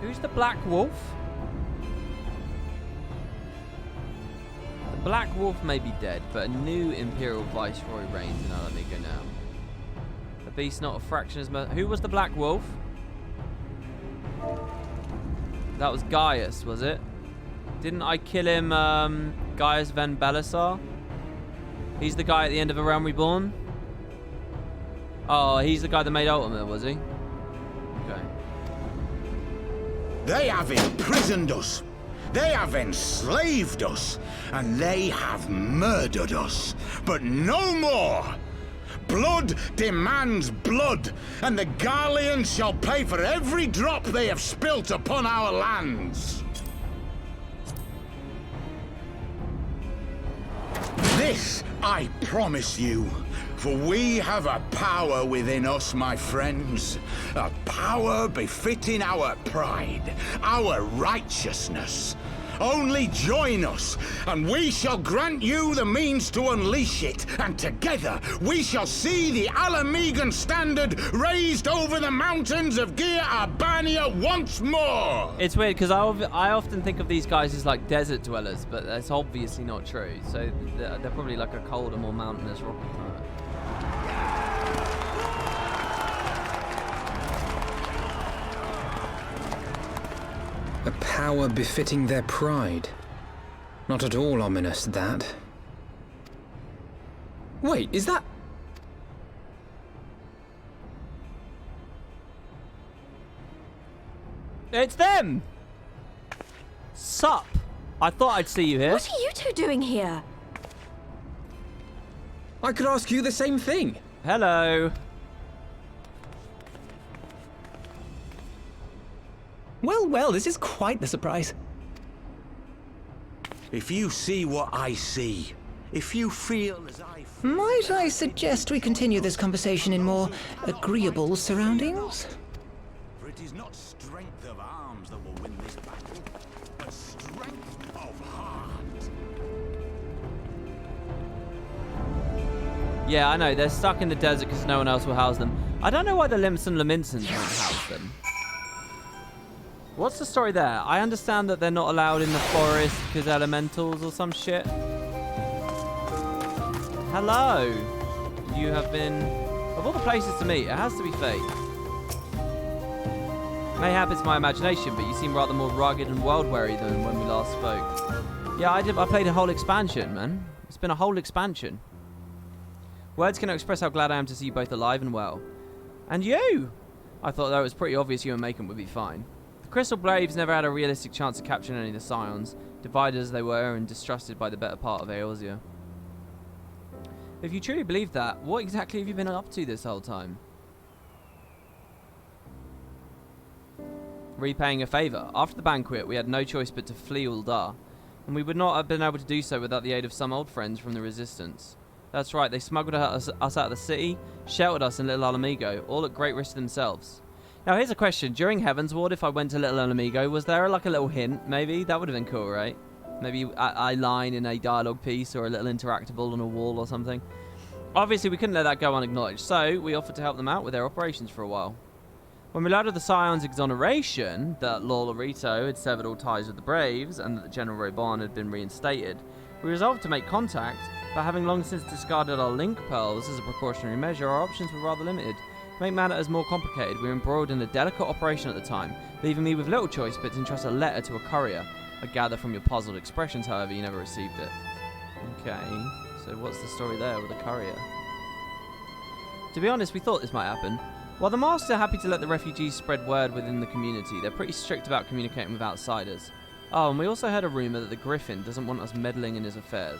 A: Who's the Black Wolf? The Black Wolf may be dead, but a new Imperial Viceroy reigns in Alamigo now. The beast not a fraction as much. Who was the Black Wolf? That was Gaius, was it? Didn't I kill him, Gaius Van Belisar? He's the guy at the end of A Realm Reborn? Oh, he's the guy that made Ultima, was he? Okay.
O: They have imprisoned us. They have enslaved us. And they have murdered us. But no more! Blood demands blood, and the Garleans shall pay for every drop they have spilt upon our lands. This I promise you, for we have a power within us, my friends. A power befitting our pride, our righteousness. Only join us, and we shall grant you the means to unleash it, and together we shall see the Alamigan standard raised over the mountains of Gia Urbania once more!
A: It's weird, because I often think of these guys as like desert dwellers, but that's obviously not true. So they're probably like a colder, more mountainous, rocky climate.
F: power befitting their pride. Not at all ominous, that. Wait, is that...
A: It's them! Sup? I thought I'd see you here.
P: What are you two doing here?
F: I could ask you the same thing.
A: Hello.
C: Well, well, this is quite the surprise.
O: If you see what I see, if you feel as I feel...
Q: Might I suggest we continue this conversation in more agreeable surroundings?
O: For it is not strength of arms that will win this battle, but strength of heart.
A: Yeah, I know. They're stuck in the desert because no one else will house them. I don't know why the Limps and Laminsons won't house them. What's the story there? I understand that they're not allowed in the forest because elementals or some shit. Hello. You have been... Of all the places to meet, it has to be fate. Mayhap it's my imagination, but you seem rather more rugged and world-weary than when we last spoke. Yeah, I played a whole expansion, man. It's been a whole expansion. Words cannot express how glad I am to see you both alive and well. And you! I thought that it was pretty obvious you and Macon would be fine. The Crystal Braves never had a realistic chance of capturing any of the Scions, divided as they were and distrusted by the better part of Eorzea. If you truly believe that, what exactly have you been up to this whole time? Repaying a favour. After the banquet, we had no choice but to flee Uldar, and we would not have been able to do so without the aid of some old friends from the Resistance. That's right, they smuggled us out of the city, sheltered us in Little Alamigo, all at great risk to themselves. Now here's a question, during Heavensward, if I went to Little Alamigo, was there like a little hint, maybe? That would have been cool, right? Maybe a line in a dialogue piece or a little interactable on a wall or something. Obviously, we couldn't let that go unacknowledged, so we offered to help them out with their operations for a while. When we learned of the Scion's exoneration, that Lord Larito had severed all ties with the Braves, and that General Robon had been reinstated, we resolved to make contact, but having long since discarded our link pearls as a precautionary measure, our options were rather limited. To make matters more complicated, we were embroiled in a delicate operation at the time, leaving me with little choice but to entrust a letter to a courier. I gather from your puzzled expressions, however, you never received it. Okay, so what's the story there with the courier? To be honest, we thought this might happen. While the masks are happy to let the refugees spread word within the community, they're pretty strict about communicating with outsiders. Oh, and we also heard a rumour that the Griffin doesn't want us meddling in his affairs.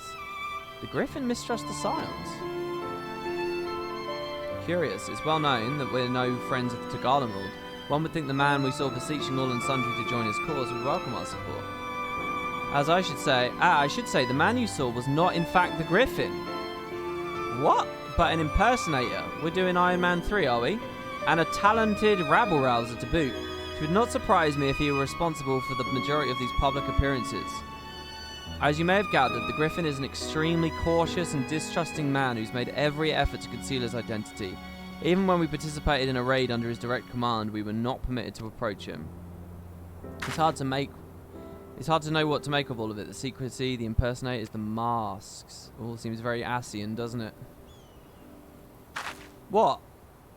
A: The Griffin mistrusts the Scions. Curious, it's well known that we're no friends of the Tagalanrald. One would think the man we saw beseeching all and sundry to join his cause would welcome our support. As I should say, the man you saw was not in fact the Griffin. What? But an impersonator. We're doing Iron Man 3, are we? And a talented rabble-rouser to boot. It would not surprise me if he were responsible for the majority of these public appearances. As you may have gathered, the Griffin is an extremely cautious and distrusting man who's made every effort to conceal his identity. Even when we participated in a raid under his direct command, we were not permitted to approach him. It's hard to know what to make of all of it. The secrecy, the impersonators, the masks. All seems very Asian, doesn't it? What?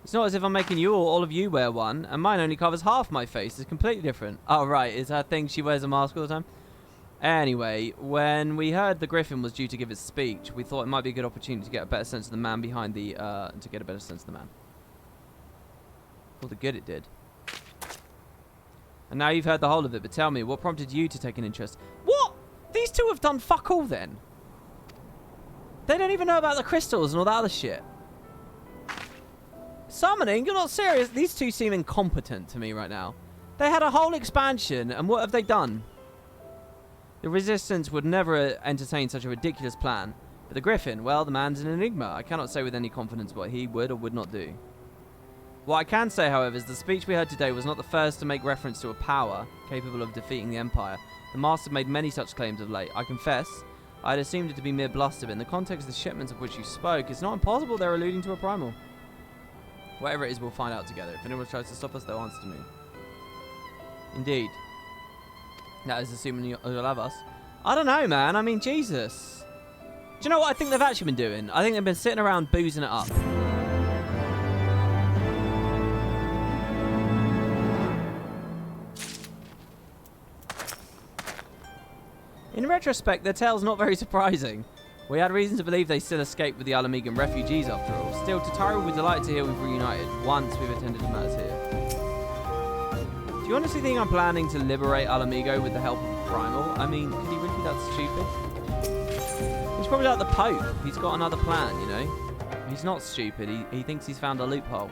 A: It's not as if I'm making you all of you wear one, and mine only covers half my face. It's completely different. Oh, right. Is her thing she wears a mask all the time? Anyway, when we heard the Griffin was due to give his speech, we thought it might be a good opportunity to get a better sense of the man behind the, All the good it did. And now you've heard the whole of it, but tell me, what prompted you to take an interest? What? These two have done fuck all then? They don't even know about the crystals and all that other shit. Summoning? You're not serious? These two seem incompetent to me right now. They had a whole expansion, and what have they done? The Resistance would never entertain such a ridiculous plan. But the Griffin, well, the man's an enigma. I cannot say with any confidence what he would or would not do. What I can say, however, is the speech we heard today was not the first to make reference to a power capable of defeating the Empire. The Master made many such claims of late. I confess, I had assumed it to be mere bluster, but in the context of the shipments of which you spoke, it's not impossible they're alluding to a primal. Whatever it is, we'll find out together. If anyone tries to stop us, they'll answer to me. Indeed. That is assuming you'll have us. I don't know, man. I mean, Jesus. Do you know what I think they've actually been doing? I think they've been sitting around boozing it up. In retrospect, their tale's not very surprising. We had reason to believe they still escaped with the Alamegan refugees after all. Still, Tataru will be delighted to hear we've reunited once we've attended to matters here. Do you honestly think I'm planning to liberate Alamigo with the help of a primal? I mean, could he really be that stupid? He's probably like the Pope. He's got another plan, you know? He's not stupid. He thinks he's found a loophole.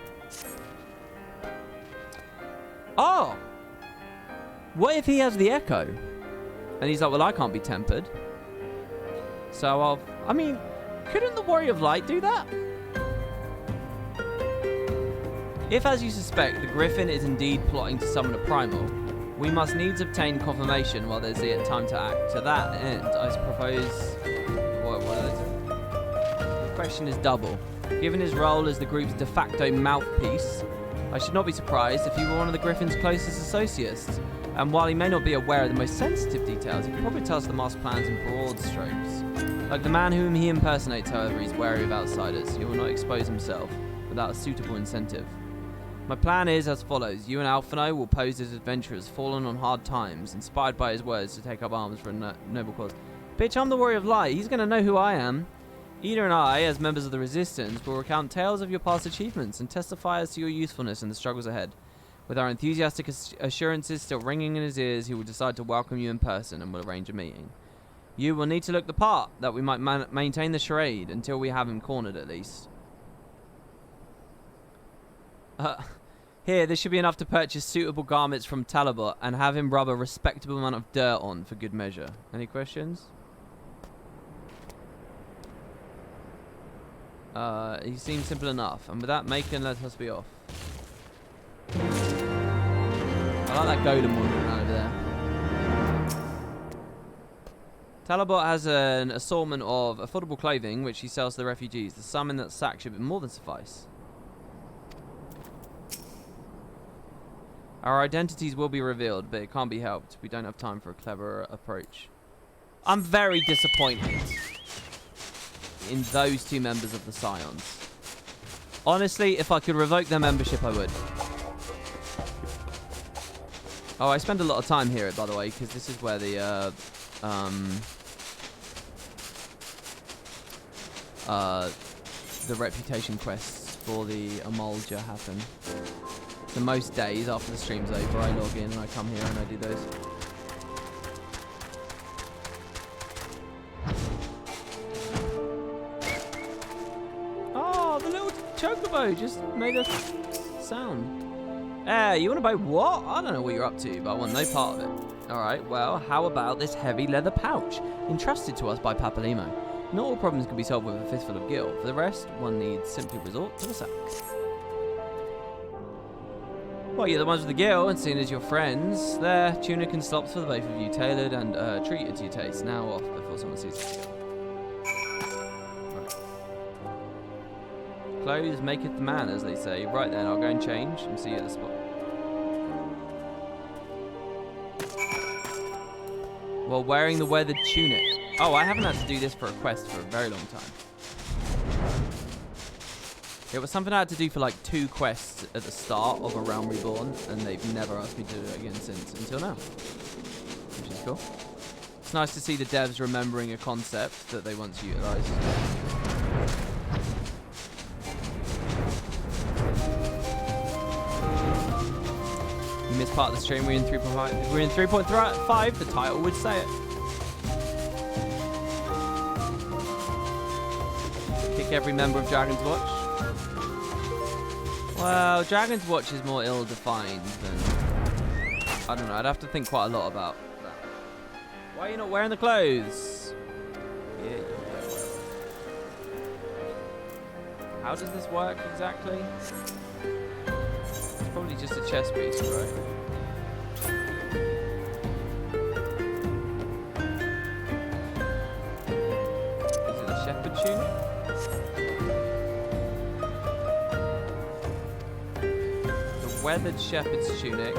A: Oh! What if he has the Echo? And he's like, well, I can't be tempered. So I mean, couldn't the Warrior of Light do that? If, as you suspect, the Griffin is indeed plotting to summon a primal, we must needs obtain confirmation while there's yet time to act. To that end, I propose... What are they saying? The question is double. Given his role as the group's de facto mouthpiece, I should not be surprised if he were one of the Griffin's closest associates. And while he may not be aware of the most sensitive details, he can probably tell us the master plans in broad strokes. Like the man whom he impersonates, however, he's wary of outsiders. He will not expose himself without a suitable incentive. My plan is as follows. You and Alphino will pose as adventurers fallen on hard times, inspired by his words to take up arms for a noble cause. Bitch, I'm the Warrior of Light. He's going to know who I am. Ida and I, as members of the Resistance, will recount tales of your past achievements and testify as to your usefulness in the struggles ahead. With our enthusiastic assurances still ringing in his ears, he will decide to welcome you in person and will arrange a meeting. You will need to look the part, that we might maintain the charade until we have him cornered at least. Here, this should be enough to purchase suitable garments from Talabot and have him rub a respectable amount of dirt on for good measure. Any questions? He seems simple enough, and with that, Macon, let us be off. I like that golem wandering around over there. Talabot has an assortment of affordable clothing which he sells to the refugees. The sum in that sack should be more than suffice. Our identities will be revealed, but it can't be helped. We don't have time for a clever approach. I'm very disappointed in those two members of the Scions. Honestly, if I could revoke their membership, I would. Oh, I spend a lot of time here, by the way, because this is where the reputation quests for the Amolja happen. So most days after the stream's over, I log in and I come here and I do those. Oh, the little chocobo just made a sound. You want to buy what? I don't know what you're up to, but I want no part of it. Alright, well, how about this heavy leather pouch, entrusted to us by Papalimo? Not all problems can be solved with a fistful of gil. For the rest, one needs simply resort to the sack. Well, you're the ones with the gil, and seeing as you're friends, there, tunic and slops for the both of you, tailored and treated to your taste. Now off before someone sees the gil. Right. Clothes maketh the man, as they say. Right then, I'll go and change and see you at the spot. While wearing the weathered tunic. Oh, I haven't had to do this for a quest for a very long time. It was something I had to do for like 2 quests at the start of A Realm Reborn, and they've never asked me to do it again since, until now. Which is cool. It's nice to see the devs remembering a concept that they once utilised. You missed part of the stream. We're in 3.5. If we're in 3.5, the title would say it. Kick every member of Dragon's Watch. Well, Dragon's Watch is more ill-defined than... I don't know, I'd have to think quite a lot about that. Why are you not wearing the clothes? Yeah, you don't wear it. How does this work exactly? It's probably just a chest piece, right? Is it a shepherd tunic? Weathered shepherd's tunic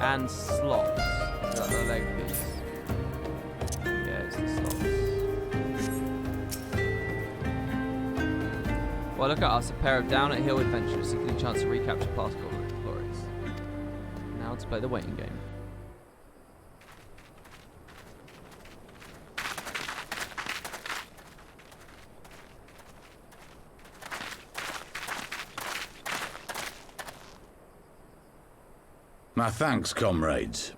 A: and slops. Is that the leg piece? Yeah, it's the slops. Well, look at us, a pair of down-at-hill adventurers seeking a chance to recapture past glories. Now to play the waiting game.
O: My thanks, comrades.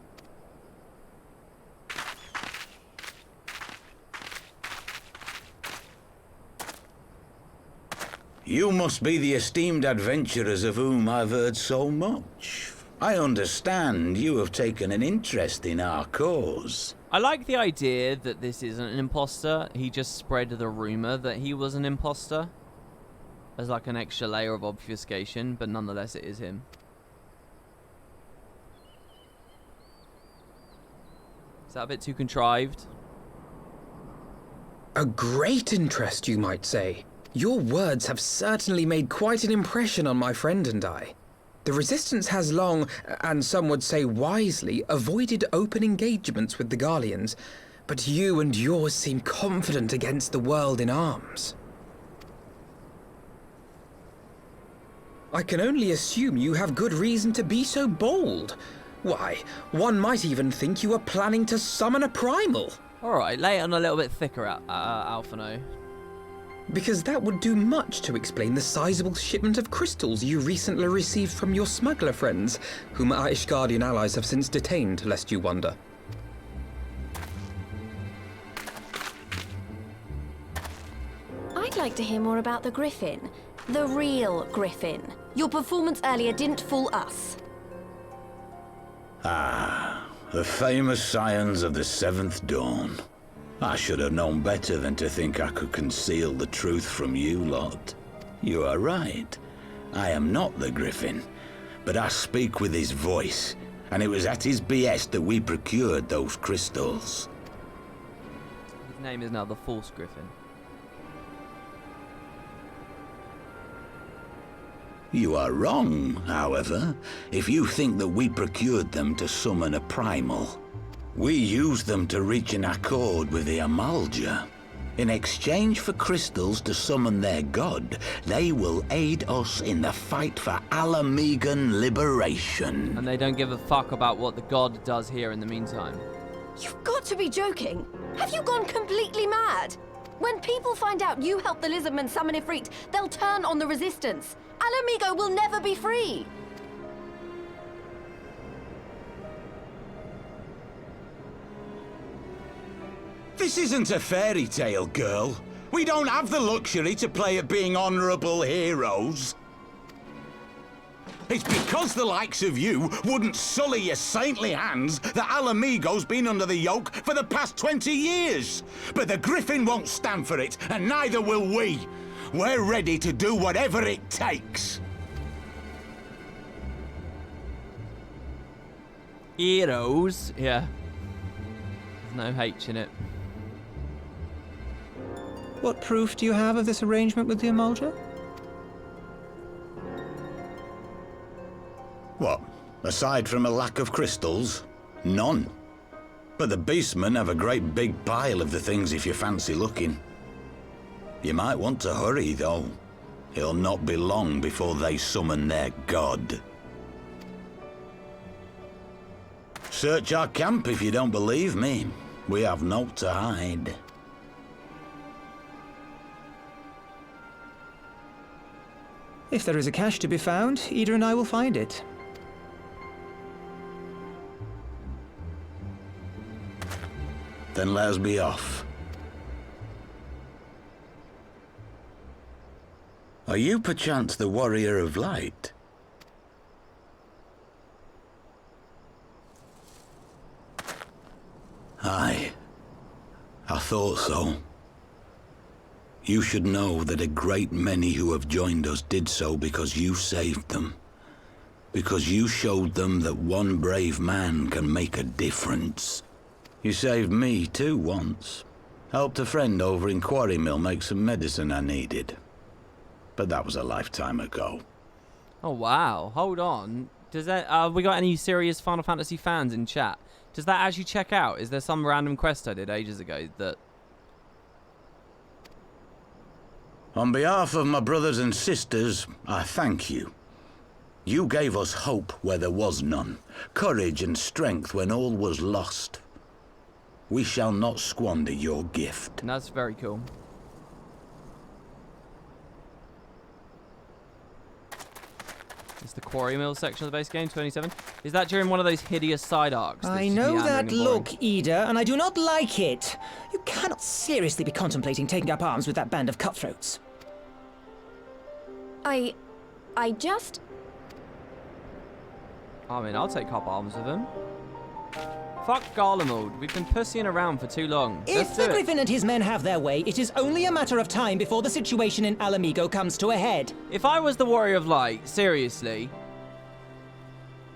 O: You must be the esteemed adventurers of whom I've heard so much. I understand you have taken an interest in our cause.
A: I like the idea that this isn't an imposter. He just spread the rumor that he was an imposter as like an extra layer of obfuscation, but nonetheless it is him. Is that a bit too contrived?
F: A great interest, you might say. Your words have certainly made quite an impression on my friend and I. The Resistance has long, and some would say wisely, avoided open engagements with the Garleans, but you and yours seem confident against the world in arms. I can only assume you have good reason to be so bold. Why, one might even think you are planning to summon a primal.
A: Alright, lay it on a little bit thicker, Alphino.
F: Because that would do much to explain the sizable shipment of crystals you recently received from your smuggler friends, whom our Ishgardian allies have since detained, lest you wonder.
P: I'd like to hear more about the Griffin. The real Griffin. Your performance earlier didn't fool us.
O: Ah, the famous scions of the Seventh Dawn. I should have known better than to think I could conceal the truth from you lot. You are right. I am not the Griffin, but I speak with his voice, and it was at his behest that we procured those crystals.
A: His name is now the False Griffin.
O: You are wrong, however, if you think that we procured them to summon a primal. We used them to reach an accord with the Amalja. In exchange for crystals to summon their god, they will aid us in the fight for Alamegan liberation.
A: And they don't give a fuck about what the god does here in the meantime.
P: You've got to be joking. Have you gone completely mad? When people find out you helped the Lizardmen summon Ifrit, they'll turn on the Resistance. Alamigo will never be free.
O: This isn't a fairy tale, girl. We don't have the luxury to play at being honorable heroes. It's because the likes of you wouldn't sully your saintly hands that Alamigo's been under the yoke for the past 20 years. But the Griffin won't stand for it, and neither will we. We're ready to do whatever it takes.
A: Heroes? Yeah. There's no H in it.
Q: What proof do you have of this arrangement with the Amalja?
O: What? Aside from a lack of crystals? None. But the beastmen have a great big pile of the things if you fancy looking. You might want to hurry, though. It'll not be long before they summon their god. Search our camp if you don't believe me. We have naught to hide.
Q: If there is a cache to be found, Ida and I will find it.
O: Then let us be off. Are you perchance the Warrior of Light? Aye. I thought so. You should know that a great many who have joined us did so because you saved them. Because you showed them that one brave man can make a difference. You saved me too once. Helped a friend over in Quarry Mill make some medicine I needed. But that was a lifetime ago.
A: Oh wow, hold on. Does that we got any serious Final Fantasy fans in chat? Does that actually check out? Is there some random quest I did ages ago that...
O: On behalf of my brothers and sisters, I thank you. You gave us hope where there was none, courage and strength when all was lost. We shall not squander your gift.
A: And that's very cool. Let's the quarry mill section of the base game, 27. Is that during one of those hideous side arcs?
Q: I know that look, Ida, and I do not like it. You cannot seriously be contemplating taking up arms with that band of cutthroats.
P: I just...
A: I mean, I'll take up arms with him. Fuck Garlemald. We've been pussying around for too long.
Q: If the Griffin and his men have their way, it is only a matter of time before the situation in Alamigo comes to a head.
A: If I was the Warrior of Light, seriously,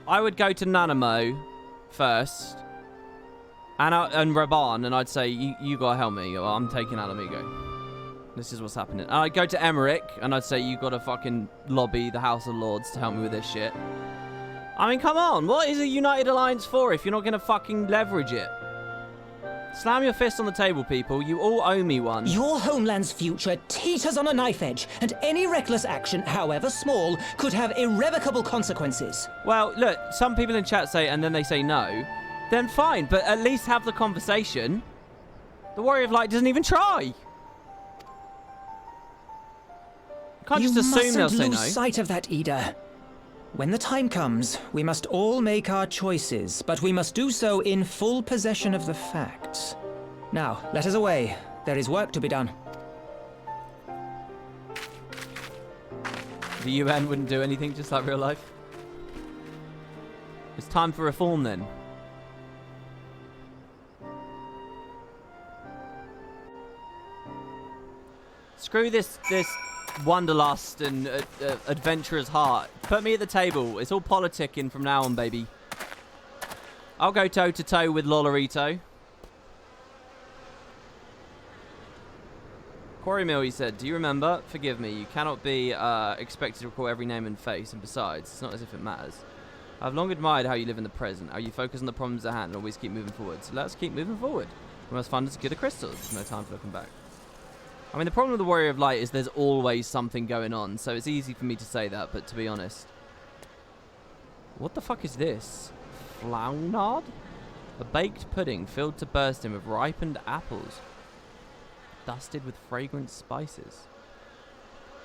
A: I would go to Nanamo first and Raban, and I'd say, you gotta help me, or I'm taking Alamigo. This is what's happening. And I'd go to Emmerich, and I'd say, you gotta fucking lobby the House of Lords to help me with this shit. I mean, come on. What is a United Alliance for if you're not going to fucking leverage it? Slam your fist on the table, people. You all owe me one.
Q: Your homeland's future teeters on a knife edge, and any reckless action, however small, could have irrevocable consequences.
A: Well, look, some people in chat say, and then they say no. Then fine, but at least have the conversation. The Warrior of Light doesn't even try. You can't just assume they'll say no.
Q: You mustn't lose sight of that, Ida. When the time comes, we must all make our choices, but we must do so in full possession of the facts. Now, let us away. There is work to be done.
A: The UN wouldn't do anything, just like real life. It's time for reform, then. Screw this wanderlust and adventurer's heart. Put me at the table. It's all politicking from now on, baby. I'll go toe-to-toe with Lolorito. Quarry Mill, he said, do you remember? Forgive me, you cannot be expected to recall every name and face, and besides, it's not as if it matters. I've long admired how you live in the present, how you focus on the problems at hand and always keep moving forward. So let's keep moving forward. We must find us good crystals. There's no time for looking back. I mean, the problem with the Warrior of Light is there's always something going on, so it's easy for me to say that, but to be honest. What the fuck is this? Flaunard? A baked pudding filled to bursting with ripened apples, dusted with fragrant spices.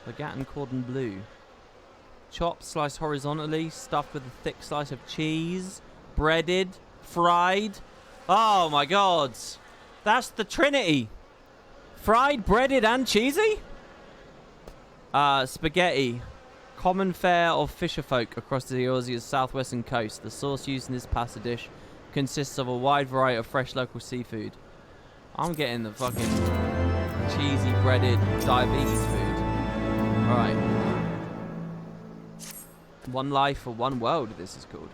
A: Legatin cordon bleu. Chopped, sliced horizontally, stuffed with a thick slice of cheese, breaded, fried. Oh my god! That's the Trinity! Fried, breaded, and cheesy? Spaghetti. Common fare of fisherfolk across the Eorzea's southwestern coast. The sauce used in this pasta dish consists of a wide variety of fresh local seafood. I'm getting the fucking cheesy, breaded, diabetes food. Alright. One life for one world, this is called.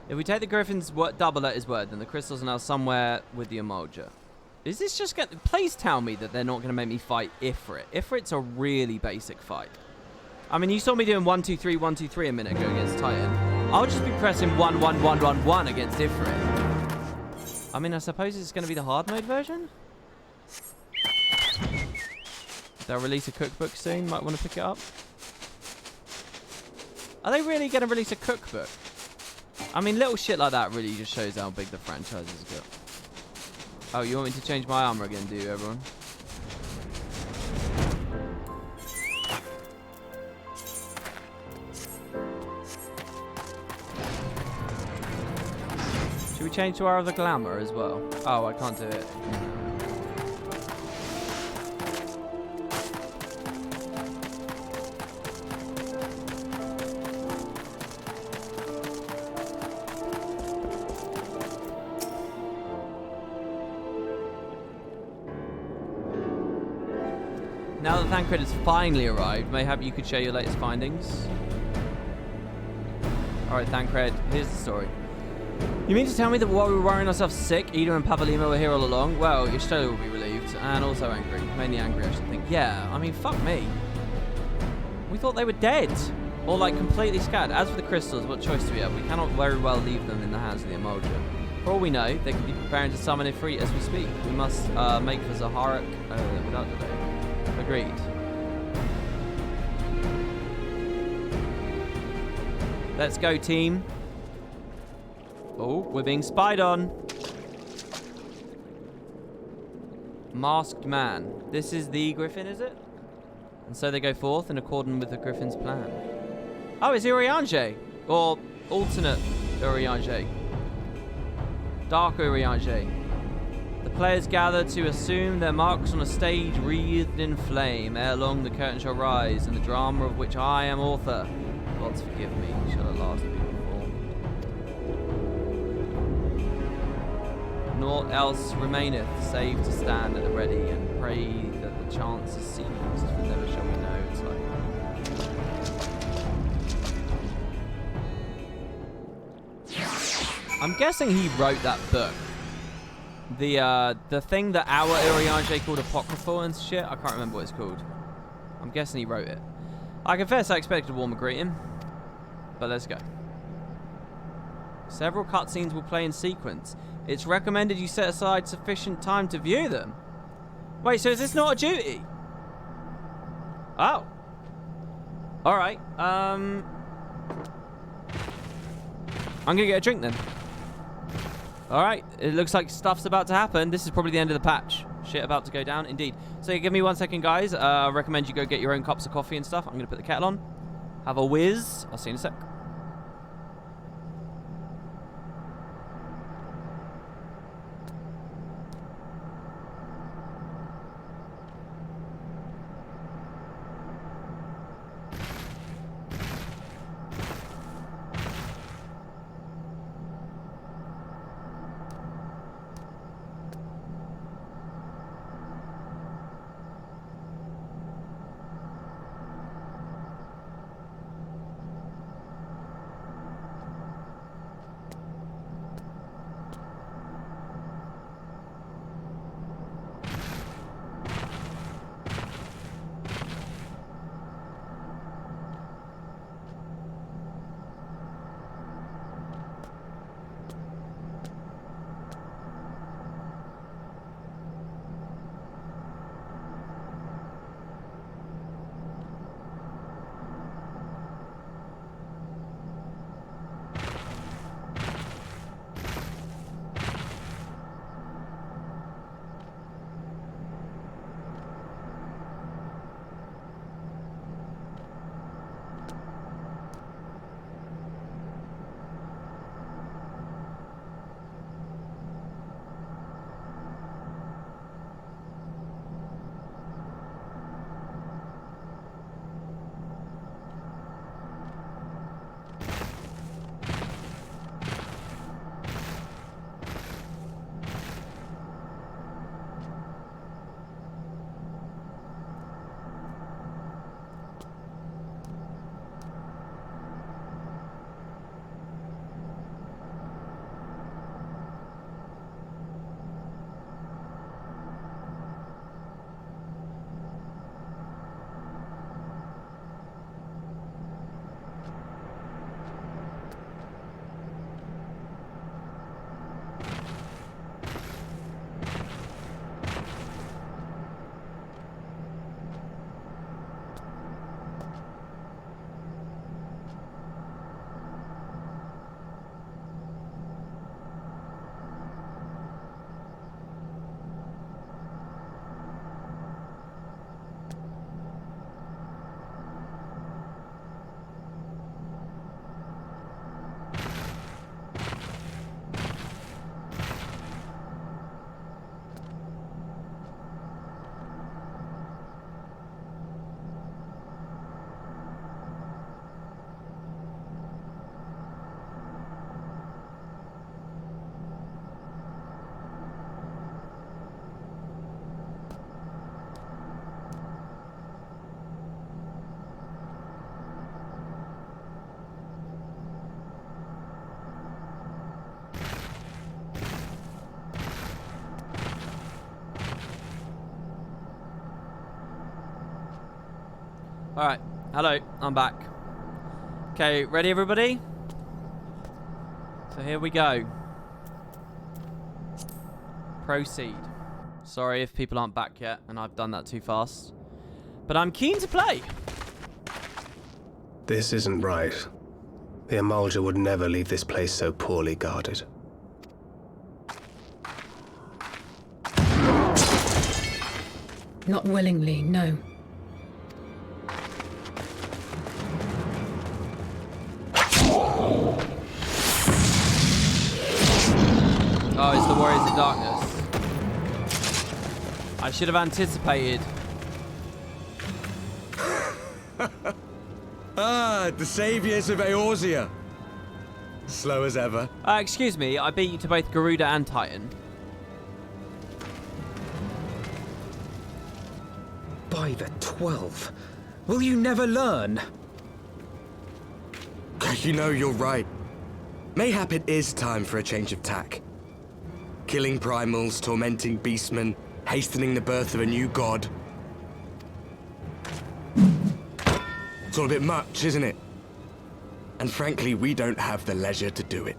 A: If we take the Griffin's double at his word, then the crystals are now somewhere with the Emolja. Is this just going to... Please tell me that they're not going to make me fight Ifrit. Ifrit's a really basic fight. I mean, you saw me doing 1, 2, 3, 1, 2, 3 a minute ago against Titan. I'll just be pressing 1, 1, 1, 1, 1 against Ifrit. I mean, I suppose it's going to be the hard mode version? They'll release a cookbook soon. Might want to pick it up. Are they really going to release a cookbook? I mean, little shit like that really just shows how big the franchise has got. Oh, you want me to change my armor again, do you, everyone? Should we change to our other glamour as well? Oh, I can't do it. Now that Thancred has finally arrived, mayhap you could share your latest findings. Alright, Thancred, here's the story. You mean to tell me that while we were worrying ourselves sick, Ida and Pavalima were here all along? Well, Y'shtola will be relieved, and also angry. Mainly angry, I should think. Yeah, I mean, fuck me. We thought they were dead. Or, like, completely scattered. As for the crystals, what choice do we have? We cannot very well leave them in the hands of the Emolja. For all we know, they could be preparing to summon Ifrit as we speak. We must make for Zaharak without delay. Agreed. Let's go, team. Oh, we're being spied on. Masked man. This is the Griffin, is it? And so they go forth in accordance with the Griffin's plan. Oh, it's Urianger. Or alternate Urianger. Dark Urianger. The players gather to assume their marks on a stage wreathed in flame. Ere long the curtain shall rise, and the drama of which I am author, gods forgive me, shall at last be performed. Naught else remaineth, save to stand at the ready and pray that the chance is seized, for never shall we know. It's like... I'm guessing he wrote that book. The thing that our Urianger called Apocryphal and shit, I can't remember what it's called. I'm guessing he wrote it. I confess I expected a warmer greeting, but let's go. Several cutscenes will play in sequence. It's recommended you set aside sufficient time to view them. Wait, so is this not a duty? Oh. Alright, I'm gonna get a drink then. Alright, it looks like stuff's about to happen. This is probably the end of the patch. Shit about to go down, indeed. So give me 1 second, guys. I recommend you go get your own cups of coffee and stuff. I'm going to put the kettle on. Have a whiz. I'll see you in a sec. Alright, hello, I'm back. Okay, ready everybody? So here we go. Proceed. Sorry if people aren't back yet and I've done that too fast. But I'm keen to play.
E: This isn't right. The Emulger would never leave this place so poorly guarded.
D: Not willingly, no.
A: Darkness. I should have anticipated.
N: Ah, the saviors of Eorzea. Slow as ever.
A: Excuse me, I beat you to both Garuda and Titan.
F: By the 12. Will you never learn?
N: You know, you're right. Mayhap it is time for a change of tack. Killing primals, tormenting beastmen, hastening the birth of a new god. It's all a bit much, isn't it? And frankly, we don't have the leisure to do it.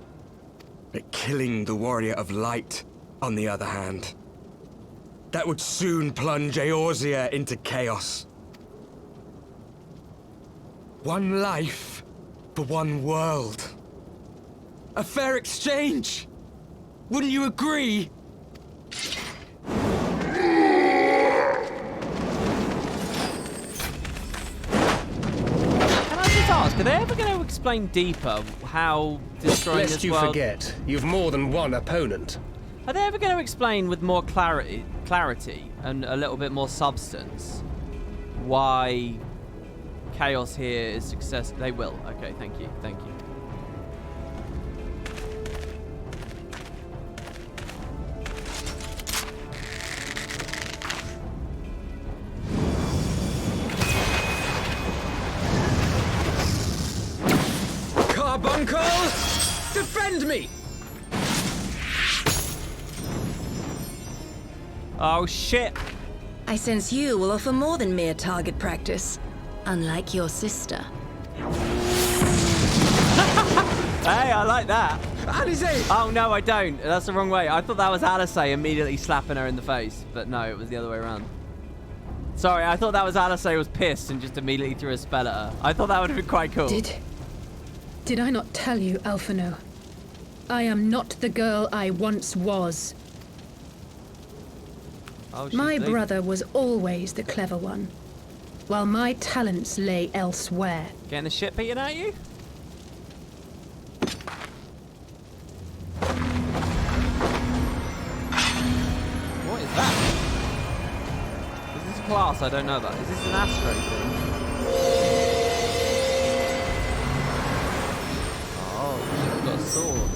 N: But killing the Warrior of Light, on the other hand, that would soon plunge Eorzea into chaos. One life for one world. A fair exchange! Wouldn't you agree?
A: Are they ever going to explain deeper how destroying
E: Lest
A: this
E: you
A: world...
E: forget, you've more than one opponent.
A: Are they ever going to explain with more clarity and a little bit more substance why chaos here is success? They will. Okay, thank you. Thank you.
F: Carbuncle! Defend me!
A: Oh, shit.
I: I sense you will offer more than mere target practice, unlike your sister.
A: Hey, I like that.
F: Alice!
A: Oh, no, I don't. That's the wrong way. I thought that was Alice immediately slapping her in the face, but no, it was the other way around. Sorry, I thought that was Alice was pissed and just immediately threw a spell at her. I thought that would have been quite cool.
D: Did I not tell you, Alphino? I am not the girl I once was.
A: Oh,
D: My brother was always the clever one, while my talents lay elsewhere.
A: Getting the shit beaten at you? What is that? Is this a class I don't know about? Is this an astro thing? Oh, she's got a sword.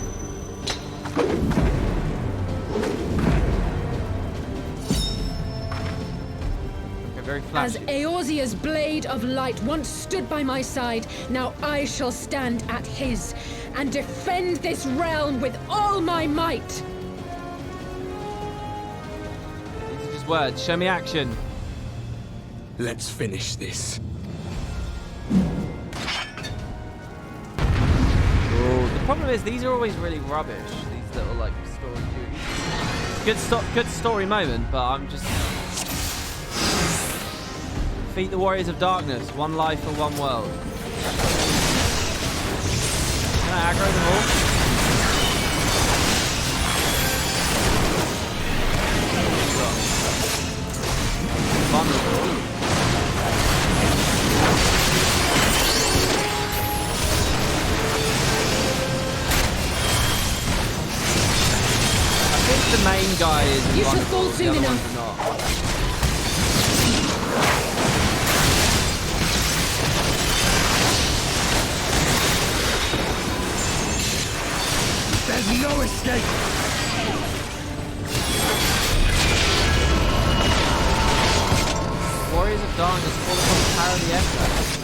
A: Very
D: As Eorzea's blade of light once stood by my side, now I shall stand at his and defend this realm with all my might.
A: These are just words. Show me action.
N: Let's finish this.
A: Ooh, the problem is these are always really rubbish. These little like story duties. Good story moment, but I'm just. Defeat the Warriors of Darkness. One life for one world. Can I aggro them all? Vulnerable. I think the main guy is
D: You shall
A: vulnerable,
D: fall
A: the
D: soon
A: other
D: enough.
A: ones are not.
N: There's no escape!
A: Warriors of Darkness fall upon the power of the Echo.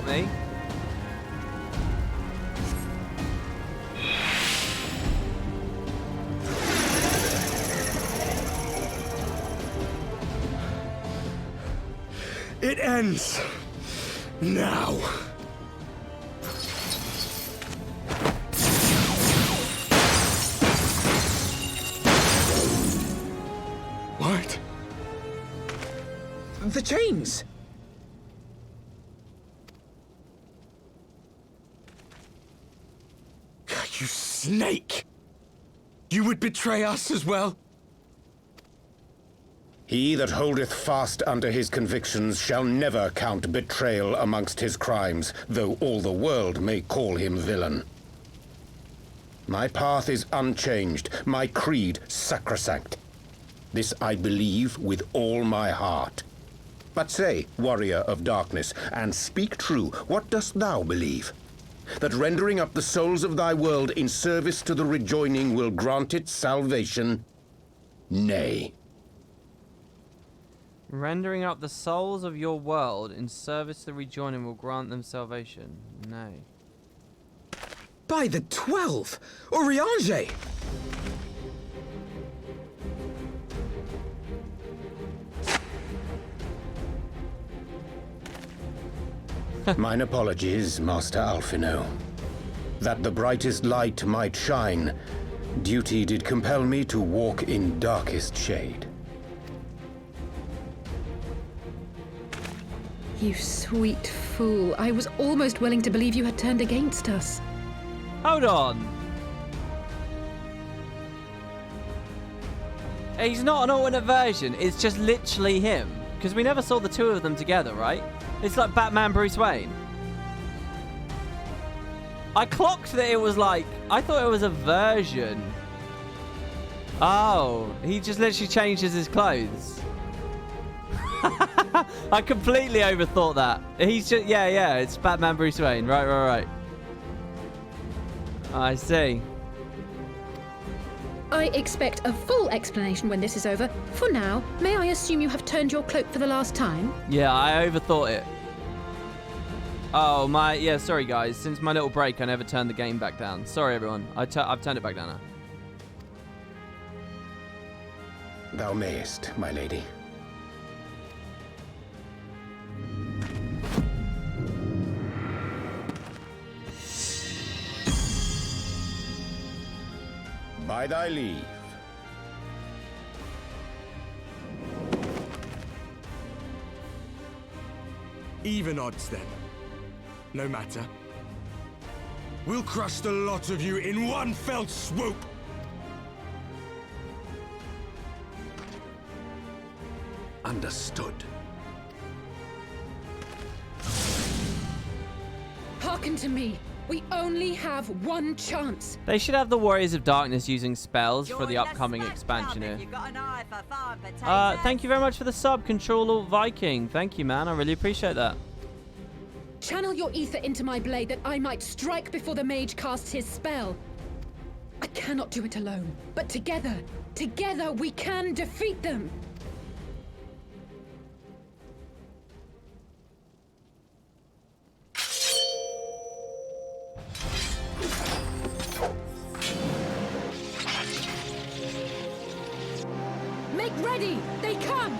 A: me.
N: It ends now. What?
F: The chains!
N: You snake! You would betray us as well?
L: He that holdeth fast unto his convictions shall never count betrayal amongst his crimes, though all the world may call him villain. My path is unchanged, my creed sacrosanct. This I believe with all my heart. But say, warrior of darkness, and speak true, what dost thou believe? That rendering up the souls of thy world in service to the rejoining will grant it salvation? Nay.
A: Rendering up the souls of your world in service to the rejoining will grant them salvation? Nay.
F: By the 12! Oriange!
L: Mine apologies, Master Alphino. That the brightest light might shine, duty did compel me to walk in darkest shade.
D: You sweet fool. I was almost willing to believe you had turned against us.
A: Hold on. He's not an alternate version. It's just literally him. Because we never saw the two of them together, right? It's like Batman Bruce Wayne. I clocked that it was like... I thought it was a version. Oh, he just literally changes his clothes. I completely overthought that. He's just... Yeah, it's Batman Bruce Wayne. Right. I see.
D: I expect a full explanation when this is over. For now, may I assume you have turned your cloak for the last time?
A: Yeah, I overthought it. Oh, yeah, sorry, guys. Since my little break, I never turned the game back down. Sorry, everyone. I've turned it back down now.
L: Thou mayest, my lady. By thy leave.
N: Even odds, then. No matter. We'll crush the lot of you in one fell swoop!
B: Understood.
D: Hearken to me. We only have one chance.
A: They should have the Warriors of Darkness using spells for the upcoming expansion here. Thank you very much for the sub, Control Alt Viking. Thank you, man. I really appreciate that.
D: Channel your ether into my blade that I might strike before the mage casts his spell. I cannot do it alone, but together we can defeat them. Make ready! They come!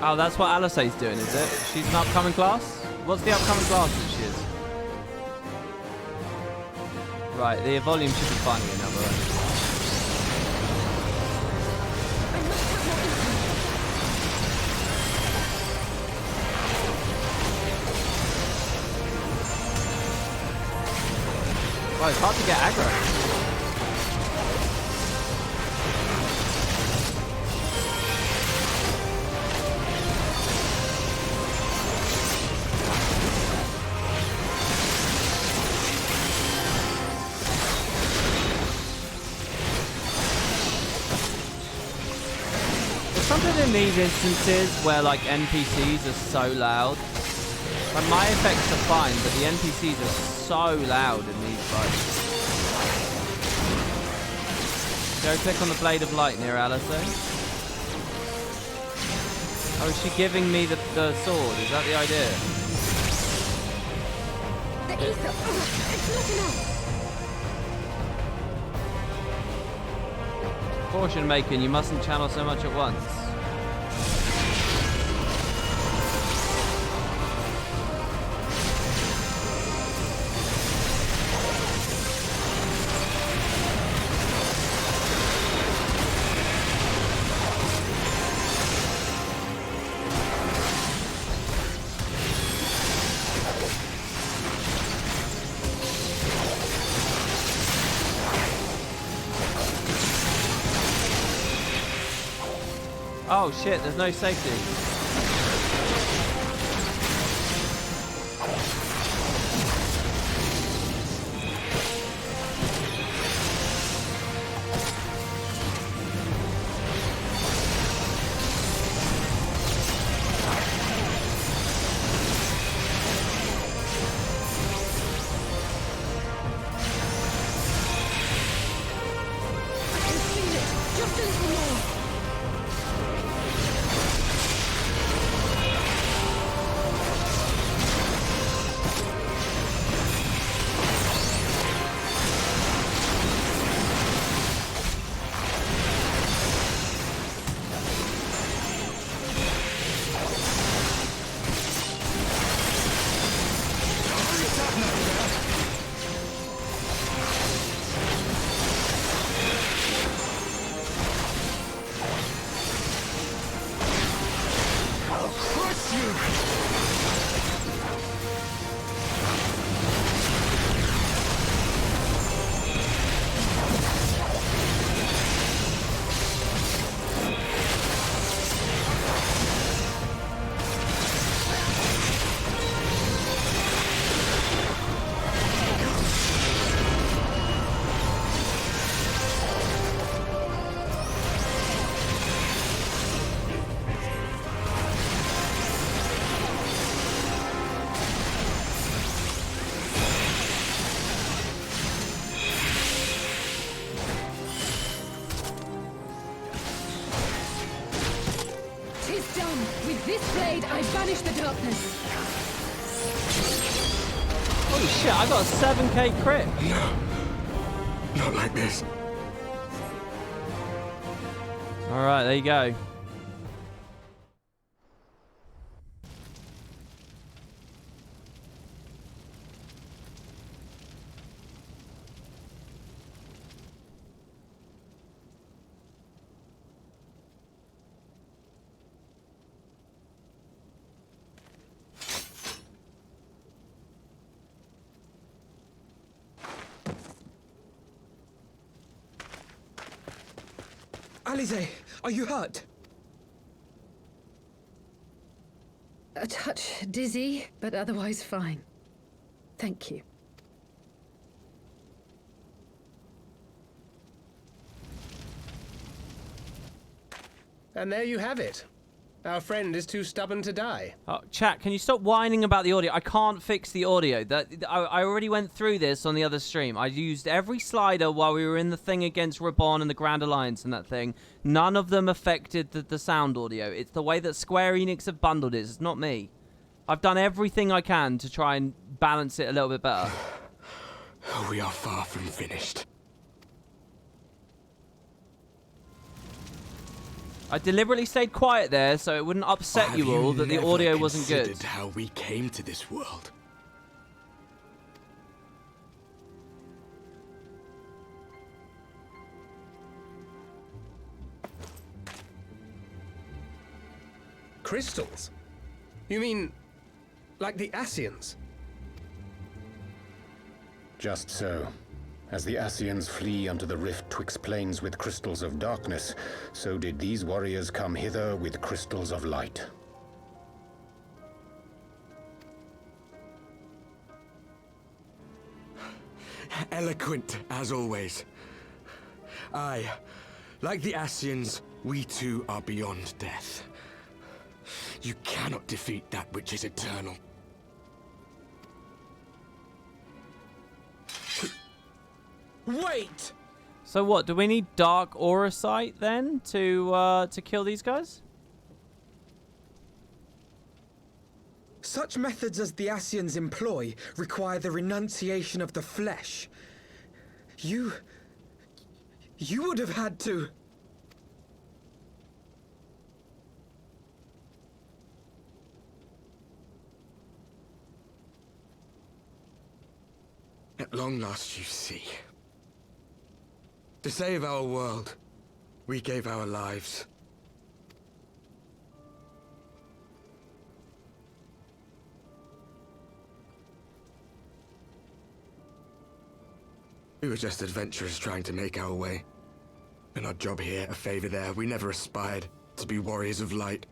A: Oh, that's what Alisaie's doing, is it? She's an upcoming class? What's the upcoming class that she is? Right, the volume should be fine here now, by the way. Oh, it's hard to get aggro. In these instances where like NPCs are so loud, like my effects are fine, but the NPCs are so loud in these fights. Go click on the Blade of Light near Alistair. Oh, is she giving me the sword? Is that the idea?
D: The ether! It's not enough!
A: Caution, Macon, you mustn't channel so much at once. Oh shit, there's no safety. Holy shit, I got a 7k crit.
N: No. Not like this.
A: Alright, there you go.
F: Alize, are you hurt?
D: A touch dizzy, but otherwise fine. Thank you.
E: And there you have it. Our friend is too stubborn to die.
A: Oh, chat, can you stop whining about the audio? I can't fix the audio. I already went through this on the other stream. I used every slider while we were in the thing against Reborn and the Grand Alliance and that thing. None of them affected the sound audio. It's the way that Square Enix have bundled it. It's not me. I've done everything I can to try and balance it a little bit better.
N: We are far from finished.
A: I deliberately stayed quiet there so it wouldn't upset you all that the audio wasn't good.
N: Considered how we came to this world?
E: Crystals? You mean, like the Ascians?
L: Just so. As the Ascians flee unto the rift twixt planes with crystals of darkness, so did these warriors come hither with crystals of light.
N: Eloquent, as always. Aye, like the Ascians, we too are beyond death. You cannot defeat that which is eternal.
F: Wait!
A: So what? Do we need Dark Aura Sight then to kill these guys?
F: Such methods as the Ascians employ require the renunciation of the flesh. You would have had to...
N: At long last you see. To save our world, we gave our lives. We were just adventurers trying to make our way. An odd job here, a favor there. We never aspired to be warriors of light.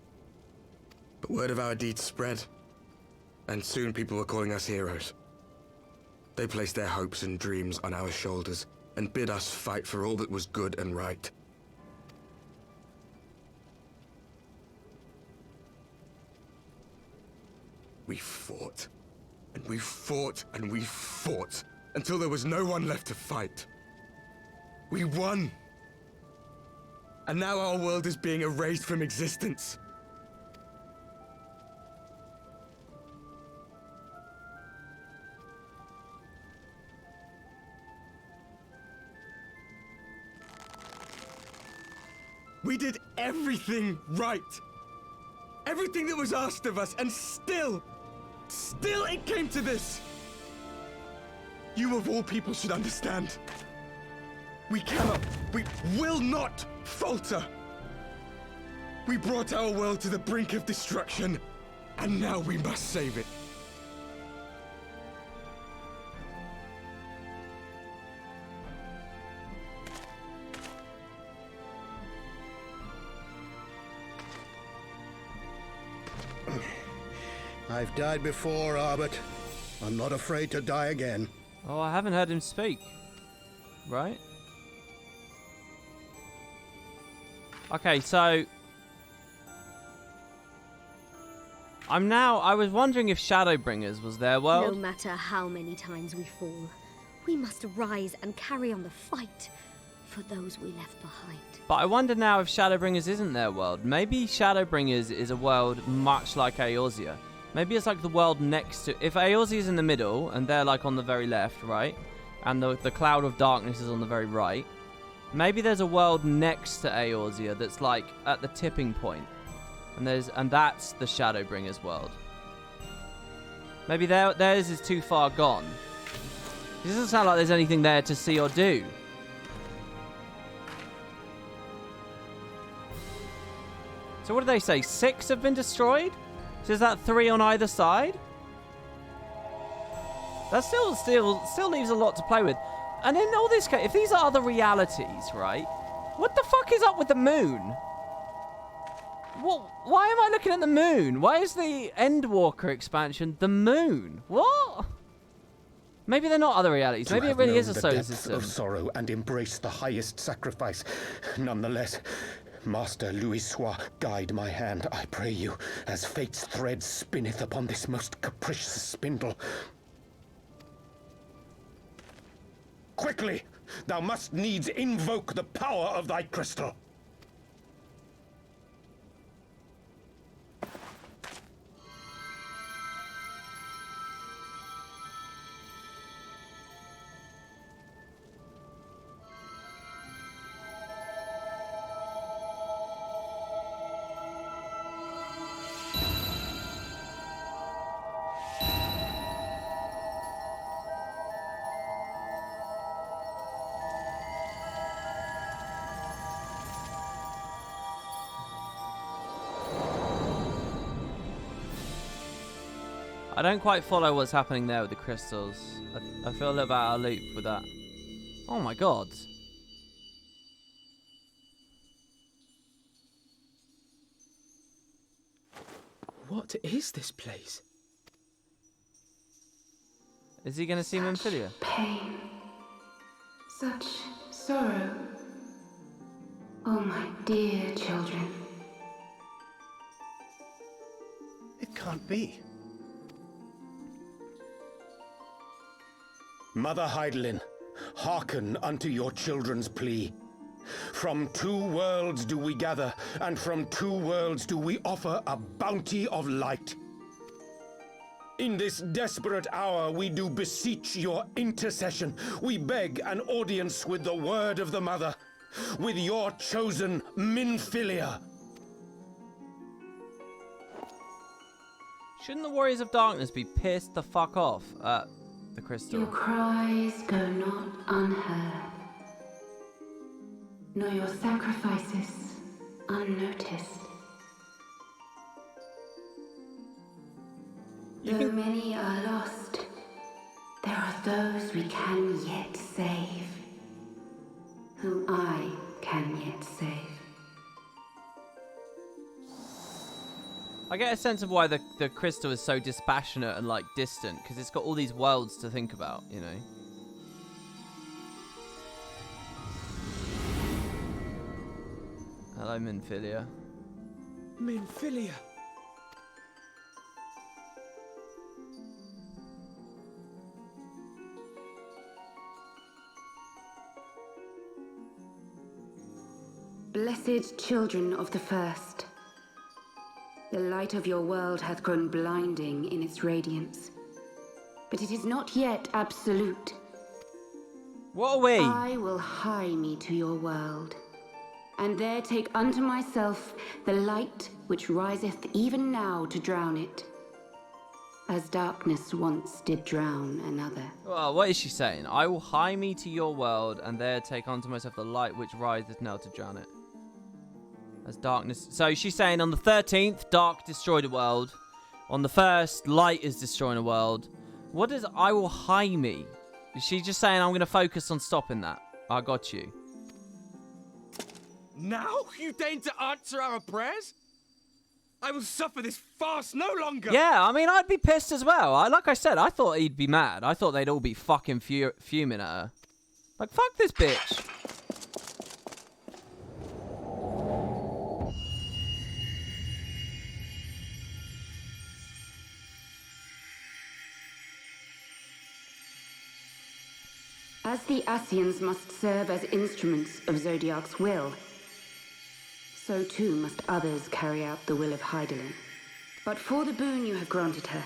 N: But word of our deeds spread, and soon people were calling us heroes. They placed their hopes and dreams on our shoulders and bid us fight for all that was good and right. We fought, and we fought, and we fought, until there was no one left to fight. We won! And now our world is being erased from existence. We did everything right. Everything that was asked of us, and still it came to this. You of all people should understand. We will not falter. We brought our world to the brink of destruction, and now we must save it.
H: I've died before, Arbet. I'm not afraid to die again.
A: Oh, I haven't heard him speak. Right? Okay, so... I was wondering if Shadowbringers was their world.
G: No matter how many times we fall, we must rise and carry on the fight for those we left behind.
A: But I wonder now if Shadowbringers isn't their world. Maybe Shadowbringers is a world much like Eorzea. Maybe it's like the world next to... If Eorzea is in the middle, and they're like on the very left, right? And the Cloud of Darkness is on the very right. Maybe there's a world next to Eorzea that's like at the tipping point. And that's the Shadowbringers world. Maybe theirs is too far gone. It doesn't sound like there's anything there to see or do. So what do they say? 6 have been destroyed? So is that 3 on either side? That still leaves a lot to play with. And in all this case, if these are other realities, right? What the fuck is up with the moon? Why am I looking at the moon? Why is the Endwalker expansion the moon? What? Maybe they're not other realities. Maybe it really is a solar system.
L: Of sorrow and embrace the highest sacrifice. Nonetheless, Master Louis-Sois, guide my hand, I pray you, as fate's thread spinneth upon this most capricious spindle. Quickly! Thou must needs invoke the power of thy crystal.
A: I don't quite follow what's happening there with the crystals. I feel a little bit out of loop with that. Oh my god.
F: What is this place?
A: Is he going to see Memphilia?
D: Pain. Such sorrow. Oh, my dear children.
H: It can't be.
L: Mother Heidelin, hearken unto your children's plea. From 2 worlds do we gather, and from 2 worlds do we offer a bounty of light. In this desperate hour we do beseech your intercession. We beg an audience with the word of the Mother, with your chosen Minfilia.
A: Shouldn't the Warriors of Darkness be pissed the fuck off at the crystal?
D: Your cries go not unheard, nor your sacrifices unnoticed. Though many are lost, there are those we can yet save, whom I can yet save.
A: I get a sense of why the crystal is so dispassionate and like distant, because it's got all these worlds to think about, you know. Hello, Minfilia.
R: Minfilia.
D: Blessed children of the First, the light of your world hath grown blinding in its radiance, but it is not yet absolute.
A: What are we?
D: I will hie me to your world, and there take unto myself the light which riseth even now to drown it, as darkness once did drown another.
A: Well, what is she saying? I will hie me to your world, and there take unto myself the light which riseth now to drown it. As darkness... So she's saying on the 13th, dark destroyed a world. On the 1st, light is destroying a world. What does I will hie me? Is she just saying I'm going to focus on stopping that? I got you.
N: Now you deign to answer our prayers? I will suffer this farce no longer!
A: Yeah, I mean, I'd be pissed as well. Like I said, I thought he'd be mad. I thought they'd all be fucking fuming at her. Like, fuck this bitch.
D: As the Ascians must serve as instruments of Zodiac's will, so too must others carry out the will of Hydaelyn. But for the boon you have granted her,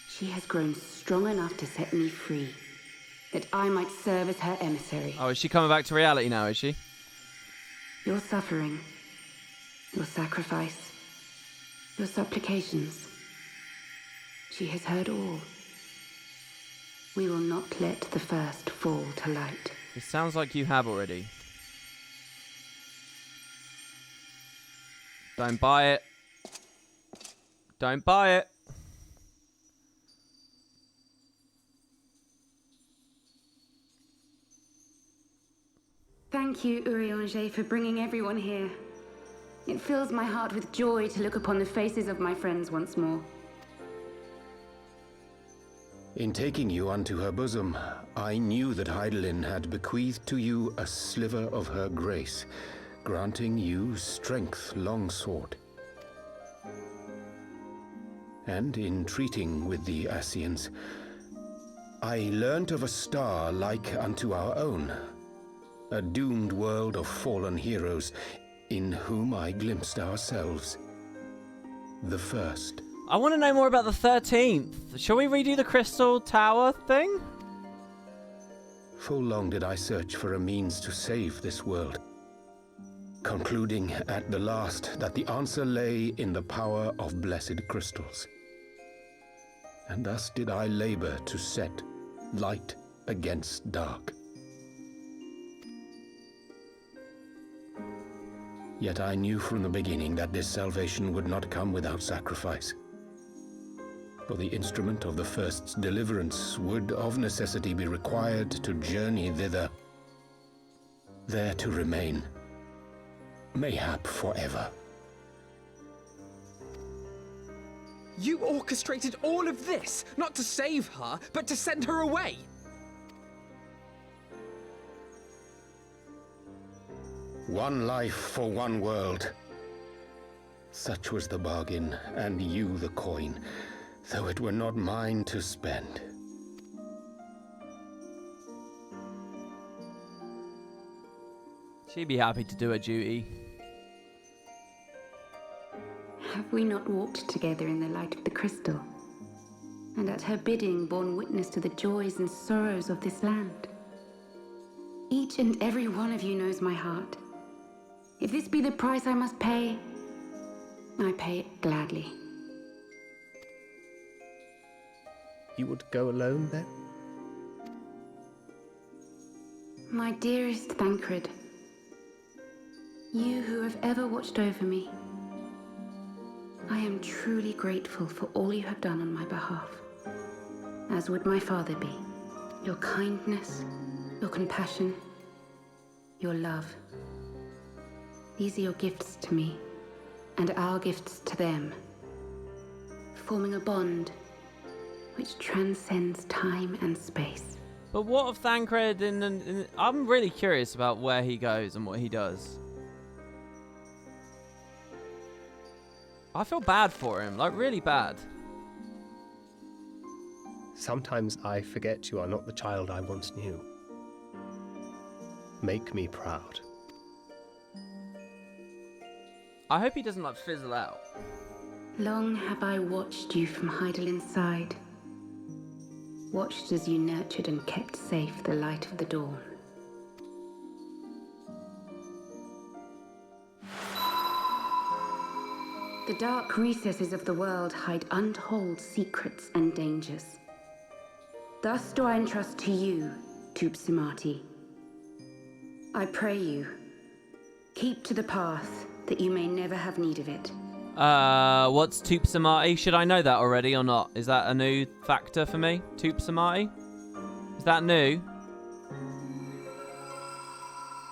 D: she has grown strong enough to set me free, that I might serve as her emissary.
A: Oh, is she coming back to reality now, is she?
D: Your suffering, your sacrifice, your supplications, she has heard all. We will not let the first fall to light.
A: It sounds like you have already. Don't buy it. Don't buy it.
D: Thank you, Urianger, for bringing everyone here. It fills my heart with joy to look upon the faces of my friends once more.
L: In taking you unto her bosom, I knew that Hydaelyn had bequeathed to you a sliver of her grace, granting you strength long sought. And in treating with the Ascians, I learnt of a star like unto our own, a doomed world of fallen heroes, in whom I glimpsed ourselves. The first.
A: I want to know more about the 13th. Shall we redo the Crystal Tower thing?
L: Full long did I search for a means to save this world, concluding at the last that the answer lay in the power of blessed crystals. And thus did I labor to set light against dark. Yet I knew from the beginning that this salvation would not come without sacrifice. For the instrument of the first's deliverance would of necessity be required to journey thither, there to remain, mayhap forever.
R: You orchestrated all of this, not to save her, but to send her away.
L: One life for one world. Such was the bargain, and you the coin, though it were not mine to spend.
A: She'd be happy to do her duty.
S: Have we not walked together in the light of the crystal? And at her bidding borne witness to the joys and sorrows of this land? Each and every one of you knows my heart. If this be the price I must pay, I pay it gladly.
E: You would go alone, then?
S: My dearest Thancred, you who have ever watched over me, I am truly grateful for all you have done on my behalf, as would my father be. Your kindness, your compassion, your love. These are your gifts to me, and our gifts to them, forming a bond which transcends time and space.
A: But what of Thancred I'm really curious about where he goes and what he does. I feel bad for him, like really bad.
E: Sometimes I forget you are not the child I once knew. Make me proud.
A: I hope he doesn't like fizzle out.
S: Long have I watched you from Heidelin's side. Watched as you nurtured and kept safe the light of the dawn. The dark recesses of the world hide untold secrets and dangers. Thus do I entrust to you, Tupsimati. I pray you, keep to the path that you may never have need of it.
A: What's Tupsimati? Should I know that already or not? Is that a new factor for me? Tupsimati? Is that new?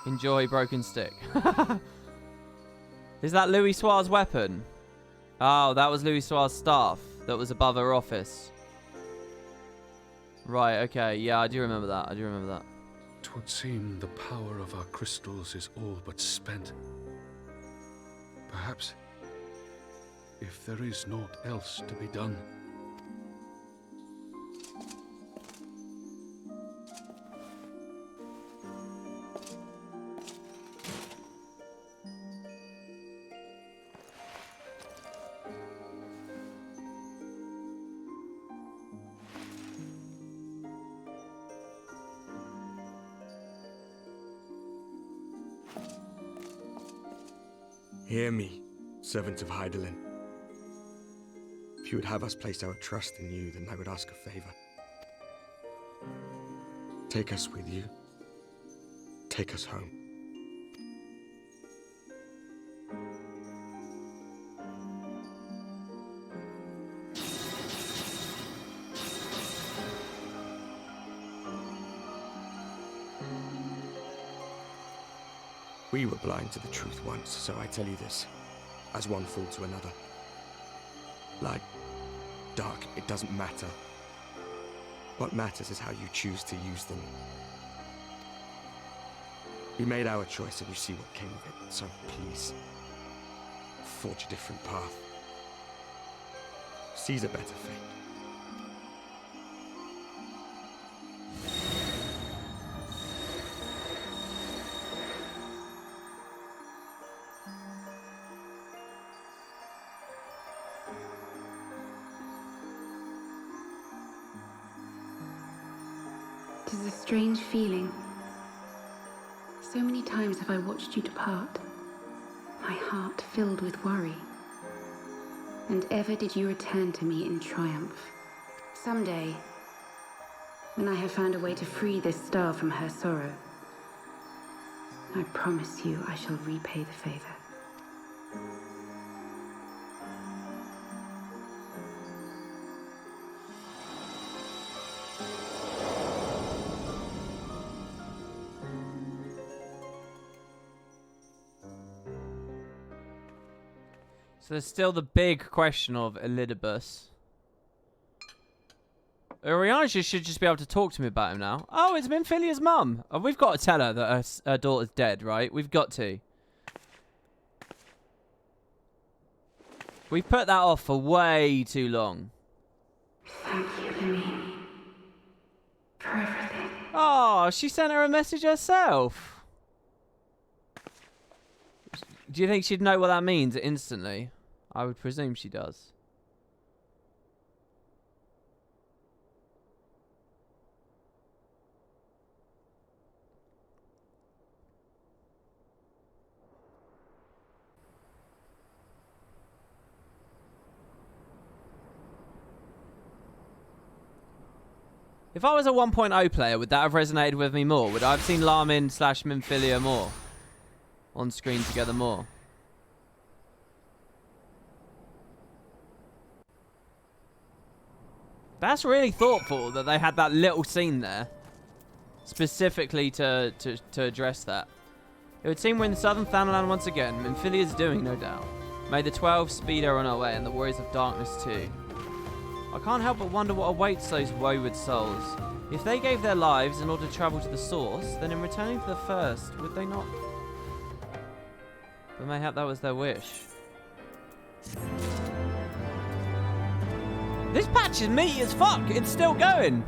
A: Enjoy broken stick. Is that Louis Soir's weapon? Oh, that was Louis Soir's staff that was above her office. Right, okay. Yeah, I do remember that. I do remember that.
T: 'Twould seem the power of our crystals is all but spent. Perhaps, if there is naught else to be done.
N: Hear me, servants of Heidelin. If you would have us place our trust in you, then I would ask a favor. Take us with you. Take us home. We were blind to the truth once, so I tell you this, as one fool to another. Light, dark, it doesn't matter. What matters is how you choose to use them. We made our choice and you see what came of it, so please, forge a different path. Seize a better fate.
S: It is a strange feeling. So many times have I watched you depart, my heart filled with worry. And ever did you return to me in triumph. Someday, when I have found a way to free this star from her sorrow, I promise you I shall repay the favor.
A: So there's still the big question of Elidibus. Oriana should just be able to talk to me about him now. Oh, it's Minfilia's mum. Oh, we've got to tell her that her daughter's dead, right? We've got to. We've put that off for way too long.
S: Thank you, Lamine, for everything.
A: Oh, she sent her a message herself. Do you think she'd know what that means instantly? I would presume she does. If I was a 1.0 player, would that have resonated with me more? Would I have seen Larmin / Minfilia more on screen together more? That's really thoughtful that they had that little scene there specifically to address that. It would seem we're in Southern Thanalan once again. Minfilia's doing, no doubt. May the 12 speed her on our way, and the Warriors of Darkness too. I can't help but wonder what awaits those wayward souls. If they gave their lives in order to travel to the source, then in returning to the first, would they not? But mayhap that was their wish. This patch is meaty as fuck. It's still going.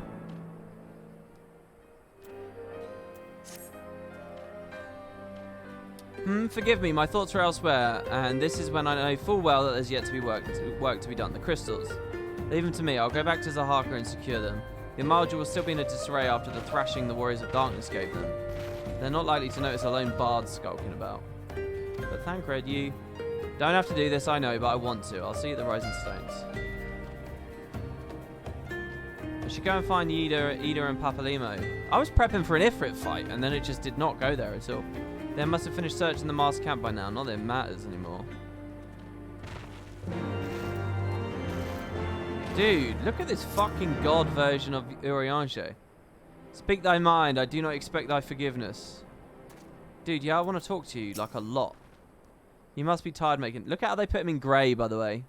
A: Forgive me, my thoughts were elsewhere, and this is when I know full well that there's yet to be work to be done. The crystals. Leave them to me. I'll go back to Zahaka and secure them. The Imalja will still be in a disarray after the thrashing the Warriors of Darkness gave them. They're not likely to notice a lone bard skulking about. But Thancred, you don't have to do this, I know, but I want to. I'll see you at the Rising Stones. I should go and find Ida and Papalimo. I was prepping for an Ifrit fight, and then it just did not go there at all. They must have finished searching the Mars camp by now. Not that it matters anymore. Dude, look at this fucking god version of Urianger. Speak thy mind, I do not expect thy forgiveness. Dude, yeah, I want to talk to you, like, a lot. You must be tired making... Look at how they put him in grey, by the way.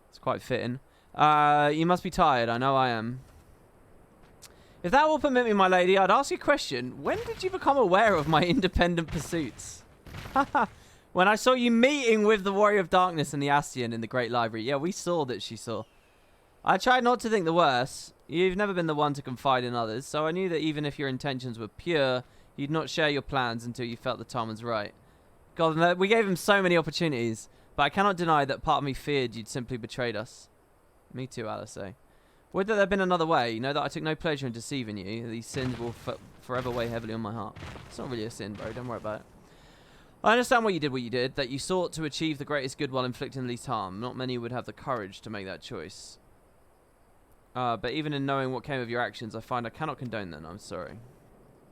A: It's quite fitting. You must be tired, I know I am. If that will permit me, my lady, I'd ask you a question. When did you become aware of my independent pursuits? When I saw you meeting with the Warrior of Darkness and the Ascian in the Great Library. Yeah, we saw that she saw. I tried not to think the worst. You've never been the one to confide in others, so I knew that even if your intentions were pure, you'd not share your plans until you felt the time was right. God, we gave him so many opportunities, but I cannot deny that part of me feared you'd simply betrayed us. Me too, Alice. Would that there had been another way. You know that I took no pleasure in deceiving you. These sins will forever weigh heavily on my heart. It's not really a sin, bro. Don't worry about it. I understand what you did, that you sought to achieve the greatest good while inflicting the least harm. Not many would have the courage to make that choice. But even in knowing what came of your actions, I find I cannot condone them. I'm sorry.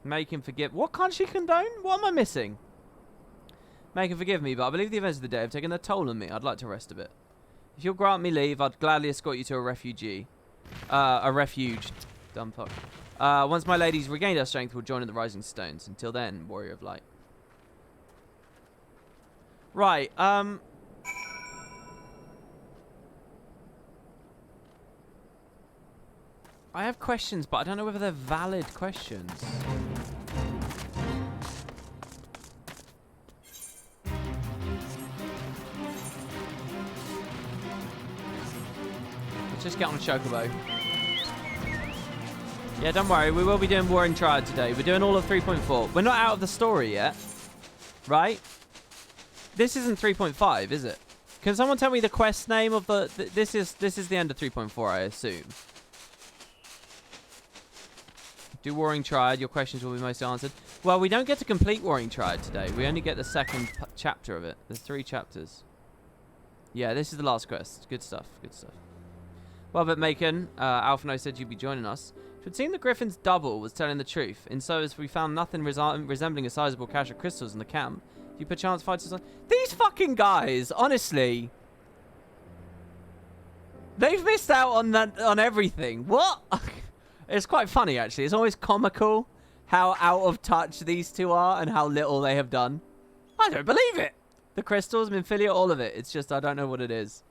A: Make him forgive... What can't she condone? What am I missing? Make him forgive me, but I believe the events of the day have taken their toll on me. I'd like to rest a bit. If you'll grant me leave, I'd gladly escort you to a refugee. A refuge. Dumb fuck. Once my ladies regained her strength, we'll join at the Rising Stones. Until then, Warrior of Light. Right, I have questions, but I don't know whether they're valid questions. Let's just get on a chocobo. Yeah, don't worry, we will be doing Warring Triad today. We're doing all of 3.4. We're not out of the story yet, right? This isn't 3.5, is it? Can someone tell me the quest name of the... This is the end of 3.4, I assume. Do Warring Triad. Your questions will be mostly answered. Well, we don't get to complete Warring Triad today. We only get the second chapter of it. There's 3 chapters. Yeah, this is the last quest. Good stuff. Good stuff. Well, but Macon, Alphino said you'd be joining us. It would seem the Griffin's double was telling the truth. In so as we found nothing resembling a sizable cache of crystals in the camp, you perchance fight us on... These fucking guys, honestly. They've missed out on that, on everything. What? It's quite funny, actually. It's always comical how out of touch these two are and how little they have done. I don't believe it. The crystals, Minfilia, all of it. It's just I don't know what it is.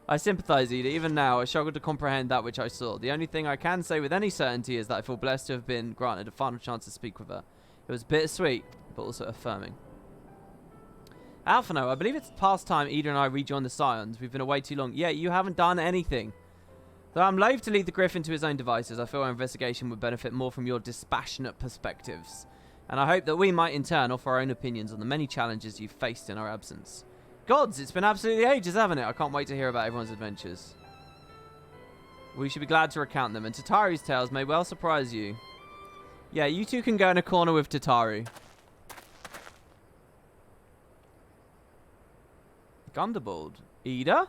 A: I sympathize, Ida. Even now, I struggle to comprehend that which I saw. The only thing I can say with any certainty is that I feel blessed to have been granted a final chance to speak with her. It was bittersweet, but also affirming. Alphino, I believe it's past time Ida and I rejoin the Scions. We've been away too long. Yeah, you haven't done anything. Though I'm loath to lead the Griffin to his own devices, I feel our investigation would benefit more from your dispassionate perspectives. And I hope that we might in turn offer our own opinions on the many challenges you've faced in our absence. Gods, it's been absolutely ages, haven't it? I can't wait to hear about everyone's adventures. We should be glad to recount them, and Tataru's tales may well surprise you. Yeah, you two can go in a corner with Tataru. Gundabald. Ida?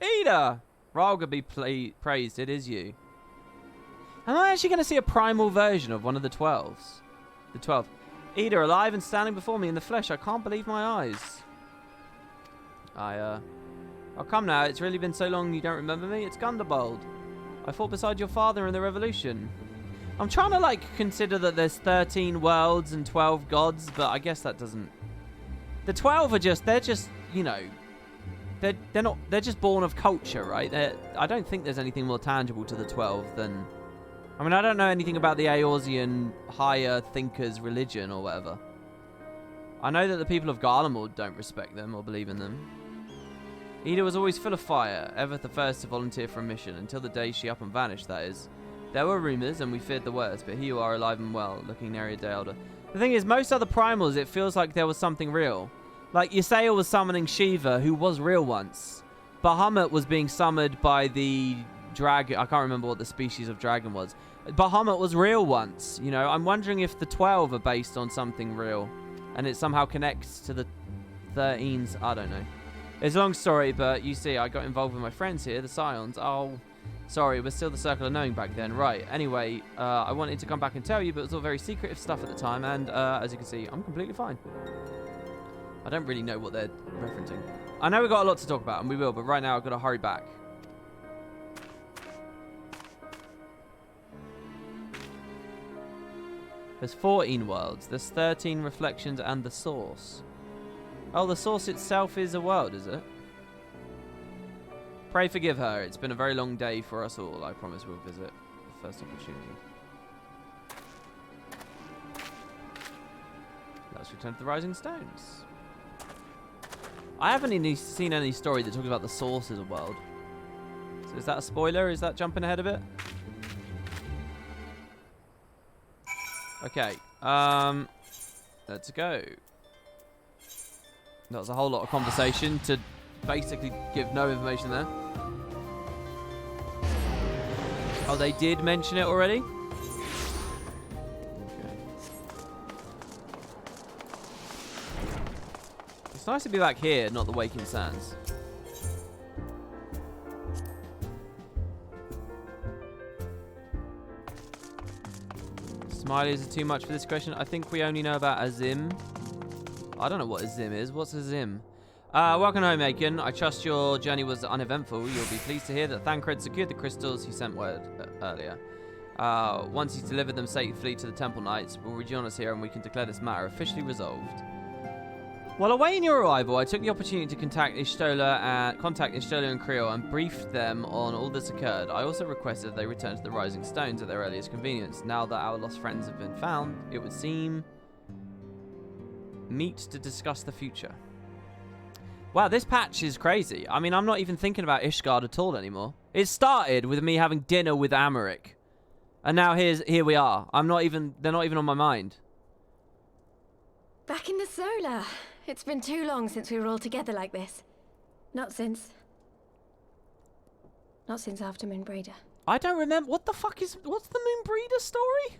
A: Ida! Ralga be praised, it is you. Am I actually going to see a primal version of one of the 12s? The 12. Ida, alive and standing before me in the flesh. I can't believe my eyes. Oh, come now. It's really been so long you don't remember me. It's Gundabald. I fought beside your father in the revolution. I'm trying to, like, consider that there's 13 worlds and 12 gods, but I guess that doesn't... The 12 are just... They're just, you know... They're just born of culture, right? I don't think there's anything more tangible to the 12 than... I mean, I don't know anything about the Eorzean higher thinkers' religion or whatever. I know that the people of Garlemald don't respect them or believe in them. Ida was always full of fire, ever the first to volunteer for a mission, until the day she up and vanished, that is. There were rumours, and we feared the worst, but here you are alive and well, looking nearly a day older. The thing is, most other primals, it feels like there was something real. Like, Ysael was summoning Shiva, who was real once. Bahamut was being summoned by the dragon. I can't remember what the species of dragon was. Bahamut was real once, you know. I'm wondering if the 12 are based on something real, and it somehow connects to the 13s. I don't know. It's a long story, but you see, I got involved with my friends here, the Scions. Oh, sorry, we're still the Circle of Knowing back then. Right, anyway, I wanted to come back and tell you, but it was all very secretive stuff at the time, and as you can see, I'm completely fine. I don't really know what they're referencing. I know we've got a lot to talk about, and we will, but right now I've got to hurry back. There's 14 worlds. There's 13 reflections and the source. Oh, the source itself is a world, is it? Pray forgive her. It's been a very long day for us all. I promise we'll visit the first opportunity. Let's return to the Rising Stones. I haven't seen any story that talks about the source as a world. So is that a spoiler? Is that jumping ahead a bit? Okay. Let's go. That was a whole lot of conversation to basically give no information there. Oh, they did mention it already? Okay. It's nice to be back here, not the Waking Sands. Smileys are too much for this question. I think we only know about Azim. I don't know what Azim is. What's Azim? Welcome home, Aiken. I trust your journey was uneventful. You'll be pleased to hear that Thancred secured the crystals he sent word earlier. Once he's delivered them safely to the Temple Knights, we'll rejoin us here and we can declare this matter officially resolved. While awaiting your arrival, I took the opportunity to contact Ishtola and Creel and briefed them on all that's occurred. I also requested they return to the Rising Stones at their earliest convenience. Now that our lost friends have been found, it would seem meet to discuss the future. Wow, this patch is crazy. I mean, I'm not even thinking about Ishgard at all anymore. It started with me having dinner with Amaric, and now here we are. They're not even on my mind.
P: Back in the Solar. It's been too long since we were all together like this. Not since after Moonbreeder.
A: I don't remember. What's the Moonbreeder story?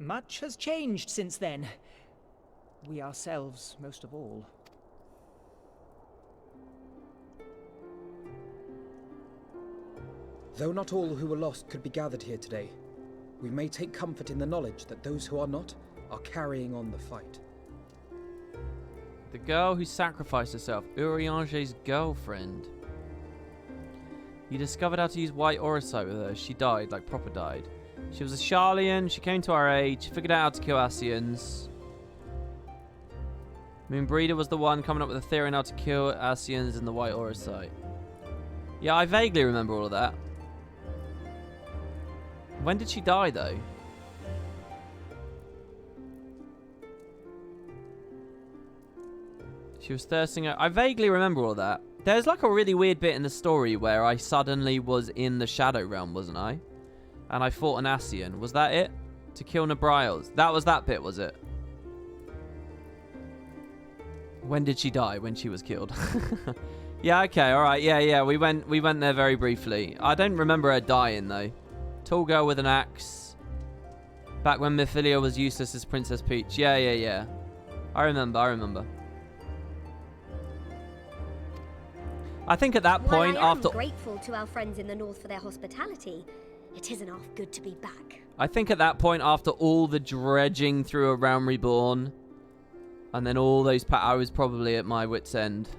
Q: Much has changed since then. We ourselves, most of all.
F: Though not all who were lost could be gathered here today, we may take comfort in the knowledge that those who are not are carrying on the fight.
A: The girl who sacrificed herself, Urianger's girlfriend. You discovered how to use white orosite with her. She died, like proper died. She was a Sharlayan, she came to our age, figured out how to kill Ascians. Moonbreeder was the one coming up with a theory on how to kill Ascians in the white orosite. Yeah, I vaguely remember all of that. When did she die, though? She was thirsting. I vaguely remember all that. There's like a really weird bit in the story where I suddenly was in the Shadow Realm, wasn't I? and I fought an Ascian. Was that it? To kill Nabriles. That was that bit, was it? When did she die? When she was killed. Yeah, okay, alright. Yeah. We went there very briefly. I don't remember her dying, though. Tall girl with an axe. Back when Mephilia was useless as Princess Peach. Yeah. I remember. I think at that point,
G: While I am
A: after...
G: grateful to our friends in the north for their hospitality, it isn't half good to be back.
A: I think at that point, after all the dredging through A Realm Reborn, and then all those... I was probably at my wit's end.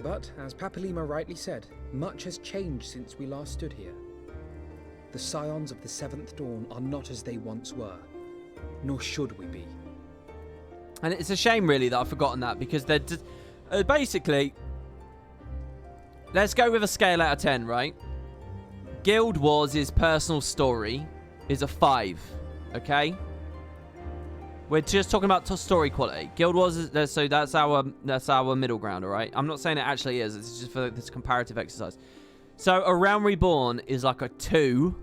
F: But, as Papalima rightly said, much has changed since we last stood here. The scions of the Seventh Dawn are not as they once were, nor should we be.
A: And it's a shame, really, that I've forgotten that, because they're just... basically, let's go with a scale out of 10, right? Guild Wars' personal story is a 5, okay? We're just talking about story quality. Guild Wars is... So that's our middle ground, all right? I'm not saying it actually is. It's just for this comparative exercise. So, A Realm Reborn is like a 2.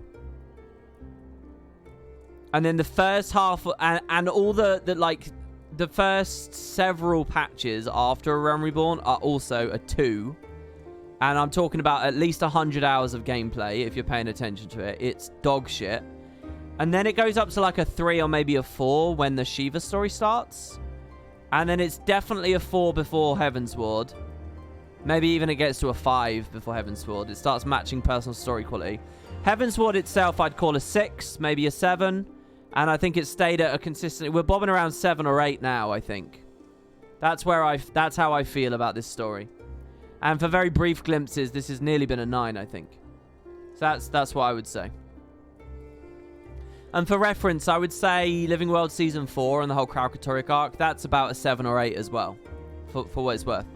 A: And then the first half... And all the first several patches after A Realm Reborn are also a 2. And I'm talking about at least 100 hours of gameplay, if you're paying attention to it. It's dog shit. And then it goes up to like a 3 or maybe a 4 when the Shiva story starts. And then it's definitely a 4 before Heavensward. Maybe even it gets to a 5 before Heavensward. It starts matching personal story quality. Heavensward itself I'd call a 6, maybe a 7. And I think it stayed at a consistent... We're bobbing around 7 or 8 now, I think. That's how I feel about this story. And for very brief glimpses, this has nearly been a 9, I think. So that's what I would say. And for reference, I would say Living World Season 4 and the whole Kralkatoric arc, that's about a 7 or 8 as well. For what it's worth.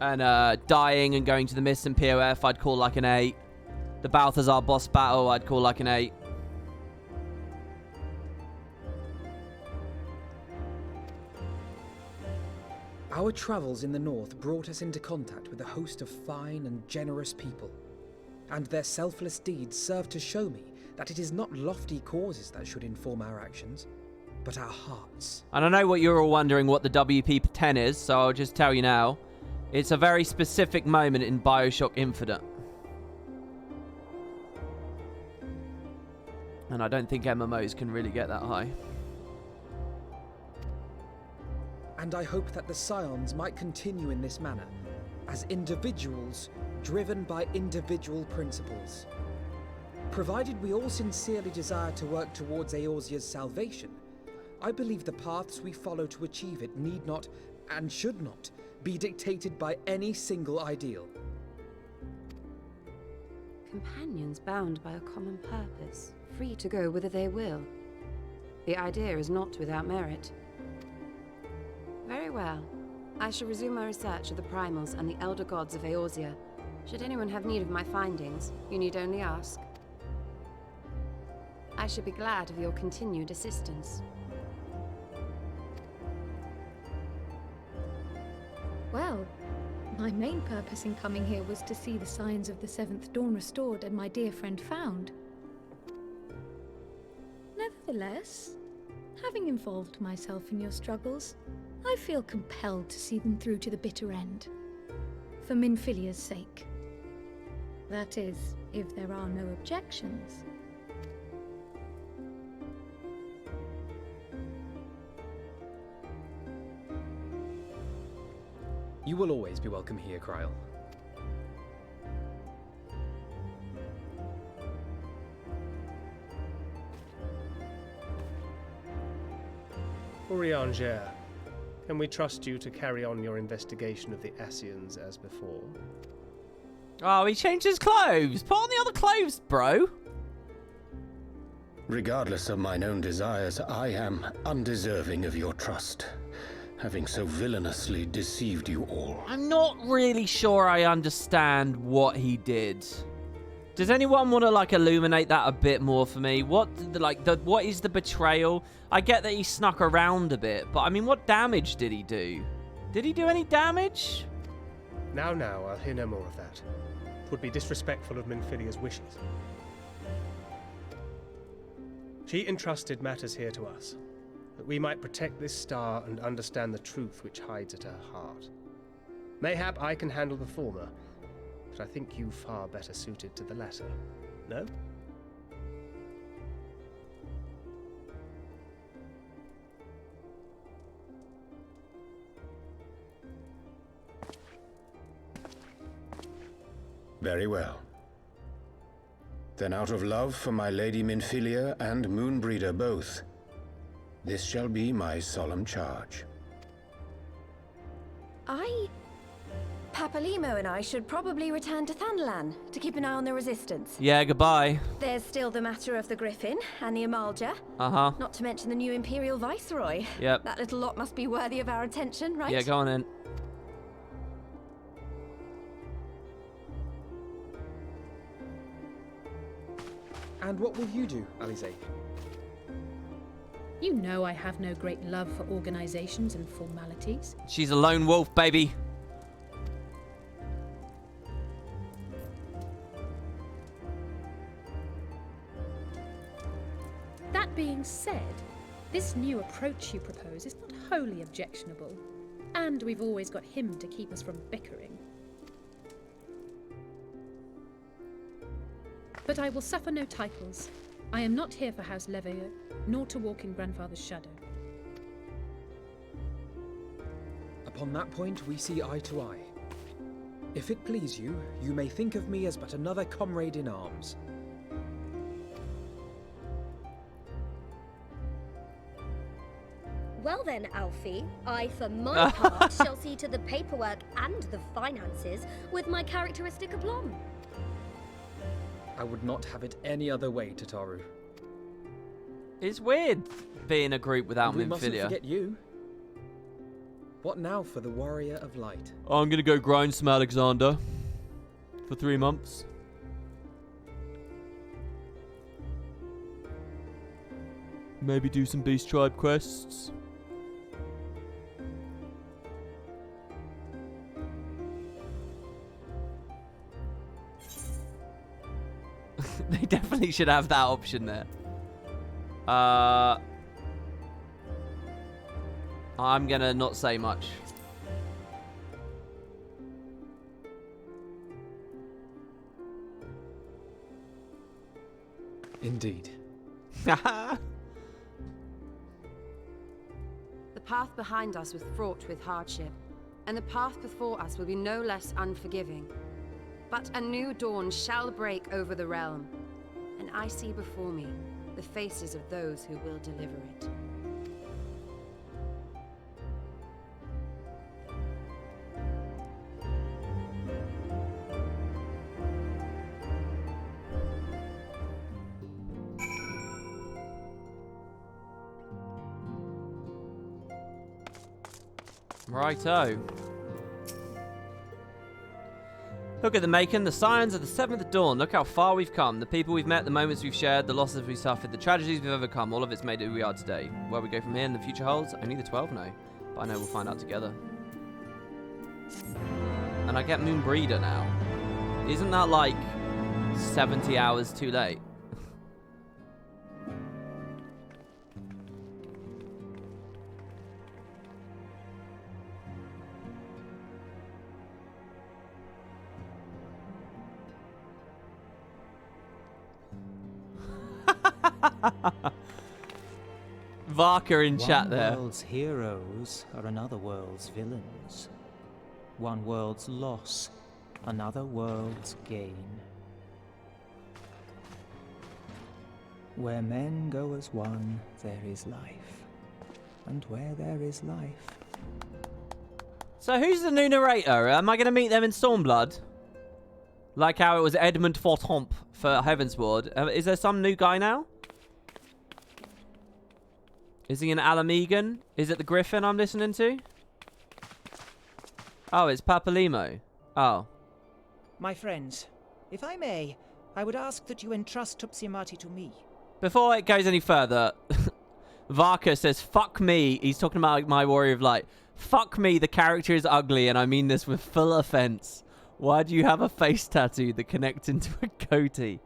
A: And dying and going to the Mist and POF, I'd call like an 8. The Balthazar boss battle, I'd call like an 8.
F: Our travels in the north brought us into contact with a host of fine and generous people, and their selfless deeds serve to show me that it is not lofty causes that should inform our actions, but our hearts.
A: And I know what you're all wondering what the WP10 is, so I'll just tell you now. It's a very specific moment in BioShock Infinite. And I don't think MMOs can really get that high.
F: And I hope that the Scions might continue in this manner, as individuals driven by individual principles. Provided we all sincerely desire to work towards Eorzea's salvation, I believe the paths we follow to achieve it need not, and should not, be dictated by any single ideal.
J: Companions bound by a common purpose, free to go whither they will. The idea is not without merit. Very well. I shall resume my research of the primals and the elder gods of Eorzea. Should anyone have need of my findings, you need only ask. I should be glad of your continued assistance.
U: Well, my main purpose in coming here was to see the signs of the Seventh Dawn restored and my dear friend found. Nevertheless, having involved myself in your struggles, I feel compelled to see them through to the bitter end. For Minfilia's sake. That is, if there are no objections.
F: You will always be welcome here, Kryl.
V: Urianger, can we trust you to carry on your investigation of the Ascians as before?
A: Oh, he changed his clothes. Put on the other clothes, bro.
L: Regardless of mine own desires, I am undeserving of your trust, having so villainously deceived you all.
A: I'm not really sure I understand what he did. Does anyone want to, like, illuminate that a bit more for me? What is the betrayal? I get that he snuck around a bit, but I mean, what damage did he do? Did he do any damage?
V: Now, I'll hear no more of that. It would be disrespectful of Minfilia's wishes. She entrusted matters here to us, that we might protect this star and understand the truth which hides at her heart. Mayhap I can handle the former, but I think you far better suited to the latter. No?
L: Very well. Then out of love for my Lady Minfilia and Moonbreeder both, this shall be my solemn charge.
P: Papalimo and I should probably return to Thanalan to keep an eye on the Resistance.
A: Yeah, goodbye.
P: There's still the matter of the Griffin and the Amalja.
A: Uh-huh.
P: Not to mention the new Imperial Viceroy.
A: Yep.
P: That little lot must be worthy of our attention, right?
A: Yeah, go on in.
R: And what will you do, Alize?
D: You know I have no great love for organizations and formalities.
A: She's a lone wolf, baby.
D: That being said, this new approach you propose is not wholly objectionable. And we've always got him to keep us from bickering. But I will suffer no titles. I am not here for House Leveilleur, nor to walk in Grandfather's shadow.
R: Upon that point, we see eye to eye. If it please you, you may think of me as but another comrade in arms.
G: Well then, Alfie, I for my part shall see to the paperwork and the finances with my characteristic aplomb.
R: I would not have it any other way, Tataru.
A: It's weird being a group without
R: And we mustn't
A: Minfilia.
R: forget you. What now for the Warrior of Light?
A: I'm gonna go grind some Alexander for 3 months. Maybe do some Beast Tribe quests. They definitely should have that option there. I'm gonna not say much.
R: Indeed.
J: The path behind us was fraught with hardship, and the path before us will be no less unforgiving. But a new dawn shall break over the realm, and I see before me the faces of those who will deliver it.
A: Righto. Look at the Macon, the signs of the 7th dawn. Look how far we've come. The people we've met, the moments we've shared, the losses we've suffered, the tragedies we've overcome. All of it's made who we are today. Where we go from here and the future holds, only the 12 know. But I know we'll find out together. And I get Moonbreeder now. Isn't that like 70 hours too late? Varka in chat there.
Q: One world's heroes are another world's villains. One world's loss, another world's gain. Where men go as one, there is life. And where there is life...
A: So who's the new narrator? Am I going to meet them in Stormblood? Like how it was Edmund Fortomp for Heavensward. Is there some new guy now? Is he an Alamegan? Is it the Griffin I'm listening to? Oh, it's Papalimo. Oh.
Q: My friends, if I may, I would ask that you entrust Tupsimati to me.
A: Before it goes any further, Varka says, fuck me. He's talking about my Warrior of Light. Fuck me, the character is ugly, and I mean this with full offense. Why do you have a face tattoo that connects into a goatee?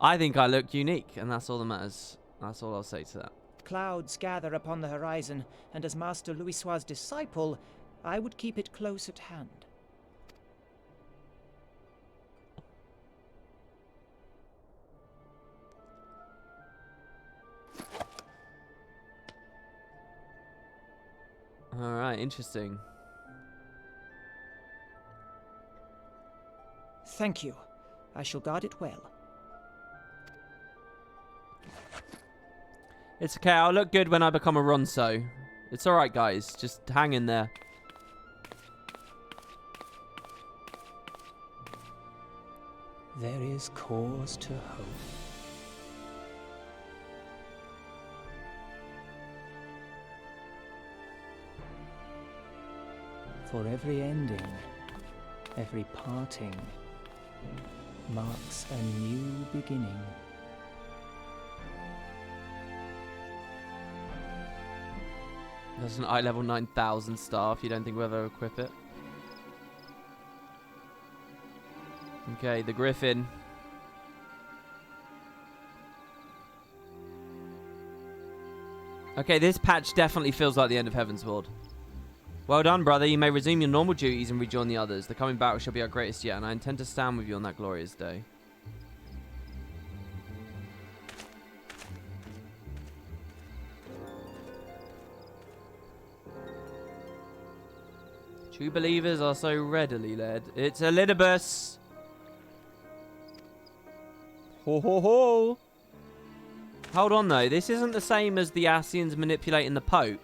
A: I think I look unique, and that's all that matters. That's all I'll say to that.
Q: Clouds gather upon the horizon, and as Master Louisoix's disciple, I would keep it close at hand.
A: Alright, interesting.
Q: Thank you. I shall guard it well.
A: It's okay, I'll look good when I become a Ronso. It's alright, guys. Just hang in there.
Q: There is cause to hope. For every ending, every parting, marks a new beginning.
A: There's an eye level 9000 staff. You don't think we'll ever equip it? Okay, the Griffin. Okay, this patch definitely feels like the end of Heavensward. Well done, brother. You may resume your normal duties and rejoin the others. The coming battle shall be our greatest yet, and I intend to stand with you on that glorious day. True believers are so readily led. It's Elidibus. Ho ho ho. Hold on though, this isn't the same as the Ascians manipulating the Pope.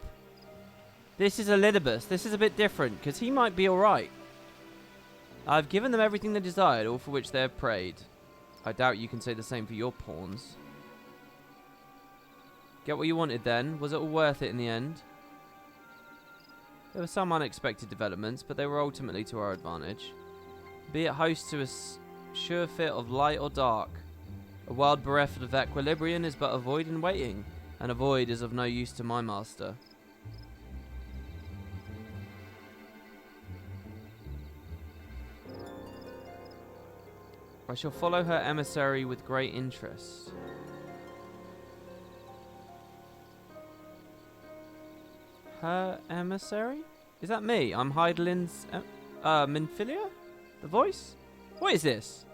A: This is Elidibus. This is a bit different, because he might be alright. I've given them everything they desired, all for which they have prayed. I doubt you can say the same for your pawns. Get what you wanted then? Was it all worth it in the end? There were some unexpected developments, but they were ultimately to our advantage. Be it host to a sure fit of light or dark. A world bereft of equilibrium is but a void in waiting, and a void is of no use to my master. I shall follow her emissary with great interest. Her emissary? Is that me? I'm Heidelin's Minfilia? The voice? What is this?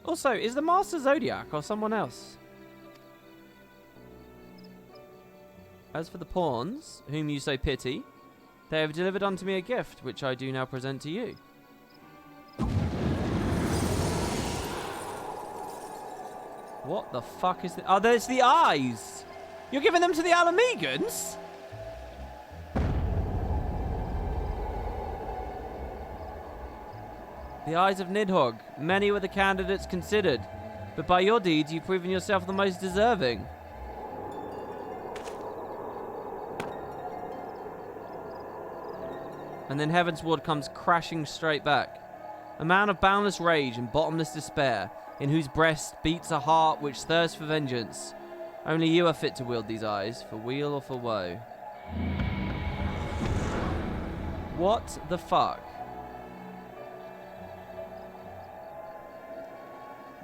A: Also, is the Master Zodiac or someone else? As for the pawns, whom you so pity, they have delivered unto me a gift, which I do now present to you. What the fuck is this? Oh, there's the eyes! You're giving them to the Alamegans? The eyes of Nidhogg. Many were the candidates considered, but by your deeds you've proven yourself the most deserving. And then Heavensward comes crashing straight back. A man of boundless rage and bottomless despair, in whose breast beats a heart which thirsts for vengeance. Only you are fit to wield these eyes, for weal or for woe. What the fuck?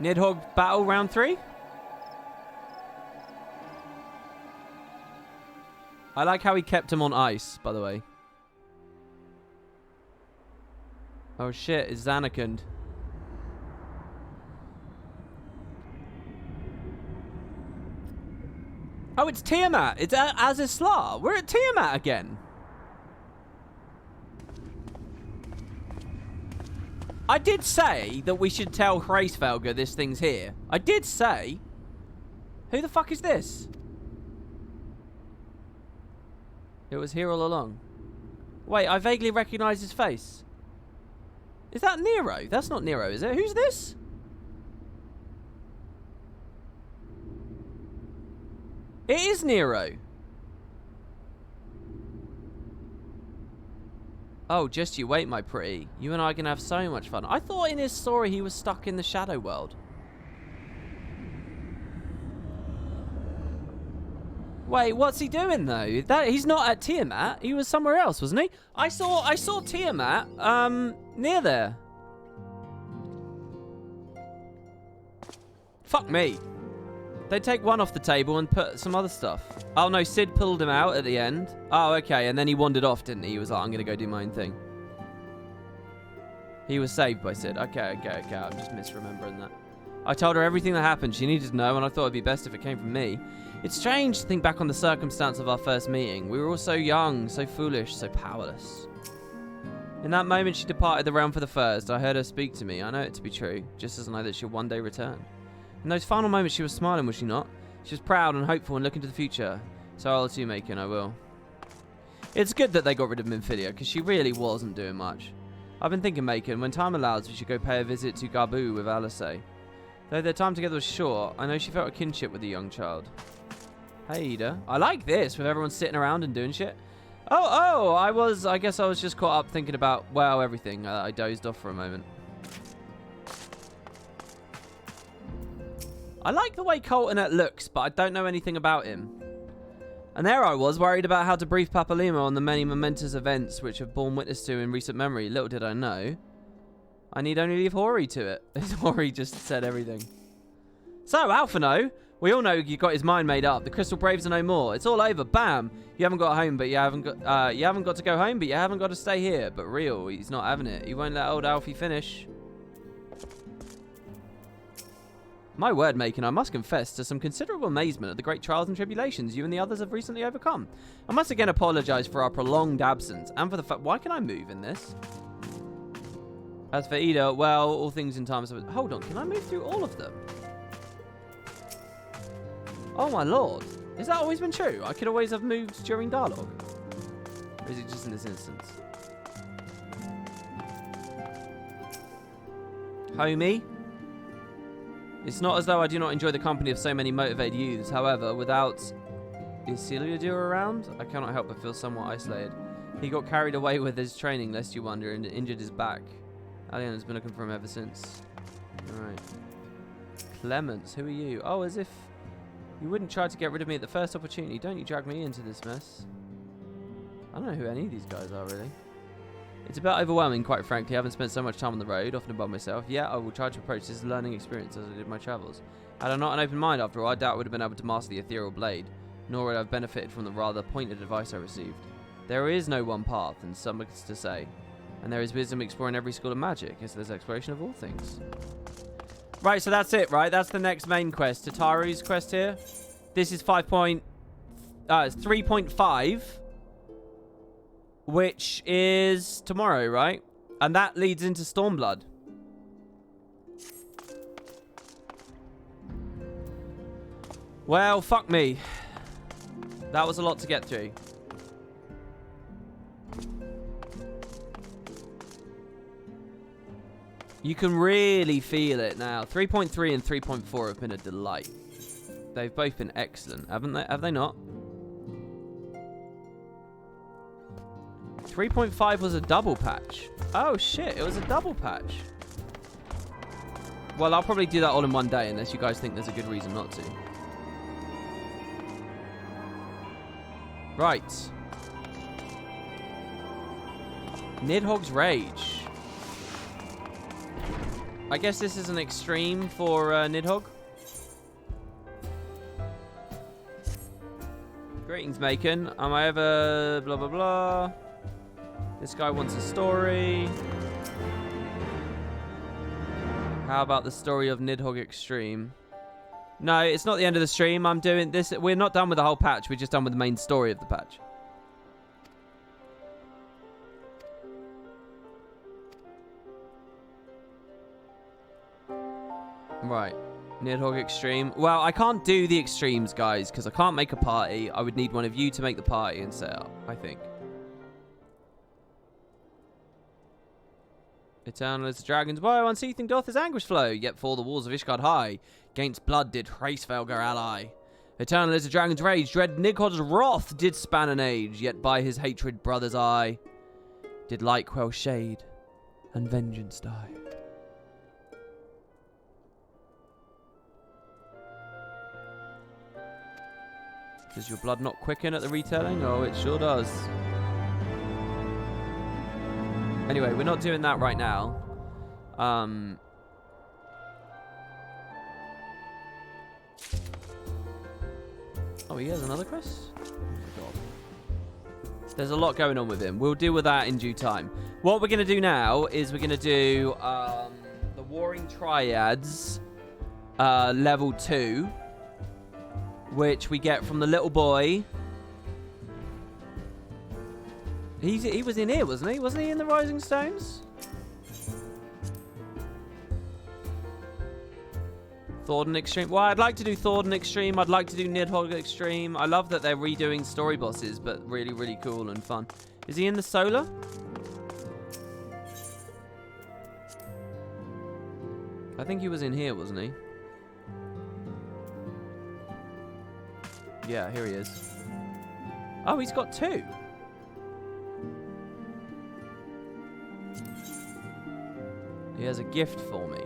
A: Nidhogg battle round 3? I like how he kept him on ice, by the way. Oh shit, it's Zanarkand. Oh, it's Tiamat. It's Azizla. We're at Tiamat again. I did say that we should tell Hraesvelgr this thing's here. I did say. Who the fuck is this? It was here all along. Wait, I vaguely recognize his face. Is that Nero? That's not Nero, is it? Who's this? It is Nero. Oh, just you wait, my pretty. You and I are going to have so much fun. I thought in his story he was stuck in the shadow world. Wait, what's he doing though? He's not at Tiamat. He was somewhere else, wasn't he? I saw Tiamat near there. Fuck me. They take one off the table and put some other stuff. Oh no, Sid pulled him out at the end. Oh, okay, and then he wandered off, didn't he? He was like, I'm gonna go do my own thing. He was saved by Sid. Okay. I'm just misremembering that. I told her everything that happened. She needed to know, and I thought it'd be best if it came from me. It's strange to think back on the circumstance of our first meeting. We were all so young, so foolish, so powerless. In that moment, she departed the realm for the first. I heard her speak to me. I know it to be true, just as I know that she'll one day return. In those final moments, she was smiling, was she not? She was proud and hopeful and looking to the future. So I'll too, Macon, I will. It's good that they got rid of Minfilia, because she really wasn't doing much. I've been thinking, Macon, when time allows, we should go pay a visit to Gabu with Alice. Though their time together was short, I know she felt a kinship with the young child. Hey, Ida. I like this, with everyone sitting around and doing shit. I guess I was just caught up thinking about, well, everything. I dozed off for a moment. I like the way Coltonet looks, but I don't know anything about him. And there I was, worried about how to brief Papalima on the many momentous events which have borne witness to in recent memory. Little did I know. I need only leave Hori to it. Hori just said everything. So, Alphino, we all know you got his mind made up. The Crystal Braves are no more. It's all over. Bam! You haven't got home, but you haven't got to go home, but you haven't got to stay here. But real, he's not having it. He won't let old Alfie finish. My word, Macon, I must confess to some considerable amazement at the great trials and tribulations you and the others have recently overcome. I must again apologise for our prolonged absence, and for the fact... Why can I move in this? As for Ida, well, all things in time... Hold on, can I move through all of them? Oh my lord. Has that always been true? I could always have moved during dialogue? Or is it just in this instance? Homie? It's not as though I do not enjoy the company of so many motivated youths. However, without Isiliadur around, I cannot help but feel somewhat isolated. He got carried away with his training, lest you wonder, and injured his back. Alien has been looking for him ever since. Alright. Clements, who are you? Oh, as if you wouldn't try to get rid of me at the first opportunity. Don't you drag me into this mess. I don't know who any of these guys are, really. It's a bit overwhelming, quite frankly. I haven't spent so much time on the road, often by myself. Yet, I will try to approach this learning experience as I did my travels. Had I not an open mind, after all, I doubt I would have been able to master the ethereal blade, nor would I have benefited from the rather pointed advice I received. There is no one path, and so much to say. And there is wisdom exploring every school of magic, as there's exploration of all things. Right, so that's it, right? That's the next main quest. Tataru's quest here. This is 3.5. Which is tomorrow, right? And that leads into Stormblood. Well, fuck me. That was a lot to get through. You can really feel it now. 3.3 and 3.4 have been a delight. They've both been excellent, haven't they? Have they not? 3.5 was a double patch. Oh shit, it was a double patch. Well, I'll probably do that all in one day unless you guys think there's a good reason not to. Right. Nidhogg's Rage. I guess this is an extreme for Nidhogg. Greetings, Macon. Am I ever... blah, blah, blah. This guy wants a story. How about the story of Nidhogg Extreme? No, it's not the end of the stream. I'm doing this. We're not done with the whole patch. We're just done with the main story of the patch. Right. Nidhogg Extreme. Well, I can't do the extremes, guys, because I can't make a party. I would need one of you to make the party and set up, I think. Eternal is the dragon's woe, unseething doth his anguish flow, yet for the walls of Ishgard high, gainst blood did Hraesvelgr ally. Eternal is the dragon's rage, dread Nidhogg's wrath did span an age, yet by his hatred brother's eye did light quell shade, and vengeance die. Does your blood not quicken at the retelling? Oh, it sure does. Anyway, we're not doing that right now. Oh, he has another quest? God. There's a lot going on with him. We'll deal with that in due time. What we're going to do now is we're going to do the Warring Triads level 2, which we get from the little boy. He was in here, wasn't he? Wasn't he in the Rising Stones? Thordan Extreme. Well, I'd like to do Thordan Extreme. I'd like to do Nidhogg Extreme. I love that they're redoing story bosses, but really, really cool and fun. Is he in the Solar? I think he was in here, wasn't he? Yeah, here he is. Oh, he's got 2. He has a gift for me.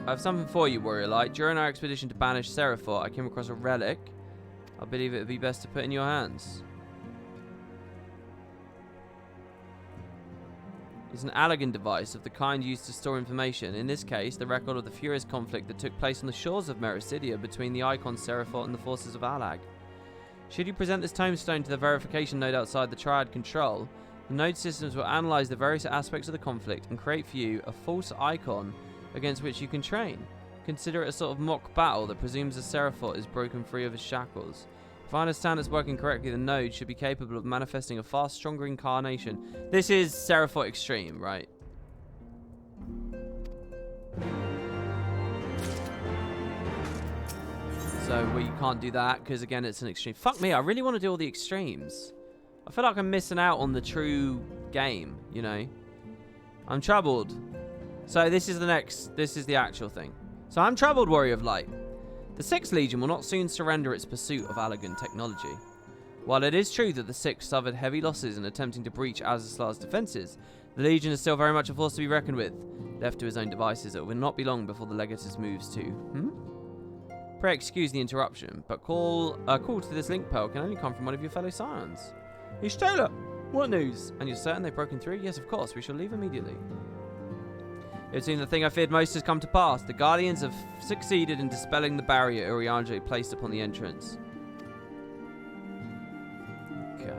A: I have something for you, Warrior Light. During our expedition to banish Seraphot, I came across a relic. I believe it would be best to put in your hands. It's an Allagan device of the kind used to store information. In this case, the record of the furious conflict that took place on the shores of Mericidia between the Icon Seraphot and the forces of Allag. Should you present this tombstone to the verification node outside the Triad control, the node systems will analyze the various aspects of the conflict and create for you a false icon against which you can train. Consider it a sort of mock battle that presumes the Seraphot is broken free of his shackles. If I understand this working correctly, the node should be capable of manifesting a far stronger incarnation. This is Seraphot Extreme, right? So we can't do that because, again, it's an extreme. Fuck me, I really want to do all the extremes. I feel like I'm missing out on the true game, you know? I'm troubled. So this is the actual thing. So I'm troubled, Warrior of Light. The 6th Legion will not soon surrender its pursuit of Allagan technology. While it is true that the 6th suffered heavy losses in attempting to breach Azazlar's defences, the Legion is still very much a force to be reckoned with. Left to his own devices, it will not be long before the Legatus moves to... Pray excuse the interruption, but call to this link pearl can only come from one of your fellow Scions. Ishtola, what news? And you're certain they've broken through? Yes, of course, we shall leave immediately. It seems the thing I feared most has come to pass. The Guardians have succeeded in dispelling the barrier Urianger placed upon the entrance. Okay.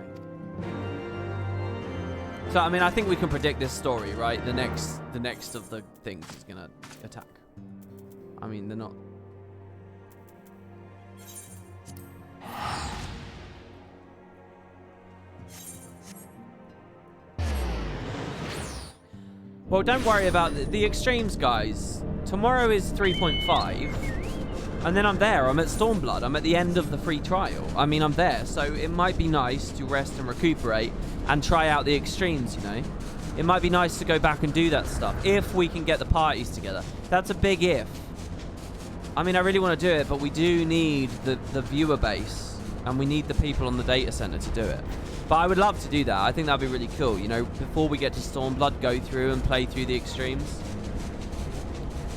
A: So, I mean, I think we can predict this story, right? The next of the things is going to attack. I mean, they're not... Well, don't worry about the extremes, guys. Tomorrow is 3.5, and then I'm there. I'm at Stormblood. I'm at the end of the free trial. I mean, I'm there, so it might be nice to rest and recuperate and try out the extremes, you know? It might be nice to go back and do that stuff, if we can get the parties together. That's a big if. I mean, I really want to do it, but we do need the viewer base, and we need the people on the data center to do it. But I would love to do that. I think that'd be really cool. You know, before we get to Stormblood, go through and play through the extremes.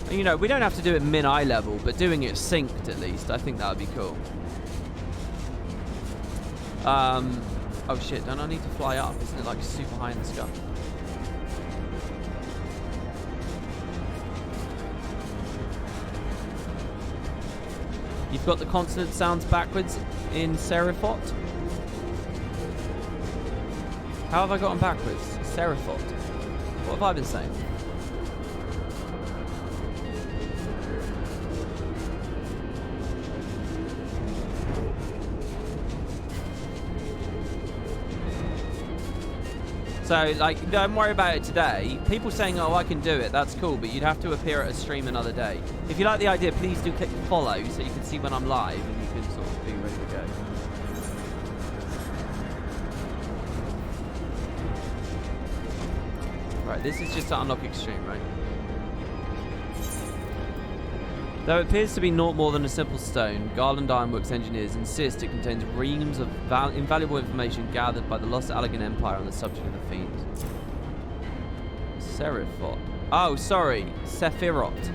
A: And, you know, we don't have to do it min-eye level, but doing it synced at least. I think that would be cool. Oh shit, don't I need to fly up? Isn't it like super high in the sky? You've got the consonant sounds backwards in Seraphot. How have I got them backwards? Seraphot. What have I been saying? So, like, don't worry about it today. People saying, oh, I can do it, that's cool, but you'd have to appear at a stream another day. If you like the idea, please do click follow so you can see when I'm live and you can sort of be ready to go. Right, this is just to unlock extreme, right? Though it appears to be naught more than a simple stone, Garland Ironworks engineers insist it contains reams of invaluable information gathered by the lost Allagan Empire on the subject of the Fiend. Seraphot. Oh, sorry. Sephiroth.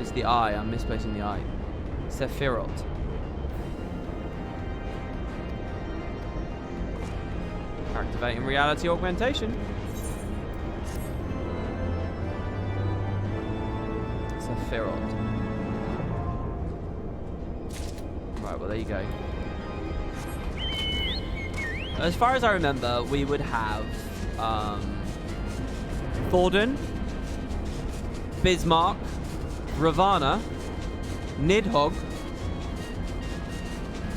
A: It's the eye. I'm misplacing the eye. Sephiroth. Activating reality augmentation. Sephiroth. Right, well, there you go. As far as I remember, we would have Thordan, Bismarck, Ravana, Nidhogg,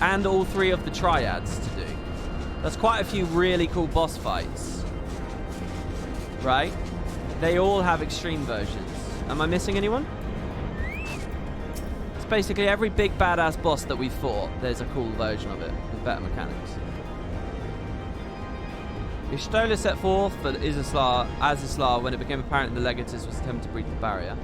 A: and all 3 of the triads to do. That's quite a few really cool boss fights. Right? They all have extreme versions. Am I missing anyone? It's basically every big badass boss that we fought, there's a cool version of it with better mechanics. Y'shtola set forth for Azisla when it became apparent the Legatus was attempting to breach the barrier.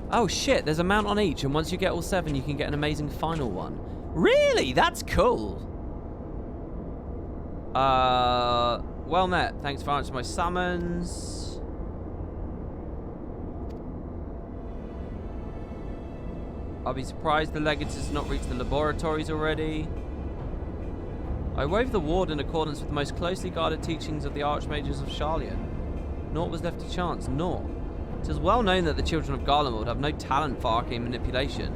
A: Oh shit, there's a mount on each, and once you get all 7, you can get an amazing final one. Really? That's cool. Well met. Thanks for answering my summons. I'll be surprised the Legatus has not reached the laboratories already. I wove the ward in accordance with the most closely guarded teachings of the Archmages of Sharlayan. Naught was left to chance, naught. It is well known that the children of Garlemald have no talent for arcane manipulation,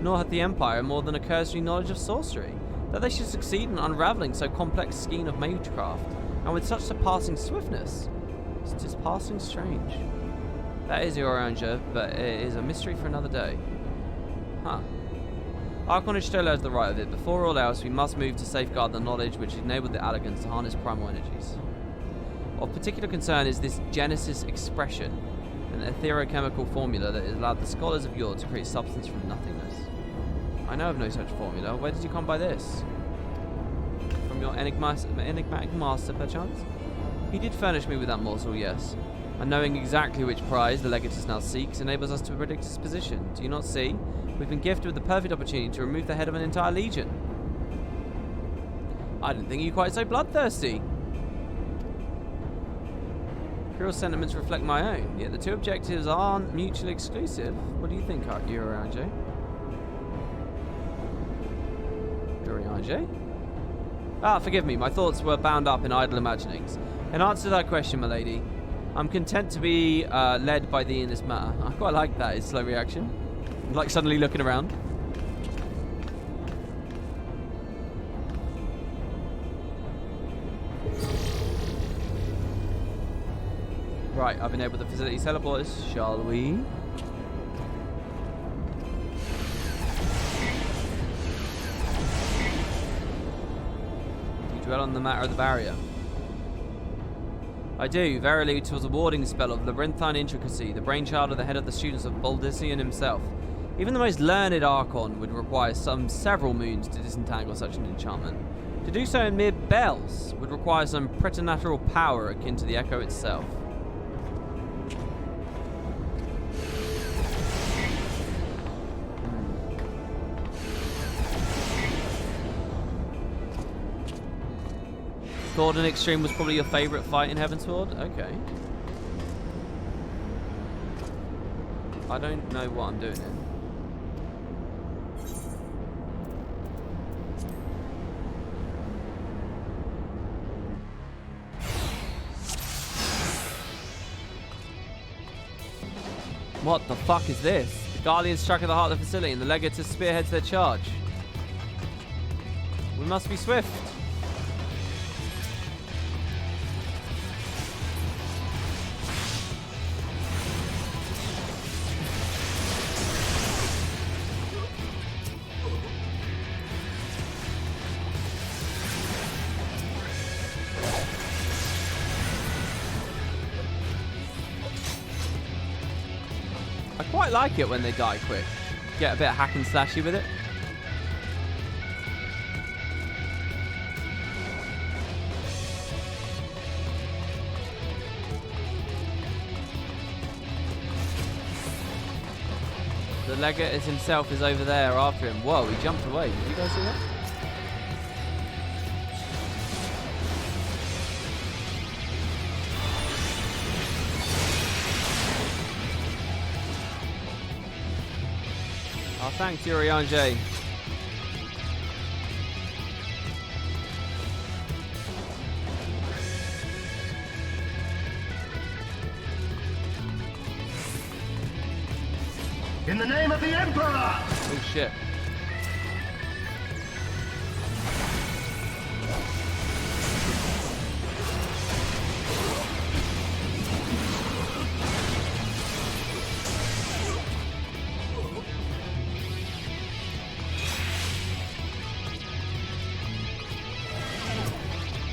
A: nor hath the Empire more than a cursory knowledge of sorcery. That they should succeed in unravelling so complex a skein of magecraft, and with such surpassing swiftness, is just passing strange. That is your answer, but it is a mystery for another day. Huh. Archon Y'shtola has the right of it. Before all else, we must move to safeguard the knowledge which enabled the Allegans to harness primal energies. Of particular concern is this Genesis expression, an etherochemical formula that has allowed the scholars of yore to create substance from nothingness. I know of no such formula. Where did you come by this? From your enigmatic master, perchance? He did furnish me with that morsel, yes. And knowing exactly which prize the Legatus now seeks enables us to predict his position. Do you not see? We've been gifted with the perfect opportunity to remove the head of an entire legion. I didn't think you were quite so bloodthirsty. Cruel sentiments reflect my own, yet the 2 objectives aren't mutually exclusive. What do you think, Urianger? Urianger? Ah, forgive me, my thoughts were bound up in idle imaginings. In answer to that question, my lady, I'm content to be led by thee in this matter. I quite like that, his slow reaction. Like suddenly looking around. Right, I've enabled the facility teleporters. Shall we? You dwell on the matter of the barrier. I do. Verily, it was a warding spell of labyrinthine intricacy, the brainchild of the head of the students of Baldician himself. Even the most learned Archon would require several moons to disentangle such an enchantment. To do so in mere bells would require some preternatural power akin to the echo itself. Thordan Extreme was probably your favourite fight in Heavensward? Okay. I don't know what I'm doing here. What the fuck is this? The Guardians struck at the heart of the facility and the Legatus spearheads their charge. We must be swift. I quite like it when they die quick. Get a bit of hack and slashy with it. The Legatus himself is over there after him. Whoa, he jumped away. Did you guys see that? Oh, thanks, Uriange.
K: In the name of the Emperor!
A: Oh, shit.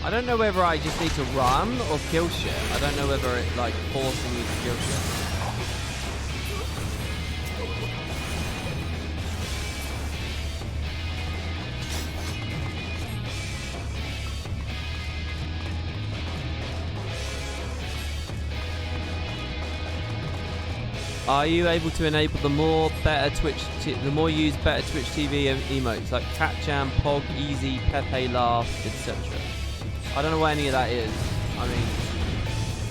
A: I don't know whether I just need to run or kill shit. I don't know whether it's like forcing me to kill shit. Are you able to enable the more used better Twitch TV emotes like Cat Jam, Pog, Easy, Pepe Laugh, etc.? I don't know what any of that is. I mean,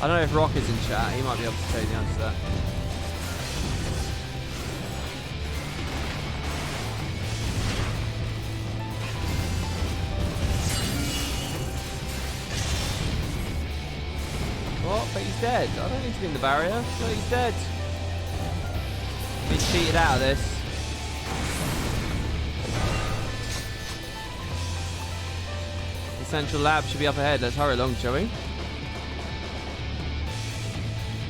A: I don't know if Rock is in chat. He might be able to tell you the answer to that. What? But he's dead. I don't need to be in the barrier. No, he's dead. Been cheated out of this. The central lab should be up ahead. Let's hurry along, shall we?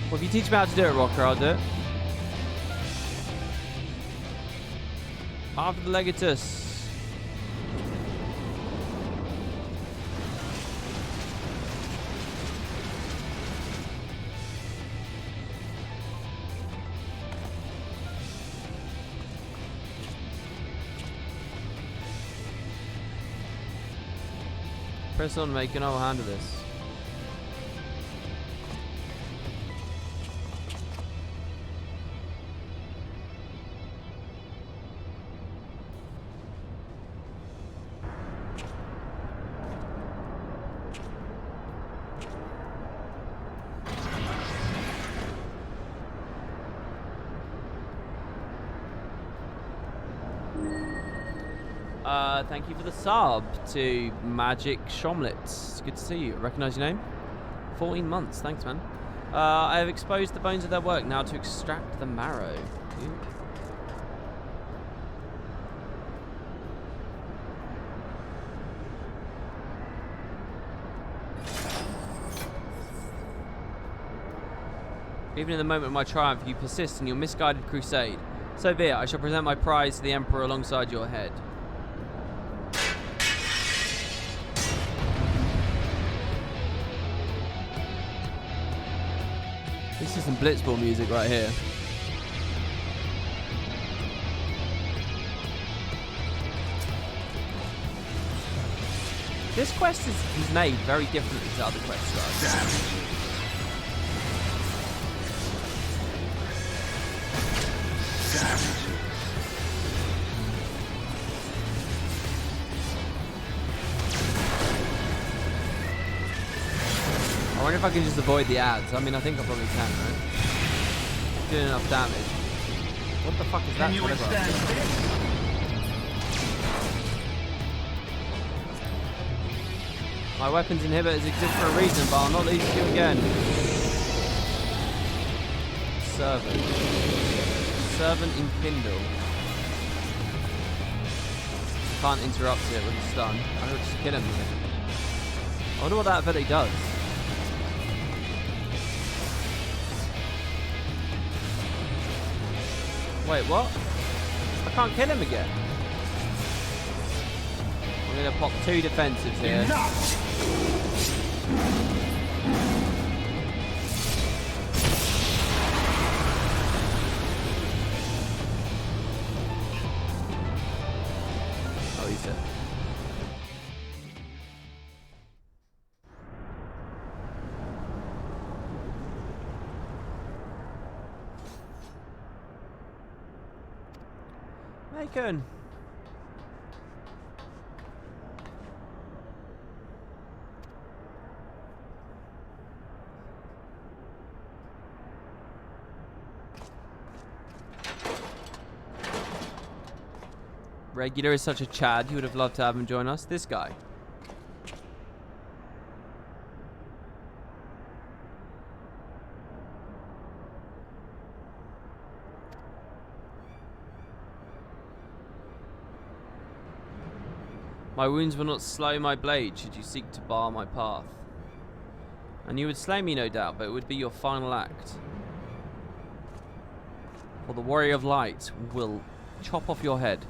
A: Well, if you teach me how to do it, Rocker, I'll do it. After the Legatus. Press on, mate, and I will handle this. Thank you for the sub to Magic Shomlitz. It's good to see you. Recognize your name? 14 months. Thanks, man. I have exposed the bones of their work now to extract the marrow. Ooh. Even in the moment of my triumph, you persist in your misguided crusade. So be it. I shall present my prize to the Emperor alongside your head. This is some Blitzball music right here. This quest is made very differently to other quests, guys. I wonder if I can just avoid the ads. I mean, I think I probably can, right? Doing enough damage. What the fuck is that? My weapons inhibitors exist for a reason, but I'll not leave you again. Servant enkindle. Can't interrupt it with a stun. I will just kill him with it. I wonder what that ability does. Wait, what? I can't kill him again. I'm gonna pop 2 defensives here. Oh, he's dead. Bacon. Regular is such a Chad. You would have loved to have him join us. This guy. My wounds will not slow my blade should you seek to bar my path. And you would slay me, no doubt, but it would be your final act. For the Warrior of Light will chop off your head.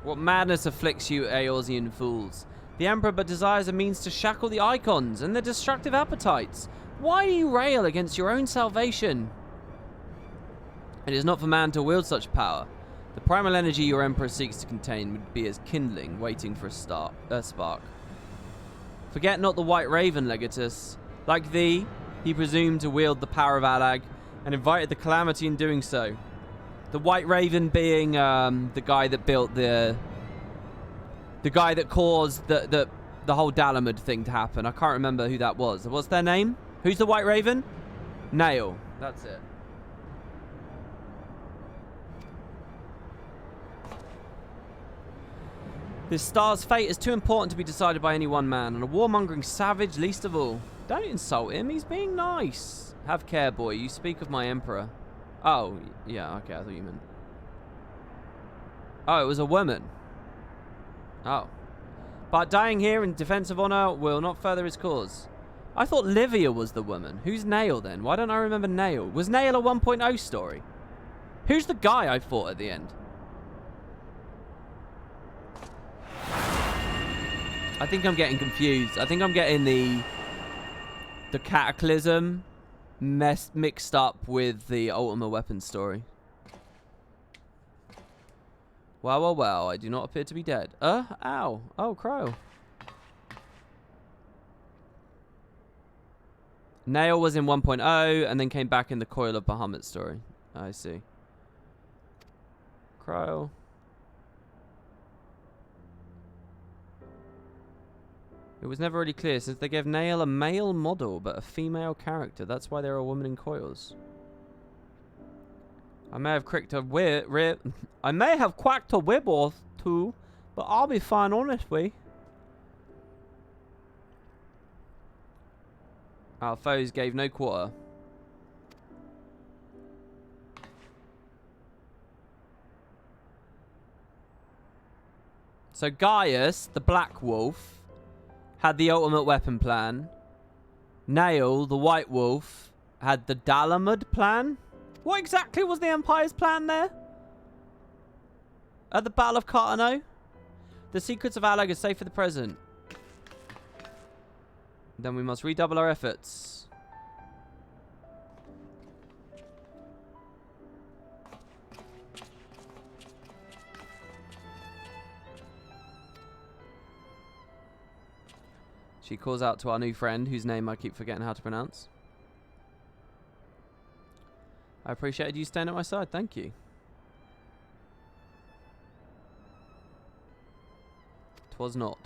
A: What madness afflicts you, Eorzean fools? The Emperor but desires a means to shackle the Icons and their destructive appetites. Why do you rail against your own salvation? It is not for man to wield such power. The primal energy your Emperor seeks to contain would be as kindling, waiting for a spark. Forget not the White Raven, Legatus. Like thee, he presumed to wield the power of Allag and invited the calamity in doing so. The White Raven being the guy that built the guy that caused the whole Dalamud thing to happen. I can't remember who that was. What's their name? Who's the White Raven? Nail. That's it. This star's fate is too important to be decided by any one man, and a warmongering savage least of all. Don't insult him. He's being nice. Have care, boy. You speak of my Emperor. Oh, yeah. Okay, I thought you meant... Oh, it was a woman. Oh. But dying here in defense of honor will not further his cause. I thought Livia was the woman. Who's Nail then? Why don't I remember Nail? Was Nail a 1.0 story? Who's the guy I fought at the end? I think I'm getting confused. I think I'm getting the Cataclysm mixed up with the Ultima Weapon story. Well, well, well, I do not appear to be dead. Ow. Oh, Crow. Nail was in 1.0 and then came back in the Coil of Bahamut story. I see. Crow. It was never really clear since they gave Nail a male model but a female character. That's why they're a woman in coils. I may have cracked a I may have quacked a whip or two, but I'll be fine honestly. Our foes gave no quarter. So Gaius, the Black Wolf, had the ultimate weapon plan. Nail, the White Wolf, had the Dalamud plan. What exactly was the Empire's plan there? At the Battle of Cartano? The secrets of Allag are safe for the present. Then we must redouble our efforts. She calls out to our new friend, whose name I keep forgetting how to pronounce. I appreciated you staying at my side. Thank you. Twas not.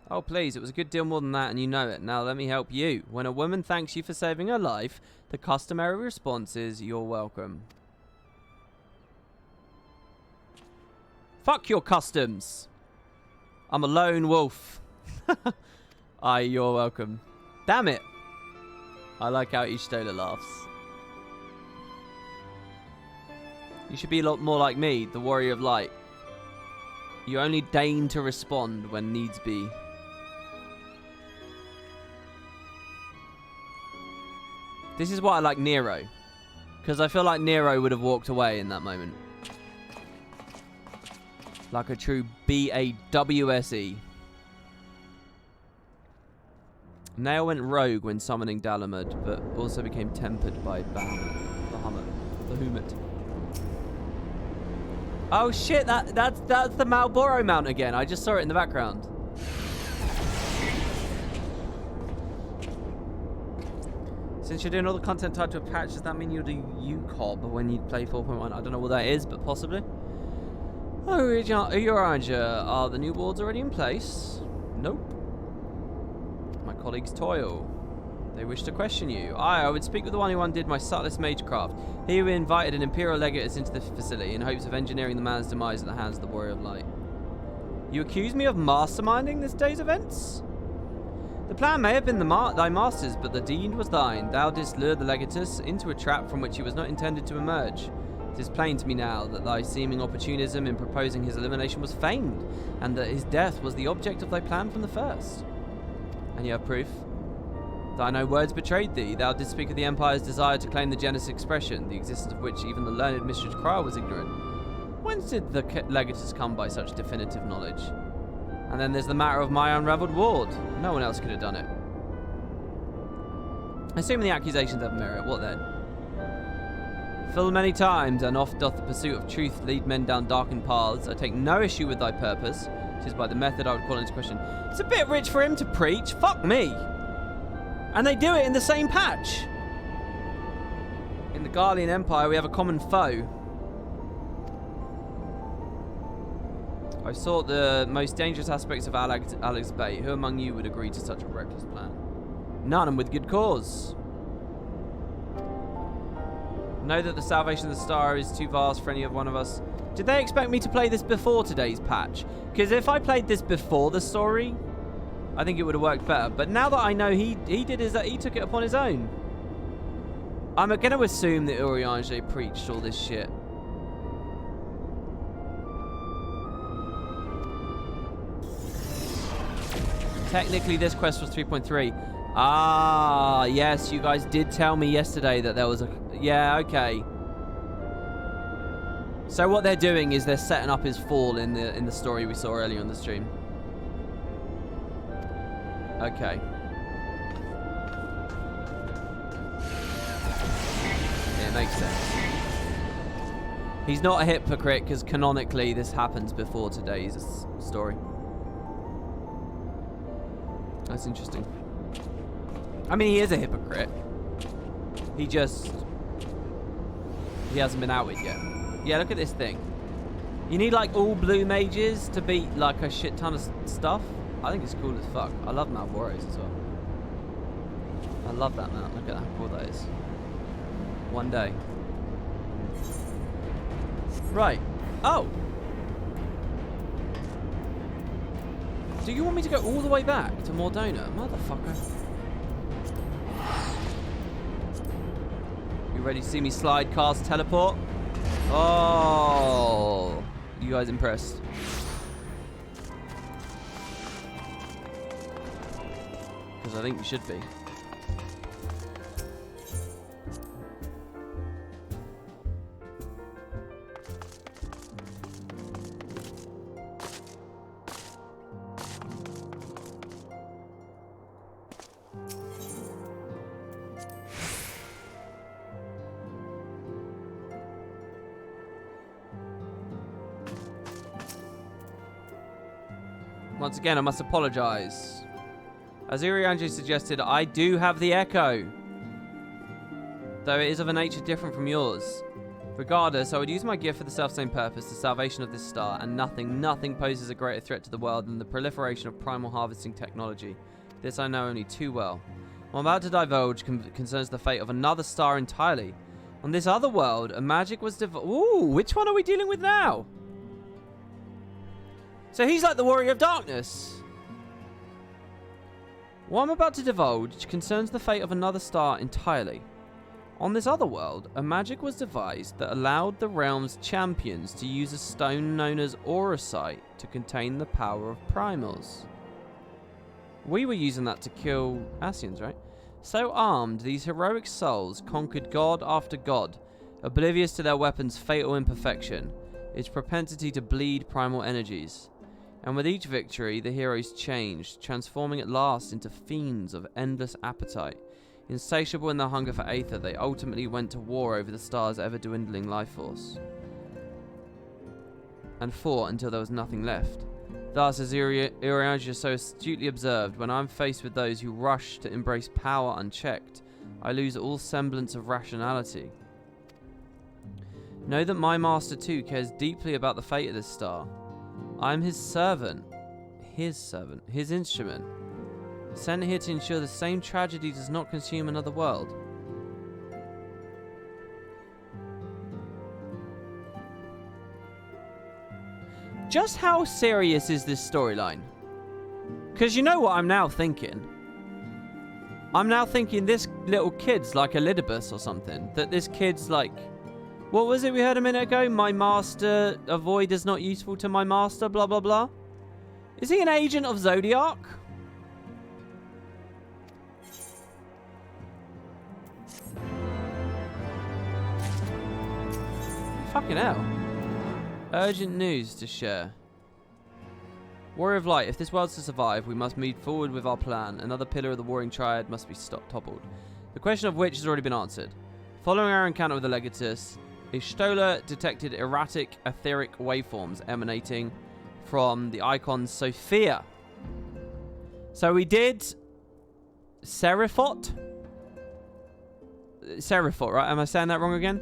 A: Oh, please. It was a good deal more than that, and you know it. Now let me help you. When a woman thanks you for saving her life, the customary response is, "You're welcome." Fuck your customs. I'm a lone wolf. You're welcome. Damn it. I like how Ishtola laughs. You should be a lot more like me, the Warrior of Light. You only deign to respond when needs be. This is why I like Nero. Because I feel like Nero would have walked away in that moment. Like a true BAWSE. Nail went rogue when summoning Dalamud, but also became tempered by Bahamut. Oh shit, that's the Malboro mount again. I just saw it in the background. Since you're doing all the content tied to a patch, does that mean you'll do UCOB when you play 4.1? I don't know what that is, but possibly. Oh, Uranger, are the new wards already in place? Nope. My colleagues toil. They wish to question you. I would speak with the one who undid my subtlest magecraft. He who invited an Imperial Legatus into the facility in hopes of engineering the man's demise at the hands of the Warrior of Light. You accuse me of masterminding this day's events? The plan may have been thy master's, but the deed was thine. Thou didst lure the Legatus into a trap from which he was not intended to emerge. It is plain to me now that thy seeming opportunism in proposing his elimination was feigned, and that his death was the object of thy plan from the first. And you have proof? Thine own words betrayed thee. Thou didst speak of the Empire's desire to claim the Genesis expression, the existence of which even the learned Mistress Crier was ignorant. Whence did the Legatus come by such definitive knowledge? And then there's the matter of my unravelled ward. No one else could have done it. Assuming the accusations have merit, what then? Full many times, and oft doth the pursuit of truth lead men down darkened paths. I take no issue with thy purpose. 'Tis by the method I would call into question. It's a bit rich for him to preach. Fuck me. And they do it in the same patch. In the Garlean Empire, we have a common foe. I sought the most dangerous aspects of Alex Bay. Who among you would agree to such a reckless plan? None, and with good cause. Know that the salvation of the star is too vast for any of one of us. Did they expect me to play this before today's patch? Because if I played this before the story, I think it would have worked better. But now that I know he took it upon his own. I'm going to assume that Urianger preached all this shit. Technically, this quest was 3.3. Ah, yes, you guys did tell me yesterday that there was a... Yeah, okay. So what they're doing is they're setting up his fall in the story we saw earlier on the stream. Okay. Yeah, it makes sense. He's not a hypocrite because canonically this happens before today's story. That's interesting. I mean, he is a hypocrite. He hasn't been outed yet. Yeah, look at this thing. You need like all blue mages to beat like a shit ton of stuff. I think it's cool as fuck. I love Mount Warriors as well. I love that mount. Look at how cool that is. One day. Right. Oh. Do you want me to go all the way back to Mordona? Motherfucker. You ready to see me slide, cast, teleport? Oh. You guys impressed? Because I think you should be. Once again, I must apologize. As Urianger suggested, I do have the echo, though it is of a nature different from yours. Regardless, I would use my gift for the self-same purpose, the salvation of this star, and nothing poses a greater threat to the world than the proliferation of primal harvesting technology. This I know only too well. What I'm about to divulge concerns the fate of another star entirely. On this other world, a magic was Ooh, which one are we dealing with now? So he's like the Warrior of Darkness. What I'm about to divulge concerns the fate of another star entirely. On this other world, a magic was devised that allowed the realm's champions to use a stone known as Auracite to contain the power of primals. We were using that to kill Ascians, right? So armed, these heroic souls conquered god after god, oblivious to their weapon's fatal imperfection, its propensity to bleed primal energies. And with each victory, the heroes changed, transforming at last into fiends of endless appetite. Insatiable in their hunger for aether, they ultimately went to war over the star's ever-dwindling life force, and fought until there was nothing left. Thus, as Urianger so astutely observed, when I'm faced with those who rush to embrace power unchecked, I lose all semblance of rationality. Know that my master too cares deeply about the fate of this star. I am his servant. His instrument. Sent here to ensure the same tragedy does not consume another world. Just how serious is this storyline? Because you know what I'm now thinking? I'm now thinking this little kid's like Elidibus or something. That this kid's like... What was it we heard a minute ago? My master, a void is not useful to my master, blah, blah, blah. Is he an agent of Zodiac? Fucking hell. Urgent news to share. Warrior of Light, if this world's to survive, we must move forward with our plan. Another pillar of the Warring Triad must be toppled. The question of which has already been answered. Following our encounter with the Legatus, Ishtola detected erratic, etheric waveforms emanating from the icon Sophia. So we did Seraphot, right? Am I saying that wrong again?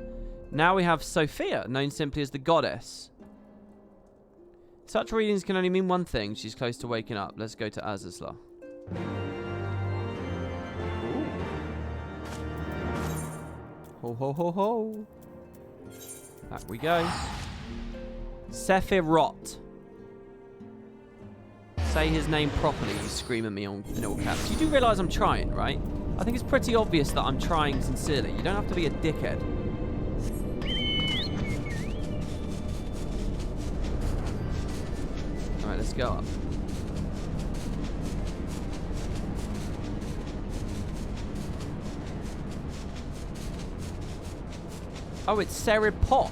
A: Now we have Sophia, known simply as the goddess. Such readings can only mean one thing. She's close to waking up. Let's go to Azazla. Ho, ho, ho, ho. Back we go. Sephiroth. Say his name properly, you scream at me in all caps. You do realise I'm trying, right? I think it's pretty obvious that I'm trying sincerely. You don't have to be a dickhead. Alright, let's go up. Oh, it's Serapot.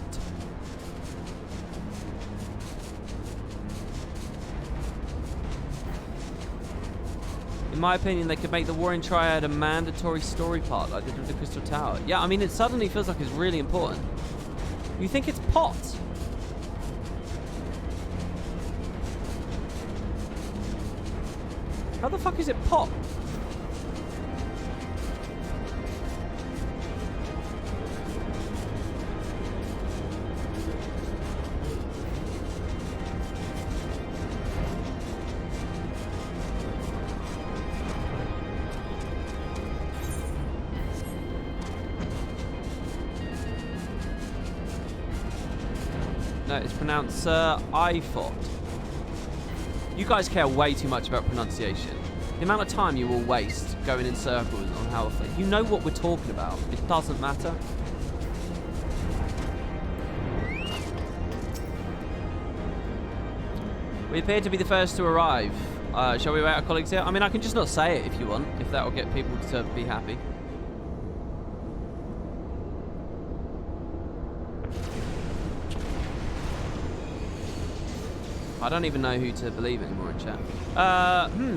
A: In my opinion, they could make the Warring Triad a mandatory story part like they did with the Crystal Tower. Yeah, I mean, it suddenly feels like it's really important. You think it's Pot? How the fuck is it Pot? No, it's pronounced I-Fort. You guys care way too much about pronunciation. The amount of time you will waste going in circles on how... You know what we're talking about. It doesn't matter. We appear to be the first to arrive. Shall we wait our colleagues here? I mean, I can just not say it if you want, if that will get people to be happy. I don't even know who to believe anymore in chat.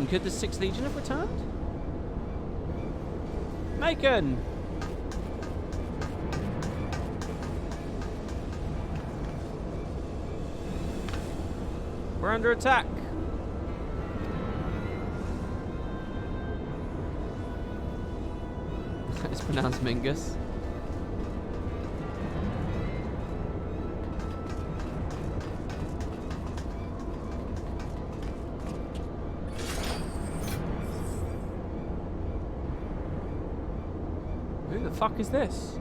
A: Could the 6th Legion have returned? Macon! We're under attack. It's pronounced Mingus. Who the fuck is this?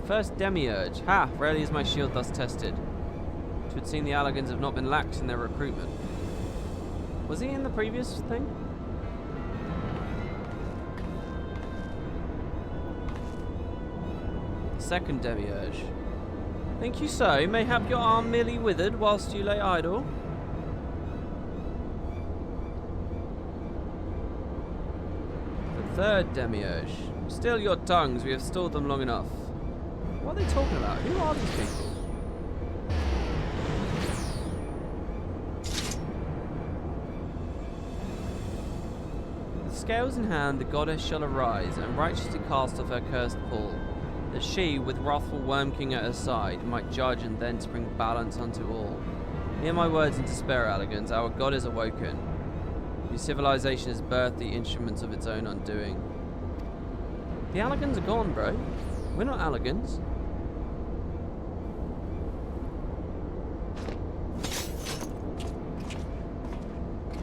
A: First Demiurge. Ha! Rarely is my shield thus tested. It would seem the Allagans have not been lax in their recruitment. Was he in the previous thing? Second Demiurge. Think you so? Mayhap your arm merely withered whilst you lay idle? The third Demiurge. Still your tongues, we have stalled them long enough. What are they talking about? Who are these people? With scales in hand, the goddess shall arise, and righteously cast off her cursed pall, that she, with wrathful Worm King at her side, might judge and thence bring balance unto all. Hear my words in despair, Allagans, our god is awoken. Your civilization has birthed the instruments of its own undoing. The Allagans are gone, bro. We're not Allagans.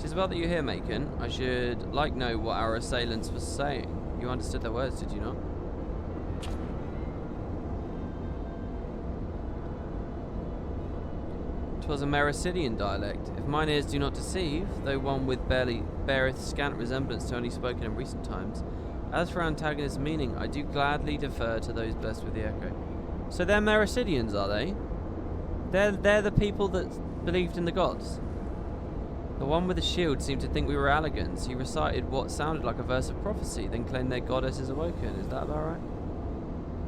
A: 'Tis well that you're here, Macon. I should know what our assailants were saying. You understood their words, did you not? "'Twas a Mericidian dialect. If mine ears do not deceive, though one with barely beareth scant resemblance to any spoken in recent times. As for antagonist's meaning, I do gladly defer to those blessed with the echo." So they're Mericidians, are they? They're the people that believed in the gods. The one with the shield seemed to think we were Allegans. He recited what sounded like a verse of prophecy, then claimed their goddess is awoken. Is that about right?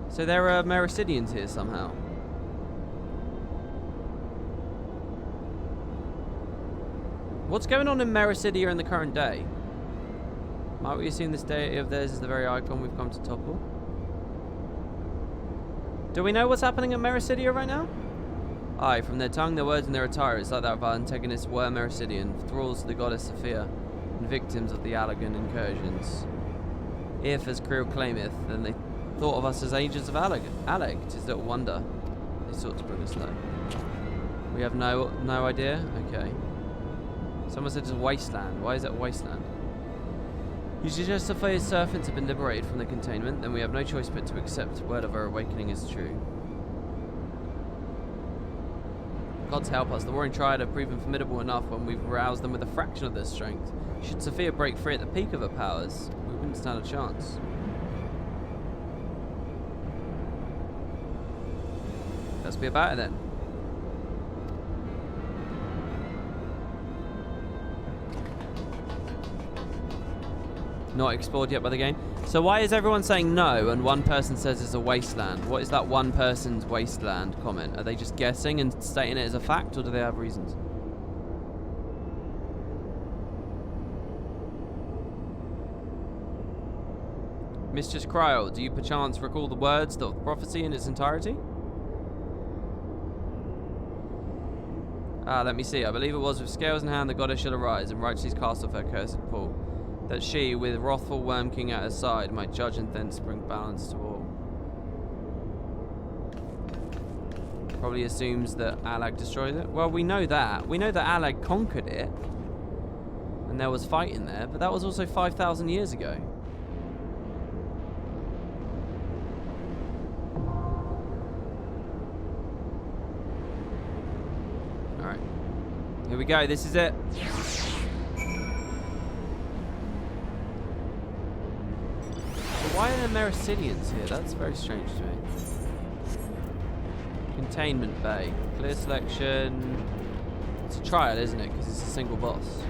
A: So there are Mericidians here somehow. What's going on in Mericidia in the current day? Might we assume this deity of theirs is the very icon we've come to topple? Do we know what's happening at Mericidia right now? Aye, from their tongue, their words and their attire, it's like that of our antagonists were Mericidian, thralls to the goddess Sophia, and victims of the Allegan incursions. If, as Creel claimeth, then they thought of us as agents of Alleg, 'tis little wonder they sought to bring us low. We have no idea? Okay. Someone said it's a wasteland. Why is it a wasteland? You suggest Sophia's servants have been liberated from the containment, then we have no choice but to accept word of her awakening as true. Gods help us, the Warring Triad have proven formidable enough when we've roused them with a fraction of their strength. Should Sophia break free at the peak of her powers, we wouldn't stand a chance. Let's be about it then. Not explored yet by the game. So why is everyone saying no and one person says it's a wasteland? What is that one person's wasteland comment? Are they just guessing and stating it as a fact, or do they have reasons? Mistress Kryl, do you perchance recall the words of the prophecy in its entirety? Let me see. I believe it was with scales in hand the goddess shall arise and righteously cast off her cursed pall, that she, with wrathful Worm King at her side, might judge and thence bring balance to all. Probably assumes that Allag destroyed it. Well, we know that. We know that Allag conquered it, and there was fighting there, but that was also 5,000 years ago. Alright. Here we go. This is it. Why are there Mericidians here? That's very strange to me. Containment Bay. Clear selection. It's a trial, isn't it? Because it's a single boss.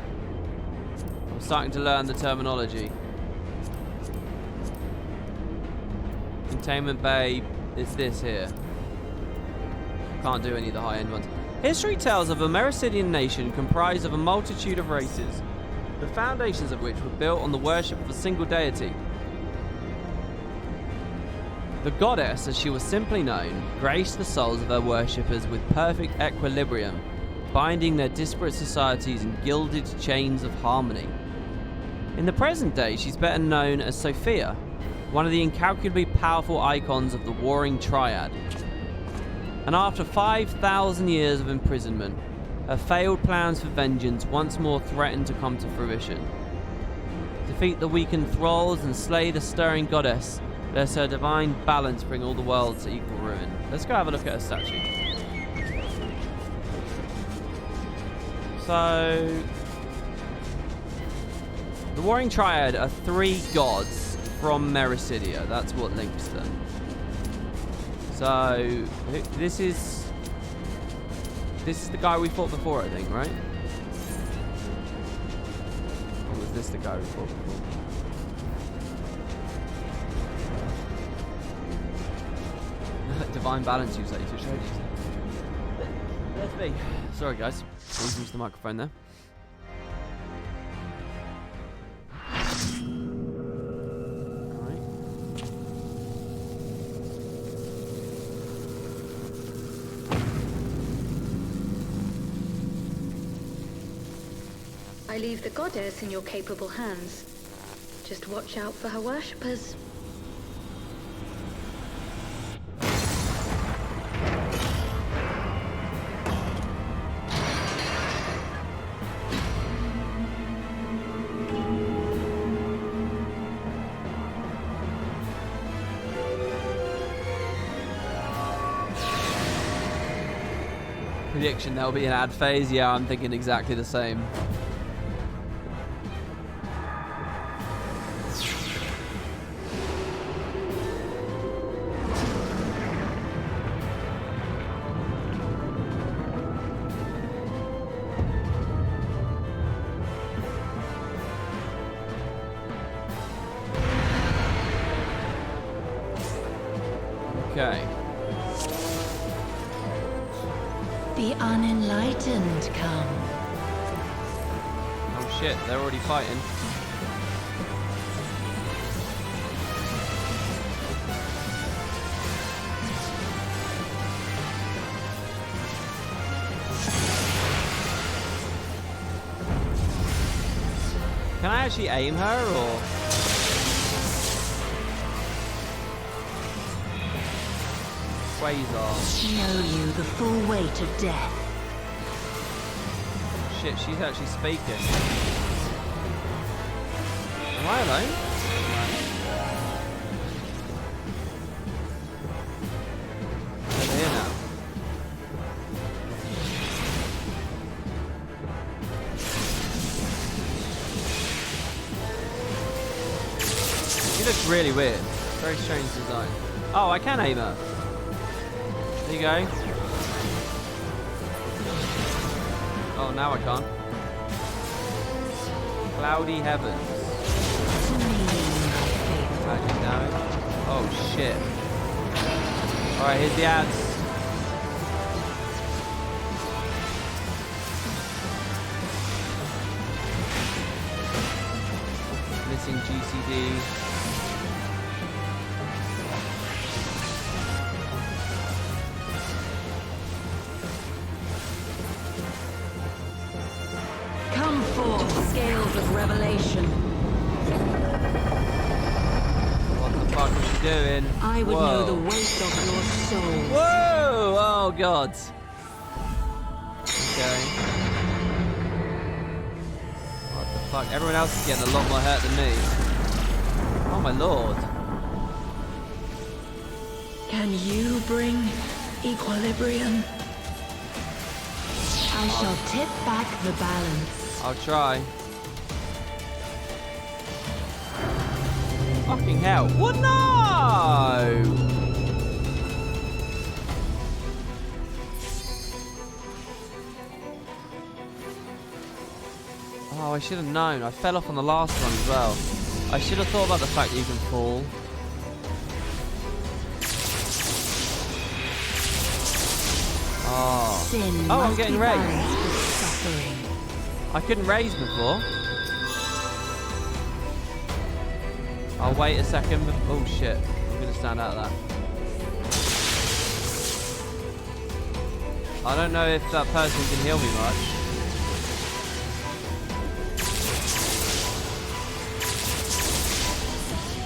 A: I'm starting to learn the terminology. Containment Bay is this here. Can't do any of the high-end ones. History tells of a Mericidian nation comprised of a multitude of races, the foundations of which were built on the worship of a single deity. The goddess, as she was simply known, graced the souls of her worshippers with perfect equilibrium, binding their disparate societies in gilded chains of harmony. In the present day, she's better known as Sophia, one of the incalculably powerful icons of the Warring Triad. And after 5,000 years of imprisonment, her failed plans for vengeance once more threatened to come to fruition. Defeat the weakened thralls and slay the stirring goddess, lest her divine balance bring all the world to equal ruin. Let's go have a look at her statue. So, the Warring Triad are 3 gods from Mericidia. That's what links them. So, this is the guy we fought before, I think, right? Or was this the guy we fought before? Divine balance, you say, to show you. Let's be. Sorry, guys. Please use the microphone there. Alright.
S: I leave the goddess in your capable hands. Just watch out for her worshippers.
A: Prediction, there'll be an ad phase. Yeah, I'm thinking exactly the same. Okay.
I: The unenlightened come.
A: Oh shit, they're already fighting. Can I actually aim her, or...? Quasar.
I: Know you the full weight of death.
A: Shit, she's actually speaking. Am I alone? Over here now. She looks really weird. Very strange design. Oh, I can aim her. There you go. Oh, now I can't. Cloudy heavens. Magic damage. Oh shit. Alright, here's the ads. Missing GCD.
I: Scales of revelation.
A: What the fuck is she doing?
I: I would
A: Whoa.
I: know the weight of your soul.
A: Whoa! Oh god. Okay. What the fuck? Everyone else is getting a lot more hurt than me. Oh my lord.
I: Can you bring equilibrium? I shall tip back the balance.
A: I'll try. Fucking hell. What? No! Oh, I should have known. I fell off on the last one as well. I should have thought about the fact that you can fall. Oh. Oh, I'm getting raised. I couldn't raise before. I'll wait a second. Oh shit. I'm gonna stand out of that. I don't know if that person can heal me much.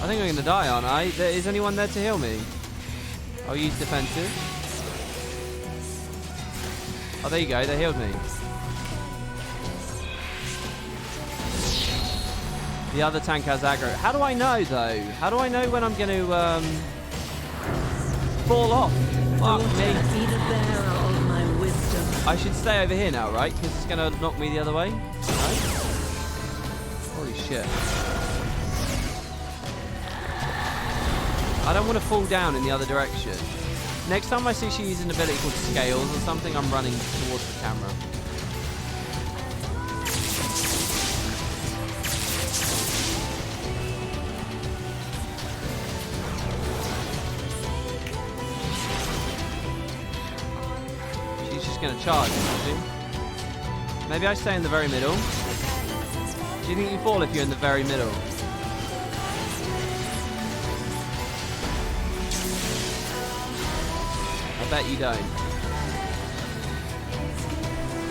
A: I think I'm gonna die, aren't I? Is anyone there to heal me? I'll use defensive. Oh, there you go. They healed me. The other tank has aggro. How do I know, though? How do I know when I'm going to fall off? Fuck me. I should stay over here now, right? Because it's going to knock me the other way. No? Holy shit. I don't want to fall down in the other direction. Next time I see she uses an ability called Scales or something, I'm running towards the camera. Going to charge, maybe I stay in the very middle. Do you think you fall if you're in the very middle? I bet you don't.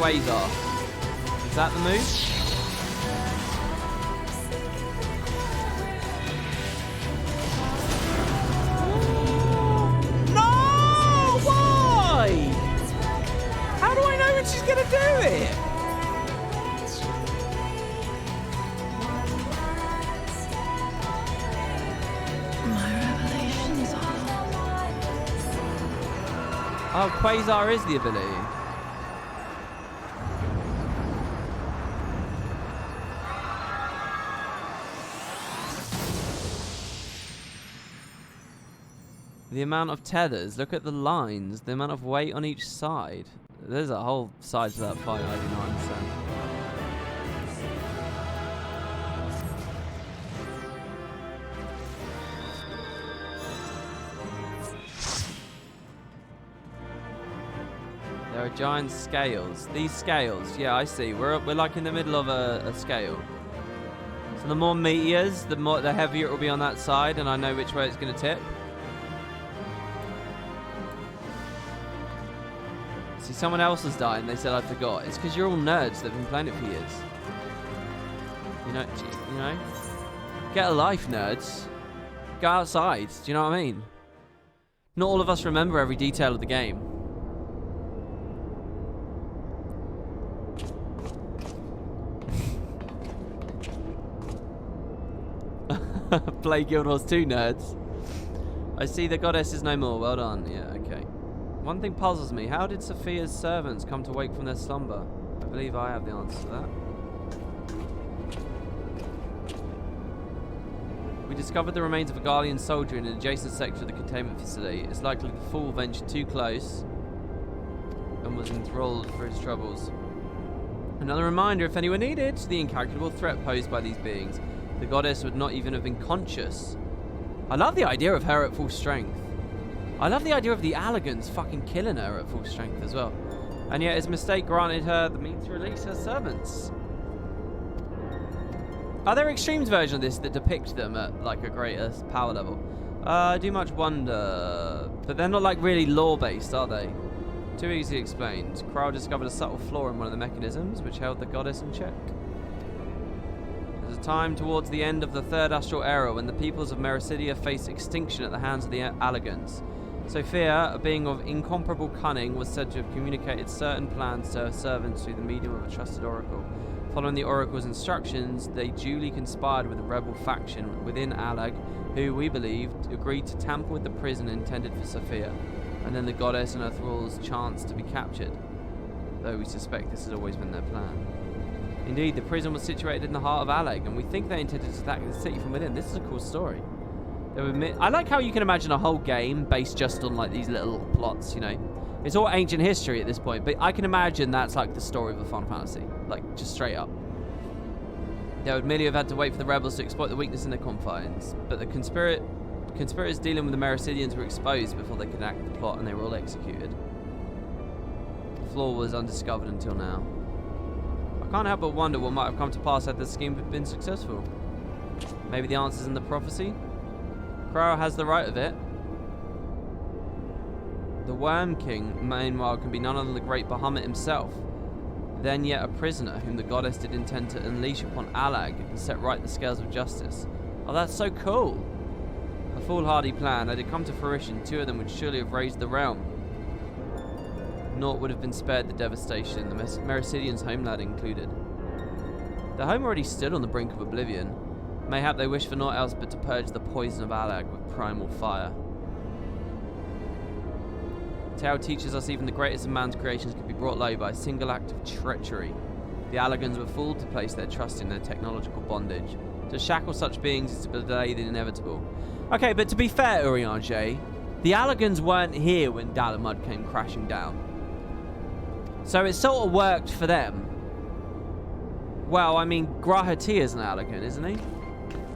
A: Quasar. Is that the move? She's gonna do it!
I: My revelations are...
A: Oh, Quasar is the ability. The amount of tethers. Look at the lines. The amount of weight on each side. There's a whole side to that fight I do not understand. There are giant scales. These scales, yeah, I see. We're like in the middle of a scale. So the more meteors, the heavier it will be on that side, and I know which way it's going to tip. See, someone else has died, and they said I forgot. It's because you're all nerds that have been playing it for years. You know, get a life, nerds. Go outside. Do you know what I mean? Not all of us remember every detail of the game. Play Guild Wars 2, nerds. I see the goddess is no more. Well done. Yeah, okay. One thing puzzles me. How did Sophia's servants come to wake from their slumber? I believe I have the answer to that. We discovered the remains of a Garlean soldier in an adjacent section of the containment facility. It's likely the fool ventured too close and was enthralled for his troubles. Another reminder, if anyone needed, the incalculable threat posed by these beings. The goddess would not even have been conscious. I love the idea of her at full strength. I love the idea of the Allegans fucking killing her at full strength as well. And yet his mistake granted her the means to release her servants. Are there extremes versions of this that depict them at like a greater power level? I do much wonder. But they're not like really lore-based, are they? Too easily explained. Crow discovered a subtle flaw in one of the mechanisms which held the goddess in check. There's a time towards the end of the Third Astral Era when the peoples of Mericidia face extinction at the hands of the Allegans. Sophia, a being of incomparable cunning, was said to have communicated certain plans to her servants through the medium of a trusted oracle. Following the oracle's instructions, they duly conspired with a rebel faction within Alleg, who, we believed, agreed to tamper with the prison intended for Sophia, and then the goddess and her thralls chanced to be captured, though we suspect this has always been their plan. Indeed, the prison was situated in the heart of Alleg, and we think they intended to attack the city from within. This is a cool story. I like how you can imagine a whole game based just on like these little plots, you know. It's all ancient history at this point, but I can imagine that's like the story of a Final Fantasy, like just straight up. They would merely have had to wait for the rebels to exploit the weakness in their confines, but the conspirators dealing with the Mericidians were exposed before they could enact the plot, and they were all executed. The flaw was undiscovered until now. I can't help but wonder what might have come to pass had the scheme been successful. Maybe the answer's in the prophecy? Crow has the right of it. The Worm King, meanwhile, can be none other than the great Bahamut himself. Then yet a prisoner whom the goddess did intend to unleash upon Alleg and set right the scales of justice. Oh, that's so cool! A foolhardy plan. Had it come to fruition, two of them would surely have raised the realm. Naught would have been spared the devastation, the Mericidians' homeland included. The home already stood on the brink of oblivion. Mayhap they wished for naught else but to purge the poison of Alleg with primal fire. The tale teaches us even the greatest of man's creations could be brought low by a single act of treachery. The Allegans were fooled to place their trust in their technological bondage. To shackle such beings is to delay the inevitable. Okay, but to be fair, Urianger, the Allegans weren't here when Dalamud came crashing down. So it sort of worked for them. Well, I mean, Grahatia's an Allegan, isn't he?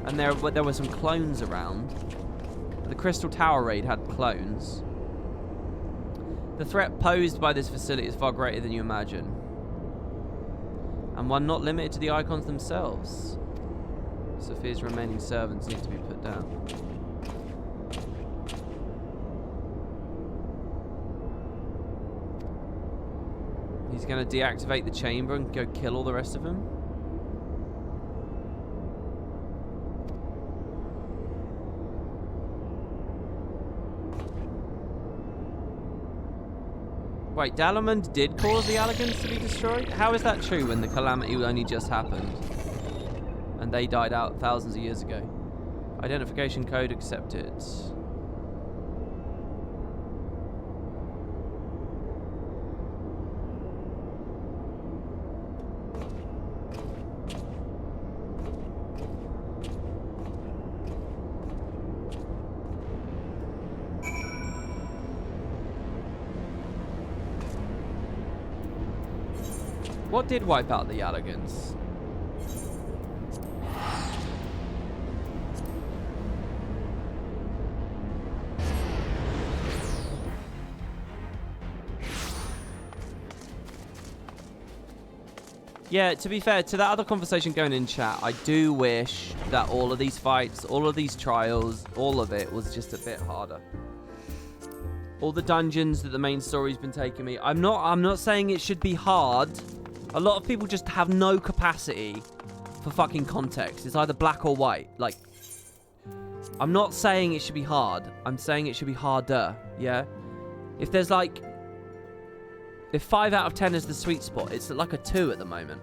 A: And there were some clones around. The Crystal Tower raid had clones. The threat posed by this facility is far greater than you imagine. And one not limited to the icons themselves. Sophia's remaining servants need to be put down. He's going to deactivate the chamber and go kill all the rest of them? Wait, Dalamud did cause the Allegans to be destroyed? How is that true when the calamity only just happened? And they died out thousands of years ago. Identification code accepted. What did wipe out the Allagans? Yeah, to be fair, to that other conversation going in chat, I do wish that all of these fights, all of these trials, all of it was just a bit harder. All the dungeons that the main story's been taking me. I'm not saying it should be hard. A lot of people just have no capacity for fucking context. It's either black or white. Like, I'm not saying it should be hard. I'm saying it should be harder, yeah? If there's like... If 5 out of 10 is the sweet spot, it's like a 2 at the moment.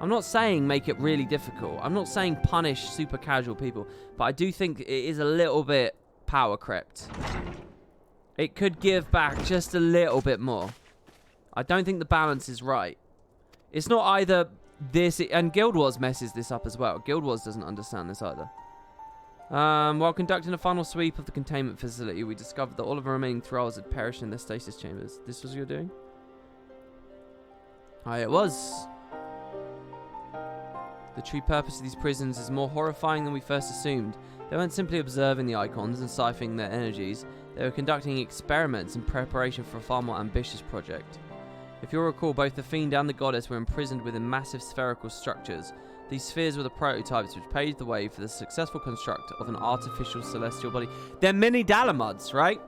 A: I'm not saying make it really difficult. I'm not saying punish super casual people. But I do think it is a little bit power crept. It could give back just a little bit more. I don't think the balance is right. It's not either this... And Guild Wars messes this up as well. Guild Wars doesn't understand this either. While conducting a final sweep of the containment facility, we discovered that all of the remaining thralls had perished in their stasis chambers. This was your doing? Aye, it was. The true purpose of these prisons is more horrifying than we first assumed. They weren't simply observing the icons and siphoning their energies. They were conducting experiments in preparation for a far more ambitious project. If you'll recall, both the Fiend and the Goddess were imprisoned within massive spherical structures. These spheres were the prototypes which paved the way for the successful construct of an artificial celestial body. They're mini Dalamuds, right?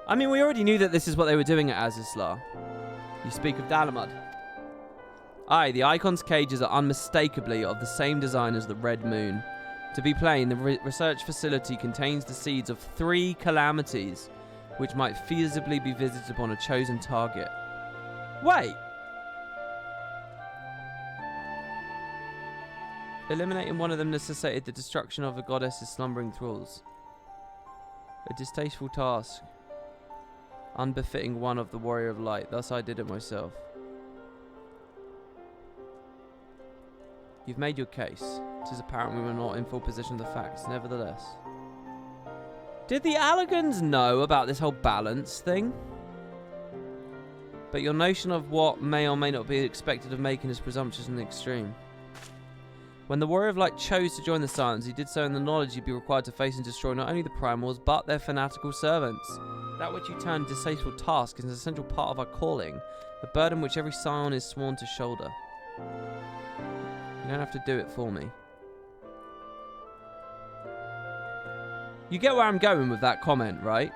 A: I mean, we already knew that this is what they were doing at Azizlar. You speak of Dalamud. Aye, the Icon's cages are unmistakably of the same design as the Red Moon. To be plain, the research facility contains the seeds of 3 calamities, which might feasibly be visited upon a chosen target. Wait! Eliminating one of them necessitated the destruction of the goddess's slumbering thralls. A distasteful task, unbefitting one of the Warrior of Light, thus I did it myself. You've made your case. It is apparent we were not in full possession of the facts, nevertheless. Did the Allagans know about this whole balance thing? But your notion of what may or may not be expected of Macon is presumptuous in the extreme. When the Warrior of Light chose to join the Silence, he did so in the knowledge he'd be required to face and destroy not only the primals, but their fanatical servants. That which you term distasteful task is an essential part of our calling, a burden which every scion is sworn to shoulder. You don't have to do it for me. You get where I'm going with that comment, right?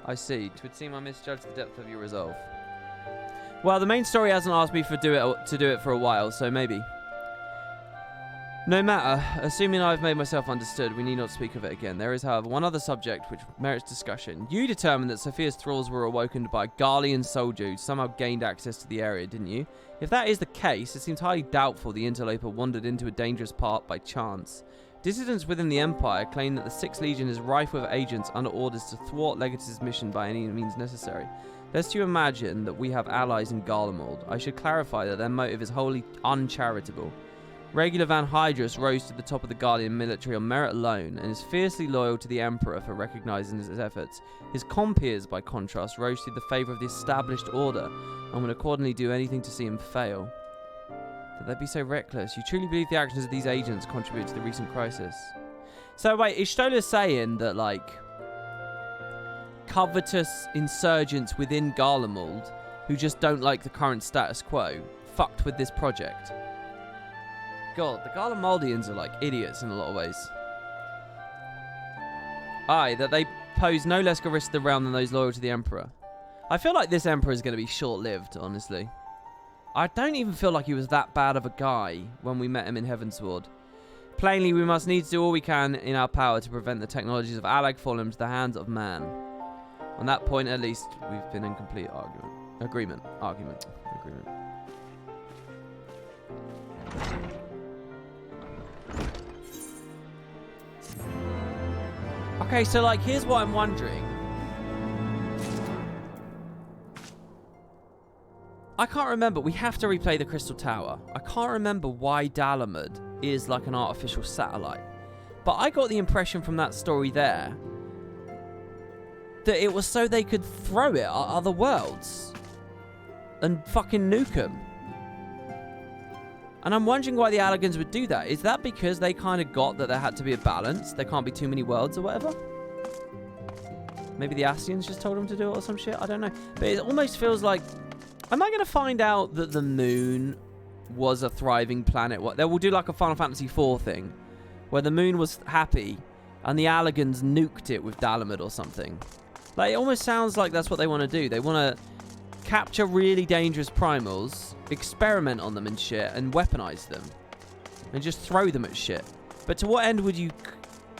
A: I see. 'Twould seem I misjudged the depth of your resolve. Well, the main story hasn't asked me to do it for a while, so maybe. No matter. Assuming I've made myself understood, we need not speak of it again. There is, however, one other subject which merits discussion. You determined that Sophia's thralls were awoken by a Garlean soldier who somehow gained access to the area, didn't you? If that is the case, it seems highly doubtful the interloper wandered into a dangerous part by chance. Dissidents within the Empire claim that the 6th Legion is rife with agents under orders to thwart Legatus' mission by any means necessary. Lest you imagine that we have allies in Garlemald, I should clarify that their motive is wholly uncharitable. Regular Van Hydrus rose to the top of the Guardian military on merit alone, and is fiercely loyal to the Emperor for recognizing his efforts. His compeers, by contrast, rose to the favour of the established order, and would accordingly do anything to see him fail. That they be so reckless? You truly believe the actions of these agents contribute to the recent crisis? So wait, is Stola saying that, like, covetous insurgents within Garlemald, who just don't like the current status quo, fucked with this project? God, the Garlemaldians are like idiots in a lot of ways. Aye, that they pose no less a risk to the realm than those loyal to the Emperor. I feel like this Emperor is going to be short-lived, honestly. I don't even feel like he was that bad of a guy when we met him in Heavensward. Plainly, we must needs do all we can in our power to prevent the technologies of Allag falling into the hands of man. On that point, at least, we've been in complete agreement. Okay, so like, here's what I'm wondering. I can't remember. We have to replay the Crystal Tower. I can't remember why Dalamud is like an artificial satellite. But I got the impression from that story there that it was so they could throw it at other worlds. and fucking nuke them. And I'm wondering why the Allagans would do that. Is that because they kind of got that there had to be a balance? There can't be too many worlds or whatever? Maybe the Ascians just told them to do it or some shit? I don't know. But it almost feels like... Am I going to find out that the moon was a thriving planet? What? They will do like a Final Fantasy IV thing, where the moon was happy, and the Allagans nuked it with Dalamud or something. Like, it almost sounds like that's what they want to do. They want to capture really dangerous primals, experiment on them and shit, and weaponize them. And just throw them at shit. But to what end would you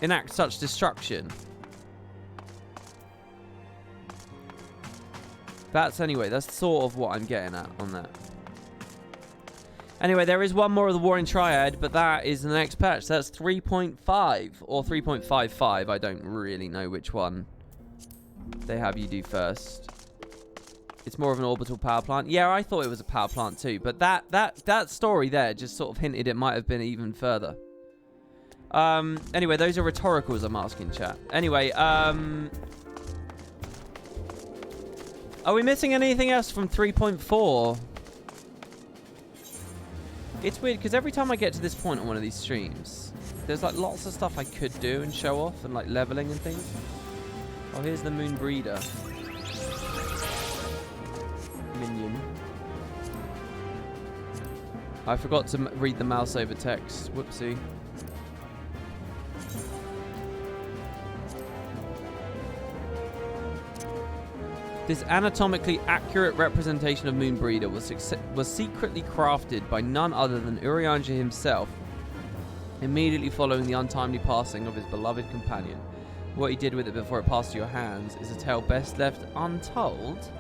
A: enact such destruction? That's sort of what I'm getting at on that. Anyway, there is one more of the Warring Triad, but that is the next patch. That's 3.5 or 3.55. I don't really know which one they have you do first. It's more of an orbital power plant. Yeah, I thought it was a power plant too, but that story there just sort of hinted it might have been even further. Anyway, those are rhetoricals I'm asking, chat. Anyway, are we missing anything else from 3.4? It's weird, because every time I get to this point on one of these streams, there's like lots of stuff I could do and show off, and like leveling and things. Oh, here's the Moon Breeder. Minion. I forgot to read the mouse over text. Whoopsie. This anatomically accurate representation of Moon Breeder was secretly crafted by none other than Urianger himself, immediately following the untimely passing of his beloved companion. What he did with it before it passed to your hands is a tale best left untold.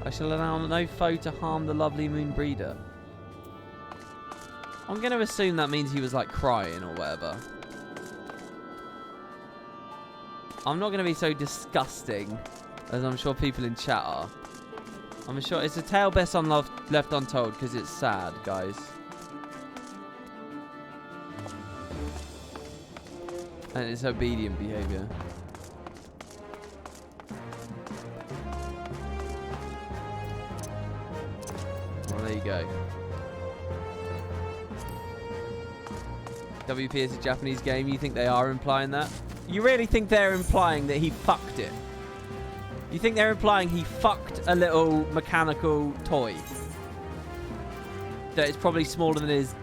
A: I shall allow no foe to harm the lovely Moon Breeder. I'm going to assume that means he was like crying or whatever. I'm not going to be so disgusting as I'm sure people in chat are. I'm sure it's a tale best left untold because it's sad, guys. And it's obedient behavior. Well, there you go. WP is a Japanese game. You think they are implying that? You really think they're implying that he fucked it? You think they're implying he fucked a little mechanical toy? That is probably smaller than his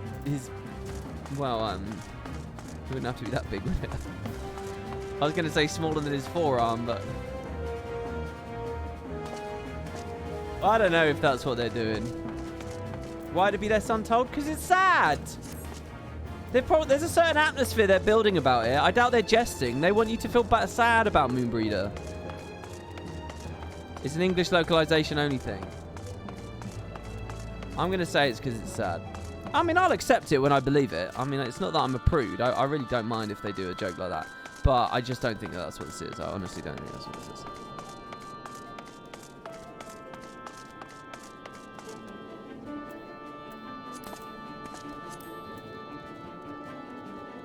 A: well, it wouldn't have to be that big, would it? I was going to say smaller than his forearm, but I don't know if that's what they're doing. Why'd it be less untold? Because it's sad. There's a certain atmosphere they're building about it. I doubt they're jesting. They want you to feel sad about Moonbreeder. It's an English localization only thing. I'm going to say it's because it's sad. I mean, I'll accept it when I believe it. I mean, it's not that I'm a prude. I really don't mind if they do a joke like that. But I just don't think that that's what this is. I honestly don't think that's what this is.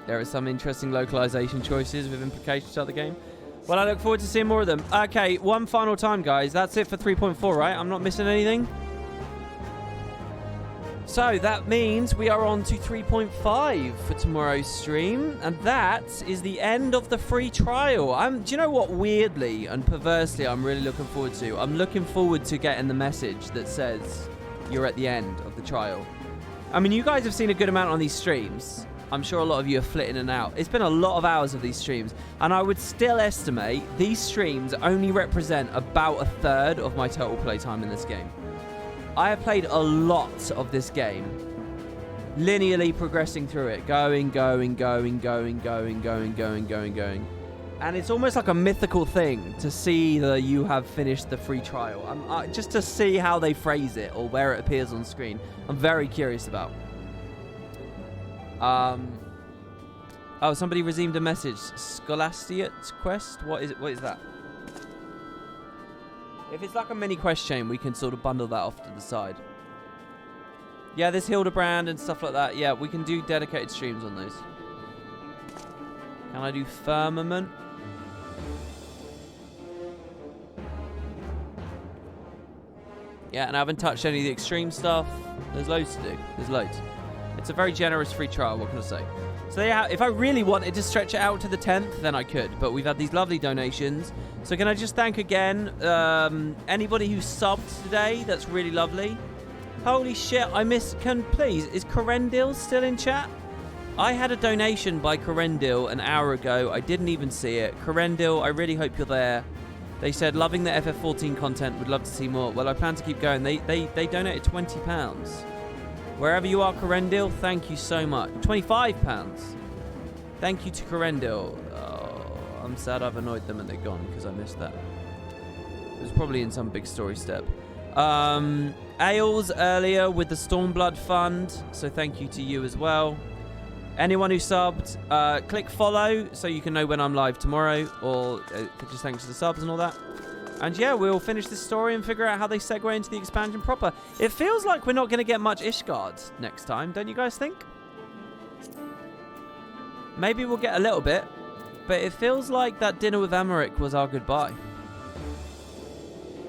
A: There are some interesting localization choices with implications to the game. Well, I look forward to seeing more of them. Okay, one final time, guys. That's it for 3.4, right? I'm not missing anything. So that means we are on to 3.5 for tomorrow's stream. And that is the end of the free trial. Do you know what? Weirdly and perversely, I'm really looking forward to. I'm looking forward to getting the message that says you're at the end of the trial. I mean, you guys have seen a good amount on these streams. I'm sure a lot of you are flitting in and out. It's been a lot of hours of these streams, and I would still estimate these streams only represent about a third of my total playtime in this game. I have played a lot of this game, linearly progressing through it, going. And it's almost like a mythical thing to see that you have finished the free trial. Just to see how they phrase it or where it appears on screen, I'm very curious about. Oh, somebody resumed a message. Scholastiate quest? What is that? If it's like a mini quest chain, we can sort of bundle that off to the side. Yeah, there's Hildebrand and stuff like that. Yeah, we can do dedicated streams on those. Can I do Firmament? Yeah, and I haven't touched any of the extreme stuff. There's loads to do. There's loads. It's a very generous free trial, what can I say? So yeah, if I really wanted to stretch it out to the 10th, then I could. But we've had these lovely donations. So can I just thank again anybody who subbed today? That's really lovely. Holy shit, I missed... Please, is Corendil still in chat? I had a donation by Corendil an hour ago. I didn't even see it. Corendil, I really hope you're there. They said, loving the FF14 content, would love to see more. Well, I plan to keep going. They donated £20. Wherever you are, Corendil, thank you so much. £25. Thank you to Corendil. Oh, I'm sad I've annoyed them and they're gone because I missed that. It was probably in some big story step. Ailes earlier with the Stormblood Fund, so thank you to you as well. Anyone who subbed, click follow so you can know when I'm live tomorrow, or just thanks to the subs and all that. And yeah, we'll finish this story and figure out how they segue into the expansion proper. It feels like we're not going to get much Ishgard next time, don't you guys think? Maybe we'll get a little bit, but it feels like that dinner with Emmerich was our goodbye.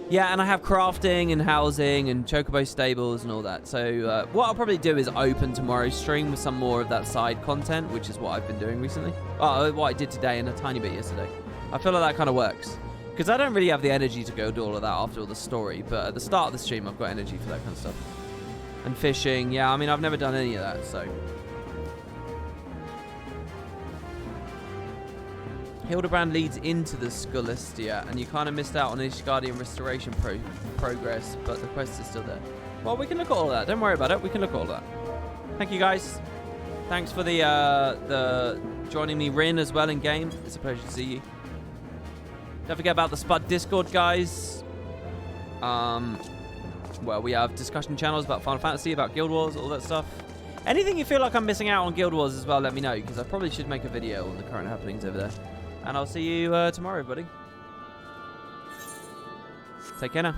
A: Yeah, and I have crafting and housing and chocobo stables and all that. So what I'll probably do is open tomorrow's stream with some more of that side content, which is what I've been doing recently. Oh, what I did today and a tiny bit yesterday. I feel like that kind of works. Because I don't really have the energy to go do all of that after all the story. But at the start of the stream, I've got energy for that kind of stuff. And fishing. Yeah, I mean, I've never done any of that, so... Hildebrand leads into the Scholastia, and you kind of missed out on Ishgardian restoration progress, but the quest is still there. Well, we can look at all of that. Don't worry about it. We can look at all of that. Thank you, guys. Thanks for the joining me, Rin, as well in game. It's a pleasure to see you. Don't forget about the Spud Discord, guys. Well, we have discussion channels about Final Fantasy, about Guild Wars, all that stuff. Anything you feel like I'm missing out on Guild Wars as well, let me know, because I probably should make a video on the current happenings over there. And I'll see you tomorrow, buddy. Take care now.